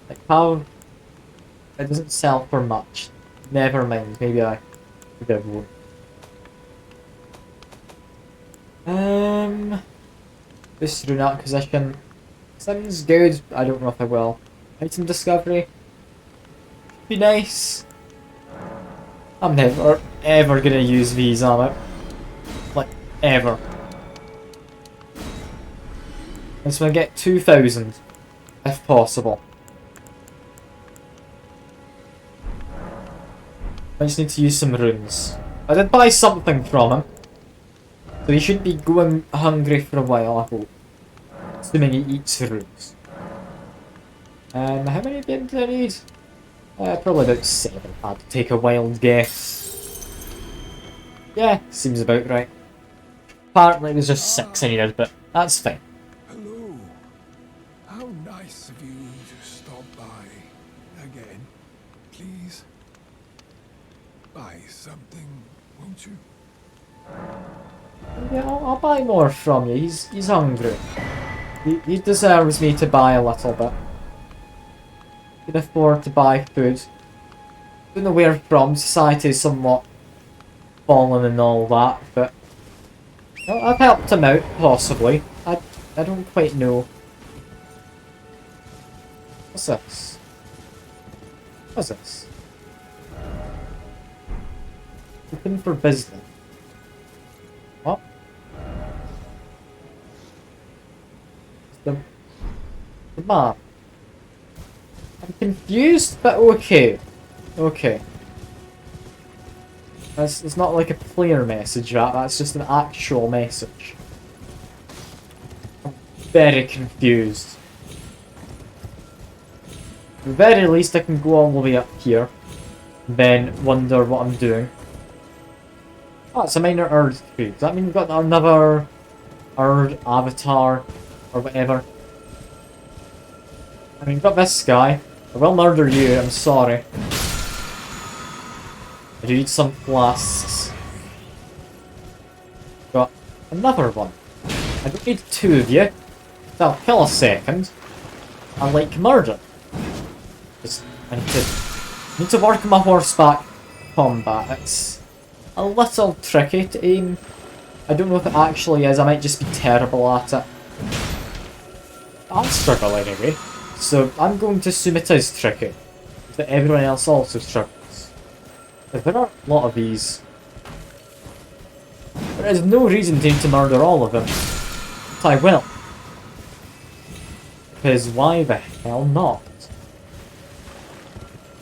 Like how it doesn't sell for much. Never mind, maybe I won't. This rune acquisition sounds good. I don't know if I will. Item discovery. Be nice. I'm never ever gonna use these, am I? Like ever. I just want to get 2,000 if possible. I just need to use some runes. I did buy something from him. So he shouldn't be going hungry for a while, I hope. Assuming he eats runes. How many bins do I need? Probably about 7. I had to take a wild guess. Yeah, seems about right. Apparently there's just 6 I needed, but that's fine. Hello. How nice of you to stop by again. Please buy something, won't you? Yeah, I'll buy more from you. He's hungry. He deserves me to buy a little bit. Can afford to buy food. Don't know where from. Society is somewhat fallen and all that, but well, I've helped him out possibly. I don't quite know. What's this? What's this? Open for business. What? The map. I'm confused, but okay. Okay. It's not like a player message, that's just an actual message. I'm very confused. At the very least I can go all the way up here, then wonder what I'm doing. Oh, it's a minor earthquake. Does that mean we've got another Earth avatar or whatever? I mean, we've got this guy. I will murder you, I'm sorry. I do need some flasks. Got another one. I don't need two of you. That'll kill a second. I like murder. Just, I need to work on my horseback combat. It's a little tricky to aim. I don't know if it actually is, I might just be terrible at it. I'll struggle anyway, so I'm going to assume it is tricky. That everyone else also struggles. Because there are a lot of these. There is no reason to need to murder all of them. But I will. Because why the hell not?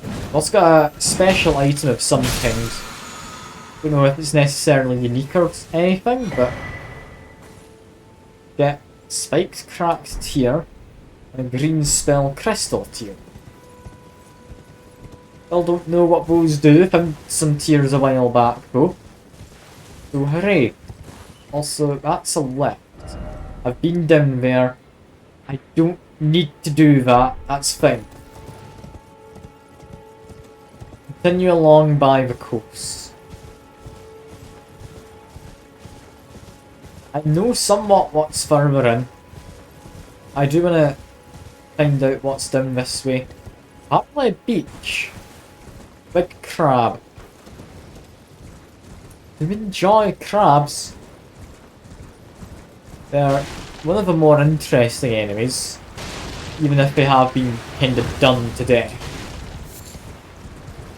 I've also got a special item of some kind. Don't know if it's necessarily unique or anything, but get spiked cracked tier and a green spell crystal tier. Still don't know what those do, found some tiers a while back though. So hooray. Also, that's a lift. I've been down there. I don't need to do that, that's fine. Continue along by the coast. I know somewhat what's further in. I do want to find out what's down this way. Apparently a beach. Big crab. Do we enjoy crabs? They're one of the more interesting enemies, even if they have been kind of done to death.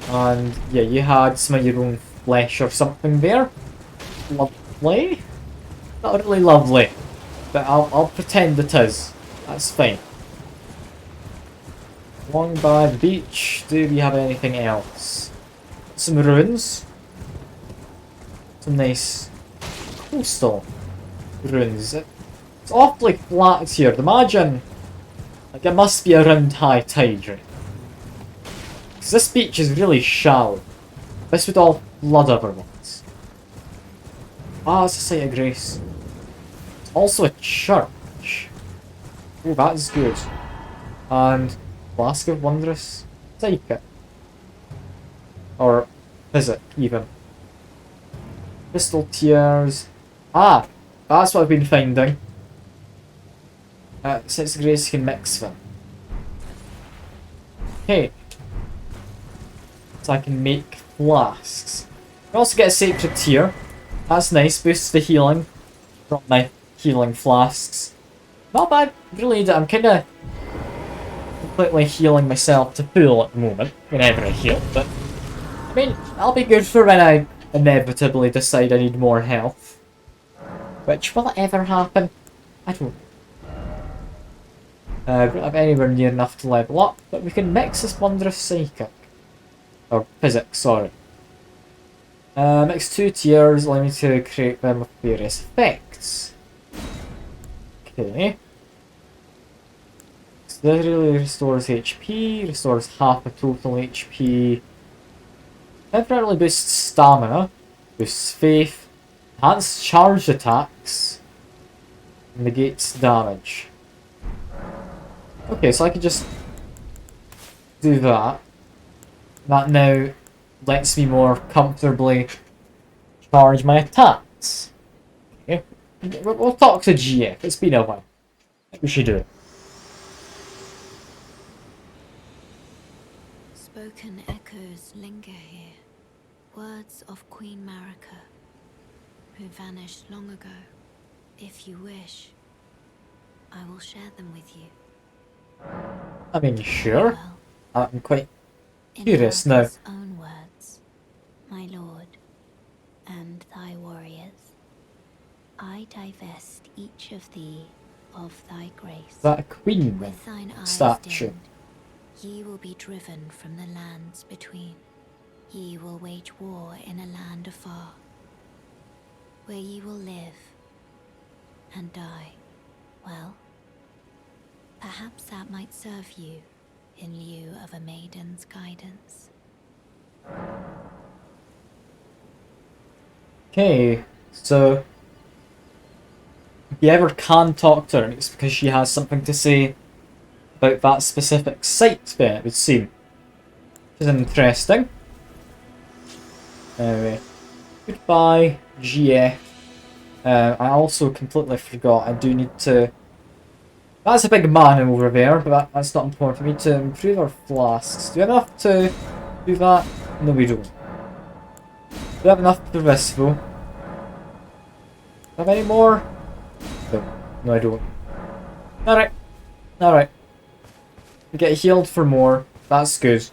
And yeah, you had some of your own flesh or something there. Lovely. Not really lovely, but I'll pretend it is. That's fine. Along by the beach, do we have anything else? Some ruins. Some nice coastal ruins. It's awfully flat here. Imagine, like it must be around high tide, right? Because this beach is really shallow. This would all flood other ones. Ah, it's a site of grace. It's also a church. Oh, that's good. And Flask of Wondrous Psychic. Or Physic, even. Crystal Tears. Ah! That's what I've been finding. Sites of Grace can mix them. Okay. So I can make flasks. I also get a Sacred Tear. That's nice, boosts the healing from my healing flasks. Not bad, really need it. I'm kinda completely healing myself to full at the moment, whenever I heal, but I mean, that'll be good for when I inevitably decide I need more health. Which, will it ever happen? I don't know. I don't have anywhere near enough to level up, but we can mix this Wondrous Psychic. Or Physics, sorry. Mix two tiers, allow me to create them with various effects. Okay. So this really restores HP, restores half the total HP. Temporarily boosts stamina, boosts faith, enhanced charged attacks, negates damage. Okay, so I can just do that. That now lets me more comfortably charge my attacks. Okay, we'll talk to GF, it's been a while. I think we should do it. Spoken echoes linger here. Words of Queen Marika, who vanished long ago. If you wish, I will share them with you. I mean, sure. Well, I'm quite in curious now. Marika's own words, my lord, and thy warriors, I divest each of thee of thy grace. Is that a queen With thine eyes statue? dimmed, ye will be driven from the lands between. Ye will wage war in a land afar, where ye will live and die. Well, perhaps that might serve you in lieu of a maiden's guidance. Okay, so if you ever can talk to her, it's because she has something to say about that specific site there, it would seem. Which is interesting. Anyway, goodbye, GF. I also completely forgot I do need to... That's a big man over there, but that's not important. We need to improve our flasks. Do we have enough to do that? No, we don't. Do we have enough for this, though? Do I have any more? No, I don't. Alright. Alright. We get healed for more. That's good.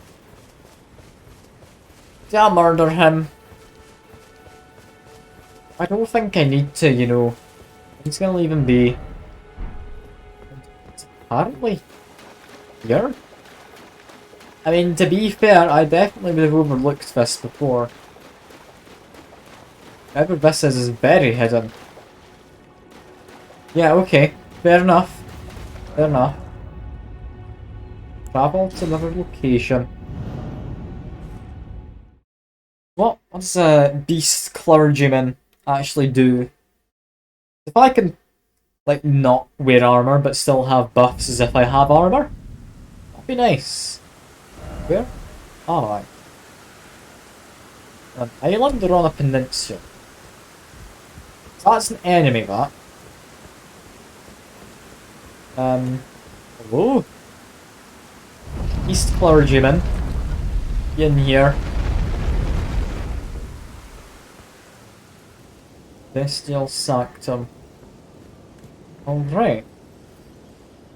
Did I murder him? I don't think I need to, you know. I'm just gonna leave him be. Apparently. Here? I mean, to be fair, I definitely would have overlooked this before. Whatever this is very hidden. Yeah, okay. Fair enough. Fair enough. Travel to another location. What does a beast clergyman actually do? If I can, like, not wear armor but still have buffs as if I have armor, that'd be nice. Where? Alright. An island or on a peninsula? So that's an enemy, that. Hello? East clergyman. Get in here. Bestial Sanctum. Alright.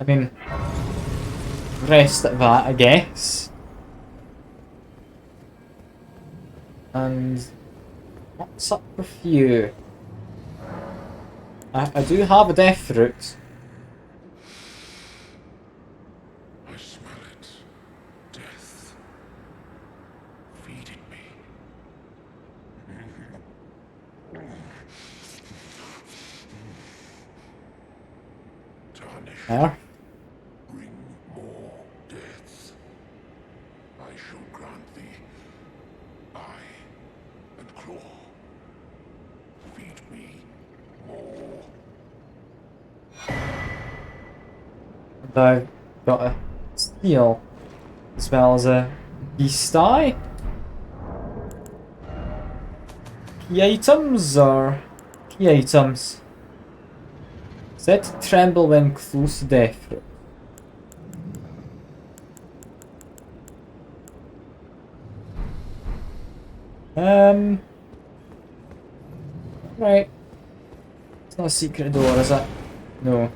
I mean, rest at that, I guess. And what's up with you? I do have a death fruit. I smell it. Death. Feeding me. Tarnish. There. Bring more deaths. I shall grant thee eye and claw. Feed me more. And I've got a steel as well as a beast eye. Key items or key items? Said to tremble when close to death. Right. It's not a secret door, is it? No.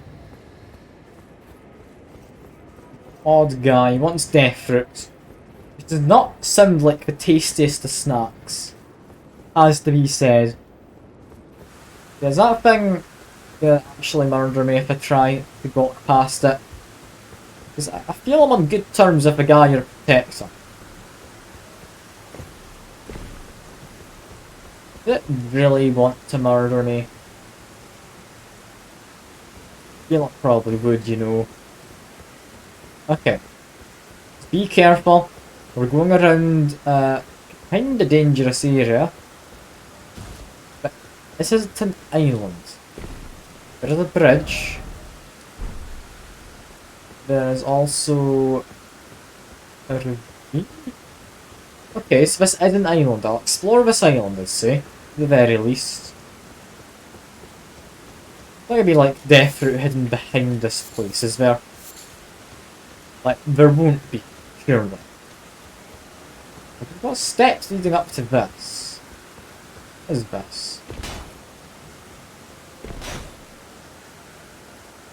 Odd guy, he wants death fruit. It does not sound like the tastiest of snacks. Has to be said. Is that thing gonna actually murder me if I try to go past it? Because I feel I'm on good terms with the guy who protects him. Did it really want to murder me? I feel it probably would, you know. Okay. Be careful. We're going around a kinda dangerous area. But this isn't an island. There is a bridge. There is also a ravine. Okay, so this is an island. I'll explore this island, I'd say. At the very least. There could be like death fruit hidden behind this place, is there? Like, there won't be, surely. We've got steps leading up to this. What is this?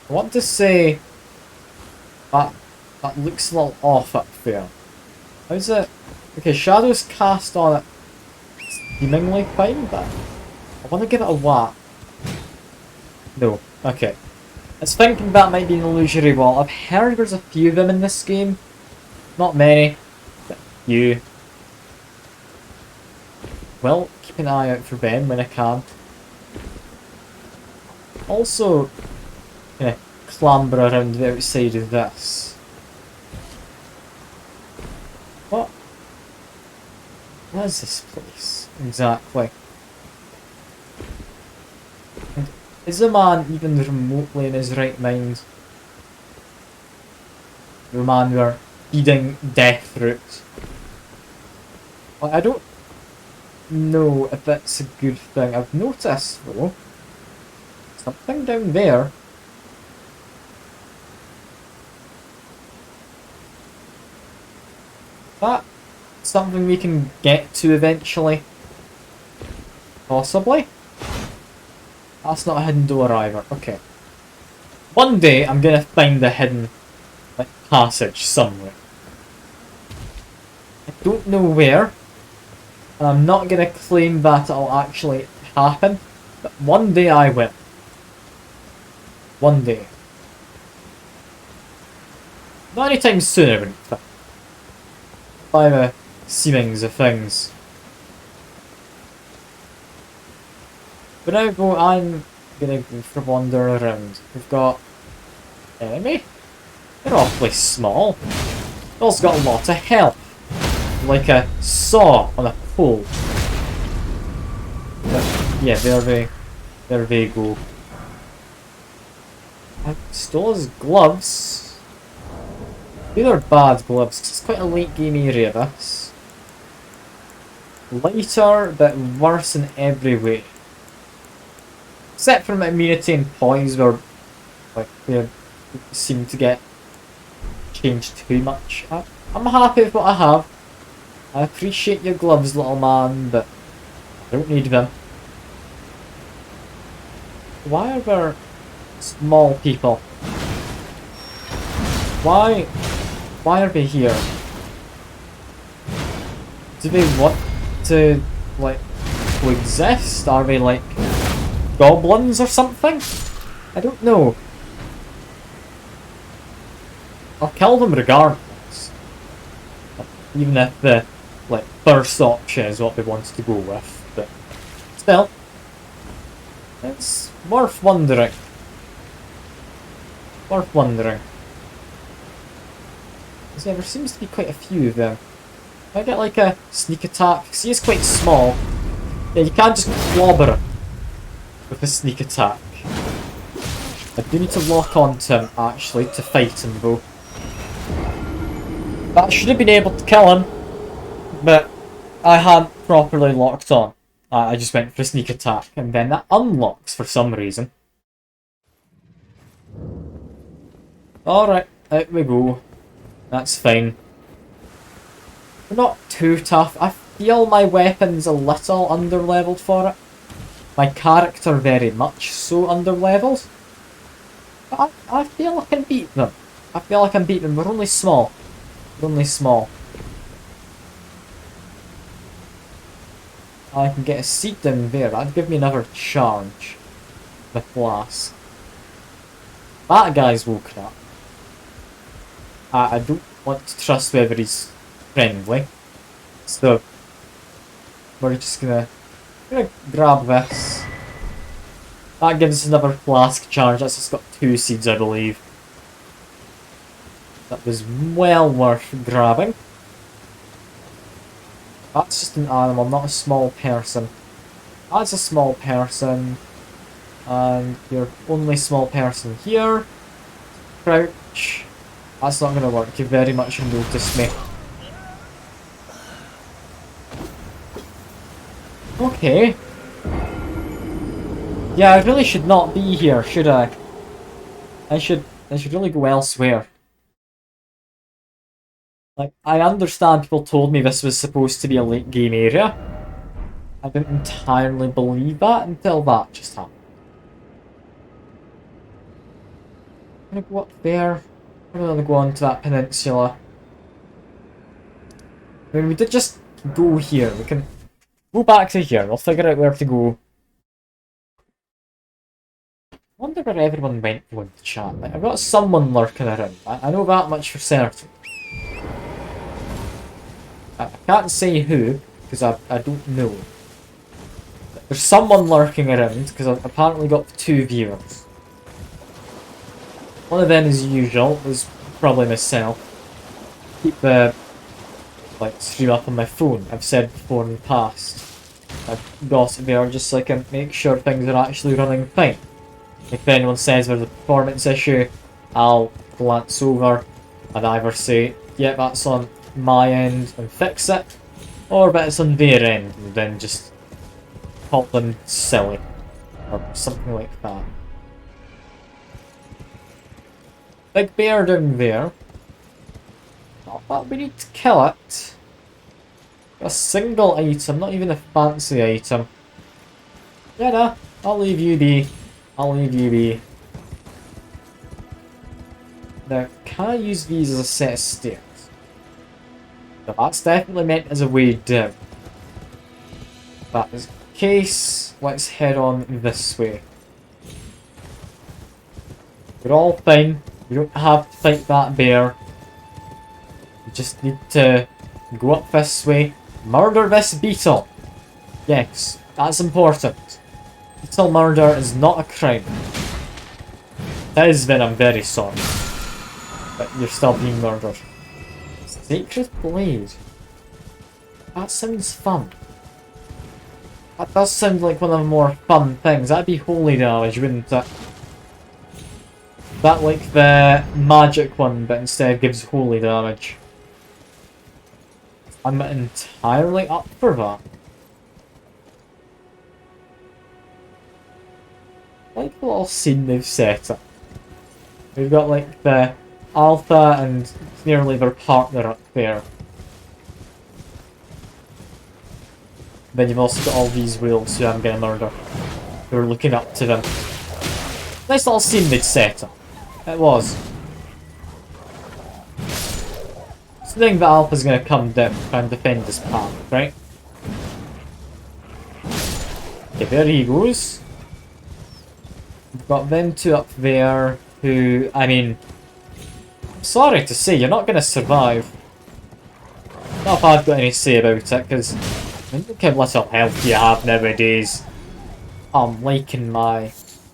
I want to say that looks a little off up there. How's it? Okay, shadows cast on it seemingly fine, but I want to give it a whack. No, okay. I was thinking that might be an illusory wall. I've heard there's a few of them in this game. Not many, but a few. will keep an eye out for Ben when I can. Also, kind of clamber around the outside of this. What is this place exactly? And is a man even remotely in his right mind? The man we are feeding death fruit. Well, I don't know if that's a good thing. I've noticed though something down there. That something we can get to eventually? Possibly? That's not a hidden door either. Okay. One day I'm gonna find a hidden passage somewhere. I don't know where. And I'm not gonna claim that it'll actually happen. But one day I will. One day. Not anytime soon, I wouldn't think. By the seemings of things. But now I'm gonna go for a wander around. We've got enemy. They're awfully small. They've also got a lot of health. Like a saw on a pole. But yeah, there they go. I stole his gloves. These are bad gloves, 'cause it's quite a late game area, this. Lighter, but worse in every way. Except for immunity and poise, where they seem to get changed too much. I'm happy with what I have. I appreciate your gloves, little man, but I don't need them. Why are there small people? Why are they here? Do they want to, like, coexist? Are they, like, goblins or something? I don't know. I'll kill them regardless. Even if the, like, first option is what they want to go with. But still, it's worth wondering. Worth wondering. Because yeah, there seems to be quite a few of them. If I get like a sneak attack, because he is quite small, yeah, you can't just clobber him with a sneak attack. I do need to lock onto him actually to fight him though. That should have been able to kill him, but I hadn't properly locked on. I just went for a sneak attack, and then that unlocks for some reason. Alright, out we go. That's fine. They're not too tough. I feel my weapon's a little underleveled for it. My character very much so underleveled. But I feel I can beat them. I feel I can beat them. We're only small. We're only small. I can get a seat down there. That'd give me another charge. With glass. That guy's woken up. I don't want to trust whether he's friendly. So we're just gonna grab this. That gives us another flask charge. That's just got 2 seeds, I believe. That was well worth grabbing. That's just an animal, not a small person. That's a small person. And your only small person here. Crouch. That's not gonna work. You very much noticed me. Okay. Yeah, I really should not be here, should I? I should really go elsewhere. Like, I understand people told me this was supposed to be a late game area. I didn't entirely believe that until that just happened. I'm gonna go up there. I'm gonna go on to that peninsula. I mean, we did just go here. We can go back to here. We'll figure out where to go. I wonder where everyone went going to chat. Like, I've got someone lurking around. I know that much for certain. I can't say who, because I don't know. There's someone lurking around, because I've apparently got 2 viewers. One of them, as usual, is probably myself. Keep the stream up on my phone. I've said before in the past. I've got it there just so I can make sure things are actually running fine. If anyone says there's a performance issue, I'll glance over and either say, yeah, that's on my end and fix it, or but it's on their end and then just call them silly or something like that. Big bear down there. Oh, but we need to kill it. A single item, not even a fancy item. Yeah, nah, I'll leave you be. I'll leave you be. Now, can I use these as a set of stairs? No, that's definitely meant as a way down. That is the case. Let's head on this way. We're all fine. We don't have to fight that bear. We just need to go up this way. Murder this beetle. Yes, that's important. Beetle murder is not a crime. If it is, then I'm very sorry. But you're still being murdered. Sacred Blade. That sounds fun. That does sound like one of the more fun things. That'd be holy damage, wouldn't it? That like the magic one, but instead gives holy damage. I'm entirely up for that. I like the little scene they've set up. We've got like the Alpha and nearly their partner up there. Then you've also got all these wolves who I'm gonna murder, who are looking up to them. Nice little scene they'd set up. It was. So I think that Alpha's gonna come down and defend this path, right? Okay, there he goes. We've got them 2 up there who, I mean, I'm sorry to say, you're not gonna survive. Not if I've got any say about it, because I mean, look how little health you have nowadays. I'm liking my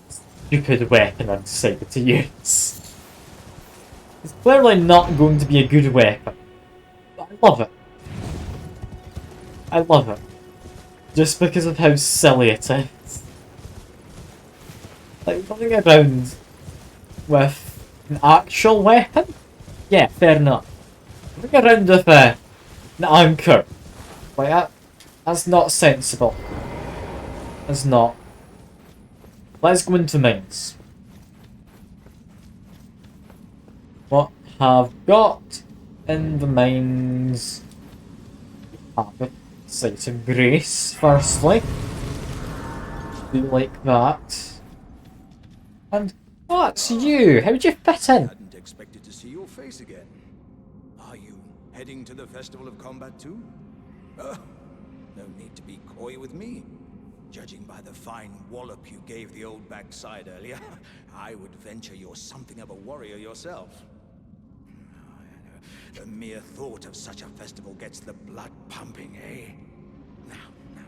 stupid weapon I decided to use. It's clearly not going to be a good weapon. But I love it. I love it. Just because of how silly it is. Like, running around with an actual weapon? Yeah, fair enough. Running around with an anchor. Like, that's not sensible. That's not. Let's go into mines. What have got in the mines? Have a Sight of Grace, firstly. Do like that. And that's you! How'd you fit in? Hadn't expected to see your face again. Are you heading to the Festival of Combat too? No need to be coy with me. Judging by the fine wallop you gave the old backside earlier, I would venture you're something of a warrior yourself. The mere thought of such a festival gets the blood pumping, eh? Now,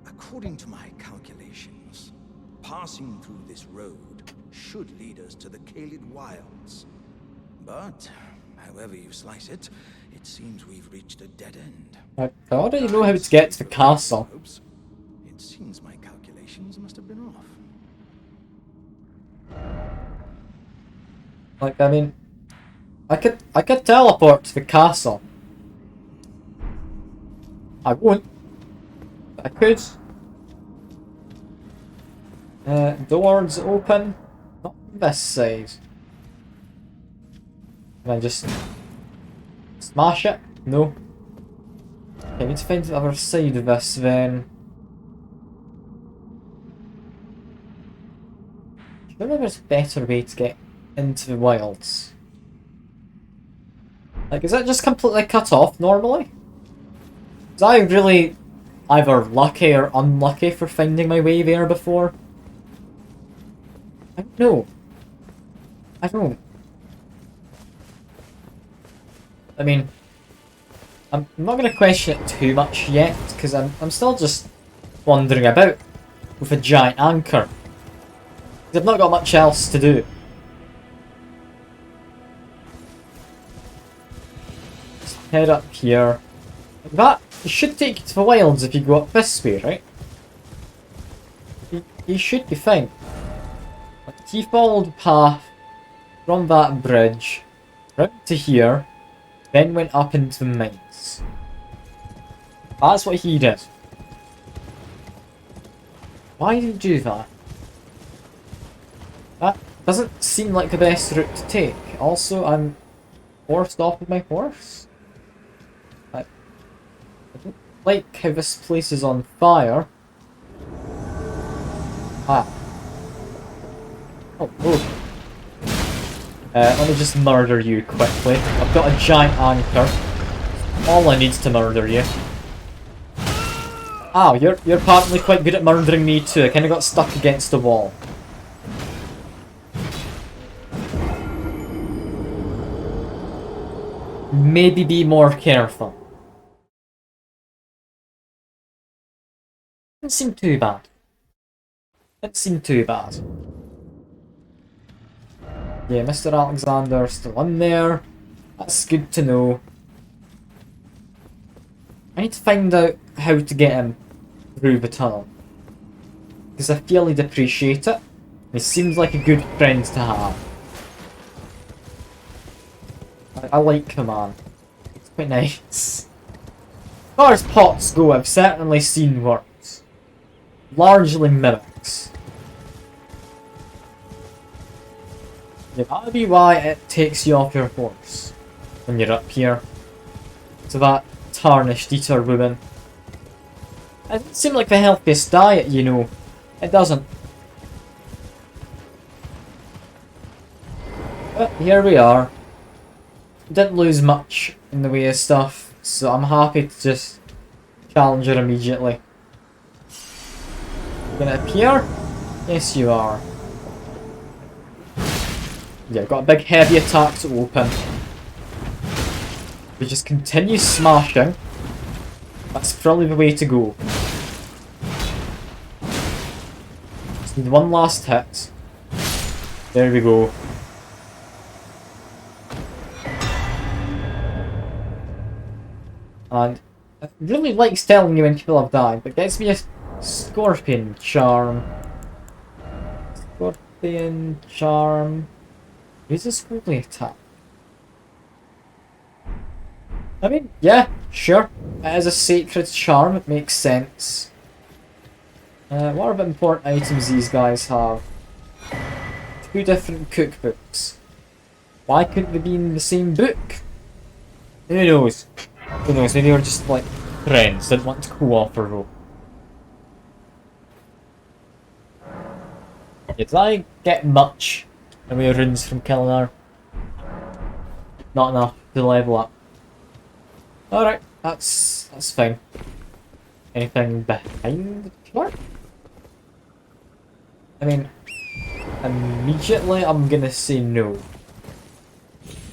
according to my calculations, passing through this road should lead us to the Kaled Wilds. But, however you slice it, it seems we've reached a dead end. I already know how to get to the castle. It seems my calculations must have been off. Like, I mean, I could teleport to the castle. I won't. But I could. Doors open. Not this side. Can I just smash it? No. Okay, I need to find the other side of this then. I don't know if there's a better way to get into the wilds. Like, is that just completely cut off normally? Was I really either lucky or unlucky for finding my way there before? I don't know. I don't. I mean, I'm not going to question it too much yet, because I'm still just wandering about with a giant anchor. They've not got much else to do. Just head up here. That should take you to the wilds if you go up this way, right? You should be fine. But he followed the path from that bridge round to here, then went up into the mines. That's what he did. Why did he do that? That doesn't seem like the best route to take. Also, I'm forced off with my horse. I don't like how this place is on fire. Ah. Oh, oh. Let me just murder you quickly. I've got a giant anchor. All I need to murder you. Ow, you're apparently quite good at murdering me too. I kinda got stuck against the wall. Maybe be more careful. Didn't seem too bad. Didn't seem too bad. Yeah, Mr. Alexander's still in there. That's good to know. I need to find out how to get him through the tunnel. Because I feel he'd appreciate it. He seems like a good friend to have. I like the man. It's quite nice. As far as pots go, I've certainly seen worse. Largely mimics. Yeah, that'll be why it takes you off your horse when you're up here. So that tarnished eater woman. It doesn't seem like the healthiest diet, you know. It doesn't. But here we are. Didn't lose much in the way of stuff, so I'm happy to just challenge her immediately. You gonna appear? Yes, you are. Yeah, got a big heavy attack to open. We just continue smashing. That's probably the way to go. Just need one last hit. There we go. And it really likes telling you when people have died, but gets me a scorpion charm. Scorpion charm. Use a squiggly attack. I mean, yeah, sure. It is a sacred charm, it makes sense. What are the important items these guys have? 2 different cookbooks. Why couldn't they be in the same book? Who knows? Who knows, maybe we're just like friends, didn't want to cooperate. Yeah, did I get much in the way of runes from killing her? Not enough to level up. Alright, that's fine. Anything behind the chart? I mean, immediately I'm gonna say no.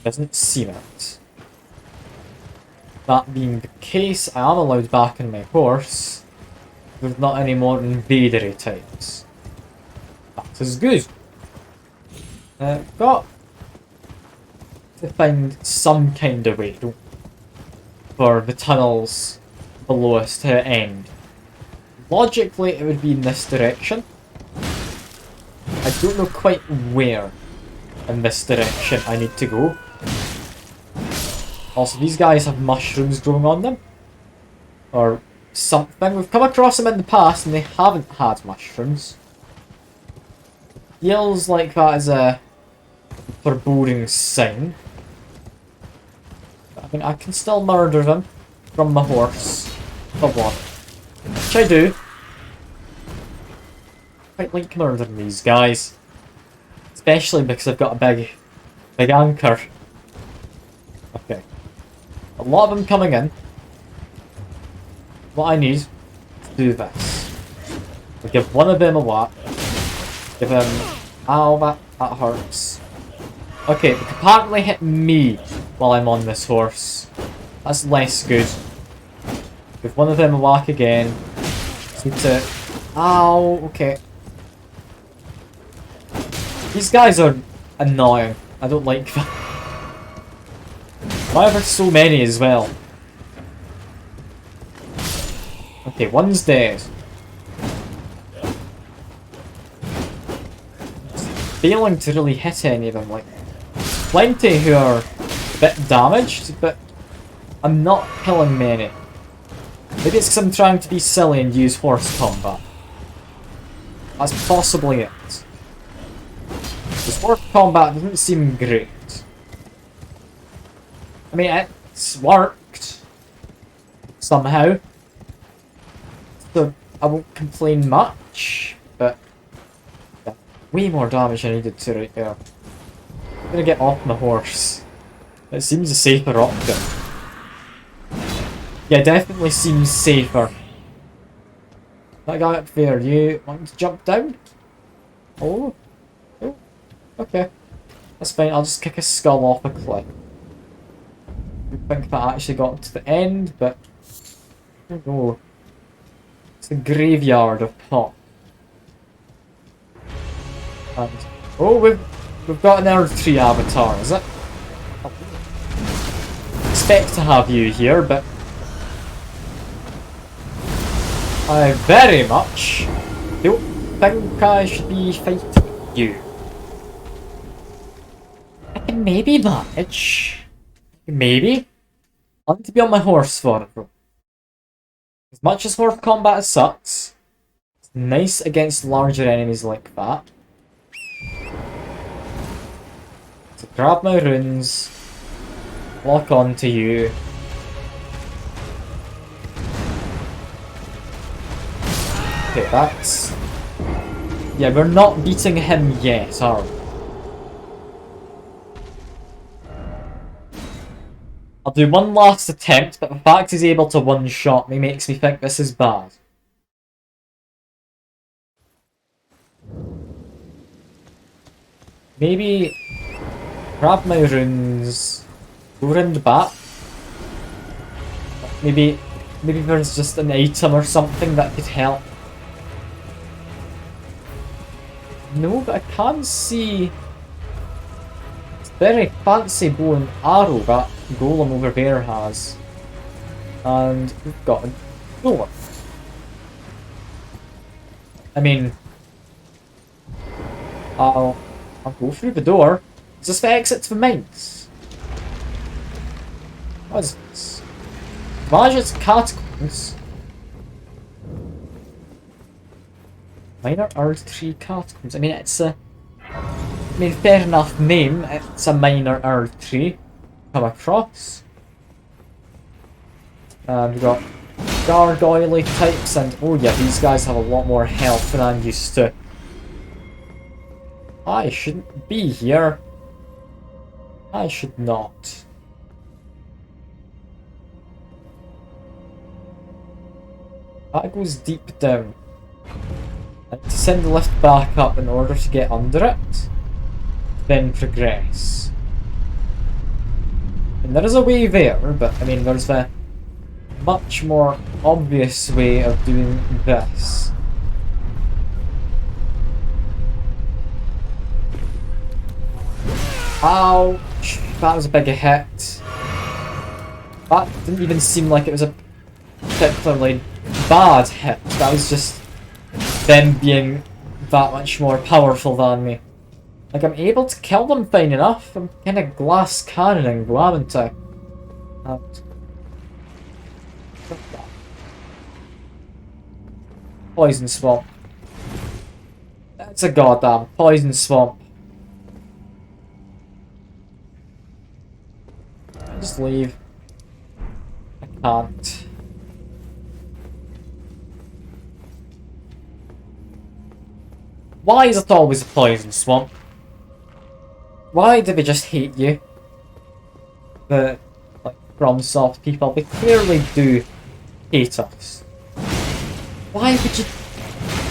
Doesn't seem it. That being the case, I am allowed back on my horse. There's not any more invadery types. That is good. Got to find some kind of way for the tunnels below us to end. Logically, it would be in this direction. I don't know quite where in this direction I need to go. Also, these guys have mushrooms growing on them. Or something. We've come across them in the past and they haven't had mushrooms. Feels like that is a foreboding sign. But, I mean, I can still murder them from my horse. For one. Which I do. Quite like murdering these guys. Especially because I've got a big anchor. Okay. A lot of them coming in. What I need is to do this. I'll give one of them a whack. Give him... Ow, that hurts. Okay, they can apparently hit me while I'm on this horse. That's less good. Give one of them a whack again. Just need to... Ow, okay. These guys are annoying. I don't like them. Why are there so many as well? Okay, one's dead. Failing to really hit any of them, like... Plenty who are a bit damaged, but I'm not killing many. Maybe it's because I'm trying to be silly and use horse combat. That's possibly it. Because horse combat doesn't seem great. I mean, it's worked. Somehow. So, I won't complain much, but... Yeah, way more damage I needed to right there. I'm gonna get off my horse. It seems a safer option. Yeah, definitely seems safer. That guy up there, you want to jump down? Oh. Oh. Okay. That's fine, I'll just kick his skull off a cliff. I think that actually got to the end, but... I don't know. It's the graveyard of Pot. And... Oh, we've got an Earth Tree avatar, is it? Expect to have you here, but... I very much don't think I should be fighting you. I can maybe manage. Maybe. I need to be on my horse for it though. As much as horse combat sucks, it's nice against larger enemies like that. So grab my runes, lock on to you. Okay, that's... Yeah, we're not beating him yet, are we? I'll do one last attempt, but the fact he's able to one-shot me makes me think this is bad. Maybe... grab my runes... go round back. Maybe there's just an item or something that could help. No, but I can see... It's very fancy bow and arrow that golem over there has. And we've got a door. I mean... I'll go through the door. Is this the exit to the mines? What is this? Magic catacombs? Minor Earth Tree Catacombs. I mean, it's a... I mean, fair enough name. It's a minor Earth Tree. Come across. And we've got gargoyle types, and oh yeah, these guys have a lot more health than I'm used to. I shouldn't be here. I should not. That goes deep down. I need to send the lift back up in order to get under it, then progress. And there is a way there, but I mean there's a much more obvious way of doing this. Ouch! That was a big hit. That didn't even seem like it was a particularly bad hit. That was just them being that much more powerful than me. Like, I'm able to kill them fine enough. I'm kind of glass cannoning, haven't I? Poison swamp. That's a goddamn poison swamp. Just leave. I can't. Why is it always a poison swamp? Why do they just hate you? The, like, FromSoft people, they clearly do hate us. Why would you...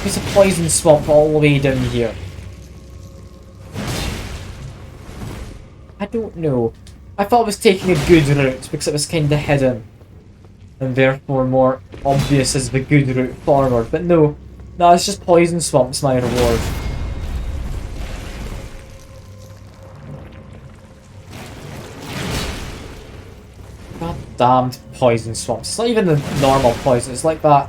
There's a poison swamp all the way down here. I don't know. I thought I was taking a good route because it was kinda hidden. and therefore more obvious as the good route forward. But no, it's just poison swamps my reward. God damned poison swamps. It's not even the normal poison, it's like that,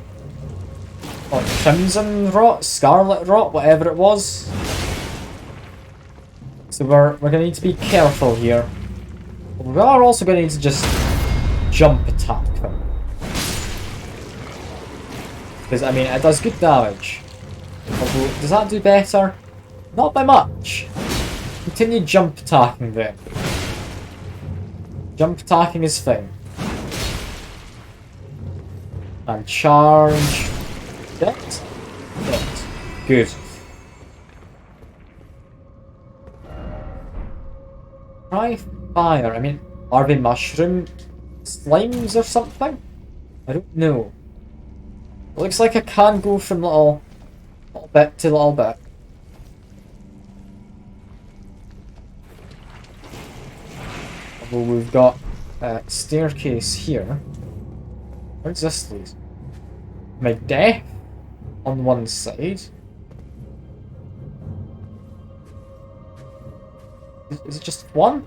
what, crimson rot, scarlet rot, whatever it was. So we're gonna need to be careful here. We are also gonna need to just jump attack them. Because, I mean, it does good damage. Although, does that do better? Not by much. Continue jump attacking then. Jump attacking is fine. And charge. Dead? Dead. Good. Try fire. I mean, are they mushroom slimes or something? I don't know. It looks like I can go from little bit to little bit. Although we've got a staircase here. Where's this lead? My death on one side. Is it just one?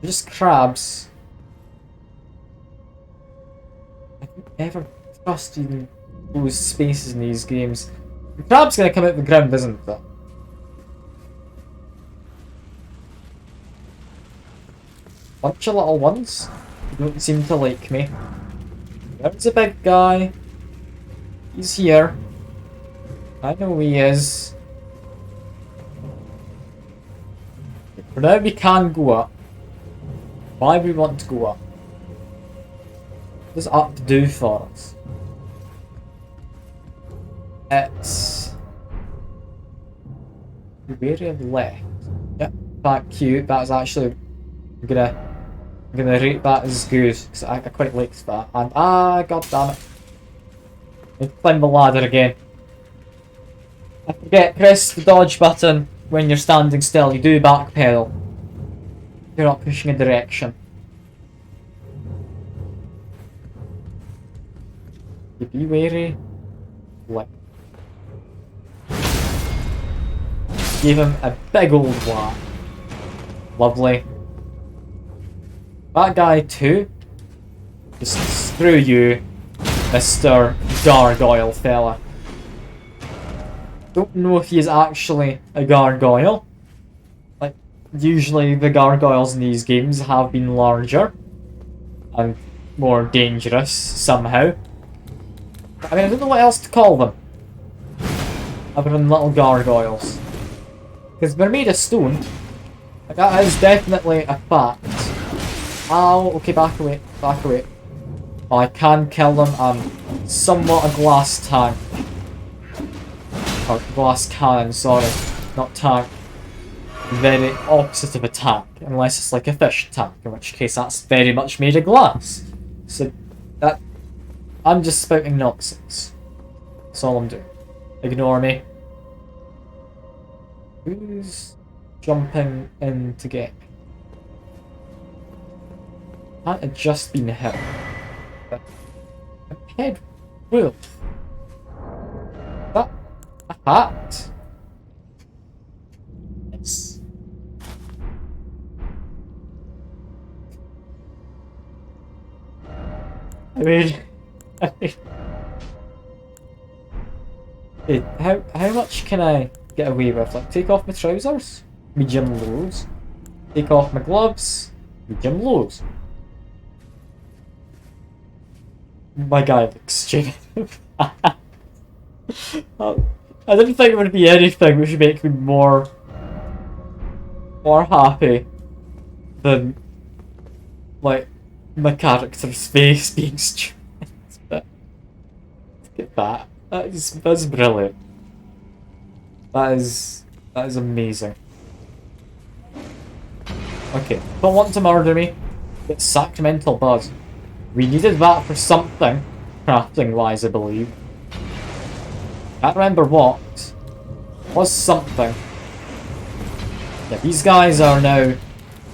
Just crabs. I don't ever trust even those spaces in these games. The crab's gonna come out the ground, isn't it? Bunch of little ones who don't seem to like me. There's a big guy. He's here. I know he is. For now we can go up. Why we want to go up? What does up do for us? It's very left. Yep, thank you. That is actually I'm gonna rate that as good because I quite liked that. And god damn it! I climb the ladder again. I forget, press the dodge button when you're standing still. You do backpedal. You're not pushing a direction. You be wary. Like, give him a big old whack. Lovely. That guy too. Just screw you, Mr. Gargoyle fella. Don't know if he is actually a gargoyle. Like, usually the gargoyles in these games have been larger and more dangerous somehow. I mean, I don't know what else to call them other than little gargoyles. Because they're made of stone. Like, that is definitely a fact. Ow, okay, back away, back away. Oh, I can kill them. I'm somewhat a glass tank. Or glass cannon, sorry. Not tank. Very opposite of a tank, unless it's like a fish tank, in which case that's very much made of glass. So, that... I'm just spouting nonsense. That's all I'm doing. Ignore me. Who's jumping in to get me? Can't have just been hit. A head wolf. Is that a hat? Yes. I mean, hey, how much can I get away with? Like, take off my trousers, medium lows. Take off my gloves, medium lows. My guy looks stupid. I didn't think there would be anything which would make me more happy than, like, my character's face being stupid. But look at that. That's brilliant. That is amazing. Okay, don't want to murder me. It's sacramental buzz. We needed that for something, crafting wise, I believe. Can't remember what. Was something. Yeah, these guys are now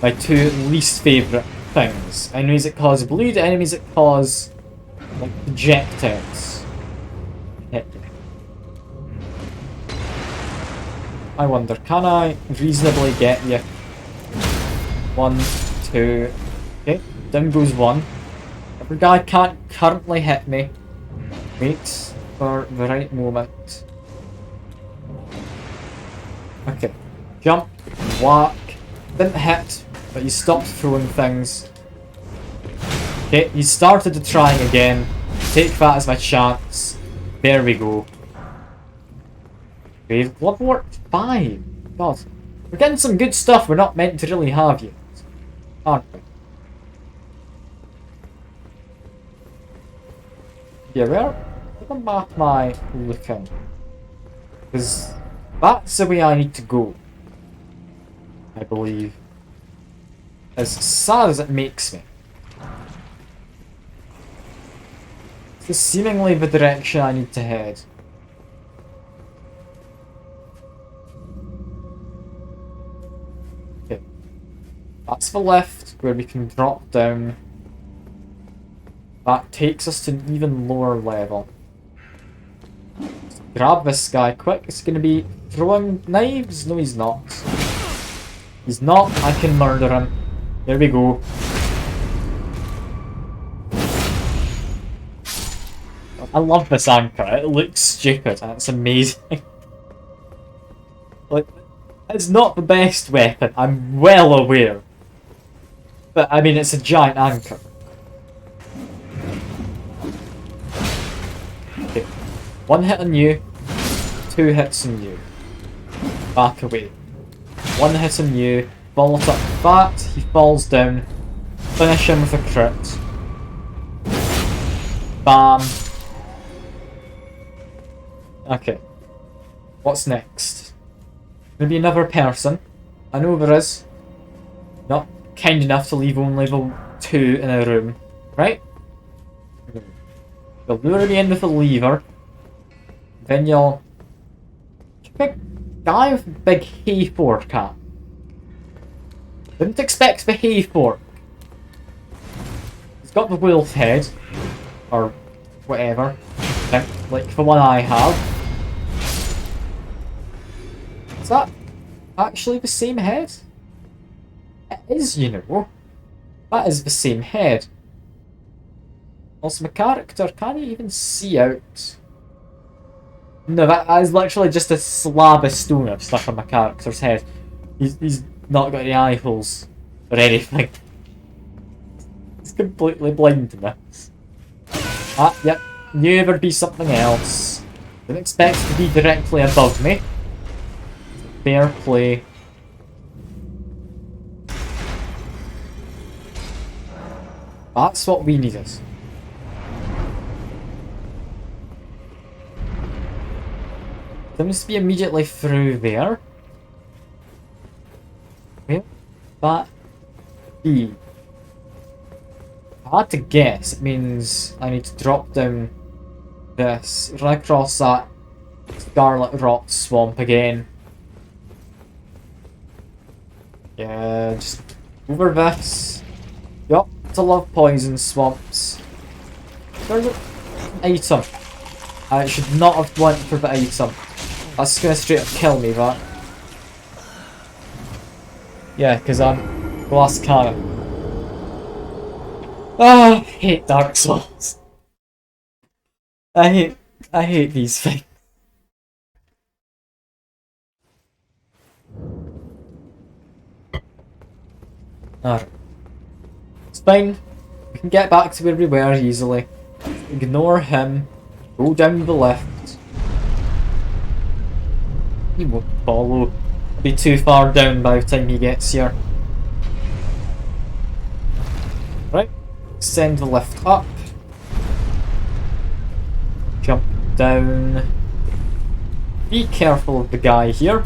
my two least favourite things. Enemies that cause bleed, enemies that cause like projectiles. Hit you. I wonder, can I reasonably get you? 1, 2. Okay, down goes 1. Every guy can't currently hit me. Wait for the right moment. Okay. Jump, whack. Didn't hit, but he stopped throwing things. Okay, he started to trying again. Take that as my chance. There we go. Okay, Bloodwort 5. God. We're getting some good stuff we're not meant to really have yet. Aren't we? Yeah, where the map am I looking? Because that's the way I need to go. I believe. As sad as it makes me. This is seemingly the direction I need to head. Okay. That's the lift where we can drop down. That takes us to an even lower level. Let's grab this guy quick. Is he going to be throwing knives? No, he's not. He's not. I can murder him. There we go. I love this anchor. It looks stupid and it's amazing. Like, it's not the best weapon. I'm well aware. But I mean, it's a giant anchor. Okay. 1 hit on you. 2 hits on you. Back away. 1 hit on you. Bolt up that. He falls down. Finish him with a crit. Bam. Okay. What's next? Gonna be another person. I know there is. Not kind enough to leave only level 2 in a room. Right? You'll lure me in with a lever. Then you'll... Big guy with a big hay fork cap. Didn't expect the hay fork. He's got the wolf head. Or whatever. Like the one I have. Is that actually the same head? It is, you know. That is the same head. Also, my character can't even see out. No, that is literally just a slab of stone I've stuck on my character's head. He's not got any eye holes or anything. He's completely blind in this. Ah, yep. Knew there'd be something else. Didn't expect it to be directly above me. Fair play. That's what we needed. Seems to be immediately through there. Where that be? I had to guess. It means I need to drop down this, run across that Scarlet Rot swamp again. Yeah, just over this. Yup, to love poison swamps. There's an item. I should not have went for the item. That's gonna straight up kill me, that. Yeah, because I'm glass cannon. Ah, I hate Dark Souls. I hate these things. Alright. It's fine. We can get back to where we were easily. Ignore him. Go down the lift. He won't follow. He'll be too far down by the time he gets here. Right. Send the lift up. Jump down. Be careful of the guy here.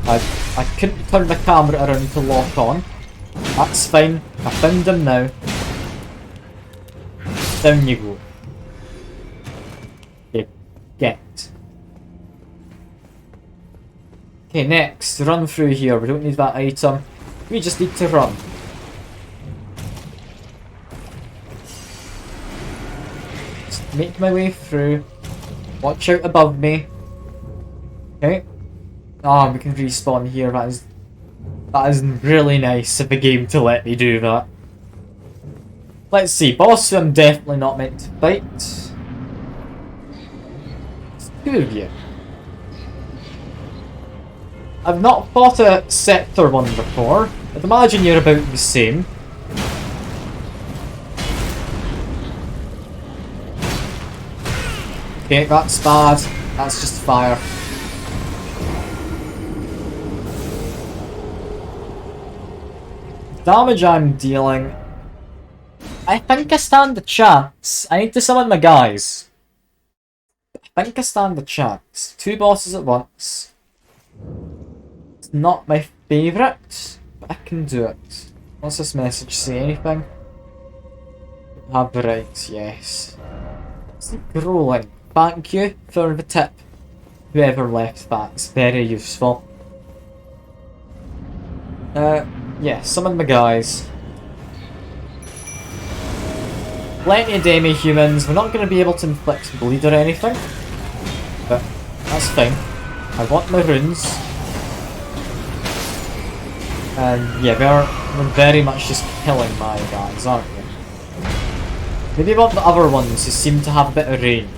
I couldn't turn the camera around to lock on. That's fine. I found him now. Down you go. Okay, get. Okay, next. Run through here. We don't need that item. We just need to run. Just make my way through. Watch out above me. Okay. Ah, we can respawn here. That is really nice of the game to let me do that. Let's see. Boss who I'm definitely not meant to fight. It's two of you. I've not fought a Sector one before. I'd imagine you're about the same. Okay, that's bad. That's just fire. Damage I'm dealing. I think I stand a chance. I need to summon my guys. I think I stand a chance. Two bosses at once. It's not my favourite, but I can do it. What's this message say? Anything? Have the right, yes. It's rolling. Thank you for the tip. Whoever left that, it's very useful. Yeah, summon my guys. Plenty of demi-humans. We're not going to be able to inflict bleed or anything. But that's fine. I want my runes. And yeah, we're very much just killing my guys, aren't we? Maybe about the other ones who seem to have a bit of range.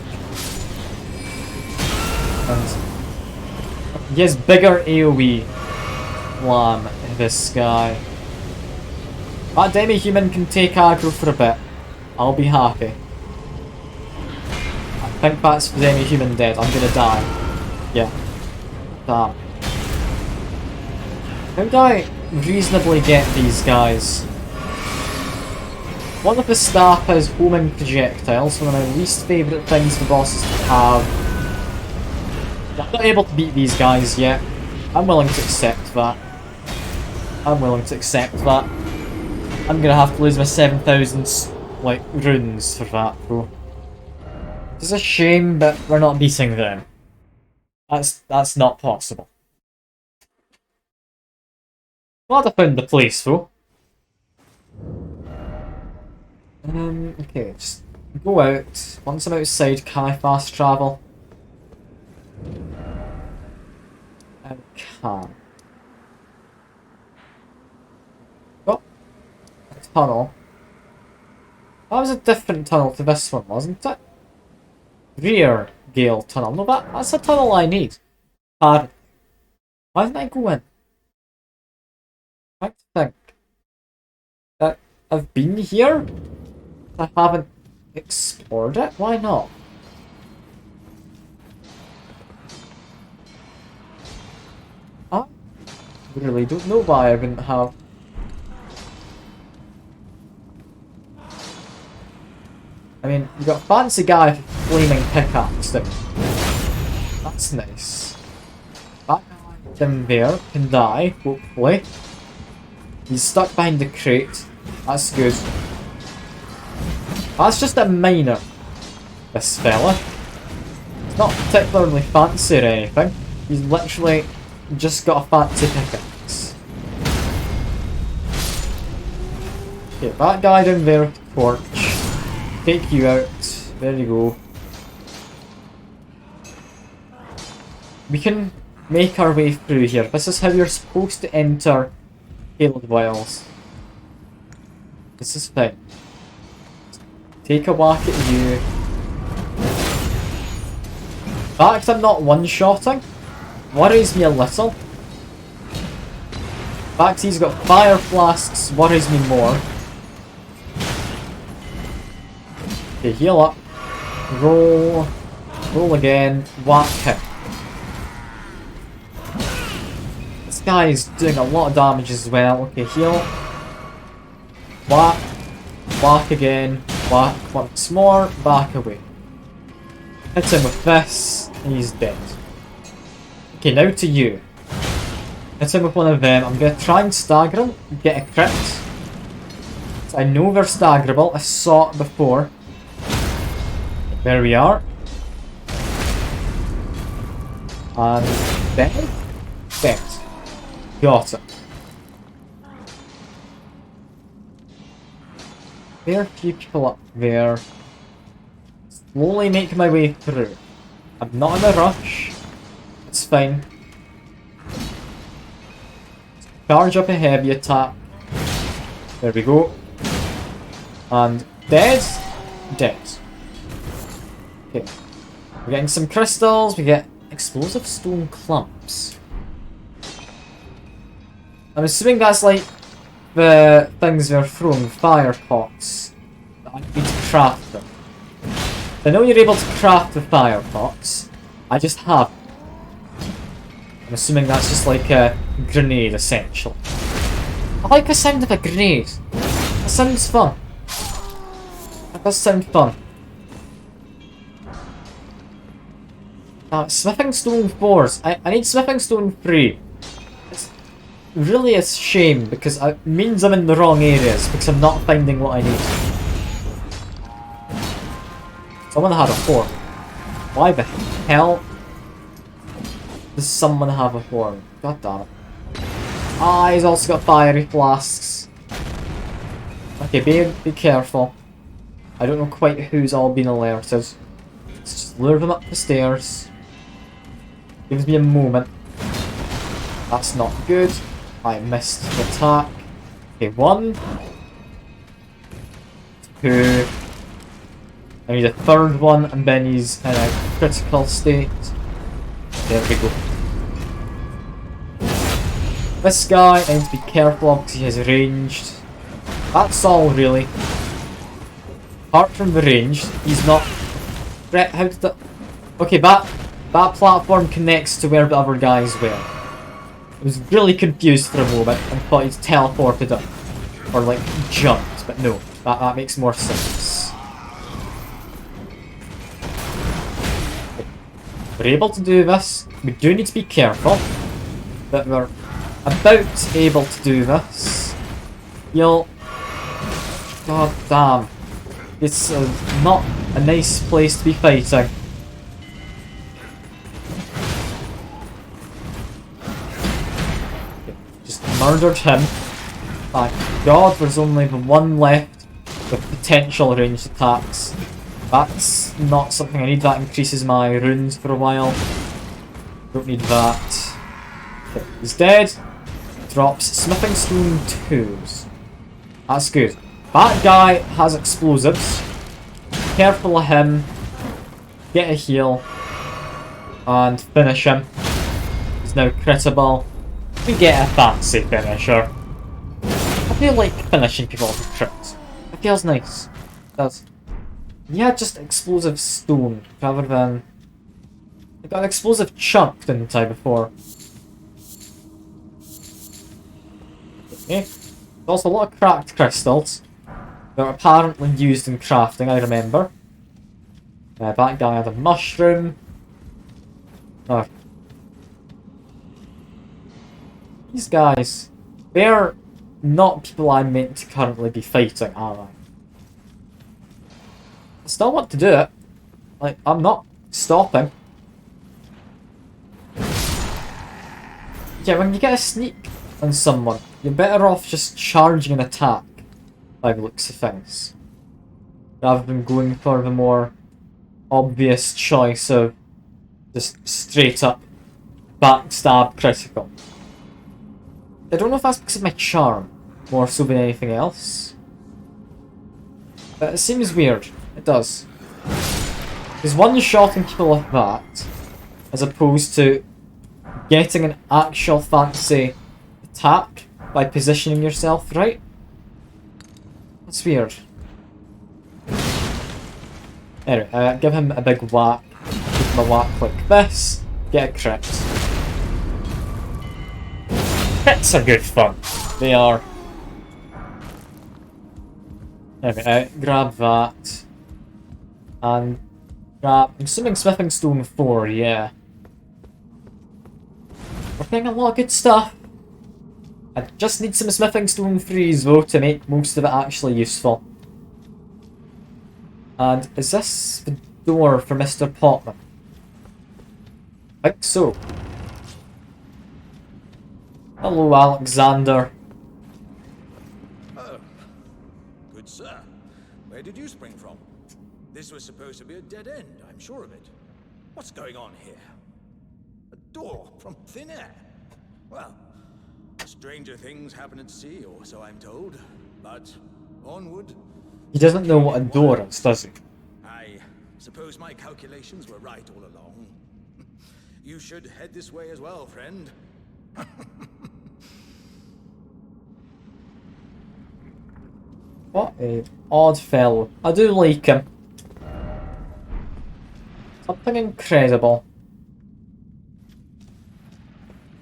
And he has bigger AoE lamb in this guy. That demi-human can take aggro for a bit. I'll be happy. I think that's the demi-human dead. I'm gonna die. Yeah. Damn. How do I reasonably get these guys? One of the staff has homing projectiles, one of my least favourite things for bosses to have. I'm not able to beat these guys yet. I'm willing to accept that. I'm willing to accept that. I'm gonna have to lose my 7,000 like runes for that though. It's a shame, but we're not beating them. That's not possible. Glad I found the place though. Okay, just go out. Once I'm outside, can I fast travel? I can. Oh, a tunnel. That was a different tunnel to this one, wasn't it? Rear Gale tunnel. No, that's a tunnel I need. Why didn't I go in? I think that I've been here. I haven't explored it. Why not? I really don't know why I wouldn't have. I mean, you got a fancy guy with a flaming pickaxe. That's nice. That guy in there can die, hopefully. He's stuck behind the crate. That's good. That's just a miner, this fella. He's not particularly fancy or anything. He's literally just got a fancy pickaxe. Okay, that guy down there with the torch. Take you out. There you go. We can make our way through here. This is how you're supposed to enter Hailed Wilds. This is fine. Take a whack at you. The fact I'm not one-shotting worries me a little. The fact he's got fire flasks worries me more. Okay, heal up. Roll. Roll again. Whack him. This guy is doing a lot of damage as well. Okay, heal. Whack. Whack again. Whack once more. Back away. Hit him with this. And he's dead. Okay, now to you. Hit him with one of them. I'm going to try and stagger him. Get a crit. So I know they're staggerable. I saw it before. There we are. And dead? Dead. Got it. There are a few people up there. slowly make my way through. I'm not in a rush. It's fine. Charge up a heavy attack. There we go. And dead. Dead. Okay. We're getting some crystals. We get explosive stone clumps. I'm assuming that's like the things they're throwing fire pots. I need to craft them. I know you're able to craft the fire pots. I just have. I'm assuming that's just like a grenade, essentially. I like the sound of a grenade. That sounds fun. That does sound fun. Smithing Stone 4s. I need Smithing Stone 3. It's really a shame because it means I'm in the wrong areas because I'm not finding what I need. Someone had a horn. Why the hell does someone have a horn? God damn it. Ah, he's also got fiery flasks. Okay, be careful. I don't know quite who's all been alerted. Let's just lure them up the stairs. Gives me a moment. That's not good. I missed the attack. Okay, 1. 2. I need a third one, and then he's in a critical state. There we go. This guy, I need to be careful of because he has ranged. That's all, really. Apart from the range, he's not... How did that... Okay, that platform connects to where the other guys were. I was really confused for a moment and thought he's teleported up. Or like, jumped, but no. That makes more sense. We're able to do this. We do need to be careful. But we're about able to do this. You'll... God damn. It's not a nice place to be fighting. Okay, just murdered him. Thank God there's only the one left with potential ranged attacks. That's not something I need. That increases my runes for a while. Don't need that. Okay, he's dead. Drops Smithing Stone 2s. That's good. That guy has explosives. Careful of him. Get a heal. And finish him. He's now critable. We get a fancy finisher. I feel like finishing people with crits. It feels nice. It does. Yeah, just explosive stone rather than... I got an explosive chunk, didn't I, before? Okay. There's also a lot of cracked crystals that are apparently used in crafting, I remember. That guy had a mushroom. Oh. These guys, they're not people I'm meant to currently be fighting, are I? I still want to do it. Like, I'm not stopping. Yeah, when you get a sneak on someone, you're better off just charging an attack, by the looks of things. Rather than going for the more obvious choice of just straight up backstab critical. I don't know if that's because of my charm, more so than anything else. But it seems weird. It does. There's one shotting people like that, as opposed to getting an actual fancy attack by positioning yourself right. That's weird. Anyway, give him a big whack. Give him a whack like this. Get a crit. Crits are good fun. They are. Anyway, grab that. And grab... I'm assuming Smithing Stone 4, yeah. We're getting a lot of good stuff. I just need some Smithing Stone 3s though to make most of it actually useful. And is this the door for Mr. Potman? I think so. Hello, Alexander. Oh, good sir. Where did you spring from? This was supposed to be a dead end, I'm sure of it. What's going on here? A door from thin air? Well, stranger things happen at sea, or so I'm told. But onward. He doesn't know what a door is, does he? I suppose my calculations were right all along. You should head this way as well, friend. What a odd fellow. I do like him. Something incredible.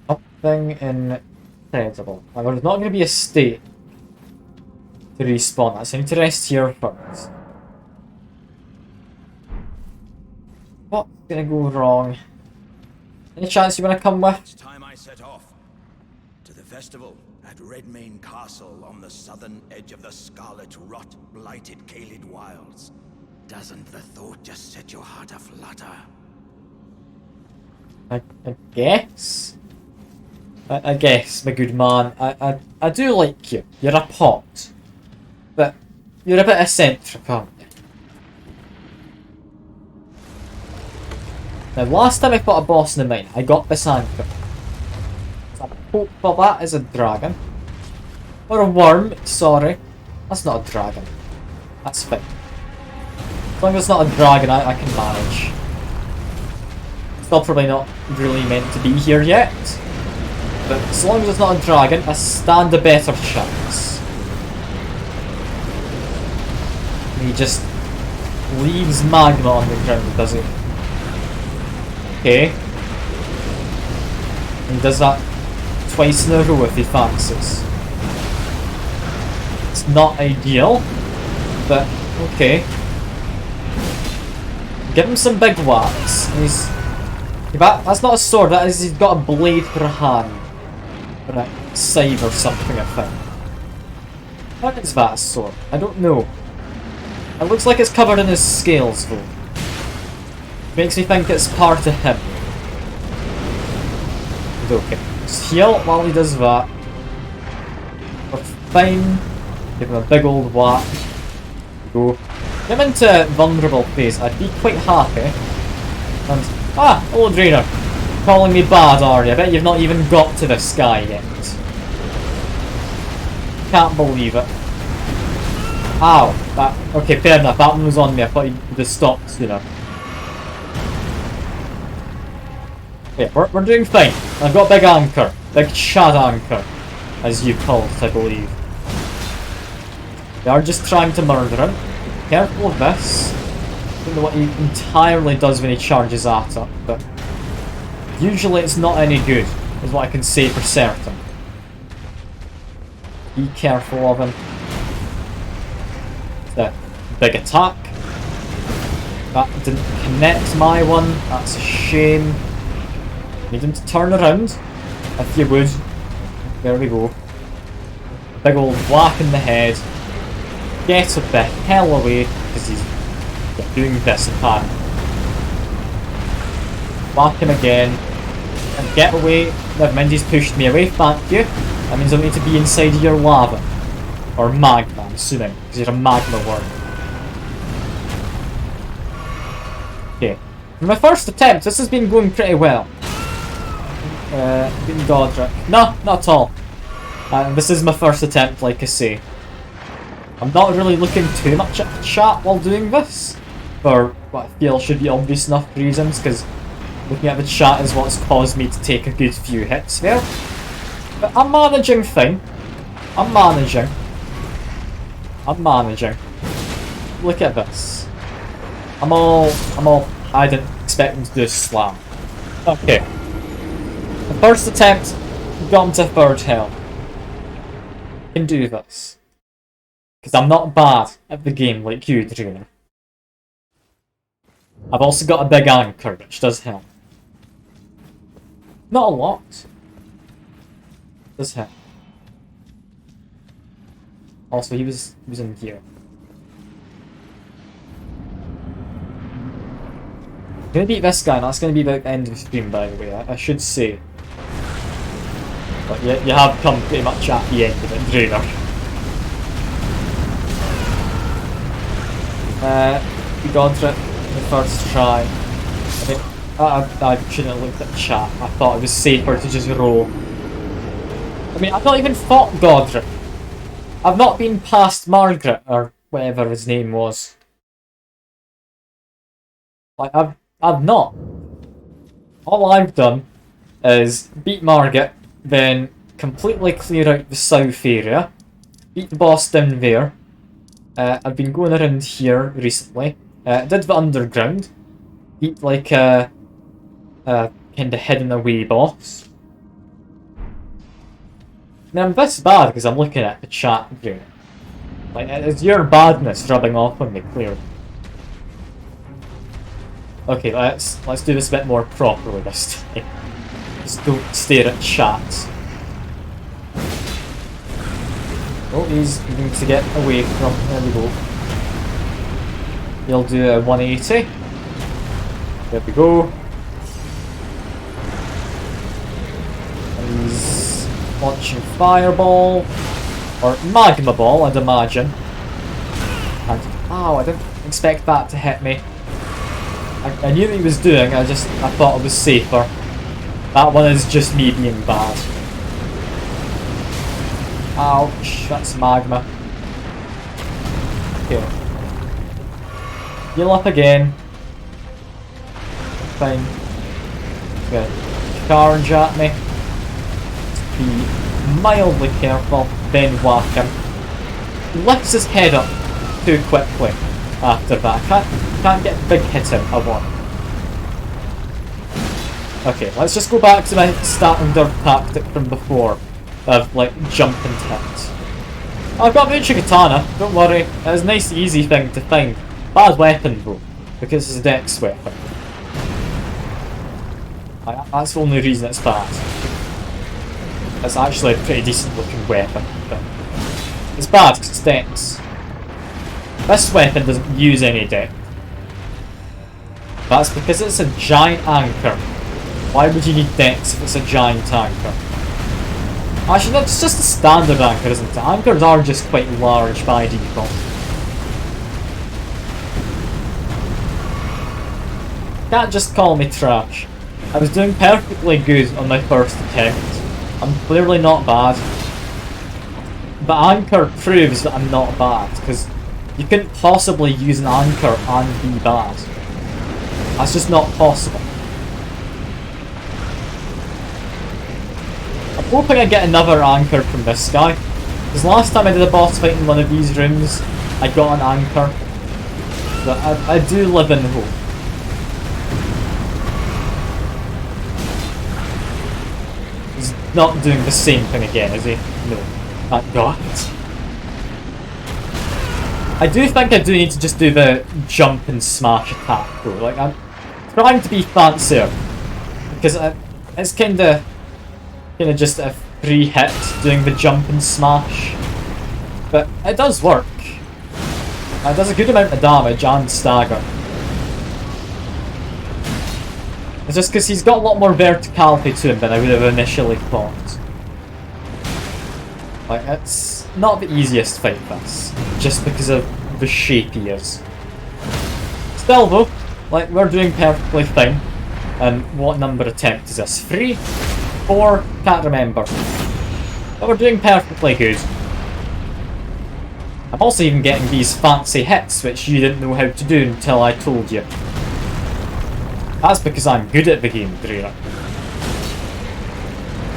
Something incredible. Now, there's not going to be a state to respawn that, so I need to rest here first. What's going to go wrong? Any chance you want to come with? It's time I set off to the festival at Redmane Castle on the southern edge of the scarlet rot blighted Caelid Wilds. Doesn't the thought just set your heart aflutter? I guess? I guess, my good man. I do like you. You're a pot. But you're a bit eccentric, aren't you? Now, last time I fought a boss in the mine, I got this anchor. So I hope well, that is a dragon. Or a worm, sorry. That's not a dragon. That's fine. As long as it's not a dragon, I can manage. Still probably not really meant to be here yet. But as long as it's not a dragon, I stand a better chance. And he just leaves magma on the ground, does he? Okay. He does that twice in a row if he fancies. It's not ideal, but okay. Give him some big whacks. And that's not a sword, that is, he's got a blade per hand. Or a scythe or something, I think. What is that, a sword? I don't know. It looks like it's covered in his scales, though. Makes me think it's part of him. But okay. Just heal while he does that. We're fine. Give him a big old whack. Go. Get him into vulnerable phase. I'd be quite happy. And hello Drainer. Calling me bad, are you? I bet you've not even got to this guy yet. Can't believe it. Ow. Okay, fair enough. That one was on me. I thought he'd just stopped, you know. Yeah, we're doing fine. I've got a big anchor. Big Chad anchor, as you call it, I believe. They are just trying to murder him. Be careful of this. I don't know what he entirely does when he charges at it, but usually it's not any good, is what I can say for certain. Be careful of him. It's a big attack. That didn't connect my one. That's a shame. Need him to turn around, if you would. There we go. Big old whack in the head. Get the hell away, because he's doing this apparently. Whack him again. And get away. Never mind, he's pushed me away, thank you. That means I need to be inside your lava. Or magma, I'm assuming, because you're a magma worm. Okay. For my first attempt, this has been going pretty well. Getting Godric. No, not at all. This is my first attempt, like I say. I'm not really looking too much at the chat while doing this, for what I feel should be obvious enough reasons, because looking at the chat is what's caused me to take a good few hits there. But I'm managing fine. I'm managing. Look at this. I didn't expect him to do a slam. Okay. The first attempt, got him to third health. I can do this. Because I'm not bad at the game like you, Drainer. I've also got a big anchor, which does help. Not a lot. Does help. Also, he was in here. I'm gonna beat this guy, and that's gonna be the end of the stream, by the way. I should say. But you have come pretty much at the end of it, Drainer. the Godric in the first try. I mean, I shouldn't have looked at chat. I thought it was safer to just roll. I mean, I've not even fought Godric. I've not been past Margaret, or whatever his name was. Like, I've not. All I've done is beat Margaret, then completely clear out the south area, beat the boss down there. I've been going around here recently. Did the underground, beat like a kind of hidden away boss. Now I'm this bad because I'm looking at the chat here. Like, it's your badness rubbing off on me, clearly. Okay, let's do this a bit more properly this time. Just don't stare at chat. Oh, he's going to get away from... There we go. He'll do a 180. There we go. And he's launching Fireball. Or Magma Ball, I'd imagine. And, ow, I didn't expect that to hit me. I knew what he was doing, I thought it was safer. That one is just me being bad. Ouch, that's magma. Okay. Heal up again. Fine. Good. Charge at me. Be mildly careful, then whack him. He lifts his head up too quickly after that. Can't get a big hit in, I want. Okay, let's just go back to my standard tactic from before of, like, jump and hit. I've got Mucha Katana, don't worry. It's a nice easy thing to find. Bad weapon though, because it's a dex weapon. That's the only reason it's bad. It's actually a pretty decent looking weapon, but it's bad because it's dex. This weapon doesn't use any dex. That's because it's a giant anchor. Why would you need dex if it's a giant anchor? Actually, no, it's just a standard anchor, isn't it? Anchors are just quite large by default. Can't just call me trash. I was doing perfectly good on my first attempt. I'm clearly not bad. But anchor proves that I'm not bad, because you couldn't possibly use an anchor and be bad. That's just not possible. I'm hoping I get another anchor from this guy. Because last time I did a boss fight in one of these rooms, I got an anchor. But I do live in hope. He's not doing the same thing again, is he? No. Thank God. I do think I do need to just do the jump and smash attack though. Like, I'm trying to be fancier. Because it's kinda just a free hit doing the jump and smash. But it does work. It does a good amount of damage and stagger. It's just because he's got a lot more verticality to him than I would have initially thought. Like, it's not the easiest fight this, just because of the shape he is. Still though, like, we're doing perfectly fine. And what number attempt is this? 3? 4? Can't remember. But we're doing perfectly good. I'm also even getting these fancy hits, which you didn't know how to do until I told you. That's because I'm good at the game, Drina.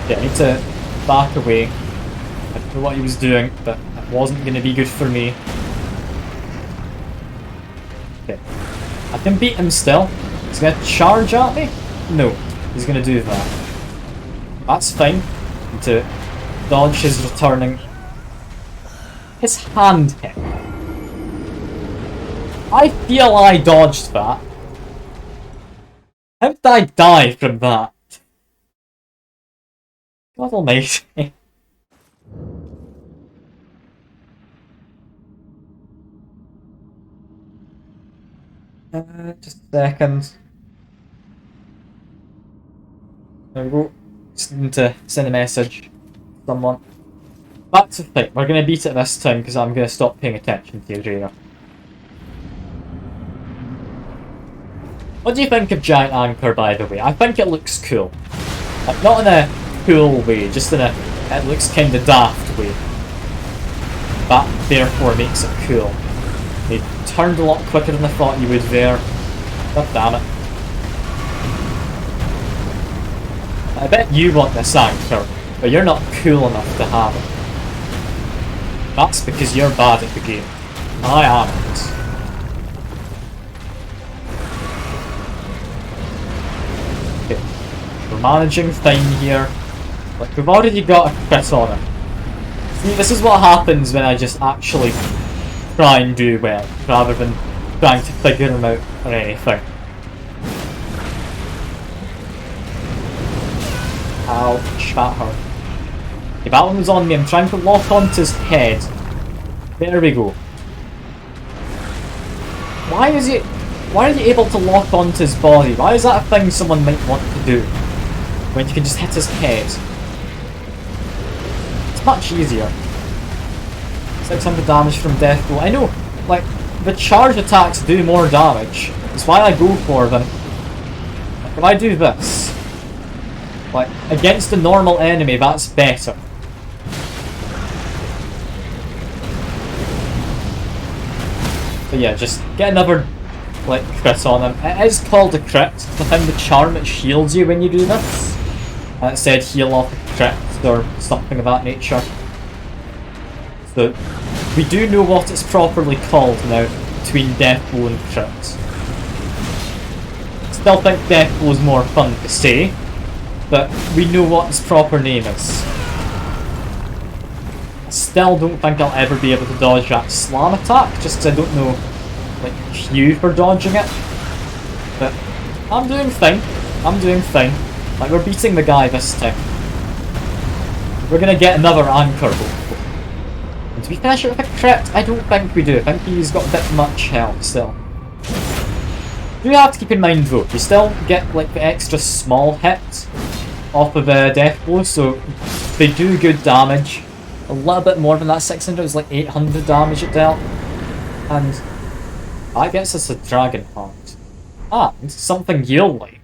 Yeah, I need to back away. I don't know what he was doing, but it wasn't going to be good for me. Okay. I can beat him still. He's going to charge at me? No, he's going to do that. That's fine. Need to dodge his returning. His hand hit. I feel I dodged that. How did I die from that? God almighty. Just a second. There we go. Just need to send a message to someone. Back to the fight. We're going to beat it this time because I'm going to stop paying attention to you, Jaina. What do you think of Giant Anchor, by the way? I think it looks cool. Like, not in a cool way, just in a it looks kinda daft way. That therefore makes it cool. They turned a lot quicker than I thought you would there. God damn it. I bet you want this anchor, but you're not cool enough to have it. That's because you're bad at the game. I aren't. Okay. We're managing fine here. Like, we've already got a crit on him. See, this is what happens when I just actually try and do well, rather than trying to figure him out or anything. Ouch, that hurt. Okay, that one was on me. I'm trying to lock onto his head. There we go. Why are you able to lock onto his body? Why is that a thing someone might want to do? When you can just hit his head. It's much easier. 600 damage from death blow. I know, like, the charge attacks do more damage. That's why I go for them. Like, if I do this, like, against a normal enemy, that's better. So yeah, just get another, like, crit on him. It is called a crit. Within the charm, it shields you when you do this. And it said heal off a crit or something of that nature. So we do know what it's properly called now, between death blow and crit. Still think death blow is more fun to say, but we know what its proper name is. I still don't think I'll ever be able to dodge that slam attack, just because I don't know, like, Q for dodging it. But I'm doing fine. I'm doing fine. Like, we're beating the guy this time. We're gonna get another anchor, hopefully. And do we finish it with a crit? I don't think we do. I think he's got a bit much health still. You have to keep in mind though, you still get, like, the extra small hit off of death blow, so they do good damage. A little bit more than that 600, it was like 800 damage it dealt. And that gets us a dragon heart. And something you'll like.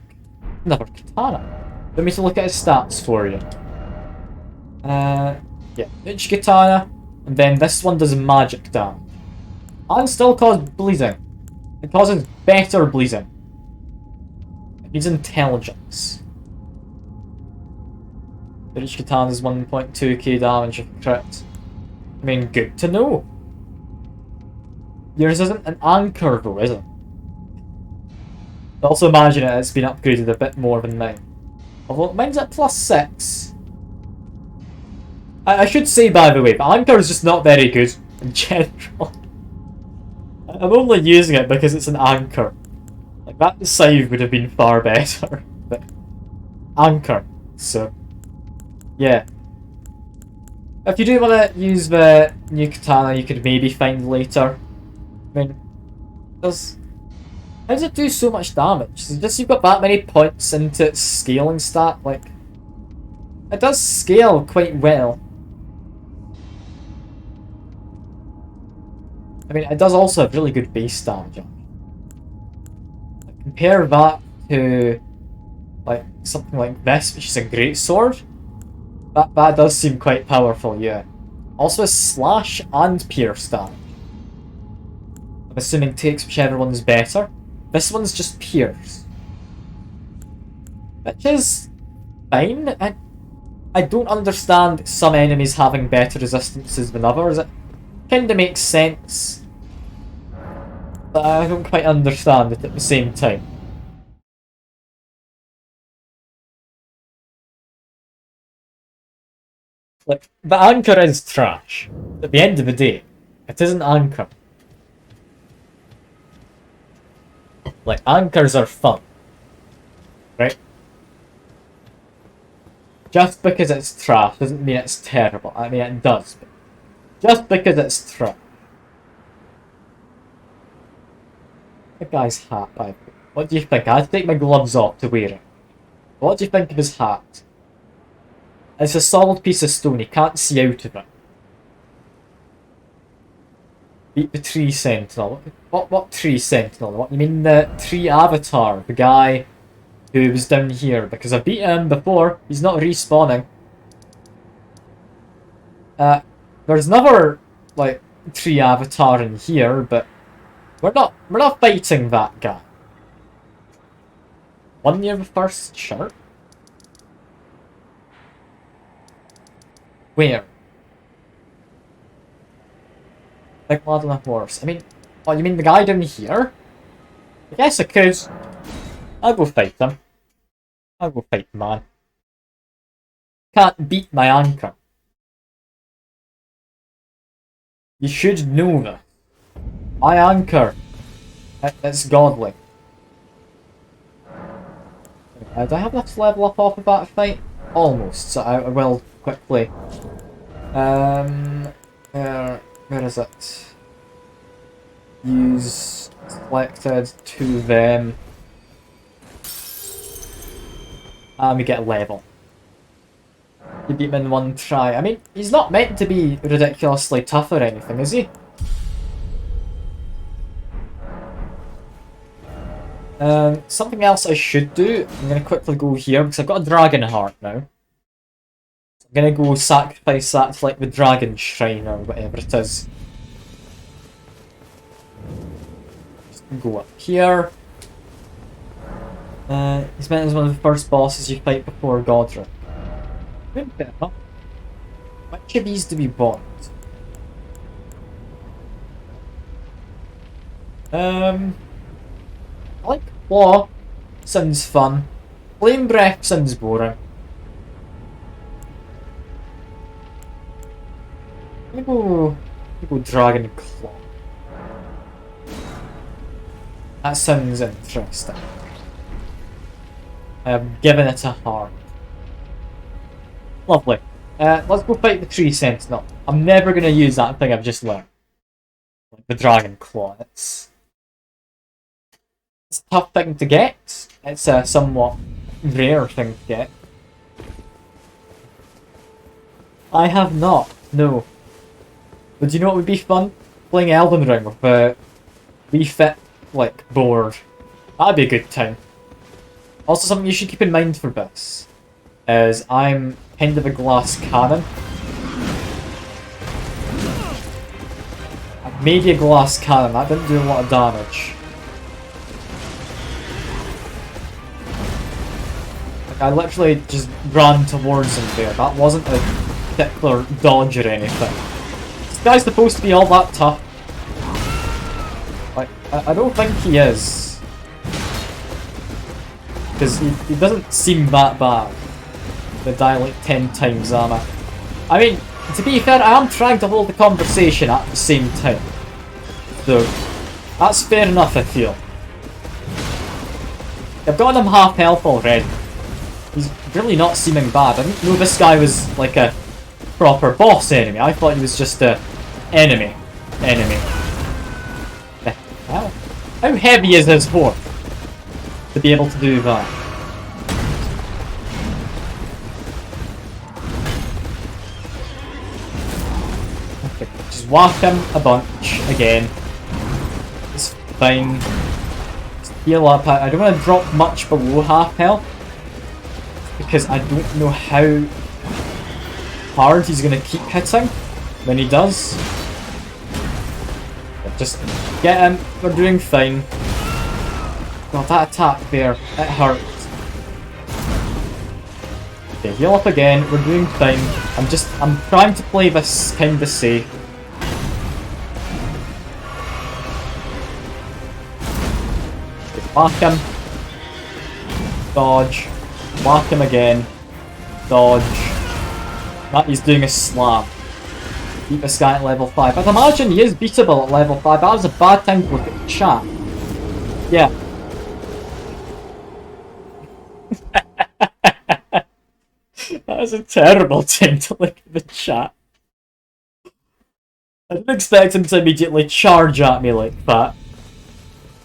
Another katana. Let me look at his stats for you. Yeah, each katana, and then this one does magic damage. And still causes bleeding. It causes better bleeding. It needs intelligence. Each katana is 1.2k damage if crit. I mean, good to know. Yours isn't an anchor though, is it? Also imagine it's been upgraded a bit more than mine. Although mine's at +6. I should say, by the way, the anchor is just not very good in general. I'm only using it because it's an anchor. Like, that scythe would have been far better. But anchor, so yeah. If you do want to use the new katana, you could maybe find later. I mean, how does it do so much damage? Is it just you've got that many points into its scaling stat? Like, it does scale quite well. I mean, it does also have really good base damage. Like, compare that to, like, something like this, which is a great sword. That does seem quite powerful, yeah. Also, slash and pierce damage. I'm assuming takes whichever one's better. This one's just pierce. Which is fine. I don't understand some enemies having better resistances than others. It kinda makes sense. But I don't quite understand it at the same time. Like, the anchor is trash. At the end of the day, it isn't anchor. Like, anchors are fun. Right? Just because it's trash doesn't mean it's terrible. I mean, it does. But just because it's trash. The guy's hat, by the way. What do you think? I had to take my gloves off to wear it. What do you think of his hat? It's a solid piece of stone, you can't see out of it. Beat the tree sentinel. What tree sentinel? What you mean the tree avatar? The guy who was down here? Because I've beaten him before. He's not respawning. There's another like tree avatar in here, but we're not fighting that guy. One near the first shirt? Where? Like lad on a horse. I mean, oh, you mean the guy down here? I guess I could. I'll go fight him. I'll go fight the man. Can't beat my anchor. You should know this. My anchor. It's godly. Do I have enough to level up off of that fight? Almost, so I will quickly. Where is it? Use selected to them. And we get a level. You beat him in one try. I mean, he's not meant to be ridiculously tough or anything, is he? Something else I should do, I'm going to quickly go here, because I've got a dragon heart now. So I'm going to go sacrifice that to like the dragon shrine or whatever it is. Just go up here. He's meant as one of the first bosses you fight before Godric. Fair enough. Which of these do we want? I like Claw. Sounds fun. Flame Breath sounds boring. I'm gonna go Dragon Claw. That sounds interesting. I have given it a heart. Lovely. Let's go fight the tree sentinel. I'm never gonna use that thing I've just learned. Like the Dragon Claw. It's a tough thing to get. It's a somewhat rare thing to get. I have not, no. But do you know what would be fun? Playing Elden Ring with a refit, like, board. That'd be a good time. Also, something you should keep in mind for this is I'm kind of a glass cannon. I've made a glass cannon, that didn't do a lot of damage. Like, I literally just ran towards him there, that wasn't a particular dodge or anything. This guy's supposed to be all that tough. Like, I don't think he is. Because he doesn't seem that bad. They die like 10 times armor. I mean, to be fair, I am trying to hold the conversation at the same time. So, that's fair enough, I feel. I've got him half health already. He's really not seeming bad. I didn't know this guy was like a proper boss enemy. I thought he was just a enemy. How heavy is his horse to be able to do that? Okay, just whack him a bunch again. It's fine. Just heal up. I don't want to drop much below half health because I don't know how hard he's going to keep hitting when he does. But just get him. We're doing fine. God, that attack there, it hurt. Okay, heal up again, we're doing fine. I'm trying to play this kinda safe. Okay, whack him. Dodge. Whack him again. Dodge. That he's doing a slam. Beat this guy at level 5. I'd imagine he is beatable at level 5. That was a bad time to look at the chat. Yeah. That was a terrible time to look at the chat. I didn't expect him to immediately charge at me like that.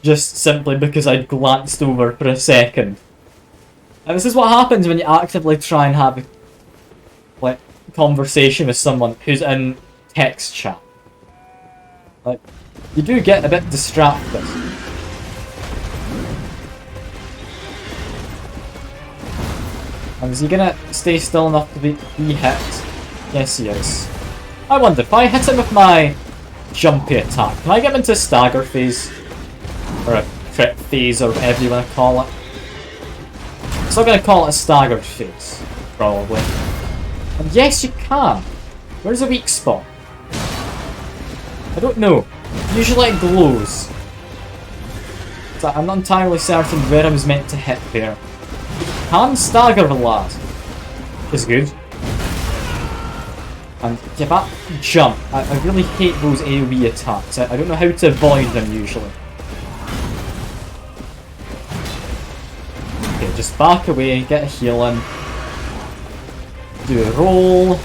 Just simply because I'd glanced over for a second. And this is what happens when you actively try and have a conversation with someone who's in text chat. Like, you do get a bit distracted. And is he gonna stay still enough to be hit? Yes, he is. I wonder, if I hit him with my jumpy attack, can I get him into a stagger phase? Or a crit phase, or whatever you want to call it. I'm still gonna call it a staggered phase, probably. And yes, you can. Where's the weak spot? I don't know. Usually it glows. So I'm not entirely certain where I was meant to hit there. Can stagger the lad. Is good. And yeah, that jump. I really hate those AoE attacks. I don't know how to avoid them usually. Okay, just back away, get a heal in. Do a roll.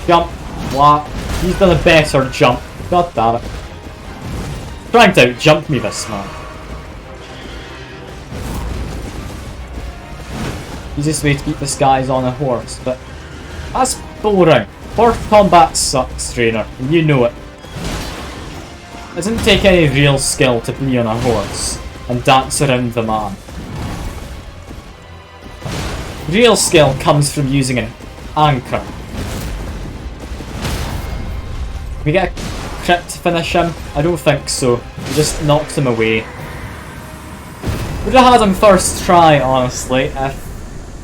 Jump. Whack. He's done a better jump. God damn it. Trying to out-jump me, this man. Easiest way to beat this guy is on a horse, but that's boring. Horse combat sucks, trainer, and you know it. It doesn't take any real skill to be on a horse and dance around the man. Real skill comes from using an anchor. We get a crit to finish him? I don't think so. We just knocked him away. Would have had him first try, honestly, if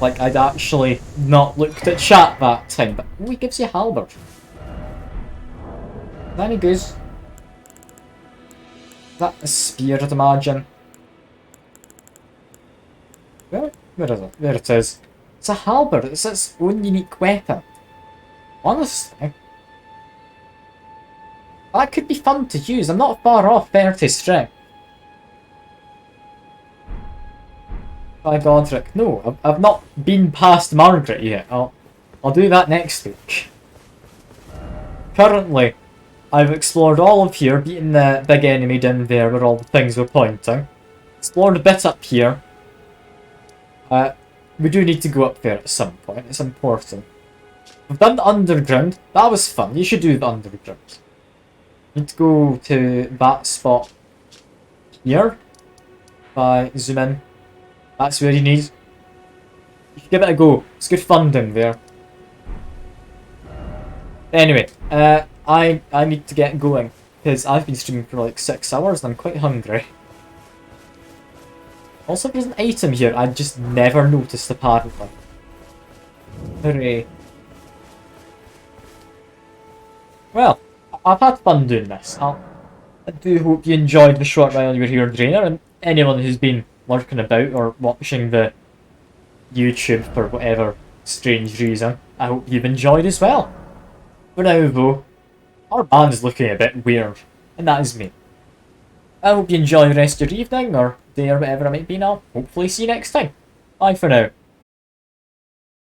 like I'd actually not looked at chat that time. But he gives you halberd. Then he goes. Is that a spear, I'd imagine? Where is it? There it is. It's a halberd. It's its own unique weapon. Honestly. That could be fun to use. I'm not far off 30 strength. By Godric. No, I've not been past Margaret yet. I'll do that next week. Currently, I've explored all of here, beaten the big enemy down there where all the things were pointing. Explored a bit up here. We do need to go up there at some point. It's important. We've done the underground. That was fun. You should do the underground. Need to go to that spot here. If I zoom in. That's where you need. You should give it a go. It's good fun down there. Anyway, I need to get going because I've been streaming for like 6 hours and I'm quite hungry. Also, there's an item here I just never noticed apparently. Hooray. Well, I've had fun doing this. I do hope you enjoyed the short while you were here, Drainer, and anyone who's been lurking about or watching the YouTube for whatever strange reason, I hope you've enjoyed as well. For now though, our band is looking a bit weird, and that is me. I hope you enjoy the rest of your evening, or day, or whatever it might be now. Hopefully see you next time. Bye for now.